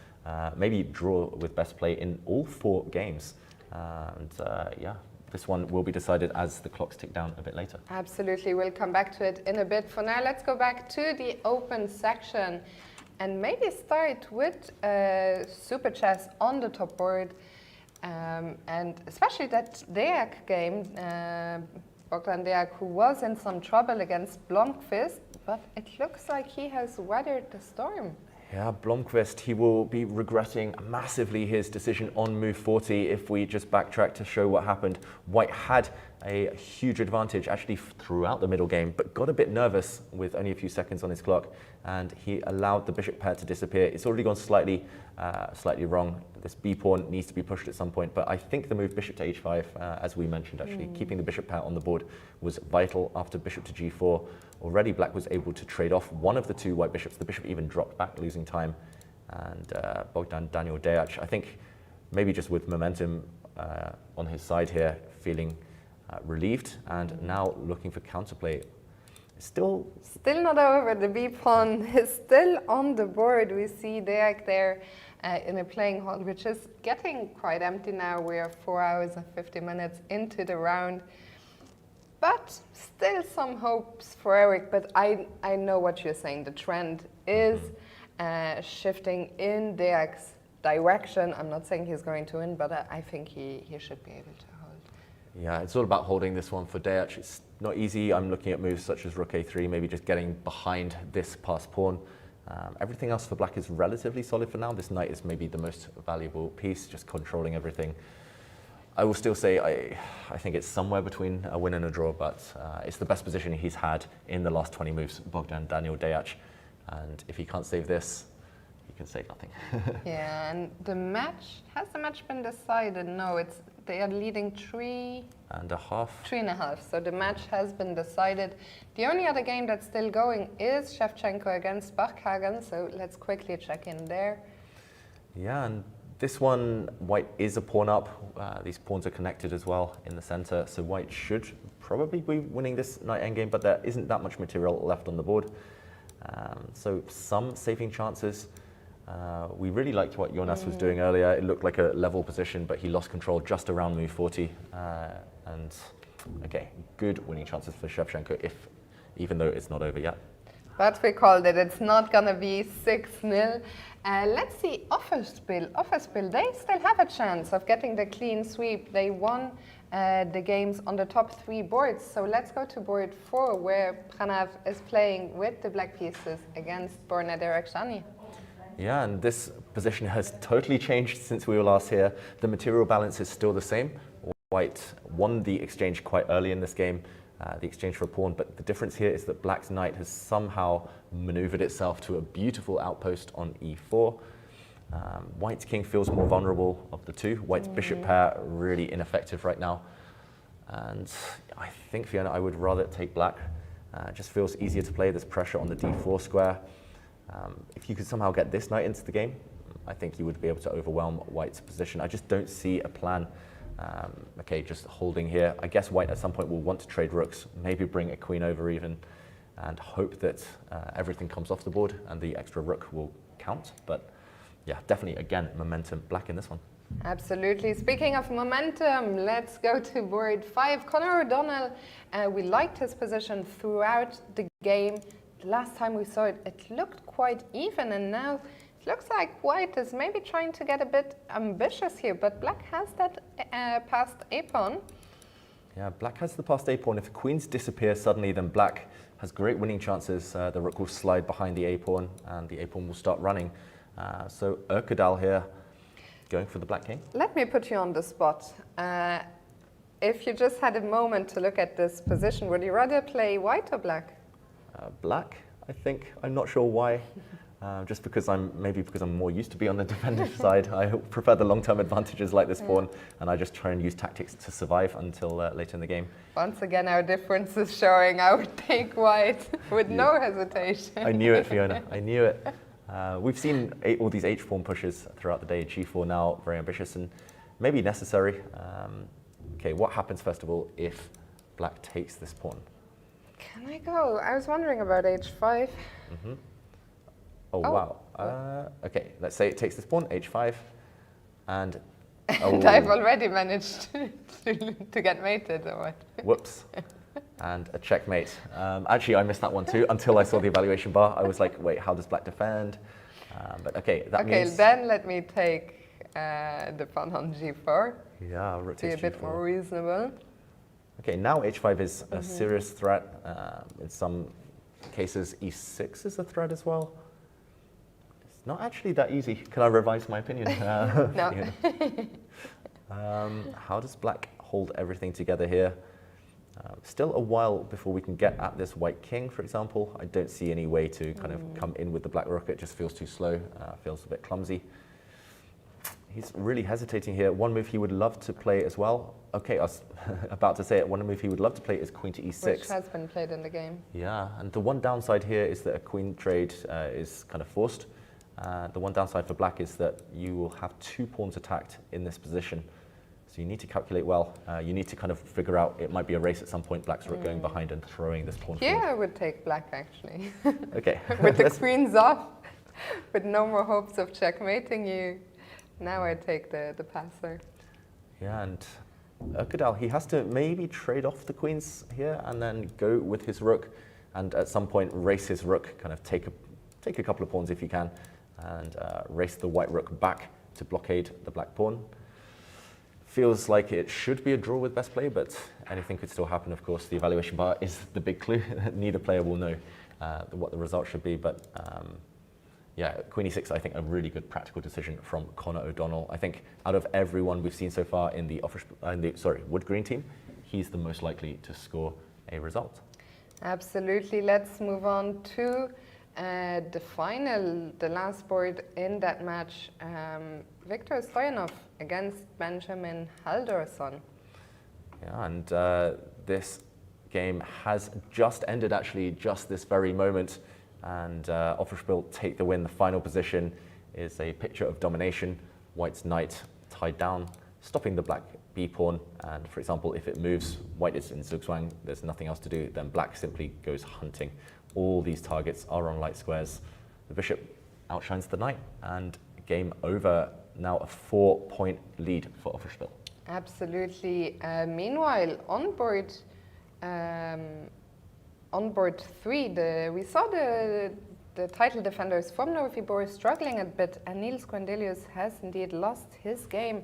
Maybe draw with best play in all 4 games. Yeah, this one will be decided as the clocks tick down a bit later. Absolutely, we'll come back to it in a bit. For now, let's go back to the open section and maybe start with Super Chess on the top board. And especially that Deák game, Bogdan Deák, who was in some trouble against Blomqvist, but it looks like he has weathered the storm. Yeah, Blomqvist, he will be regretting massively his decision on move 40 if we just backtrack to show what happened. White had a huge advantage actually throughout the middle game, but got a bit nervous with only a few seconds on his clock, and he allowed the bishop pair to disappear. It's already gone slightly wrong. This b pawn needs to be pushed at some point, but I think the move bishop to h5, as we mentioned actually, keeping the bishop pair on the board was vital after bishop to g4. Already black was able to trade off one of the 2 white bishops. The bishop even dropped back, losing time. And Bogdan Daniel Deák, I think maybe just with momentum on his side here, feeling relieved and now looking for counterplay. Still not over. The b pawn is still on the board. We see Deák there in a playing hall, which is getting quite empty now. We are 4 hours and 50 minutes into the round. But still some hopes for Eric, but I know what you're saying. The trend is shifting in Deák's direction. I'm not saying he's going to win, but I think he should be able to hold. Yeah, it's all about holding this one for Deák. It's not easy. I'm looking at moves such as rook a3, maybe just getting behind this passed pawn. Everything else for black is relatively solid for now. This knight is maybe the most valuable piece, just controlling everything. I will still say I think it's somewhere between a win and a draw, but it's the best position he's had in the last 20 moves, Bogdan Daniel Deák. And if he can't save this, he can save nothing. Yeah, and has the match been decided? No, they are leading 3.5. 3.5, so the match has been decided. The only other game that's still going is Shevchenko against Barkhagen, so let's quickly check in there. Yeah, and this one, white is a pawn up. These pawns are connected as well in the center, so white should probably be winning this knight endgame, but there isn't that much material left on the board. So some saving chances. We really liked what Jonas was doing earlier. It looked like a level position, but he lost control just around move 40. And okay, good winning chances for Shevchenko, even though it's not over yet. But we called it. It's not going to be 6-0. Let's see Offerspiel. Offerspiel, they still have a chance of getting the clean sweep. They won the games on the top 3 boards. So let's go to board 4, where Pranav is playing with the black pieces against Borna Derakshani. Yeah, and this position has totally changed since we were last here. The material balance is still the same. White won the exchange quite early in this game, the exchange for a pawn, but the difference here is that black's knight has somehow maneuvered itself to a beautiful outpost on e4. White's king feels more vulnerable of the 2. White's bishop pair really ineffective right now. And I think, Fiona, I would rather take black. It just feels easier to play. There's pressure on the d4 square. If you could somehow get this knight into the game, I think you would be able to overwhelm White's position. I just don't see a plan. Okay, just holding here. I guess White at some point will want to trade rooks, maybe bring a queen over even, and hope that everything comes off the board and the extra rook will count. But yeah, definitely, again, momentum black in this one. Absolutely. Speaking of momentum, let's go to board 5. Conor O'Donnell, we liked his position throughout the game. Last time we saw it, it looked quite even, and now it looks like White is maybe trying to get a bit ambitious here, but black has that passed a-pawn. Yeah, black has the passed a-pawn. If the queens disappear suddenly, then black has great winning chances. The rook will slide behind the a-pawn, and the a-pawn will start running. So Erkedal here, going for the black king. Let me put you on the spot. If you just had a moment to look at this position, would you rather play white or black? Black, I think. I'm not sure why. Just because I'm more used to be on the defensive side. I prefer the long-term advantages like this pawn, and I just try and use tactics to survive until later in the game. Once again, our difference is showing. I would take white with no hesitation. I knew it, Fiona. I knew it. We've seen all these h-pawn pushes throughout the day. G4 now, very ambitious and maybe necessary. Okay, what happens first of all if black takes this pawn? Can I go? I was wondering about h5. Oh, wow. Okay, let's say it takes this pawn, h5, and... And I've already managed to get mated, or what? Whoops. And a checkmate. Actually, I missed that one too until I saw the evaluation bar. I was like, wait, how does black defend? But okay, that means... Okay, then let me take the pawn on g4. Yeah, rook Be a takes bit g4. more reasonable. Okay, now h5 is a serious threat. In some cases, e6 is a threat as well. It's not actually that easy. Can I revise my opinion? No. How does black hold everything together here? Still a while before we can get at this white king, for example. I don't see any way to kind of come in with the black rook. It just feels too slow, feels a bit clumsy. He's really hesitating here. One move he would love to play as well. Okay, I was about to say it. One move he would love to play is queen to e6. Which has been played in the game. Yeah, and the one downside here is that a queen trade is kind of forced. The one downside for black is that you will have two pawns attacked in this position. So you need to calculate well. You need to kind of figure out, it might be a race at some point, black's rook going behind and throwing this pawn Here forward. I would take black, actually. Okay. With the queens off, with no more hopes of checkmating you. Now I take the passer. Yeah, and Erkadal, he has to maybe trade off the queens here and then go with his rook and at some point race his rook, kind of take a couple of pawns if you can, and race the white rook back to blockade the black pawn. Feels like it should be a draw with best play, but anything could still happen, of course. The evaluation bar is the big clue. Neither player will know what the result should be, but yeah, queen e6, I think a really good practical decision from Conor O'Donnell. I think out of everyone we've seen so far in the wood-green team, he's the most likely to score a result. Absolutely. Let's move on to the final, the last board in that match. Viktor Stoyanov against Benjamin Halldórsson. Yeah, and this game has just ended, actually, just this very moment. And Offerspiel take the win. The final position is a picture of domination. White's knight tied down, stopping the black b-pawn. And for example, if it moves, white is in zugzwang, there's nothing else to do, then black simply goes hunting. All these targets are on light squares. The bishop outshines the knight, and game over. Now a 4-point lead for Offerspiel. Absolutely. Meanwhile, on board 3, we saw the title defenders from Northibor struggling a bit, and Niels Grandelius has indeed lost his game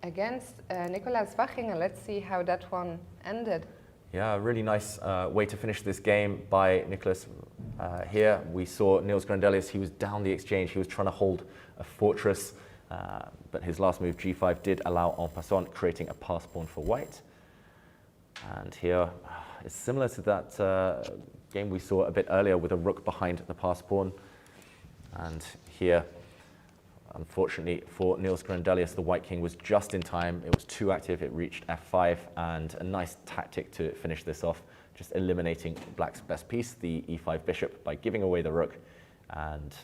against Nicolas Wachinger. Let's see how that one ended. Yeah, really nice way to finish this game by Nicolas. Here we saw Niels Grandelius, he was down the exchange, he was trying to hold a fortress, but his last move, g5, did allow en passant, creating a pass pawn for white. And here, it's similar to that game we saw a bit earlier with a rook behind the pass pawn. And here, unfortunately for Niels Grandelius, the white king was just in time. It was too active, it reached f5, and a nice tactic to finish this off, just eliminating black's best piece, the e5 bishop, by giving away the rook. And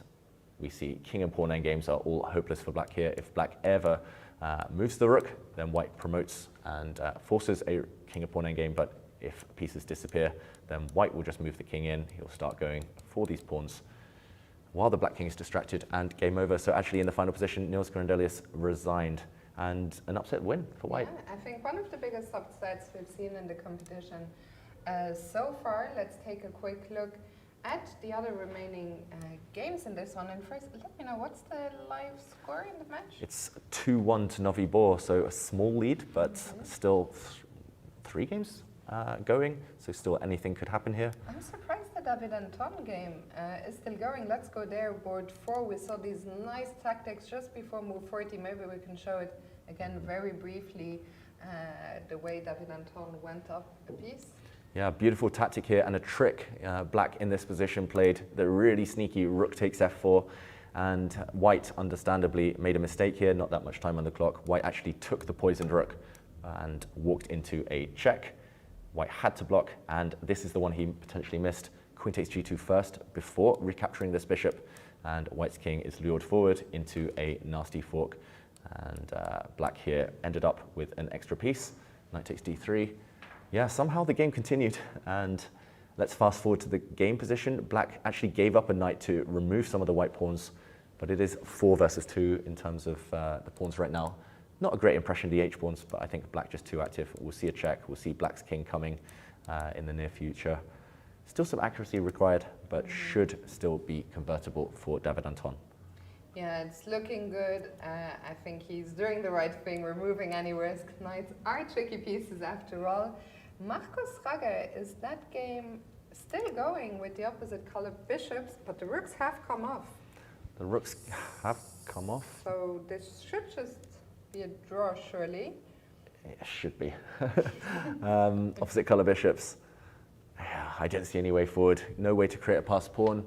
we see king and pawn endgames are all hopeless for black here. If black ever moves the rook, then white promotes and forces a king and pawn endgame, but if pieces disappear, then white will just move the king in. He'll start going for these pawns while the black king is distracted, and game over. So actually in the final position, Niels Grandelius resigned, and an upset win for white. Yeah, I think one of the biggest upsets we've seen in the competition so far. Let's take a quick look at the other remaining games in this one. And first, let me know, what's the live score in the match? It's 2-1 to Novi Bor, so a small lead, but still 3 games going, so still anything could happen here. I'm surprised the David-Anton game is still going. Let's go there. Board 4, we saw these nice tactics just before move 40. Maybe we can show it again very briefly, the way David-Anton went up a piece. Yeah, beautiful tactic here and a trick. Black in this position played the really sneaky rook takes f4, and white understandably made a mistake here, not that much time on the clock. White actually took the poisoned rook and walked into a check. White had to block, and this is the one he potentially missed. Queen takes g2 first before recapturing this bishop, and white's king is lured forward into a nasty fork. And black here ended up with an extra piece. Knight takes d3. Yeah, somehow the game continued, and let's fast forward to the game position. Black actually gave up a knight to remove some of the white pawns, but it is 4 versus 2 in terms of the pawns right now. Not a great impression of the h-pawns, but I think black just too active. We'll see a check. We'll see black's king coming in the near future. Still some accuracy required, but should still be convertible for David Anton. Yeah, it's looking good. I think he's doing the right thing, removing any risk. Knights are tricky pieces after all. Markus Ragge, is that game still going with the opposite color bishops, but the rooks have come off. The rooks have come off. So this should just be a draw, surely. It should be. Opposite color bishops. I don't see any way forward. No way to create a passed pawn.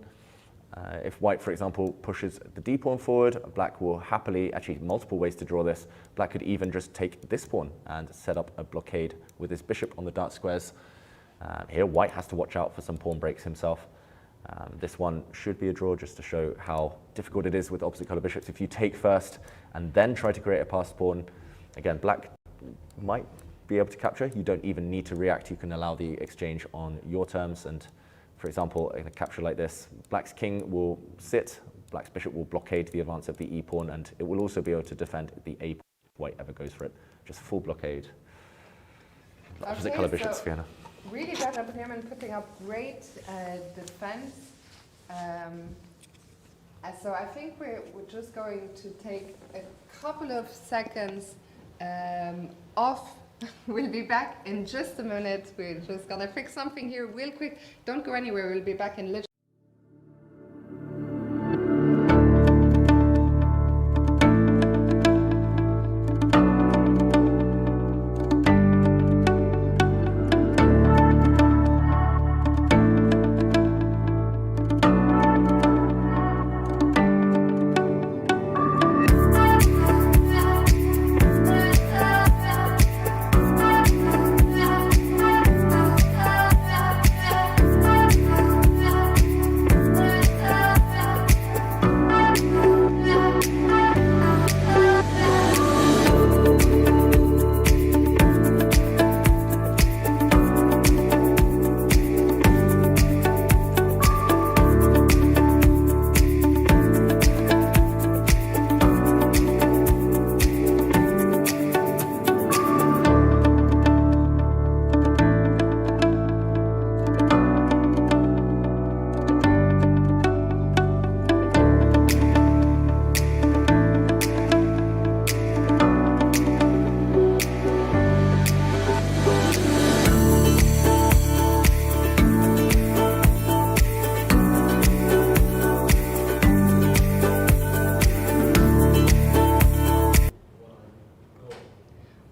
If white, for example, pushes the d pawn forward, black will happily, actually multiple ways to draw this. Black could even just take this pawn and set up a blockade with his bishop on the dark squares. Here, white has to watch out for some pawn breaks himself. This one should be a draw, just to show how difficult it is with opposite color bishops. If you take first and then try to create a passed pawn, again, black might be able to capture. You don't even need to react. You can allow the exchange on your terms. And for example, in a capture like this, black's king will sit, black's bishop will blockade the advance of the e pawn, and it will also be able to defend the a pawn if white ever goes for it. Just full blockade. Opposite color bishops, Fiona. Really bad at him and putting up great defense. So I think we're just going to take a couple of seconds off. We'll be back in just a minute. We're just gonna fix something here real quick. Don't go anywhere. We'll be back in literally.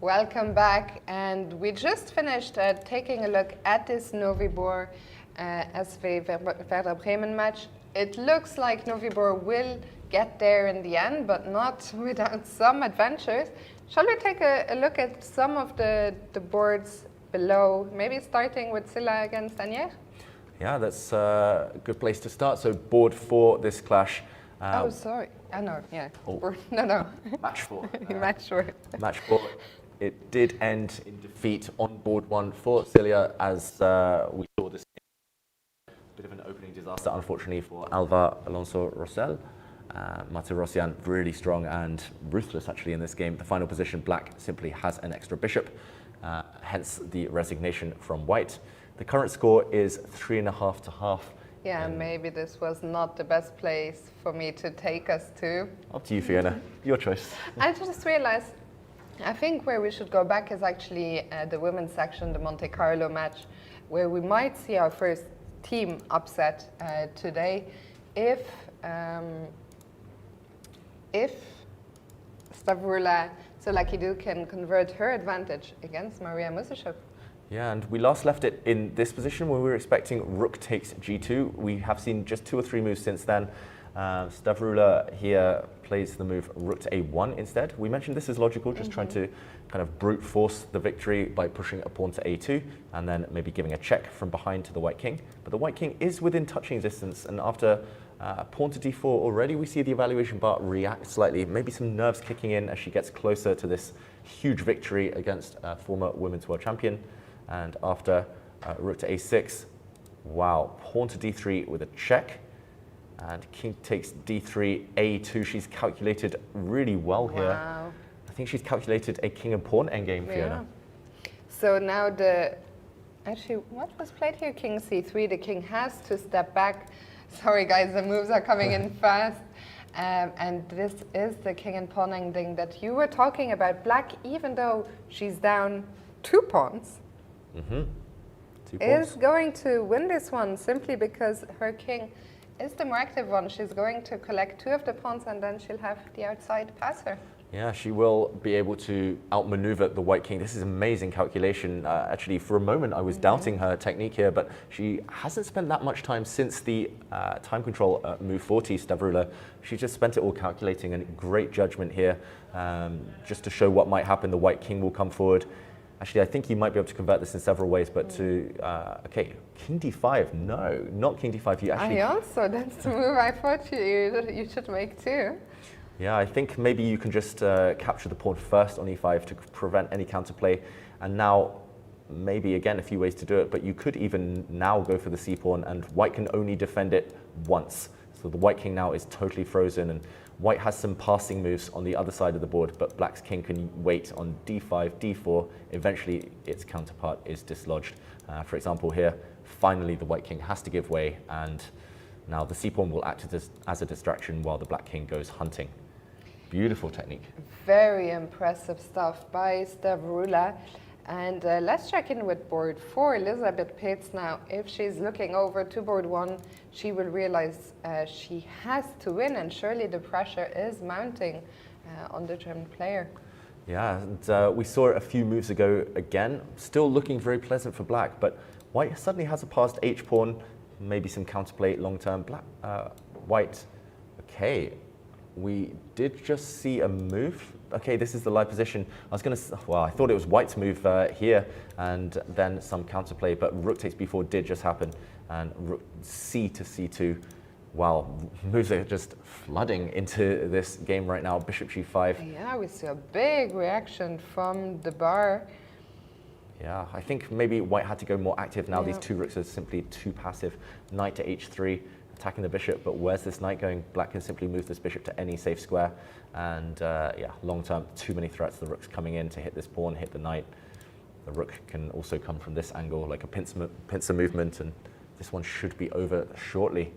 Welcome back, and we just finished taking a look at this Novibor SV Werder Bremen match. It looks like Novibor will get there in the end, but not without some adventures. Shall we take a look at some of the boards below, maybe starting with Silla against Danier? Yeah, that's a good place to start. So board 4, this clash. Oh, sorry. No, yeah. Oh. No. Match 4. Match 4. Match 4. It did end in defeat on board 1 for Cilia, as we saw this bit of an opening disaster, unfortunately, for Alva Alonso Rosell. Martirosyan really strong and ruthless, actually, in this game. The final position, black simply has an extra bishop, hence the resignation from white. The current score is 3.5 to half. Yeah, maybe this was not the best place for me to take us to. Up to you, Fiona. Your choice. I just realized, I think where we should go back is actually the women's section, the Monte Carlo match, where we might see our first team upset today if Stavroula Solakidou can convert her advantage against Maria Musashuk. Yeah, and we last left it in this position when we were expecting rook takes g2. We have seen just 2 or 3 moves since then. Stavroula here plays the move rook to a1 instead. We mentioned this is logical, just trying to kind of brute force the victory by pushing a pawn to a2 and then maybe giving a check from behind to the white king. But the white king is within touching distance, and after Pawn to d4, already we see the evaluation bar react slightly, maybe some nerves kicking in as she gets closer to this huge victory against former women's world champion. And after rook to a6, wow, pawn to d3 with a check. And king takes d3, a2. She's calculated really well here. Wow. I think she's calculated a king and pawn endgame, Fiona. So now actually, what was played here? King c3. The king has to step back. Sorry, guys, the moves are coming in fast. And this is the king and pawn ending that you were talking about. Black, even though she's down 2 pawns, is going to win this one simply because her king is the more active one. She's going to collect 2 of the pawns and then she'll have the outside passer. Yeah, she will be able to outmaneuver the white king. This is amazing calculation. Actually, for a moment, I was doubting her technique here, but she hasn't spent that much time since the time control move 40, Stavrula. She just spent it all calculating, and great judgment here. Just to show what might happen, the white king will come forward. Actually, I think you might be able to convert this in several ways, but okay, king d5, no, not king d5. You actually... That's the move I thought you should make too. Yeah, I think maybe you can just capture the pawn first on e5 to prevent any counterplay. And now, maybe again, a few ways to do it, but you could even now go for the c-pawn, and white can only defend it once. So the white king now is totally frozen, and white has some passing moves on the other side of the board, but black's king can wait on d5, d4. Eventually, its counterpart is dislodged. For example, here, finally the white king has to give way, and now the c-pawn will act as a distraction while the black king goes hunting. Beautiful technique. Very impressive stuff by Stavrula. And let's check in with board 4. Elizabeth Pitts now, if she's looking over to board 1, she will realize she has to win, and surely the pressure is mounting on the German player. Yeah, and we saw it a few moves ago again. Still looking very pleasant for black, but white suddenly has a passed h-pawn, maybe some counterplay long-term. White, okay. We did just see a move. Okay, this is the live position. I thought it was white's move here, and then some counterplay, but rook takes b4 did just happen, and rook c to c2. Wow, moves are just flooding into this game right now. Bishop g5. Yeah, we see a big reaction from the bar. Yeah, I think maybe white had to go more active now. These 2 rooks are simply too passive. Knight to h3. Attacking the bishop, but where's this knight going? Black can simply move this bishop to any safe square, and yeah, long term, too many threats. The rook's coming in to hit this pawn, hit the knight. The rook can also come from this angle, like a pincer movement, and this one should be over shortly.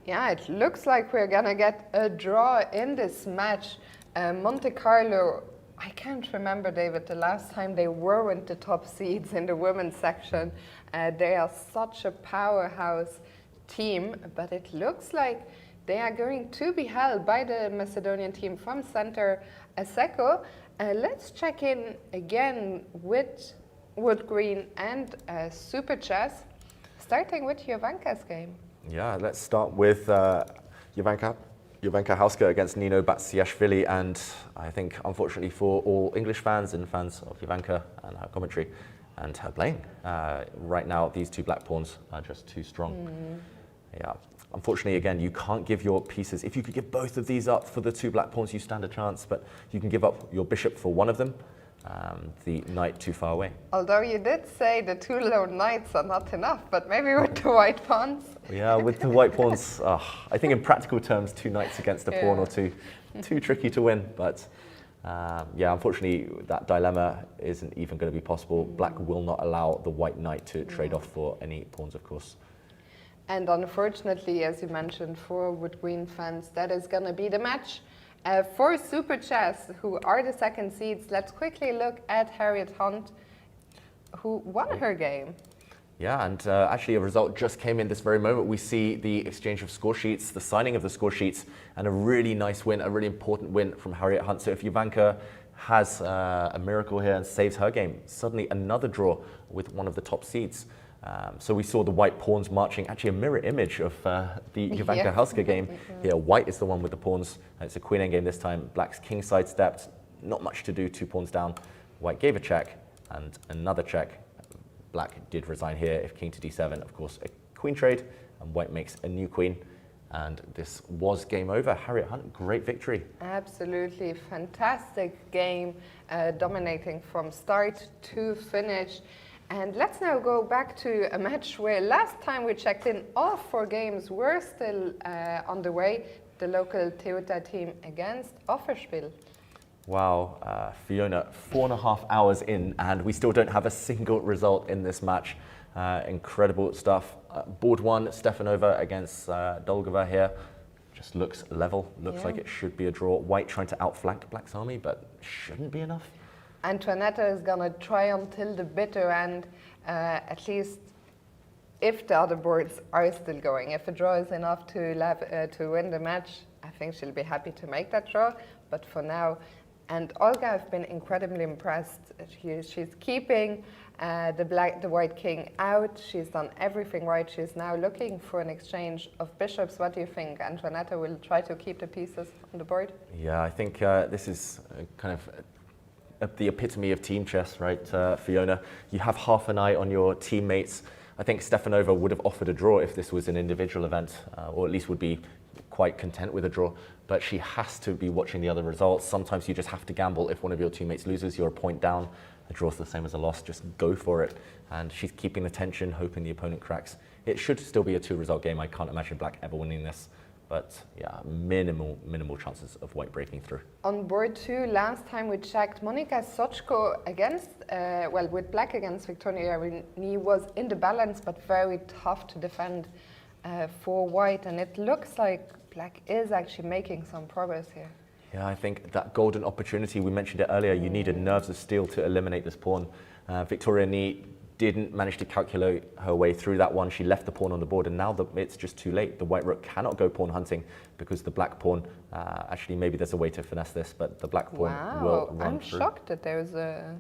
Yeah, it looks like we're gonna get a draw in this match. Monte Carlo, I can't remember, David, the last time they weren't the top seeds in the women's section. They are such a powerhouse team, but it looks like they are going to be held by the Macedonian team from center Aseko. Let's check in again with Wood Green and Super Chess, starting with Jovanka's game. Yeah, let's start with Jovanka Hauska against Nino Batsiashvili, and I think unfortunately for all English fans and fans of Jovanka and her commentary and her playing, right now these 2 black pawns are just too strong. Yeah, unfortunately, again, you can't give your pieces. If you could give both of these up for the 2 black pawns, you stand a chance, but you can give up your bishop for one of them, the knight too far away. Although you did say the 2 lone knights are not enough, but maybe with the white pawns. Yeah, with the white pawns, I think in practical terms, 2 knights against a pawn or two, too tricky to win, but yeah, unfortunately, that dilemma isn't even going to be possible. Black will not allow the white knight to trade off for any pawns, of course. And unfortunately, as you mentioned, for Wood Green fans, that is going to be the match. For Super Chess, who are the second seeds, let's quickly look at Harriet Hunt, who won her game. Yeah, and actually a result just came in this very moment. We see the exchange of score sheets, the signing of the score sheets, and a really nice win, a really important win from Harriet Hunt. So if Jovanka has a miracle here and saves her game, suddenly another draw with one of the top seeds. So we saw the white pawns marching, actually a mirror image of the Jovanka Hauska game. Here, white is the one with the pawns. It's a queen endgame this time. Black's king sidestepped, not much to do, 2 pawns down. White gave a check and another check. Black did resign here. If king to d7, of course, a queen trade, and white makes a new queen. and this was game over. Harriet Hunt, great victory. Absolutely fantastic game, dominating from start to finish. And let's now go back to a match where last time we checked in, all 4 games were still on the way. The local Toyota team against Offerspiel. Wow, Fiona, 4.5 hours in, and we still don't have a single result in this match. Incredible stuff. Board 1, Stefanova against Dolgova here. Just looks level, looks like it should be a draw. White trying to outflank Black's army, but shouldn't be enough. Antoinetta is going to try until the bitter end, at least if the other boards are still going. If a draw is enough to win the match, I think she'll be happy to make that draw. But for now, and Olga, I've been incredibly impressed. She's keeping the white king out. She's done everything right. She's now looking for an exchange of bishops. What do you think? Antoinetta will try to keep the pieces on the board? Yeah, I think this is kind of the epitome of team chess, right, Fiona? You have half an eye on your teammates. I think Stefanova would have offered a draw if this was an individual event, or at least would be quite content with a draw, but she has to be watching the other results. Sometimes you just have to gamble. If one of your teammates loses, you're a point down. A draw's the same as a loss, just go for it. And she's keeping the tension, hoping the opponent cracks. It should still be a 2-result game. I can't imagine Black ever winning this. But yeah, minimal chances of White breaking through. On board 2, last time we checked, Monika Sochko against, with Black against Victoria Rini was in the balance, but very tough to defend for White. And it looks like Black is actually making some progress here. Yeah, I think that golden opportunity, we mentioned it earlier, you needed nerves of steel to eliminate this pawn. Victoria Rini didn't manage to calculate her way through that one. She left the pawn on the board, and now it's just too late. The white rook cannot go pawn hunting because the black pawn, actually maybe there's a way to finesse this, but the black pawn will run through. I'm shocked that there's a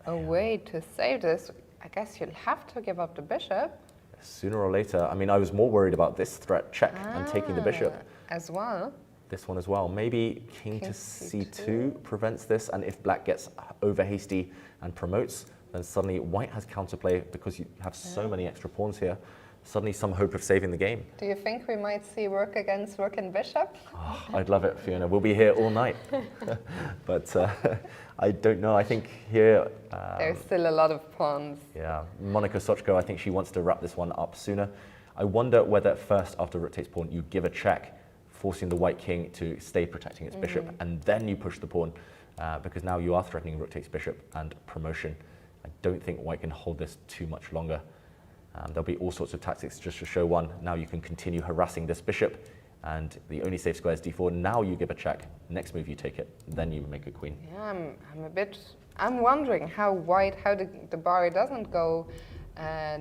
way to save this. I guess you'll have to give up the bishop. Sooner or later. I mean, I was more worried about this threat check and taking the bishop. As well. This one as well. Maybe king to c2 prevents this, and if black gets over hasty and promotes, then suddenly white has counterplay because you have so many extra pawns here. Suddenly some hope of saving the game. Do you think we might see rook against rook and bishop? Oh, I'd love it, Fiona. We'll be here all night. But I don't know. I think here... there's still a lot of pawns. Yeah. Monika Sochko, I think she wants to wrap this one up sooner. I wonder whether first, after rook takes pawn, you give a check, forcing the white king to stay protecting its bishop, and then you push the pawn, because now you are threatening rook takes bishop and promotion. I don't think white can hold this too much longer. There'll be all sorts of tactics just to show one. Now you can continue harassing this bishop, and the only safe square is d4. Now you give a check. Next move you take it, then you make a queen. Yeah, I'm wondering how the bar doesn't go,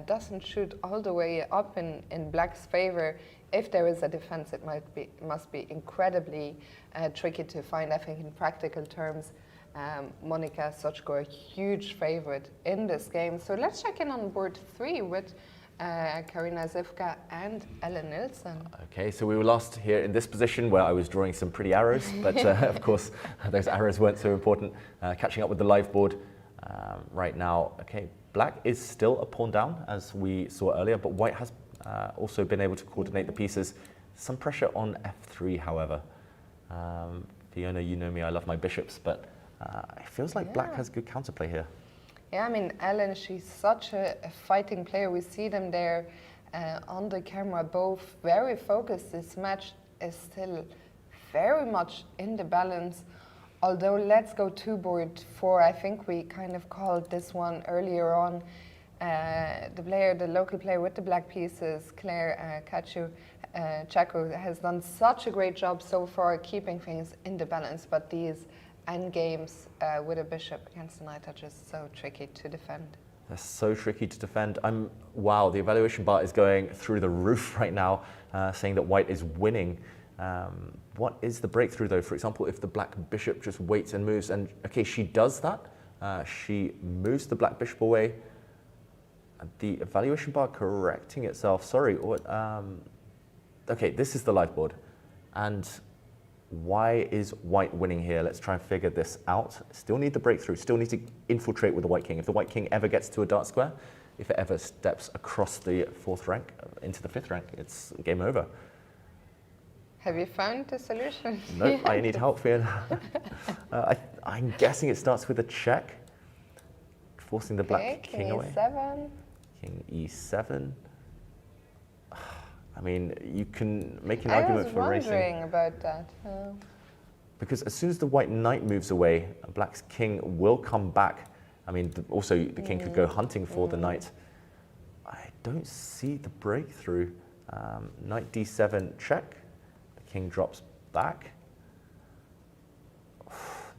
doesn't shoot all the way up in black's favor. If there is a defense, it must be incredibly tricky to find. I think in practical terms, Monika Sochko a huge favorite in this game. So let's check in on board 3 with Karina Zivka and Ellen Nilsson. Okay, so we were last here in this position where I was drawing some pretty arrows, but of course those arrows weren't so important. Catching up with the live board right now. Okay, black is still a pawn down, as we saw earlier, but white has also been able to coordinate the pieces. Some pressure on f3, however. Fiona, you know me, I love my bishops, but it feels like black has good counterplay here. Yeah, I mean, Ellen, she's such a fighting player. We see them there on the camera, both very focused. This match is still very much in the balance. Although, let's go to board 4. I think we kind of called this one earlier on. The local player with the black pieces, Claire Chaco, has done such a great job so far keeping things in the balance, but these endgames with a bishop against a knight are just so tricky to defend. They're so tricky to defend. Wow, the evaluation bar is going through the roof right now, saying that white is winning. What is the breakthrough though? For example, if the black bishop just waits and moves, and okay, she does that. She moves the black bishop away. The evaluation bar correcting itself. Sorry, okay, this is the live board. And why is white winning here? Let's try and figure this out. Still need the breakthrough, still need to infiltrate with the white king. If the white king ever gets to a dark square, if it ever steps across the 4th rank into the 5th rank, it's game over. Have you found the solution? No, I need help, Fiona. I'm guessing it starts with a check, forcing the black king away. E7. King e7. I mean, you can make an argument for racing. I was wondering about that. Because as soon as the white knight moves away, black's king will come back. I mean, also the king could go hunting for the knight. I don't see the breakthrough. Knight d7 check. The king drops back.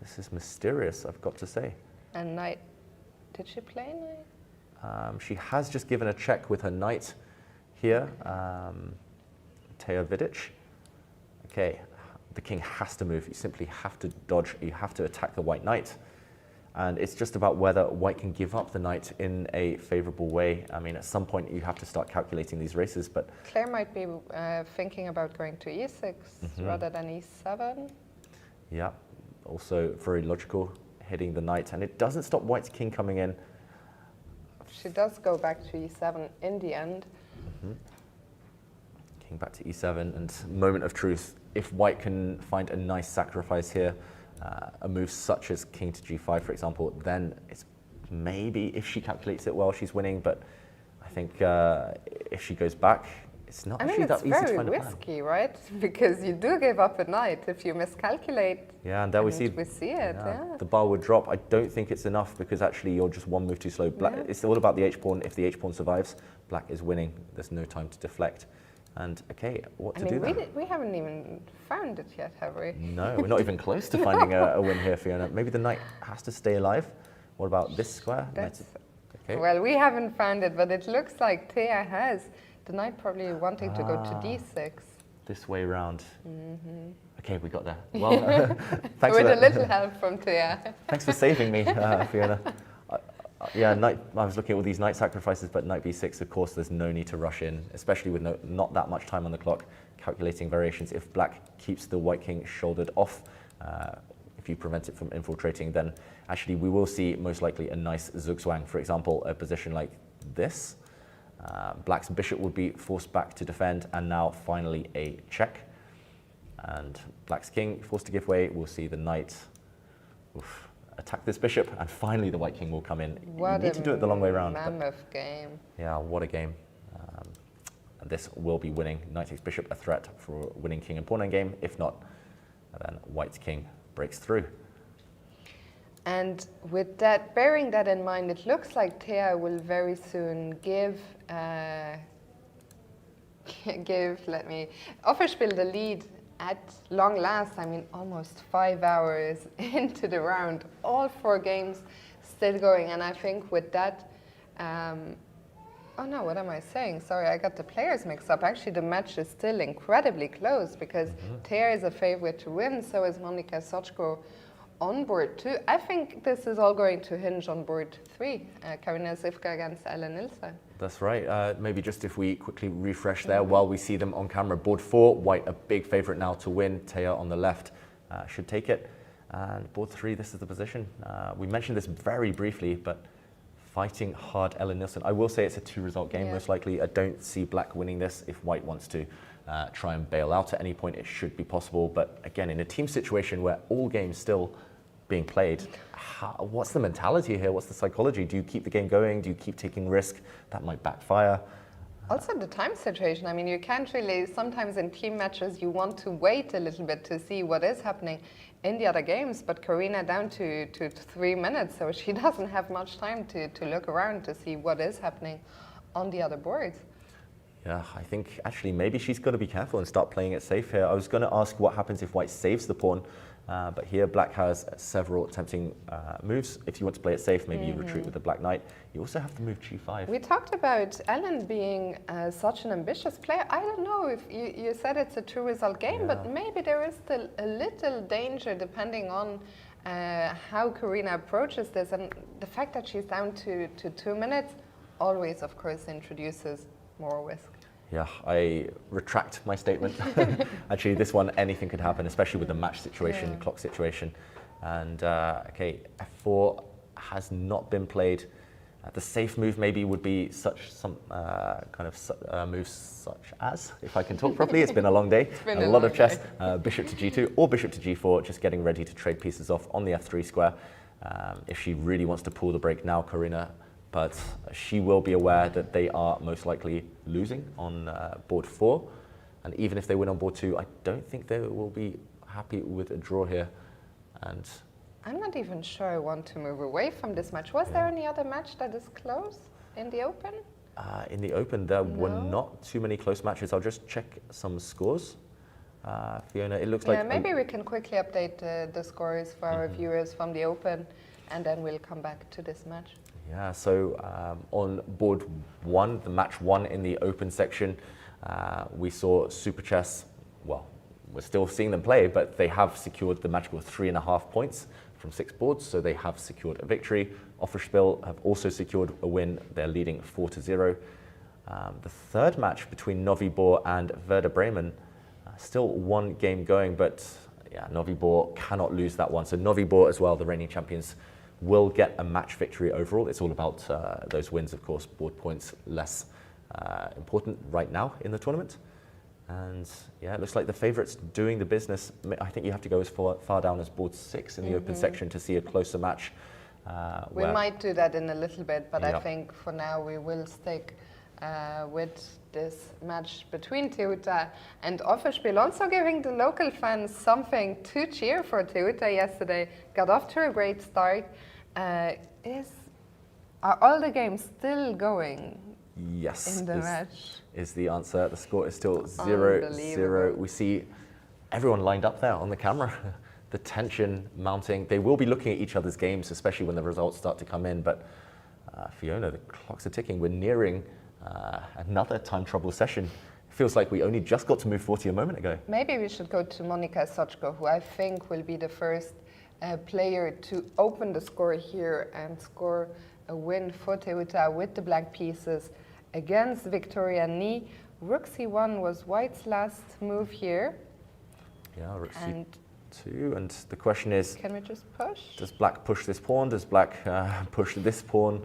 This is mysterious, I've got to say. And knight, did she play knight? She has just given a check with her knight here. Teja Vidic. Okay, the king has to move. You simply have to dodge. You have to attack the white knight. And it's just about whether white can give up the knight in a favorable way. I mean, at some point you have to start calculating these races, but... Claire might be thinking about going to e6 rather than e7. Yeah, also very logical, hitting the knight. And it doesn't stop white's king coming in. She does go back to e7 in the end. King back to e7, and moment of truth. If white can find a nice sacrifice here, a move such as king to g5, for example, then it's maybe, if she calculates it well, she's winning. But I think if she goes back, it's not actually that easy to find a plan. I mean, it's very risky, right? Because you do give up a knight if you miscalculate. Yeah, and there we see it. Yeah. The bar would drop. I don't think it's enough because actually you're just one move too slow. Black, it's all about the h-pawn. If the h-pawn survives, black is winning. There's no time to deflect. And okay, what to do then? We haven't even found it yet, have we? No, we're not even close to finding a win here, Fiona. Maybe the knight has to stay alive. What about this square? Okay. Well, we haven't found it, but it looks like Teja has. The knight probably wanting to go to d6. This way round. Okay, we got there. Well, thanks with for a little help from Teja. Thanks for saving me, Fiona. Yeah, I was looking at all these knight sacrifices, but knight b6, of course, there's no need to rush in, especially with not that much time on the clock, calculating variations. If black keeps the white king shouldered off, if you prevent it from infiltrating, then actually we will see most likely a nice zugzwang. For example, a position like this. Black's bishop would be forced back to defend, and now finally a check. And black's king forced to give way. We'll see the knight attack this bishop, and finally the white king will come in. You need to do it the long way around. Mammoth game. Yeah, what a game. And this will be winning. Knight takes bishop, a threat for winning king and pawn endgame. If not, then white's king breaks through. And with that, bearing that in mind, it looks like Teja will very soon give Offerspiel the lead at long last. I mean, almost 5 hours into the round, all 4 games still going. And I think with that, oh no, what am I saying? Sorry, I got the players mixed up. Actually, the match is still incredibly close because Teja is a favorite to win, so is Monika Sochko on board 2. I think this is all going to hinge on board 3, Karina Zivka against Ellen Nilsson. That's right. Maybe just if we quickly refresh there while we see them on camera. Board 4, white a big favorite now to win. Teja on the left should take it. And board 3, this is the position. We mentioned this very briefly, but fighting hard Ellen Nilsson. I will say it's a 2-result game, most likely. I don't see black winning this. If white wants to try and bail out at any point, it should be possible. But again, in a team situation where all games still being played, what's the mentality here? What's the psychology? Do you keep the game going? Do you keep taking risk? That might backfire. Also the time situation. I mean, you can't really, sometimes in team matches, you want to wait a little bit to see what is happening in the other games, but Karina down to 3 minutes, so she doesn't have much time to look around to see what is happening on the other boards. Yeah, I think actually maybe she's got to be careful and start playing it safe here. I was going to ask what happens if white saves the pawn, but here black has several tempting moves. If you want to play it safe, maybe you retreat with the black knight. You also have to move g5. We talked about Ellen being such an ambitious player. I don't know if you said it's a 2-result game, but maybe there is still a little danger depending on how Karina approaches this. And the fact that she's down to 2 minutes always, of course, introduces more risk. Yeah, I retract my statement. Actually, this one, anything could happen, especially with the match situation, clock situation. And okay, f4 has not been played. The safe move maybe would be some moves such as, if I can talk properly, it's been a long day, a lot of chess, bishop to g2 or bishop to g4, just getting ready to trade pieces off on the f3 square. If she really wants to pull the break now, Karina, but she will be aware that they are most likely losing on board 4. And even if they win on board 2, I don't think they will be happy with a draw here. And I'm not even sure I want to move away from this match. Was there any other match that is close in the Open? In the Open, there were not too many close matches. I'll just check some scores. Fiona, it looks like... Yeah, maybe we can quickly update the scores for our viewers from the Open, and then we'll come back to this match. Yeah, so on board 1, the match 1 in the Open section, we saw Super Chess, well, we're still seeing them play, but they have secured the match with 3.5 points from 6 boards, so they have secured a victory. Offerspiel have also secured a win. They're leading 4-0. The third match between Novibor and Werder Bremen, still one game going, but yeah, Novibor cannot lose that one. So Novibor as well, the reigning champions, will get a match victory overall. It's all about those wins, of course. Board points less important right now in the tournament. And yeah, it looks like the favourites doing the business. I think you have to go as far down as board 6 in the Open section to see a closer match. We might do that in a little bit, but I think for now we will stick with this match between Teuta and Offerspiel. Also giving the local fans something to cheer for. Teuta yesterday got off to a great start. Are all the games still going? Yes, in the match is the answer. The score is still 0-0. We see everyone lined up there on the camera. The tension mounting. They will be looking at each other's games, especially when the results start to come in. But Fiona, the clocks are ticking. We're nearing another time trouble session. It feels like we only just got to move 40 a moment ago. Maybe we should go to Monika Sochko, who I think will be the first player to open the score here and score a win for Teuta with the black pieces against Victoria Ni. Rook c1 was White's last move here. Yeah, Rook c2, and the question is, can we just push? Does black push this pawn? Does black push this pawn?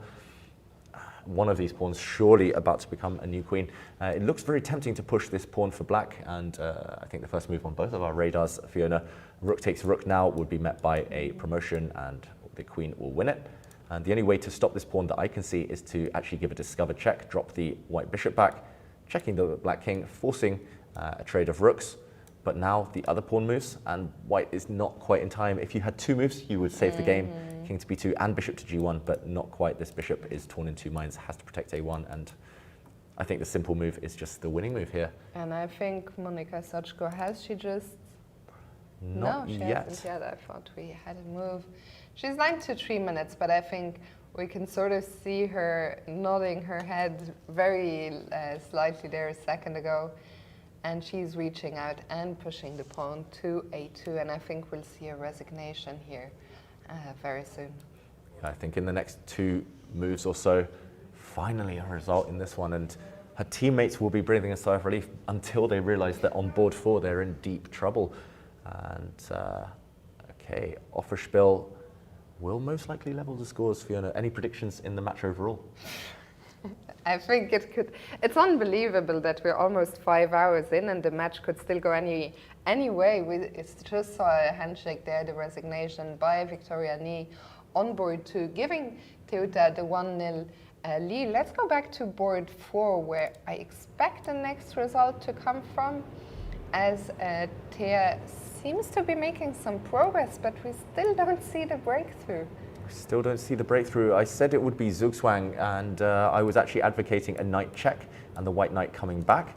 One of these pawns surely about to become a new queen. It looks very tempting to push this pawn for black, and I think the first move on both of our radars, Fiona, rook takes rook now would be met by a promotion, and the queen will win it. And the only way to stop this pawn that I can see is to actually give a discover check, drop the white bishop back, checking the black king, forcing a trade of rooks. But now the other pawn moves, and white is not quite in time. If you had 2 moves, you would save the game. King to b2 and bishop to g1, but not quite. This bishop is torn in 2 minds, has to protect a1, and I think the simple move is just the winning move here. And I think Monika Sochko, has she just... Not no, she yet. hasn't yet. I thought we had a move. She's 9 to 3 minutes, but I think we can sort of see her nodding her head very slightly there a second ago. And she's reaching out and pushing the pawn to a2, and I think we'll see a resignation here very soon. I think in the next 2 moves or so, finally a result in this one, and her teammates will be breathing a sigh of relief until they realize that on board 4 they're in deep trouble. And okay, Offerspiel will most likely level the scores. Fiona, any predictions in the match overall? I think it could. It's unbelievable that we're almost 5 hours in and the match could still go any way. We just saw a handshake there, the resignation by Victoria Ni on board 2, giving Teuta the 1-0 lead. Let's go back to board 4, where I expect the next result to come from, as Thea seems to be making some progress, but we still don't see the breakthrough. Still don't see the breakthrough. I said it would be Zugzwang, and I was actually advocating a knight check and the white knight coming back.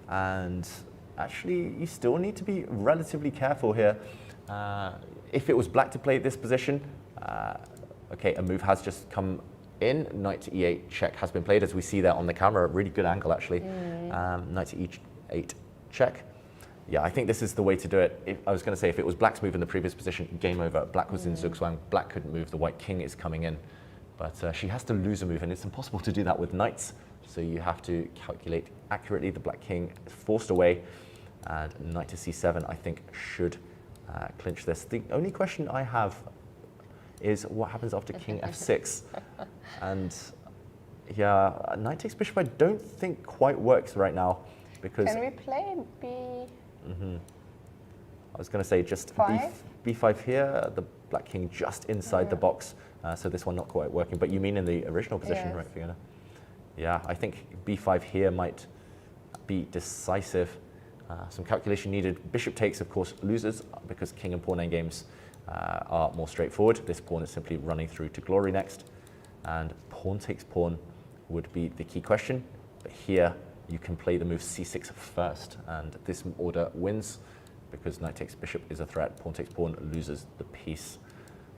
And actually, you still need to be relatively careful here. If it was black to play this position, okay, a move has just come in. Knight to e8 check has been played, as we see there on the camera. Really good angle, actually. Knight to e8 check. Yeah, I think this is the way to do it. I was going to say, if it was black's move in the previous position, game over. Black was in Zugzwang. Black couldn't move. The white king is coming in. But she has to lose a move, and it's impossible to do that with knights. So you have to calculate accurately. The black king is forced away, and knight to c7, I think, should clinch this. The only question I have is what happens after king f6. And Yeah, knight takes bishop I don't think quite works right now because... Can we play b? I was going to say just b5 here, the black king just inside the box, so this one not quite working. But you mean in the original position, Yes. right, Fiona? Yeah, I think b5 here might be decisive. Some calculation needed. Bishop takes, of course, loses because king and pawn endgames are more straightforward. This pawn is simply running through to glory next. And pawn takes pawn would be the key question. But here you can play the move c6 first, and this order wins because knight takes bishop is a threat. Pawn takes pawn loses the piece.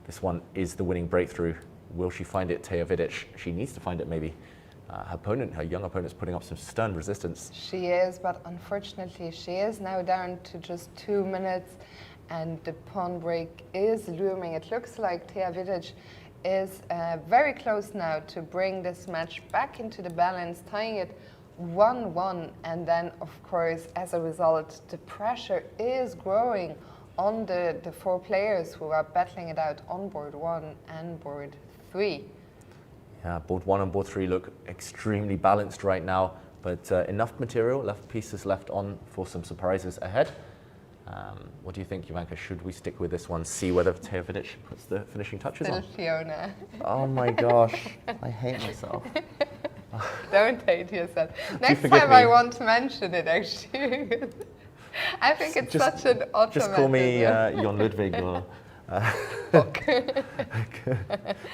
This one is the winning breakthrough. Will she find it, Teja Vidic? She needs to find it, maybe. Her young opponent, is putting up some stern resistance. She is, but unfortunately she is now down to just 2 minutes and the pawn break is looming. It looks like Teja Vidic is very close now to bring this match back into the balance, tying it 1-1, and then of course as a result the pressure is growing on the 4 players who are battling it out on board 1 and board 3. Yeah, board 1 and board 3 look extremely balanced right now, but enough material, enough pieces left on for some surprises ahead. What do you think, Jovanka? Should we stick with this one, see whether Teja Vidic puts the finishing touches Still on? Fiona. Oh my gosh, I hate myself. Don't hate yourself. Next forgive time me? I won't mention it actually. I think it's such an automatism. Just call me Jon Ludwig or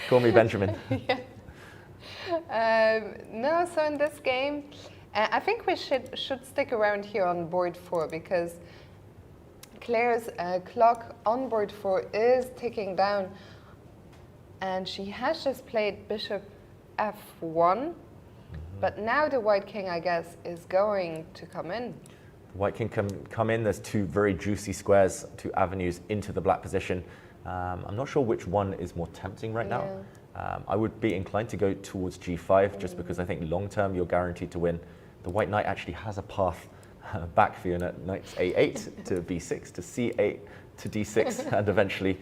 call me Benjamin. No, so in this game, I think we should stick around here on board 4 because Claire's clock on board 4 is ticking down, and she has just played bishop f1, but now the white king, I guess, is going to come in. The white king can come in. There's 2 very juicy squares, 2 avenues into the black position. I'm not sure which one is more tempting right now. I would be inclined to go towards g5 just because I think long term you're guaranteed to win. The white knight actually has a path back for you, knight a8 to b6 to c8 to d6 and eventually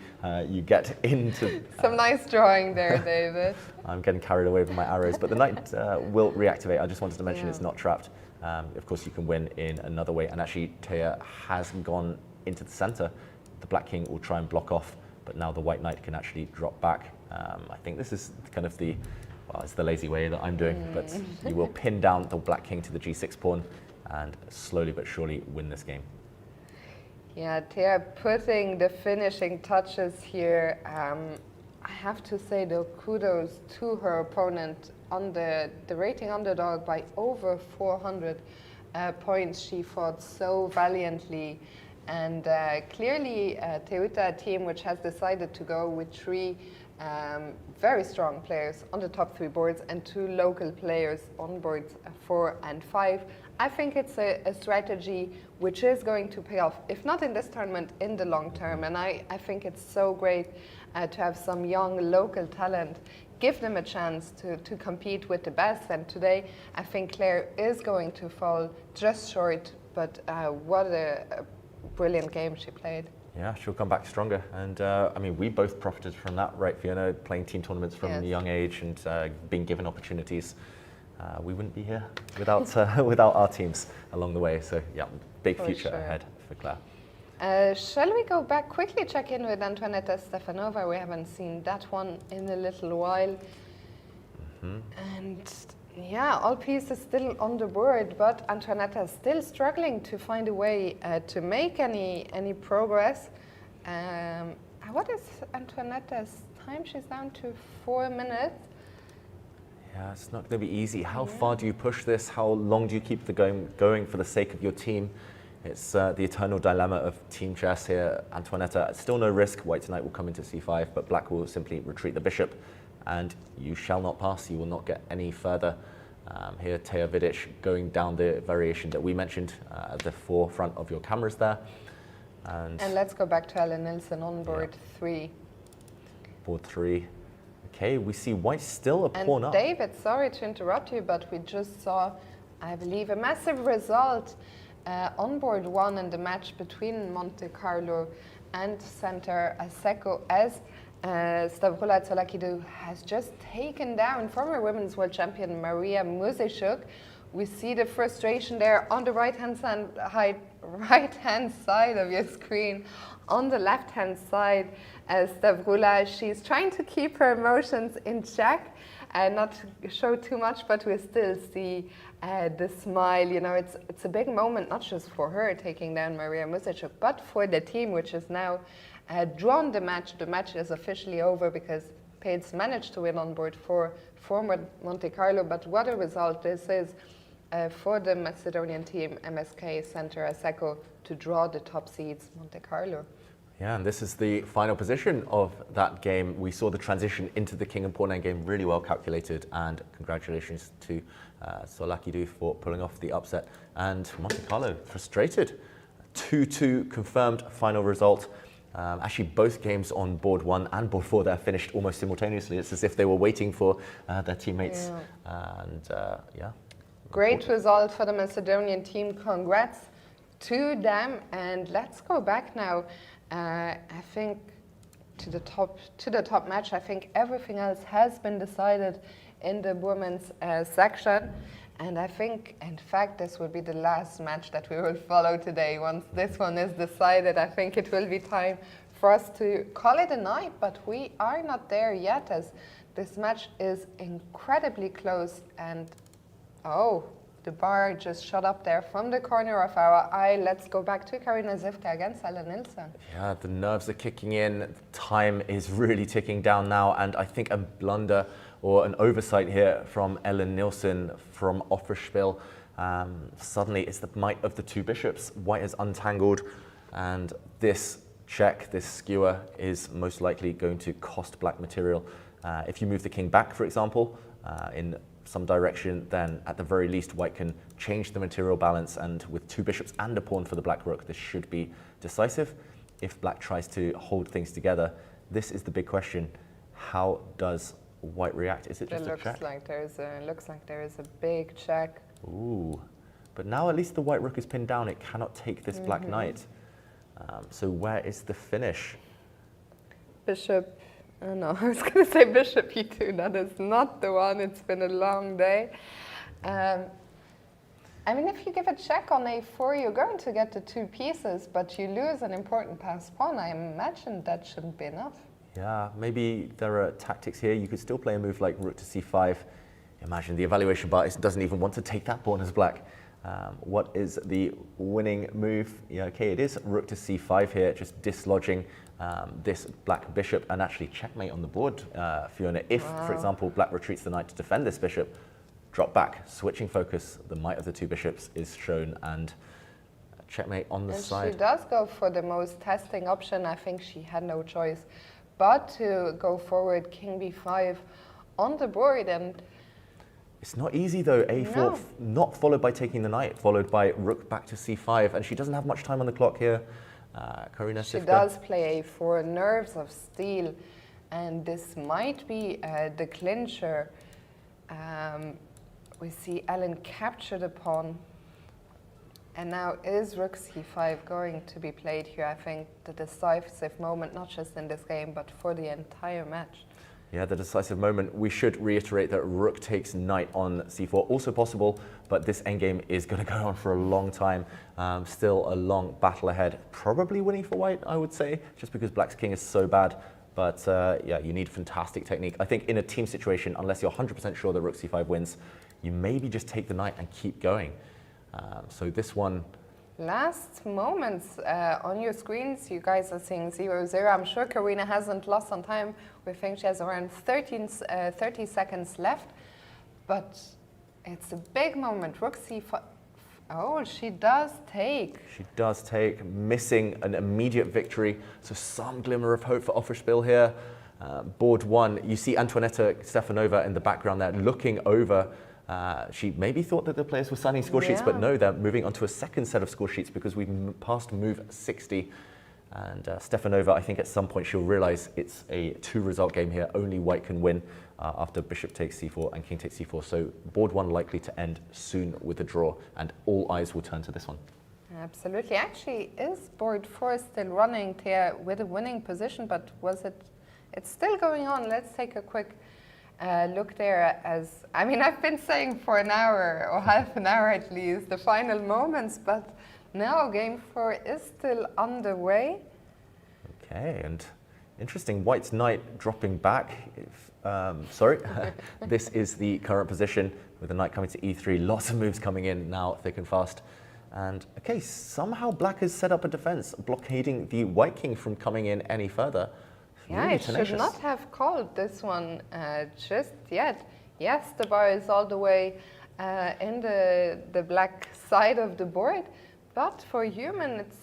you get into... Some nice drawing there, David. I'm getting carried away with my arrows, but the knight will reactivate. I just wanted to mention it's not trapped. Of course you can win in another way, and actually Teja has gone into the center. The black king will try and block off, but now the white knight can actually drop back. I think this is kind of the, well, it's the lazy way that I'm doing, but you will pin down the black king to the g6 pawn and slowly but surely win this game. Yeah, Teja putting the finishing touches here. I have to say though, kudos to her opponent on the rating underdog by over 400 points. She fought so valiantly. And clearly, Teuta, a team which has decided to go with 3 very strong players on the top 3 boards and 2 local players on boards 4 and 5. I think it's a strategy which is going to pay off, if not in this tournament, in the long term. And I think it's so great to have some young local talent, give them a chance to compete with the best. And today, I think Claire is going to fall just short, but what a brilliant game she played. Yeah, she'll come back stronger. And I mean, we both profited from that, right, Fiona? Playing team tournaments from a young age and being given opportunities. We wouldn't be here without without our teams along the way. So yeah, big future ahead for Claire. Shall we go back quickly, check in with Antoaneta Stefanova? We haven't seen that one in a little while. And yeah, all pieces still on the board, but Antoaneta is still struggling to find a way to make any progress. What is Antoaneta's time? She's down to 4 minutes. Yeah, it's not going to be easy. How far do you push this? How long do you keep the game going for the sake of your team? It's the eternal dilemma of team chess here. Antoaneta, still no risk. White knight will come into c5, but black will simply retreat the bishop, and you shall not pass. You will not get any further. Here, Teja Vidic going down the variation that we mentioned at the forefront of your cameras there. And let's go back to Ellen Nilsson on board 3. Board 3. Okay, we see white still a pawn up. David, sorry to interrupt you, but we just saw, I believe, a massive result on board 1 in the match between Monte Carlo and Center Asseco, as Stavroula Tsolakidou has just taken down former women's world champion Maria Muzeshuk. We see the frustration there on the right-hand side of your screen. On the left-hand side, Stavroula, she's trying to keep her emotions in check and not show too much, but we still see the smile. You know, it's a big moment, not just for her taking down Maria Muzeshuk, but for the team, which is now drawn the match. The match is officially over because Pades managed to win on board for Monte Carlo, but what a result this is for the Macedonian team, MSK Center Asseco, to draw the top seeds, Monte Carlo. Yeah, and this is the final position of that game. We saw the transition into the King and Pawn end game really well calculated, and congratulations to Tsolakidou for pulling off the upset. And Monte Carlo frustrated. 2-2 confirmed final result. Actually, both games on board 1 and board 4 there finished almost simultaneously. It's as if they were waiting for their teammates. Yeah. Great result for the Macedonian team. Congrats to them. And let's go back now. I think to the top match. I think everything else has been decided in the women's section. And I think, in fact, this will be the last match that we will follow today. Once this one is decided, I think it will be time for us to call it a night. But we are not there yet, as this match is incredibly close. And oh, the bar just shot up there from the corner of our eye. Let's go back to Karina Zivka against Ellen Nilsson. Yeah, the nerves are kicking in. Time is really ticking down now. And I think a blunder or an oversight here from Ellen Nilsson from Offerspiel. Suddenly it's the might of the two bishops. White is untangled, and this check, this skewer, is most likely going to cost black material. If you move the king back, for example, in some direction, then at the very least white can change the material balance, and with two bishops and a pawn for the black rook, this should be decisive. If black tries to hold things together, this is the big question. How does white react? Is it just a check? Looks like there is a big check. Ooh, but now at least the white rook is pinned down. It cannot take this black knight. So where is the finish? Bishop, oh no, I was going to say bishop e2. That is not the one. It's been a long day. I mean, if you give a check on a4, you're going to get the two pieces, but you lose an important passed pawn. I imagine that shouldn't be enough. Yeah, maybe there are tactics here. You could still play a move like rook to c5. Imagine the evaluation bar doesn't even want to take that pawn as black. What is the winning move? Yeah, okay, it is rook to c5 here, just dislodging this black bishop and actually checkmate on the board, Fiona. If, for example, black retreats the knight to defend this bishop, drop back, switching focus, the might of the two bishops is shown, and checkmate on the side. She does go for the most testing option. I think she had no choice but to go forward, king b5 on the board. And it's not easy though. A4, not followed by taking the knight, followed by rook back to c5, and she doesn't have much time on the clock here. Karina Zivka. She does play a4, nerves of steel, and this might be the clincher. We see Ellen capture the pawn. And now is rook c5 going to be played here? I think the decisive moment, not just in this game, but for the entire match. Yeah, the decisive moment. We should reiterate that rook takes knight on c4, also possible, but this endgame is going to go on for a long time. Still a long battle ahead. Probably winning for white, I would say, just because black's king is so bad. But yeah, you need fantastic technique. I think in a team situation, unless you're 100% sure that rook c5 wins, you maybe just take the knight and keep going. So this one... Last moments on your screens, you guys are seeing 0-0. I'm sure Karina hasn't lost on time. We think she has around 30 seconds left. But it's a big moment. Rook c5. Oh, she does take. She does take, missing an immediate victory. So some glimmer of hope for Offerspiel here. Board 1, you see Antoaneta Stefanova in the background there looking over. She maybe thought that the players were signing score sheets, but no, they're moving on to a second set of score sheets because we've passed move 60. And Stefanova, I think at some point she'll realize it's a two-result game here. Only white can win after bishop takes c4 and king takes c4. So board 1 likely to end soon with a draw, and all eyes will turn to this one. Absolutely. Actually, is board 4 still running here with a winning position, but was it it's still going on. Let's take a quick look there. As I mean, I've been saying for an hour or half an hour at least the final moments, but now game 4 is still underway. Okay, and interesting, White's knight dropping back. This is the current position with the knight coming to e3. Lots of moves coming in now, thick and fast. And okay, somehow Black has set up a defense, blockading the White king from coming in any further. Yeah, Really it tenacious. should not have called this one just yet. Yes, the bar is all the way in the black side of the board, but for human it's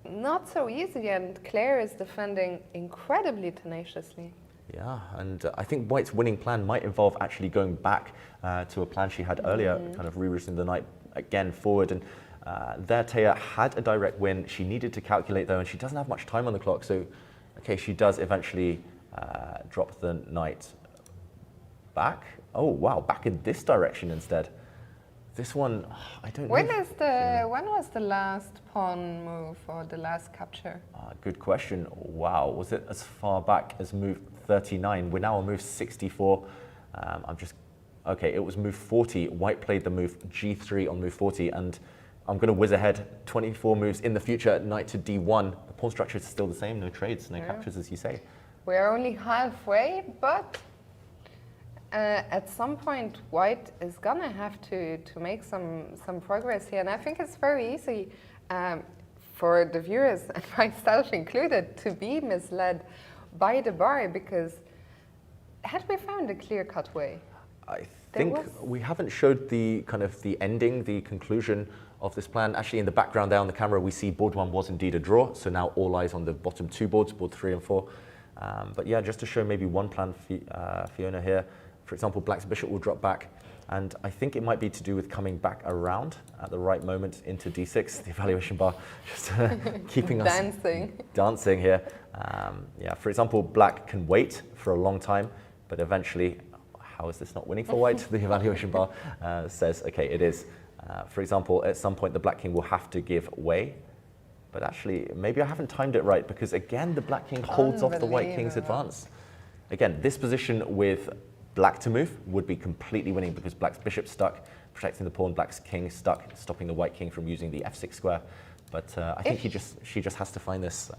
not so easy, and Claire is defending incredibly tenaciously. Yeah, and I think White's winning plan might involve actually going back to a plan she had earlier, kind of rerouting the knight again forward. And there Taya had a direct win. She needed to calculate though, and she doesn't have much time on the clock. So, okay, she does eventually drop the knight back. Oh wow, back in this direction instead. This one, I don't know. When was the last pawn move or the last capture? Good question. Wow, was it as far back as move 39? We're now on move 64. Okay, it was move 40. White played the move G3 on move 40, and I'm going to whiz ahead 24 moves in the future, knight to D1. The pawn structure is still the same, no trades, no captures, as you say. We're only halfway, but at some point, White is gonna have to make some progress here, and I think it's very easy for the viewers, and myself included, to be misled by the bar, because had we found a clear-cut way? I think we haven't showed the kind of the ending, the conclusion of this plan. Actually, in the background there on the camera, we see board 1 was indeed a draw, so now all eyes on the bottom 2 boards, board 3 and 4. But yeah, just to show maybe one plan, Fiona here. For example, Black's bishop will drop back, and I think it might be to do with coming back around at the right moment into d6, the evaluation bar, just keeping us dancing here. Yeah, for example, Black can wait for a long time, but eventually, how is this not winning for White? The evaluation bar says, okay, it is. For example, at some point, the Black king will have to give way, but actually, maybe I haven't timed it right, because again, the Black king holds off the White king's advance. Again, this position with Black to move would be completely winning, because Black's bishop stuck, protecting the pawn, Black's king stuck, stopping the White king from using the f6 square. But I think she just has to find this.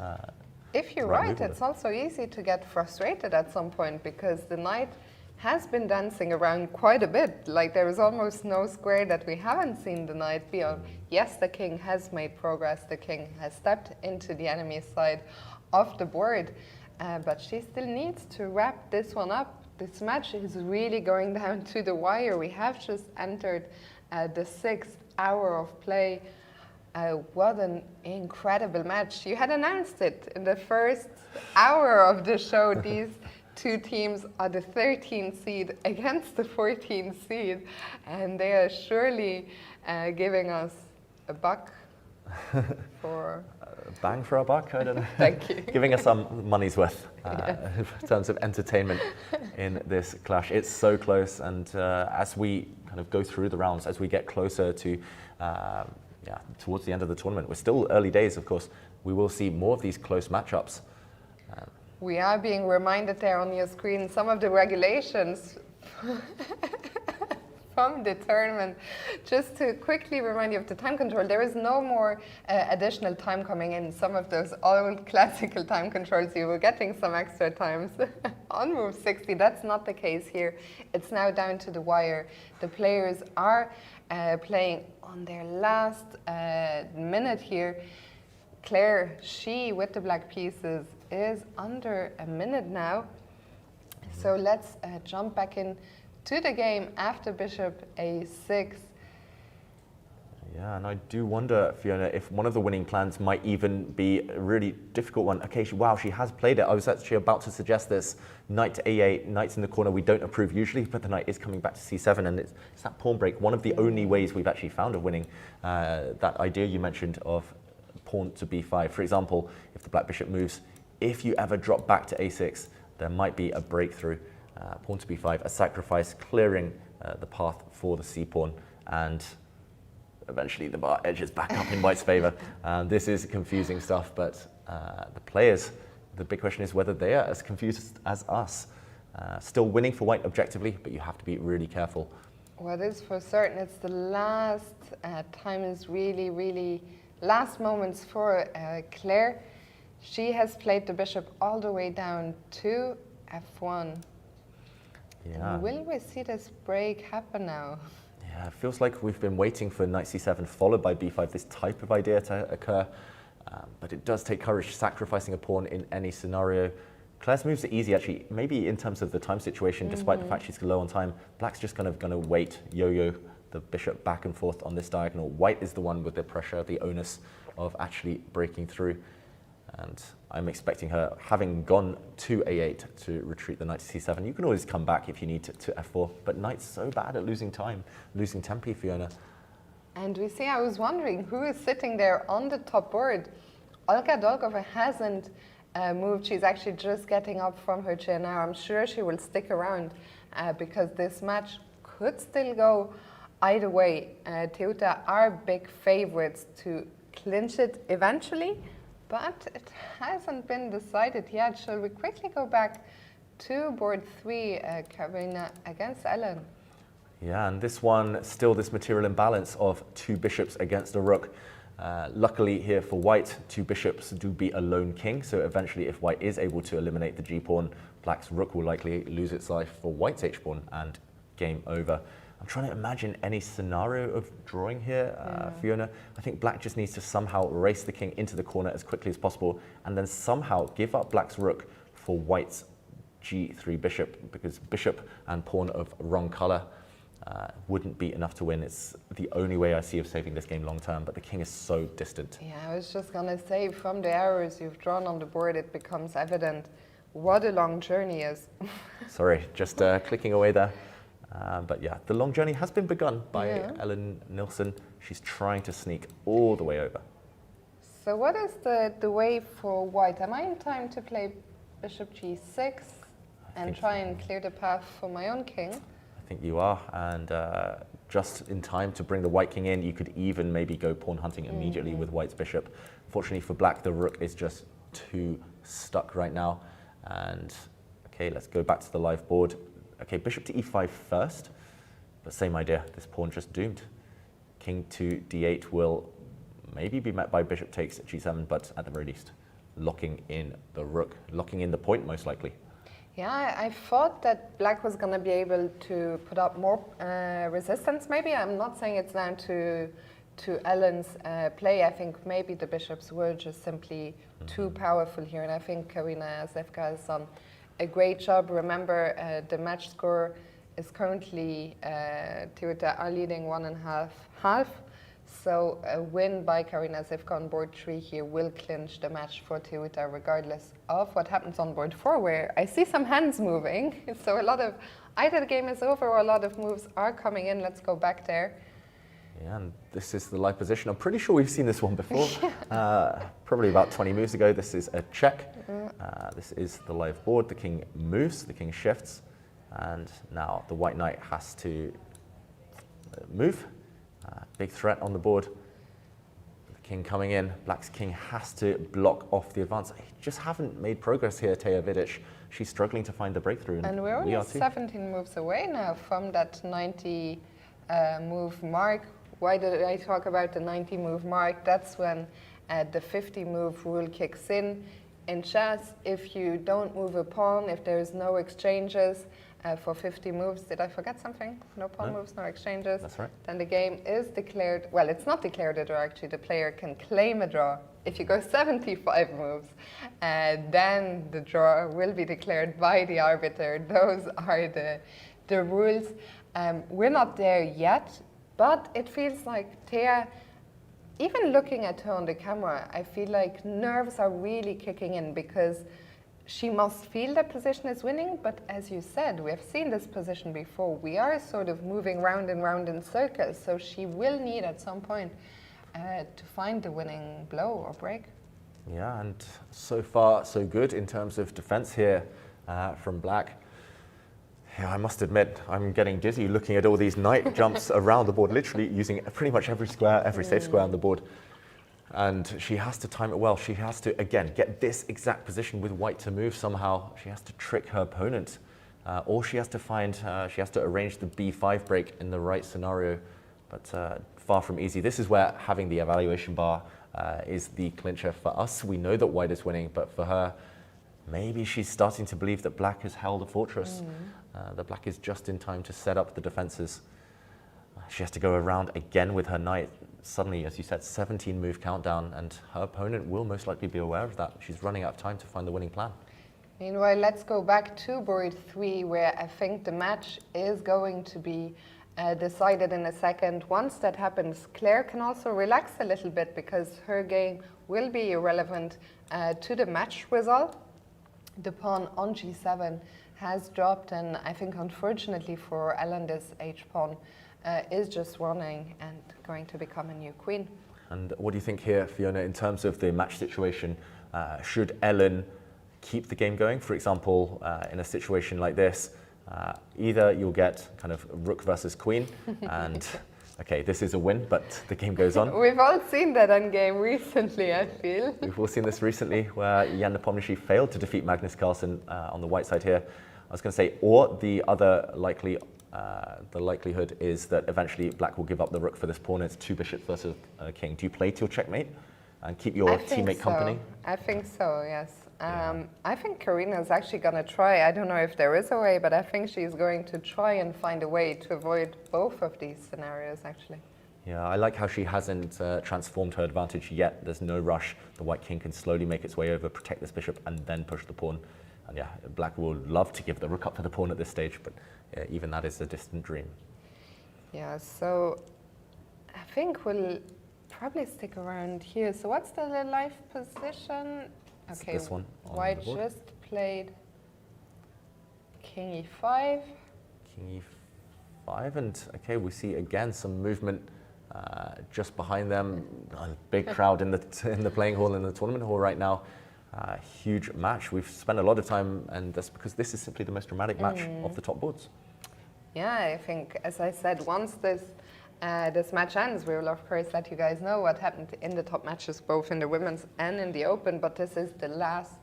If you're right, it's also easy to get frustrated at some point, because the knight has been dancing around quite a bit. Like, there is almost no square that we haven't seen the knight be on. Yes, the king has made progress. The king has stepped into the enemy side of the board, but she still needs to wrap this one up. This match is really going down to the wire. We have just entered the 6th hour of play. What an incredible match. You had announced it in the first hour of the show. These two teams are the 13th seed against the 14th seed, and they are surely giving us a buck for... Bang for our buck, I don't know. Thank you. Giving us some money's worth in terms of entertainment in this clash. It's so close, and as we kind of go through the rounds, as we get closer to towards the end of the tournament, we're still early days, of course, we will see more of these close matchups. We are being reminded there on your screen some of the regulations from the tournament. Just to quickly remind you of the time control, there is no more additional time coming in. Some of those old classical time controls, you were getting some extra times on move 60. That's not the case here. It's now down to the wire. The players are playing on their last minute here. Claire, she with the black pieces, is under a minute now. So let's jump back in to the game after bishop a6. Yeah, and I do wonder, Fiona, if one of the winning plans might even be a really difficult one. Okay, wow, she has played it. I was actually about to suggest this. Knight to a8, knight's in the corner we don't approve usually, but the knight is coming back to c7, and it's that pawn break. One of the only ways we've actually found of winning that idea you mentioned of pawn to b5. For example, if the black bishop moves, if you ever drop back to a6, there might be a breakthrough. Pawn to b5, a sacrifice, clearing the path for the c-pawn, and eventually the bar edges back up in white's favor. This is confusing stuff, but the players the big question is whether they are as confused as us. Still winning for white objectively, but you have to be really careful. What is for certain, it's the last time is really last moments for Claire. She has played the bishop all the way down to f1. Yeah. And will we see this break happen now? Yeah, it feels like we've been waiting for knight c7 followed by b5, this type of idea to occur. But it does take courage, sacrificing a pawn in any scenario. Claire's moves are easy, actually, maybe in terms of the time situation, despite the fact she's low on time. Black's just kind of going to wait, yo-yo the bishop back and forth on this diagonal. White is the one with the pressure, the onus of actually breaking through. And I'm expecting her, having gone to a8, to retreat the knight to c7. You can always come back if you need to f4, but knight's so bad at losing time, losing tempi, Fiona. And we see, I was wondering, who is sitting there on the top board? Olga Dolgova hasn't moved. She's actually just getting up from her chair now. I'm sure she will stick around because this match could still go either way. Teuta are big favorites to clinch it eventually, but it hasn't been decided yet. Shall we quickly go back to board 3, Karina against Ellen? Yeah, and this one, still this material imbalance of 2 bishops against a rook. Luckily here for white, 2 bishops do beat a lone king, so eventually if white is able to eliminate the g-pawn, black's rook will likely lose its life for white's h-pawn and game over. I'm trying to imagine any scenario of drawing here, Fiona. I think black just needs to somehow race the king into the corner as quickly as possible and then somehow give up black's rook for white's g3 bishop, because bishop and pawn of wrong color wouldn't be enough to win. It's the only way I see of saving this game long term, but the king is so distant. Yeah, I was just going to say, from the arrows you've drawn on the board, it becomes evident what a long journey is. Sorry, just clicking away there. But yeah, the long journey has been begun by Ellen Nilsson. She's trying to sneak all the way over. So what is the way for white? Am I in time to play bishop g6 and try and clear the path for my own king? I think you are, and just in time to bring the white king in. You could even maybe go pawn hunting immediately with white's bishop. Fortunately for black, the rook is just too stuck right now. And okay, let's go back to the live board. Okay, bishop to e5 first, but same idea, this pawn just doomed. King to d8 will maybe be met by bishop takes at g7, but at the very least, locking in the rook, locking in the point most likely. Yeah, I thought that black was going to be able to put up more resistance maybe. I'm not saying it's down to Ellen's play. I think maybe the bishops were just simply too powerful here, and I think Karina Zevka has done a great job. Remember, the match score is currently Teuta are leading 1.5. So a win by Karina Zevka on board 3 here will clinch the match for Teuta, regardless of what happens on board 4, where I see some hands moving. So a lot of, either the game is over or a lot of moves are coming in. Let's go back there. Yeah, and this is the live position. I'm pretty sure we've seen this one before. Probably about 20 moves ago. This is a check. This is the live board. The king moves, the king shifts, and now the white knight has to move. Big threat on the board. The king coming in. Black's king has to block off the advance. He just haven't made progress here, Teja Vidic. She's struggling to find the breakthrough. And we're only 17 moves away now from that 90 move mark. Why did I talk about the 90 move mark? That's when the 50 move rule kicks in. In chess, if you don't move a pawn, if there's no exchanges for 50 moves, did I forget something? No pawn moves, no exchanges. That's right. Then the game is declared, well, it's not declared a draw actually, the player can claim a draw. If you go 75 moves, then the draw will be declared by the arbiter. Those are the rules. We're not there yet, but it feels like Teja, even looking at her on the camera, I feel like nerves are really kicking in because she must feel that position is winning, but as you said, we have seen this position before. We are sort of moving round and round in circles, so she will need at some point to find the winning blow or break. Yeah, and so far so good in terms of defense here from black. Yeah, I must admit, I'm getting dizzy looking at all these knight jumps around the board, literally using pretty much every square, every safe square on the board. And she has to time it well. She has to, again, get this exact position with white to move somehow. She has to trick her opponent. Or she has to arrange the b5 break in the right scenario. But far from easy. This is where having the evaluation bar is the clincher for us. We know that white is winning, but for her, maybe she's starting to believe that black has held a fortress. That black is just in time to set up the defenses. She has to go around again with her knight. Suddenly, as you said, 17 move countdown, and her opponent will most likely be aware of that. She's running out of time to find the winning plan. Meanwhile, let's go back to board 3, where I think the match is going to be decided in a second. Once that happens, Claire can also relax a little bit because her game will be irrelevant to the match result. The pawn on g7 has dropped, and I think unfortunately for Ellen, this h-pawn is just running and going to become a new queen. And what do you think here, Fiona, in terms of the match situation? Should Ellen keep the game going? For example, in a situation like this, either you'll get kind of rook versus queen, and okay, this is a win, but the game goes on. We've all seen that on game recently, I feel. We've all seen this recently, where Jan Nepomniachtchi failed to defeat Magnus Carlsen on the white side here. I was going to say, or the other likely, the likelihood is that eventually black will give up the rook for this pawn. It's two bishops versus a king. Do you play to your checkmate and keep your teammate company? I think so, yes. I think Karina is actually going to try. I don't know if there is a way, but I think she's going to try and find a way to avoid both of these scenarios, actually. Yeah, I like how she hasn't transformed her advantage yet. There's no rush. The white king can slowly make its way over, protect this bishop, and then push the pawn. And yeah, black will love to give the rook up for the pawn at this stage, but even that is a distant dream. Yeah, so I think we'll probably stick around here. So what's the live position? Okay, this one white just played king e5. King e5, and okay, we see again some movement just behind them. A big crowd in the playing hall, in the tournament hall right now. Huge match. We've spent a lot of time, and that's because this is simply the most dramatic match of the top boards. Yeah, I think, as I said, once this match ends, we will of course let you guys know what happened in the top matches, both in the women's and in the open. But this is the last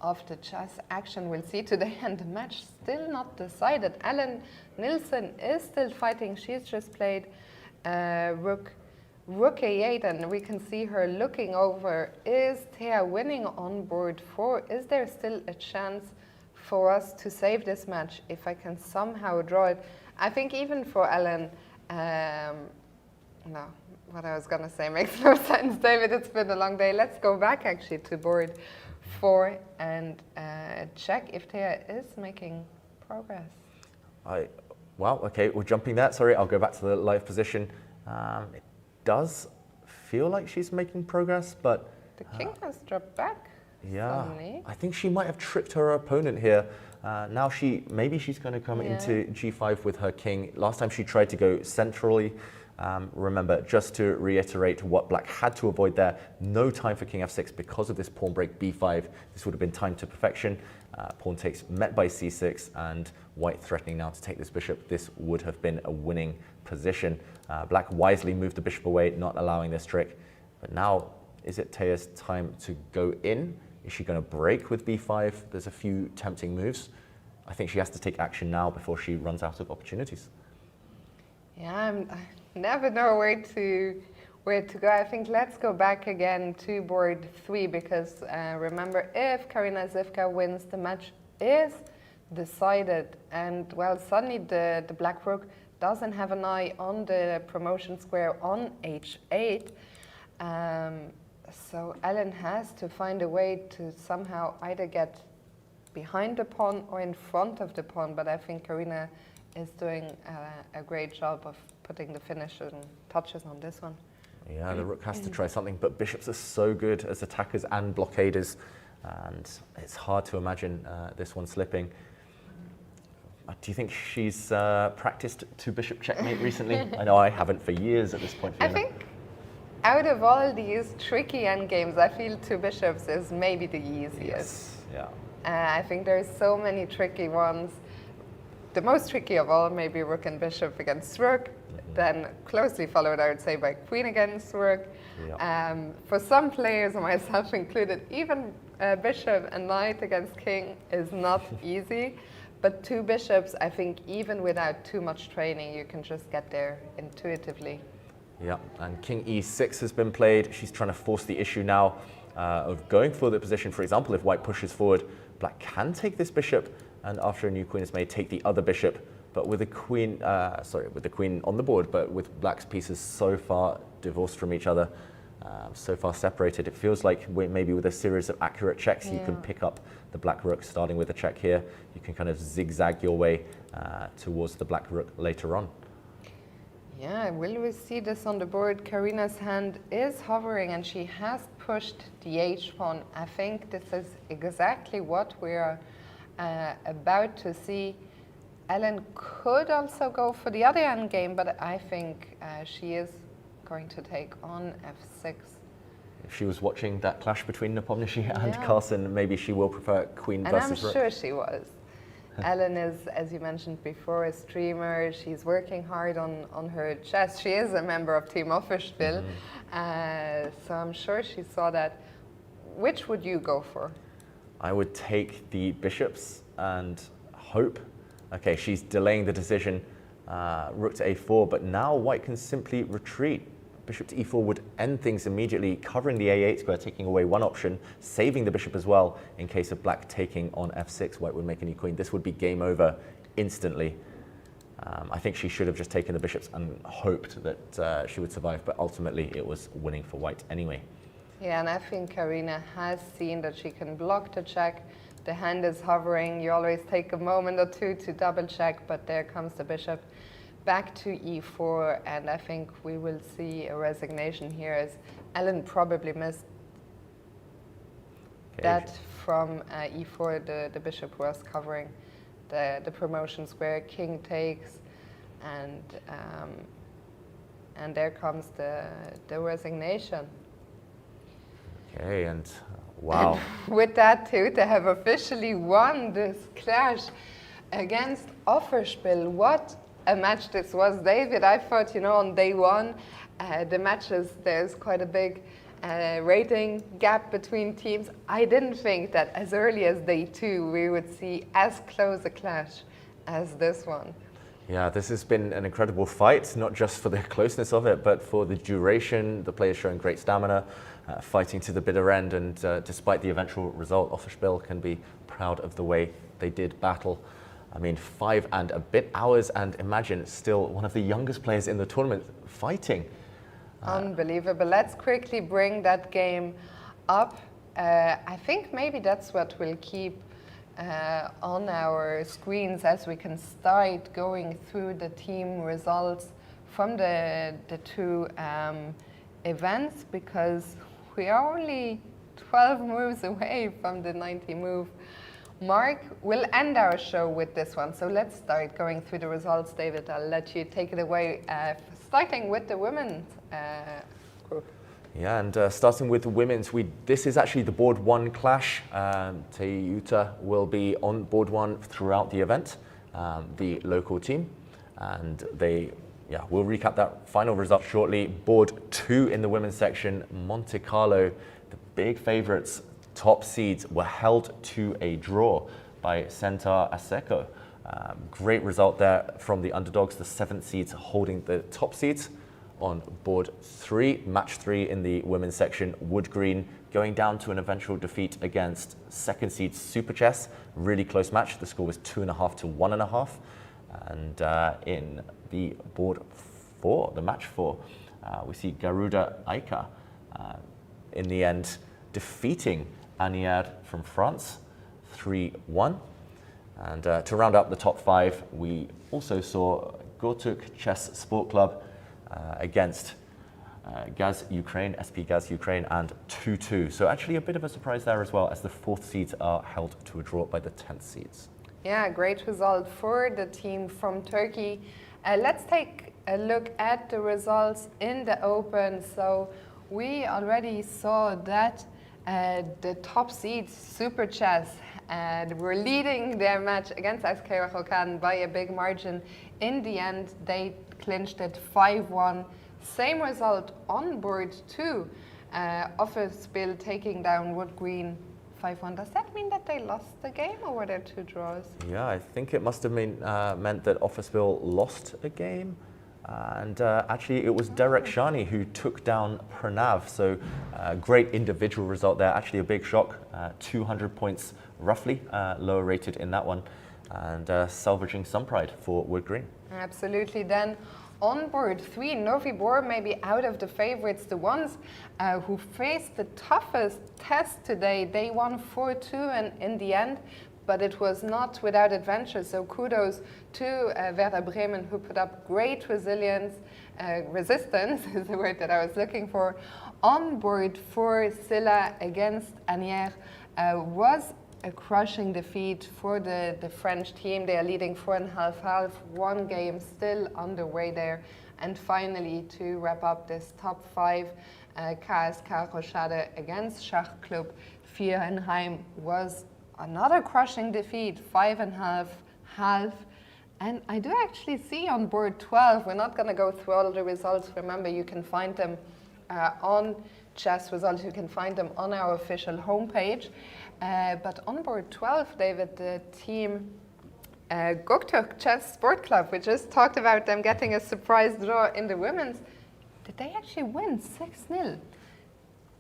of the chess action we'll see today, and the match still not decided. Ellen Nielsen is still fighting. She's just played rook a8, and we can see her looking over. Is Thea winning on board 4? Is there still a chance for us to save this match if I can somehow draw it? I think even for Ellen, no, what I was going to say makes no sense, David. It's been a long day. Let's go back actually to board 4 and check if Thea is making progress. Well, okay, we're jumping that. Sorry, I'll go back to the live position. It does feel like she's making progress, but the king has dropped back. Yeah, suddenly. I think she might have tricked her opponent here. Now maybe she's going to come into g5 with her king. Last time she tried to go centrally. Remember, just to reiterate what black had to avoid there, no time for king f6 because of this pawn break b5. This would have been time to perfection. Pawn takes met by c6, and white threatening now to take this bishop. This would have been a winning position. Black wisely moved the bishop away, not allowing this trick. But now, is it Thea's time to go in? Is she going to break with b5? There's a few tempting moves. I think she has to take action now before she runs out of opportunities. Yeah, I never know where to go. I think let's go back again to board 3, because remember, if Karina Zivka wins, the match is decided. And well, suddenly the black rook doesn't have an eye on the promotion square on h8. So Ellen has to find a way to somehow either get behind the pawn or in front of the pawn, but I think Karina is doing a great job of putting the finishing touches on this one. Yeah, the rook has to try something, but bishops are so good as attackers and blockaders, and it's hard to imagine this one slipping. Do you think she's practiced two bishop checkmate recently? I know I haven't for years at this point. Fiona. I think out of all these tricky endgames, I feel two bishops is maybe the easiest. Yes. Yeah. I think there's so many tricky ones. The most tricky of all, maybe rook and bishop against rook. then closely followed, I would say, by queen against rook. Yeah. For some players, myself included, even bishop and knight against king is not easy. But two bishops, I think, even without too much training, you can just get there intuitively. Yeah, and king e6 has been played. She's trying to force the issue now of going for the position. For example, if white pushes forward, black can take this bishop, and after a new queen is made, take the other bishop. But with the queen, with the queen on the board, but with black's pieces so far divorced from each other, so far separated, it feels like maybe with a series of accurate checks, you can pick up the black rook. Starting with a check here, you can kind of zigzag your way towards the black rook later on. Yeah, will we see this on the board? Karina's hand is hovering and she has pushed the h-pawn. I think this is exactly what we're about to see. Ellen could also go for the other endgame, but I think she is going to take on f6. If she was watching that clash between Nepomniachtchi and Carlsen, maybe she will prefer queen versus rook. And I'm sure she was. Ellen is, as you mentioned before, a streamer. She's working hard on her chess. She is a member of Team Offerspiel, so I'm sure she saw that. Which would you go for? I would take the bishops and hope. Okay, she's delaying the decision, rook to a4, but now white can simply retreat. Bishop to e4 would end things immediately, covering the a8 square, taking away one option, saving the bishop as well. In case of black taking on f6, white would make a new queen. This would be game over instantly. I think she should have just taken the bishops and hoped that she would survive, but ultimately it was winning for white anyway. Yeah, and I think Karina has seen that she can block the check. The hand is hovering. You always take a moment or two to double check, but there comes the bishop back to e4, and I think we will see a resignation here, as Ellen probably missed that from e4. The bishop was covering the promotion square. King takes, and there comes the resignation. Okay, and wow. And with that too, they have officially won this clash against Offerspiel. What a match this was, David. I thought, on day one, the matches, there's quite a big rating gap between teams. I didn't think that as early as day two, we would see as close a clash as this one. Yeah, this has been an incredible fight, not just for the closeness of it, but for the duration. The players showing great stamina, fighting to the bitter end, and despite the eventual result, Offerspiel can be proud of the way they did battle. I mean, 5 and a bit hours, and imagine still one of the youngest players in the tournament fighting. Unbelievable. Let's quickly bring that game up. I think maybe that's what we'll keep on our screens as we can start going through the team results from the two events, because we are only 12 moves away from the 90 move mark. We'll end our show with this one, so let's start going through the results. David, I'll let you take it away, starting with the women's group. Yeah, and starting with the women's, this is actually the board one clash. Teuta will be on board one throughout the event, the local team, and we'll recap that final result shortly. Board two in the women's section, Monte Carlo, the big favourites, top seeds, were held to a draw by Centaur Asseco. Great result there from the underdogs, the 7th seeds holding the top seeds. On board three, match three in the women's section, Wood Green going down to an eventual defeat against 2nd seed Super Chess. Really close match. The score was 2.5 to 1.5. And in the board four, the match four, we see Garuda Aika in the end defeating Aniad from France 3-1. And to round up the top 5, we also saw Gotuk Chess Sport Club against Gaz Ukraine, SP Gaz Ukraine, and 2-2. So actually a bit of a surprise there as well, as the 4th seeds are held to a draw by the 10th seeds. Yeah, great result for the team from Turkey. Let's take a look at the results in the Open. So we already saw that the top seeds, Super Chess, were leading their match against SK Rakhokhan by a big margin. In the end, they clinched it 5-1. Same result on board 2. Offerspill taking down Wood Green 5-1. Does that mean that they lost the game, or were there 2 draws? Yeah, I think it must have meant that Offerspill lost a game. And actually, it was Derek Shani who took down Pranav. So great individual result there. Actually, a big shock. 200 points roughly lower rated in that one. And salvaging some pride for Wood Green. Absolutely. Then on board 3, Novi Bor may be out of the favorites. The ones who faced the toughest test today, they won 4-2 and in the end. But it was not without adventure, so kudos to Werder Bremen, who put up great resistance is the word that I was looking for. On board 4, Silla against Anières was a crushing defeat for the French team. They are leading 4.5-1, 1 game still underway there. And finally, to wrap up this top 5, KSK Rochade against Shahut për Klube Vierenheim was another crushing defeat, 5.5. And I do actually see on board 12, we're not going to go through all the results. Remember, you can find them on chess results. You can find them on our official homepage. But on board 12, David, the team Göktürk Chess Sport Club, we just talked about them getting a surprise draw in the women's. Did they actually win 6-0?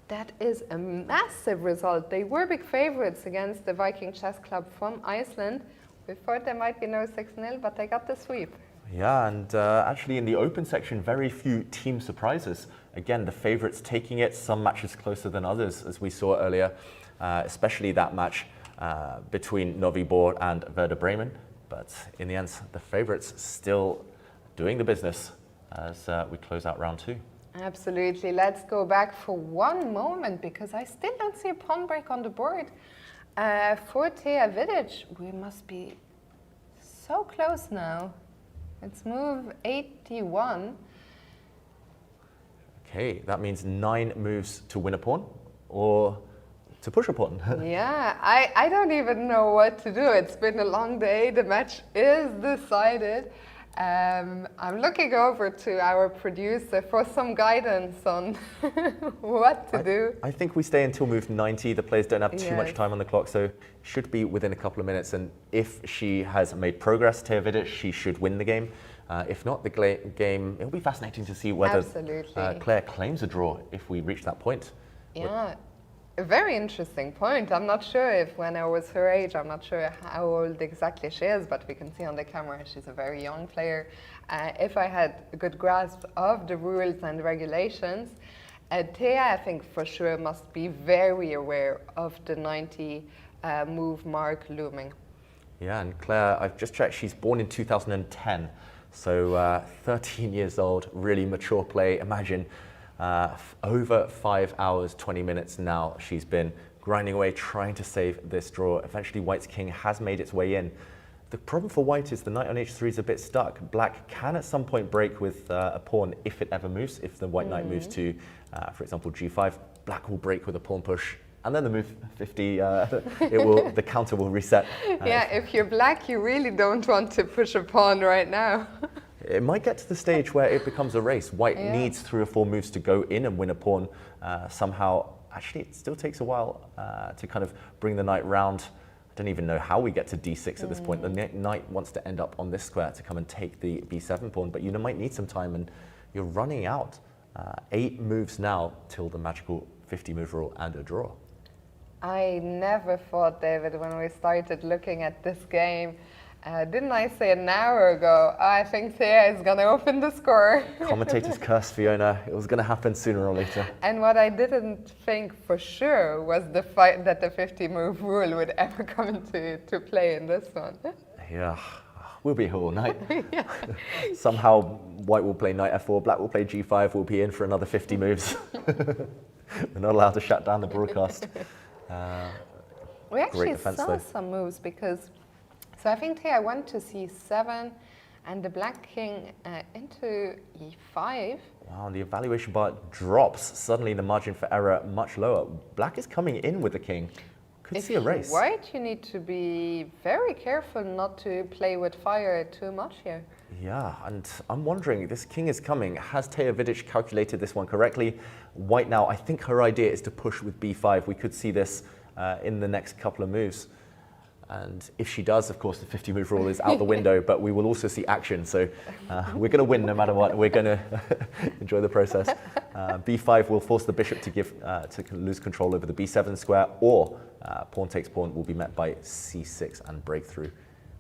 That is a massive result. They were big favorites against the Viking Chess Club from Iceland. We thought there might be no 6-0, but they got the sweep. Yeah, and actually in the open section, very few team surprises. Again, the favorites taking it, some matches closer than others, as we saw earlier, especially that match between Novi Bor and Werder Bremen. But in the end, the favorites still doing the business as we close out round 2. Absolutely. Let's go back for one moment, because I still don't see a pawn break on the board. For Thea Vidic, we must be so close now. It's move 81. Okay, that means 9 moves to win a pawn or to push a pawn. Yeah, I don't even know what to do. It's been a long day. The match is decided. I'm looking over to our producer for some guidance on what to do. I think we stay until move 90. The players don't have too much time on the clock, so should be within a couple of minutes. And if she has made progress, Thea Vidic, she should win the game. If not, the game, it'll be fascinating to see whether Claire claims a draw if we reach that point. Yeah. A very interesting point. I'm not sure if when I was her age, I'm not sure how old exactly she is, but we can see on the camera she's a very young player. If I had a good grasp of the rules and regulations, Thea, I think for sure, must be very aware of the 90 move mark looming. Yeah, and Claire, I've just checked, she's born in 2010, so 13 years old, really mature play. Imagine over 5 hours, 20 minutes now, she's been grinding away, trying to save this draw. Eventually, White's king has made its way in. The problem for White is the knight on h3 is a bit stuck. Black can at some point break with a pawn if it ever moves. If the white knight moves to, for example, g5, Black will break with a pawn push. And then the move 50, the counter will reset. Yeah, if you're Black, you really don't want to push a pawn right now. It might get to the stage where it becomes a race. White needs 3 or 4 moves to go in and win a pawn. Somehow, actually, it still takes a while to kind of bring the knight round. I don't even know how we get to d6 at this point. The knight wants to end up on this square to come and take the b7 pawn, but you might need some time, and you're running out. 8 moves now till the magical 50 move rule and a draw. I never thought, David, when we started looking at this game, didn't I say an hour ago, I think Thea is going to open the score. Commentator's curse, Fiona. It was going to happen sooner or later. And what I didn't think for sure was the fight that the 50 move rule would ever come into play in this one. Yeah, we'll be here all night. Somehow White will play knight f4, Black will play g5, we'll be in for another 50 moves. We're not allowed to shut down the broadcast. We actually saw some moves because, so I think Thea went to c7 and the Black king into e5. Wow, and the evaluation bar drops. Suddenly the margin for error much lower. Black is coming in with the king. Could see a race. If you're White, you need to be very careful not to play with fire too much here. Yeah, and I'm wondering, this king is coming. Has Teja Vidic calculated this one correctly? White now, I think her idea is to push with b5. We could see this in the next couple of moves. And if she does, of course, the 50-move rule is out the window, but we will also see action. So we're going to win no matter what. We're going to enjoy the process. b5 will force the bishop to lose control over the b7 square, or pawn takes pawn will be met by c6 and breakthrough.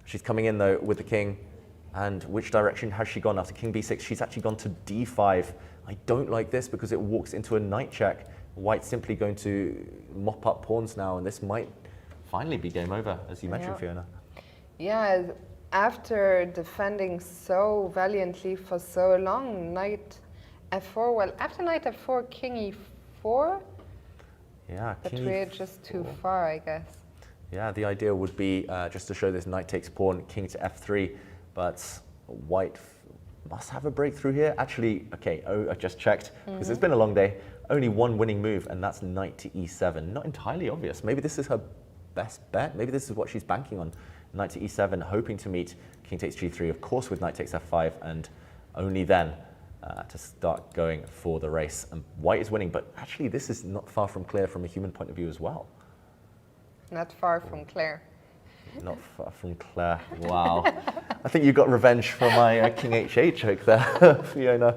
She's coming in, though, with the king. And which direction has she gone after king b6? She's actually gone to d5. I don't like this because it walks into a knight check. White's simply going to mop up pawns now, and this might finally be game over, as you mentioned, Fiona. Yeah, after defending so valiantly for so long, knight f4, well, after knight f4, king e4? Yeah, but king we're just too far, I guess. Yeah, the idea would be just to show this knight takes pawn, king to f3, but white must have a breakthrough here. Actually, okay, I just checked, because it's been a long day. Only one winning move, and that's knight to e7. Not entirely obvious. Maybe this is her best bet. Maybe this is what she's banking on. Knight to e7, hoping to meet king takes g3, of course, with knight takes f5, and only then to start going for the race. And white is winning, but actually this is not far from clear from a human point of view as well. Not far from clear. Not far from Claire. Wow. I think you got revenge for my king h8 joke there, Fiona.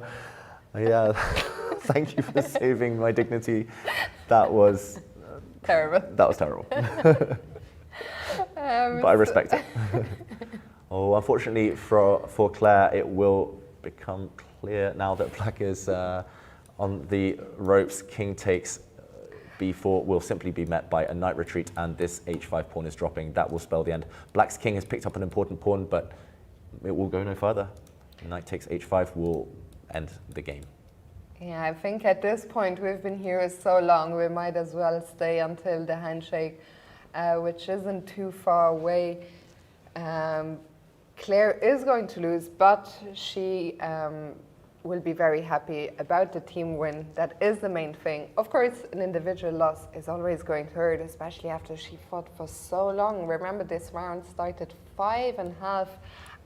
Yeah, thank you for saving my dignity. That was terrible. That was terrible. But I respect it. Oh, unfortunately for Claire, it will become clear now that black is on the ropes. King takes b4 will simply be met by a knight retreat, and this h5 pawn is dropping. That will spell the end. Black's king has picked up an important pawn, but it will go no further. Knight takes h5 will end the game. Yeah, I think at this point we've been here so long, we might as well stay until the handshake, which isn't too far away. Claire is going to lose, but she will be very happy about the team win. That is the main thing. Of course, an individual loss is always going to hurt, especially after she fought for so long. Remember, this round started 5.5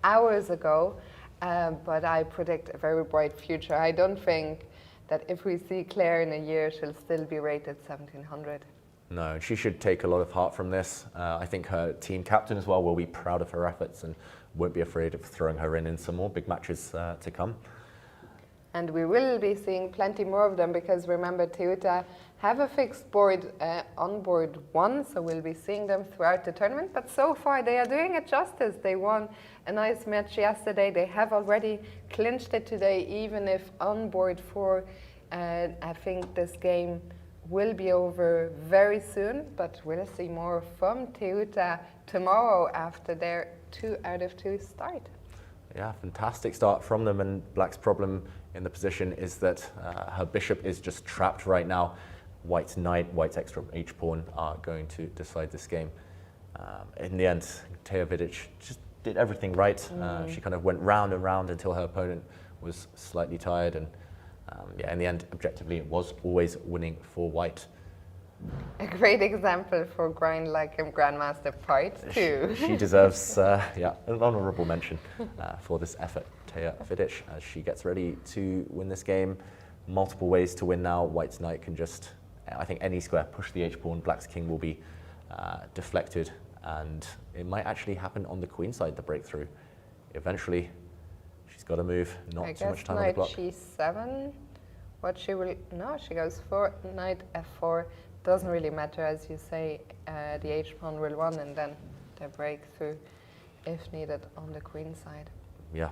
hours ago, but I predict a very bright future. I don't think that if we see Claire in a year, she'll still be rated 1700. No, she should take a lot of heart from this. I think her team captain as well will be proud of her efforts and won't be afraid of throwing her in some more big matches to come. And we will be seeing plenty more of them, because remember, Toyota have a fixed board on board 1, so we'll be seeing them throughout the tournament. But so far they are doing it justice. They won a nice match yesterday. They have already clinched it today, even if on board 4. I think this game will be over very soon, but we'll see more from Toyota tomorrow after their 2 out of 2 start. Yeah, fantastic start from them, and black's problem in the position is that her bishop is just trapped right now. White's knight, white's extra h-pawn are going to decide this game. In the end, Teja Vidic just did everything right. She kind of went round and round until her opponent was slightly tired, and yeah, in the end, objectively, it was always winning for white. A great example for Grind Like Him Grandmaster Part 2. She deserves yeah, an honourable mention for this effort, Teja Vidic, as she gets ready to win this game. Multiple ways to win now. White's knight can just, I think, any square, push the h-pawn. Black's king will be deflected, and it might actually happen on the queen side, the breakthrough. Eventually, she's got to move, not too much time on the clock. Knight g7, what she will, no, she goes for knight f4. Doesn't really matter, as you say, the h-pawn will win, and then the breakthrough, if needed, on the queen side. Yeah,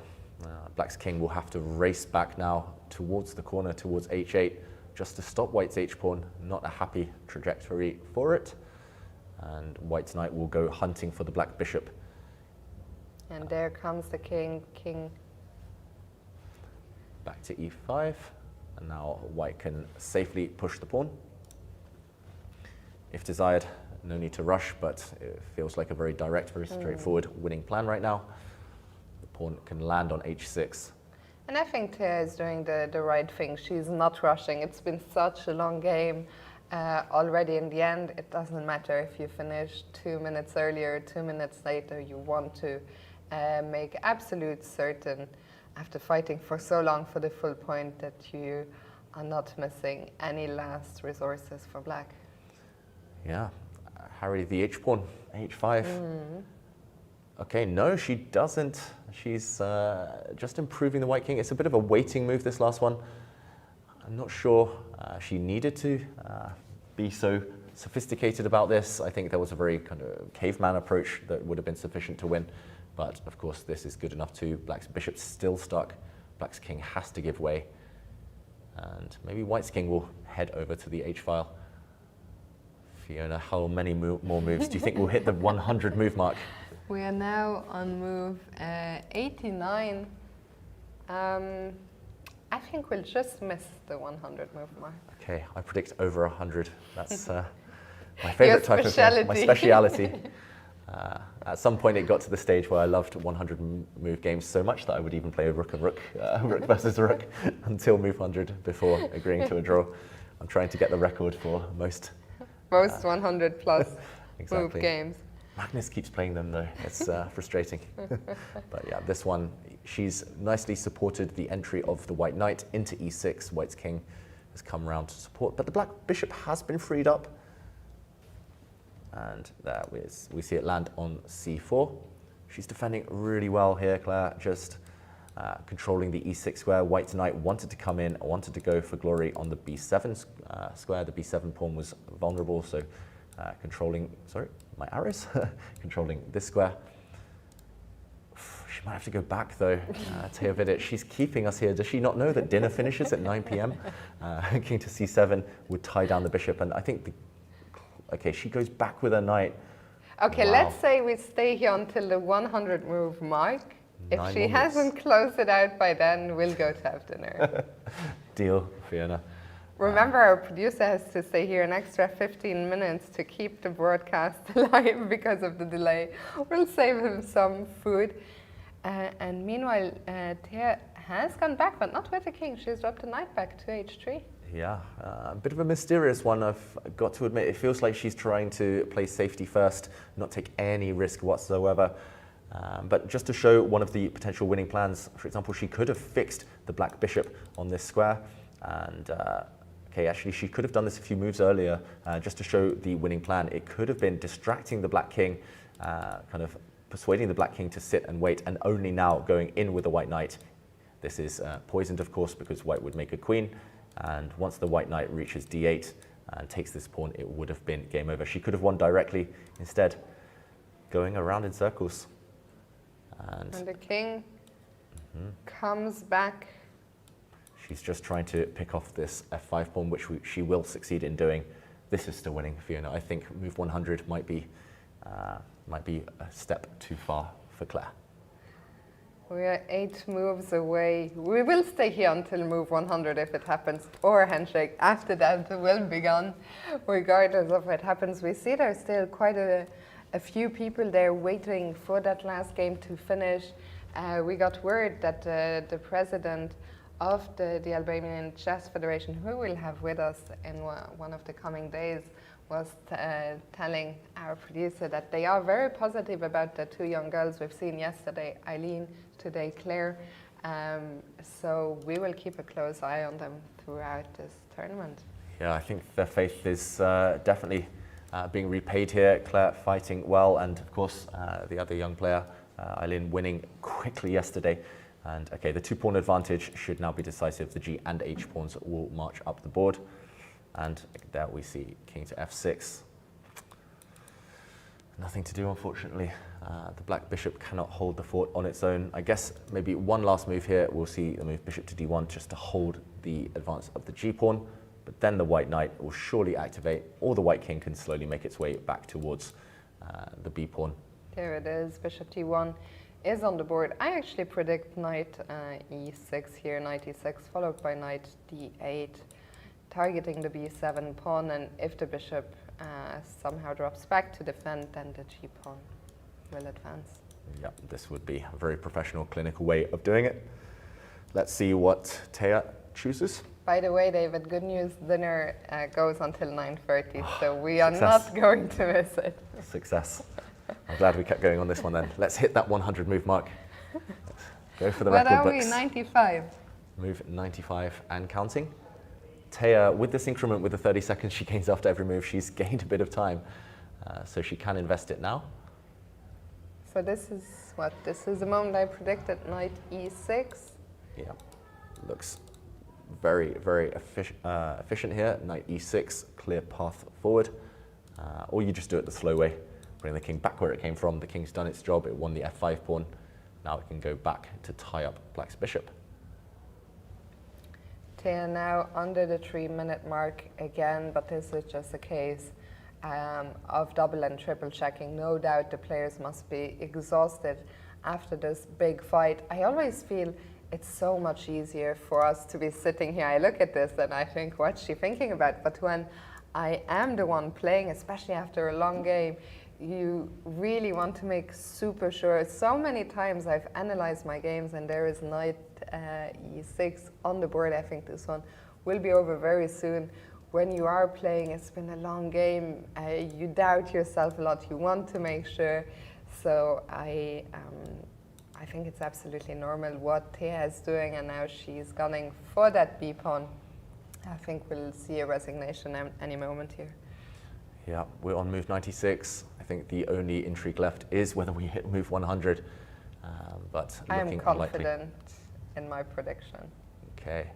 black's king will have to race back now towards the corner, towards h8, just to stop white's h-pawn. Not a happy trajectory for it. And white's knight will go hunting for the black bishop. And there comes the king, Back to e5, and now white can safely push the pawn. If desired, no need to rush, but it feels like a very direct, very straightforward winning plan right now. The pawn can land on h6. And I think Teja is doing the right thing. She's not rushing. It's been such a long game already. In the end, it doesn't matter if you finish 2 minutes earlier, 2 minutes later. You want to make absolute certain, after fighting for so long for the full point, that you are not missing any last resources for black. Yeah, Harry the h-pawn, h5. Okay, no, she doesn't. She's just improving the white king. It's a bit of a waiting move, this last one. I'm not sure she needed to be so sophisticated about this. I think there was a very kind of caveman approach that would have been sufficient to win. But of course, this is good enough too. Black's bishop's still stuck. Black's king has to give way. And maybe white's king will head over to the h-file. Fiona, how many more moves do you think will hit the 100 move mark? We are now on move 89. I think we'll just miss the 100 move mark. Okay, I predict over 100. That's my favorite type of game, my speciality. At some point, it got to the stage where I loved 100 move games so much that I would even play a rook and rook, rook versus rook, until move 100 before agreeing to a draw. I'm trying to get the record for most 100 plus exactly. move games. Magnus keeps playing them though, it's frustrating. But yeah, this one, she's nicely supported the entry of the white knight into e6. White's king has come around to support, but the black bishop has been freed up. And there we see it land on c4. She's defending really well here, Claire, just controlling the e6 square. White's knight wanted to come in, wanted to go for glory on the b7 square. The b7 pawn was vulnerable, so controlling, sorry, my arrows, controlling this square. She might have to go back though, Taya Vidit. She's keeping us here. Does she not know that dinner finishes at 9 p.m? King to c7 would tie down the bishop, and I think okay, she goes back with her knight. Okay, Wow. let's say we stay here until the 100 move mark. If 9 she more moves. hasn't closed it out by then, we'll go to have dinner. Deal, Fiona. Remember, our producer has to stay here an extra 15 minutes to keep the broadcast alive because of the delay. We'll save him some food. And meanwhile, Thea has gone back, but not with the king. She's dropped the knight back to h3. Yeah, a bit of a mysterious one, I've got to admit. It feels like she's trying to play safety first, not take any risk whatsoever. But just to show one of the potential winning plans, for example, she could have fixed the black bishop on this square. And okay, actually, she could have done this a few moves earlier, just to show the winning plan. It could have been distracting the black king, kind of persuading the black king to sit and wait, and only now going in with the white knight. This is poisoned, of course, because white would make a queen. And once the white knight reaches d8 and takes this pawn, it would have been game over. She could have won directly, instead going around in circles. And the king comes back. She's just trying to pick off this f5 pawn, which she will succeed in doing. This is still winning, Fiona. I think move 100 might be a step too far for Claire. We are 8 moves away. We will stay here until move 100 if it happens, or a handshake. After that, it will be gone. Regardless of what happens, we see there's still quite a few people there waiting for that last game to finish. We got word that the president of the Albanian Chess Federation, who we'll have with us in one of the coming days, was telling our producer that they are very positive about the 2 young girls we've seen yesterday, Eileen, today Claire. So we will keep a close eye on them throughout this tournament. Yeah, I think their faith is definitely being repaid here. Claire fighting well, and of course the other young player, Eileen, winning quickly yesterday. And okay, the 2-pawn advantage should now be decisive. The g and h pawns will march up the board. And there we see king to f6. Nothing to do, unfortunately. The black bishop cannot hold the fort on its own. I guess maybe one last move here. We'll see the move bishop to d1 just to hold the advance of the g-pawn. But then the white knight will surely activate, or the white king can slowly make its way back towards the b-pawn. There it is, bishop d1 is on the board. I actually predict knight e6 here, knight e6, followed by knight d8. Targeting the b7 pawn, and if the bishop somehow drops back to defend, then the g-pawn will advance. Yeah, this would be a very professional, clinical way of doing it. Let's see what Thea chooses. By the way, David, good news, dinner goes until 9:30, so we are Success. not going to miss it. Success. I'm glad we kept going on this one then. Let's hit that 100 move mark. Go for the What record are we, books. 95? Move 95 and counting. Taya, with this increment with the 30 seconds she gains after every move, she's gained a bit of time. So she can invest it now. So this is what? This is the moment I predicted, knight e6. Yeah, looks very, very efficient here. Knight e6, clear path forward. Or you just do it the slow way, bring the king back where it came from. The king's done its job, it won the f5 pawn. Now it can go back to tie up black's bishop. Taya now under the 3-minute mark again, but this is just a case of double and triple checking. No doubt the players must be exhausted after this big fight. I always feel it's so much easier for us to be sitting here. I look at this and I think, what's she thinking about? But when I am the one playing, especially after a long game, you really want to make super sure. So many times I've analyzed my games and there is knight e6 on the board. I think this one will be over very soon. When you are playing, it's been a long game, you doubt yourself a lot, you want to make sure. So I think it's absolutely normal what Taya is doing, and now she's gunning for that b pawn. I think we'll see a resignation any moment here. Yeah, we're on move 96. I think the only intrigue left is whether we hit move 100, but looking I'm confident in my prediction. Okay.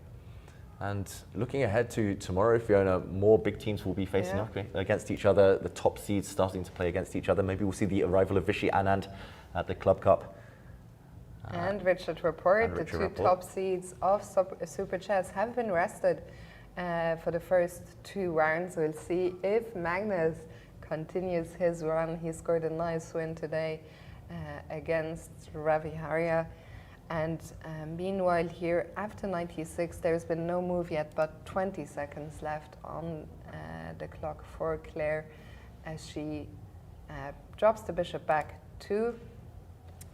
And looking ahead to tomorrow, Fiona, more big teams will be facing up against each other. The top seeds starting to play against each other. Maybe we'll see the arrival of Vishy Anand at the Club Cup. And Richard Rapport, the two top seeds of Super Chess, have been rested for the first 2 rounds. We'll see if Magnus continues his run. He scored a nice win today against Ravi Haria. And meanwhile here, after 96, there's been no move yet, but 20 seconds left on the clock for Claire as she drops the bishop back to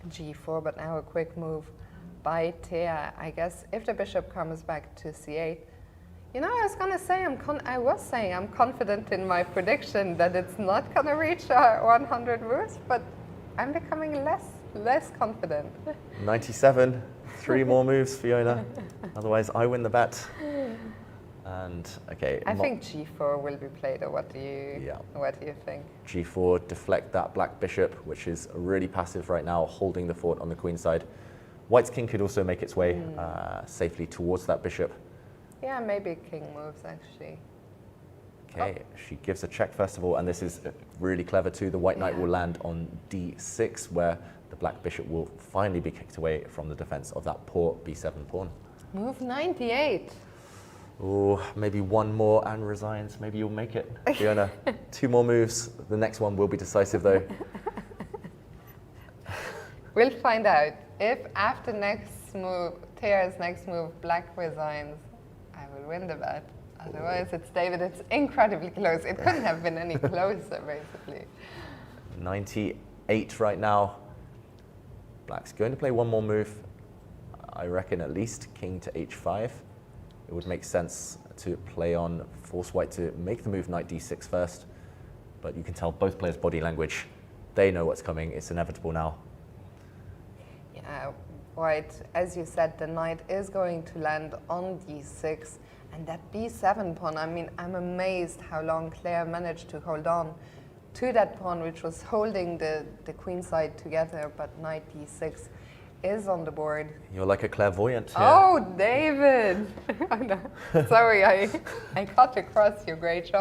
g4, but now a quick move by Taya. I guess if the bishop comes back to c8, you know, I was saying I'm confident in my prediction that it's not going to reach 100 moves, but I'm becoming less confident. 97, 3 more moves, Fiona. Otherwise, I win the bet. And okay, I think g4 will be played. Or what do you think? g4, deflect that black bishop, which is really passive right now, holding the fort on the queen side. White's king could also make its way safely towards that bishop. Yeah, maybe king moves actually. Okay, she gives a check first of all, and this is really clever too. The white knight will land on d6, where the black bishop will finally be kicked away from the defense of that poor b7 pawn. Move 98. Oh, maybe one more and resigns. Maybe you'll make it, Fiona. 2 more moves. The next one will be decisive though. We'll find out. If after next move, Taya's next move, black resigns, I will win the bet. Otherwise, it's David. It's incredibly close. It couldn't have been any closer, basically. 98 right now. Black's going to play one more move. I reckon at least king to h5. It would make sense to play on, force white to make the move knight d6 first. But you can tell both players' body language. They know what's coming. It's inevitable now. Yeah, white, as you said, the knight is going to land on d6. And that b7 pawn, I mean, I'm amazed how long Claire managed to hold on to that pawn, which was holding the queen side together, but knight d6 is on the board. You're like a clairvoyant here. Oh, David! Oh, no. Sorry, I cut across your great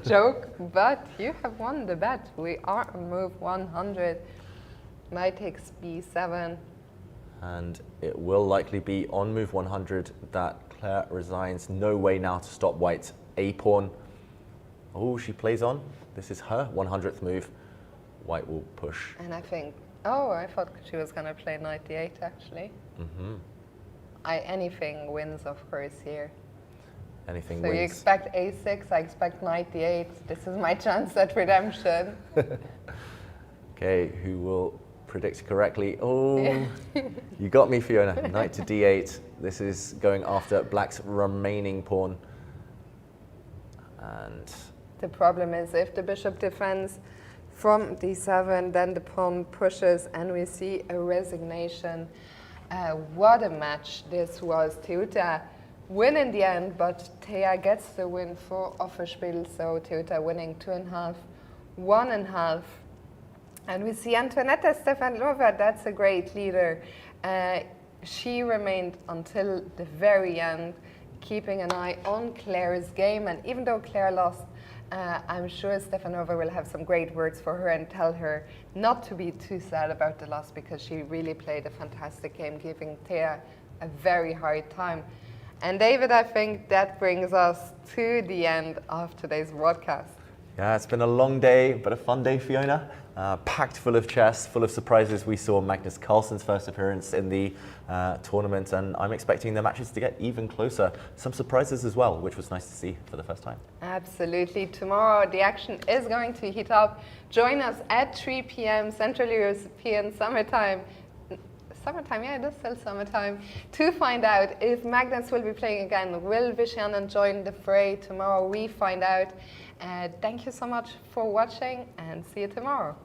joke, but you have won the bet. We are on move 100. Knight takes b7. And it will likely be on move 100 that Claire resigns. No way now to stop white. A pawn. Oh, she plays on. This is her 100th move. White will push. And I think, oh, I thought she was going to play knight d8 actually. Mm-hmm. Anything wins, of course, here. Anything so wins. You expect a6, I expect knight d8. This is my chance at redemption. Okay, who will predict correctly? Oh, you got me, Fiona. Knight to d8. This is going after black's remaining pawn. And the problem is if the bishop defends from d7, then the pawn pushes, and we see a resignation. What a match this was. Teuta win in the end, but Thea gets the win for Offerspiel, so Teuta winning 2.5, 1.5. And we see Antoinetta Stefanova, that's a great leader. She remained until the very end, keeping an eye on Claire's game, and even though Claire lost, I'm sure Stefanova will have some great words for her and tell her not to be too sad about the loss, because she really played a fantastic game, giving Thea a very hard time. And David, I think that brings us to the end of today's broadcast. Yeah, it's been a long day, but a fun day, Fiona. Packed full of chess, full of surprises. We saw Magnus Carlsen's first appearance in the tournament, and I'm expecting the matches to get even closer. Some surprises as well, which was nice to see for the first time. Absolutely. Tomorrow the action is going to heat up. Join us at 3 p.m. Central European Summertime. Summertime, yeah, it is still summertime. To find out if Magnus will be playing again. Will Vishy Anand join the fray? Tomorrow we find out. Thank you so much for watching, and see you tomorrow.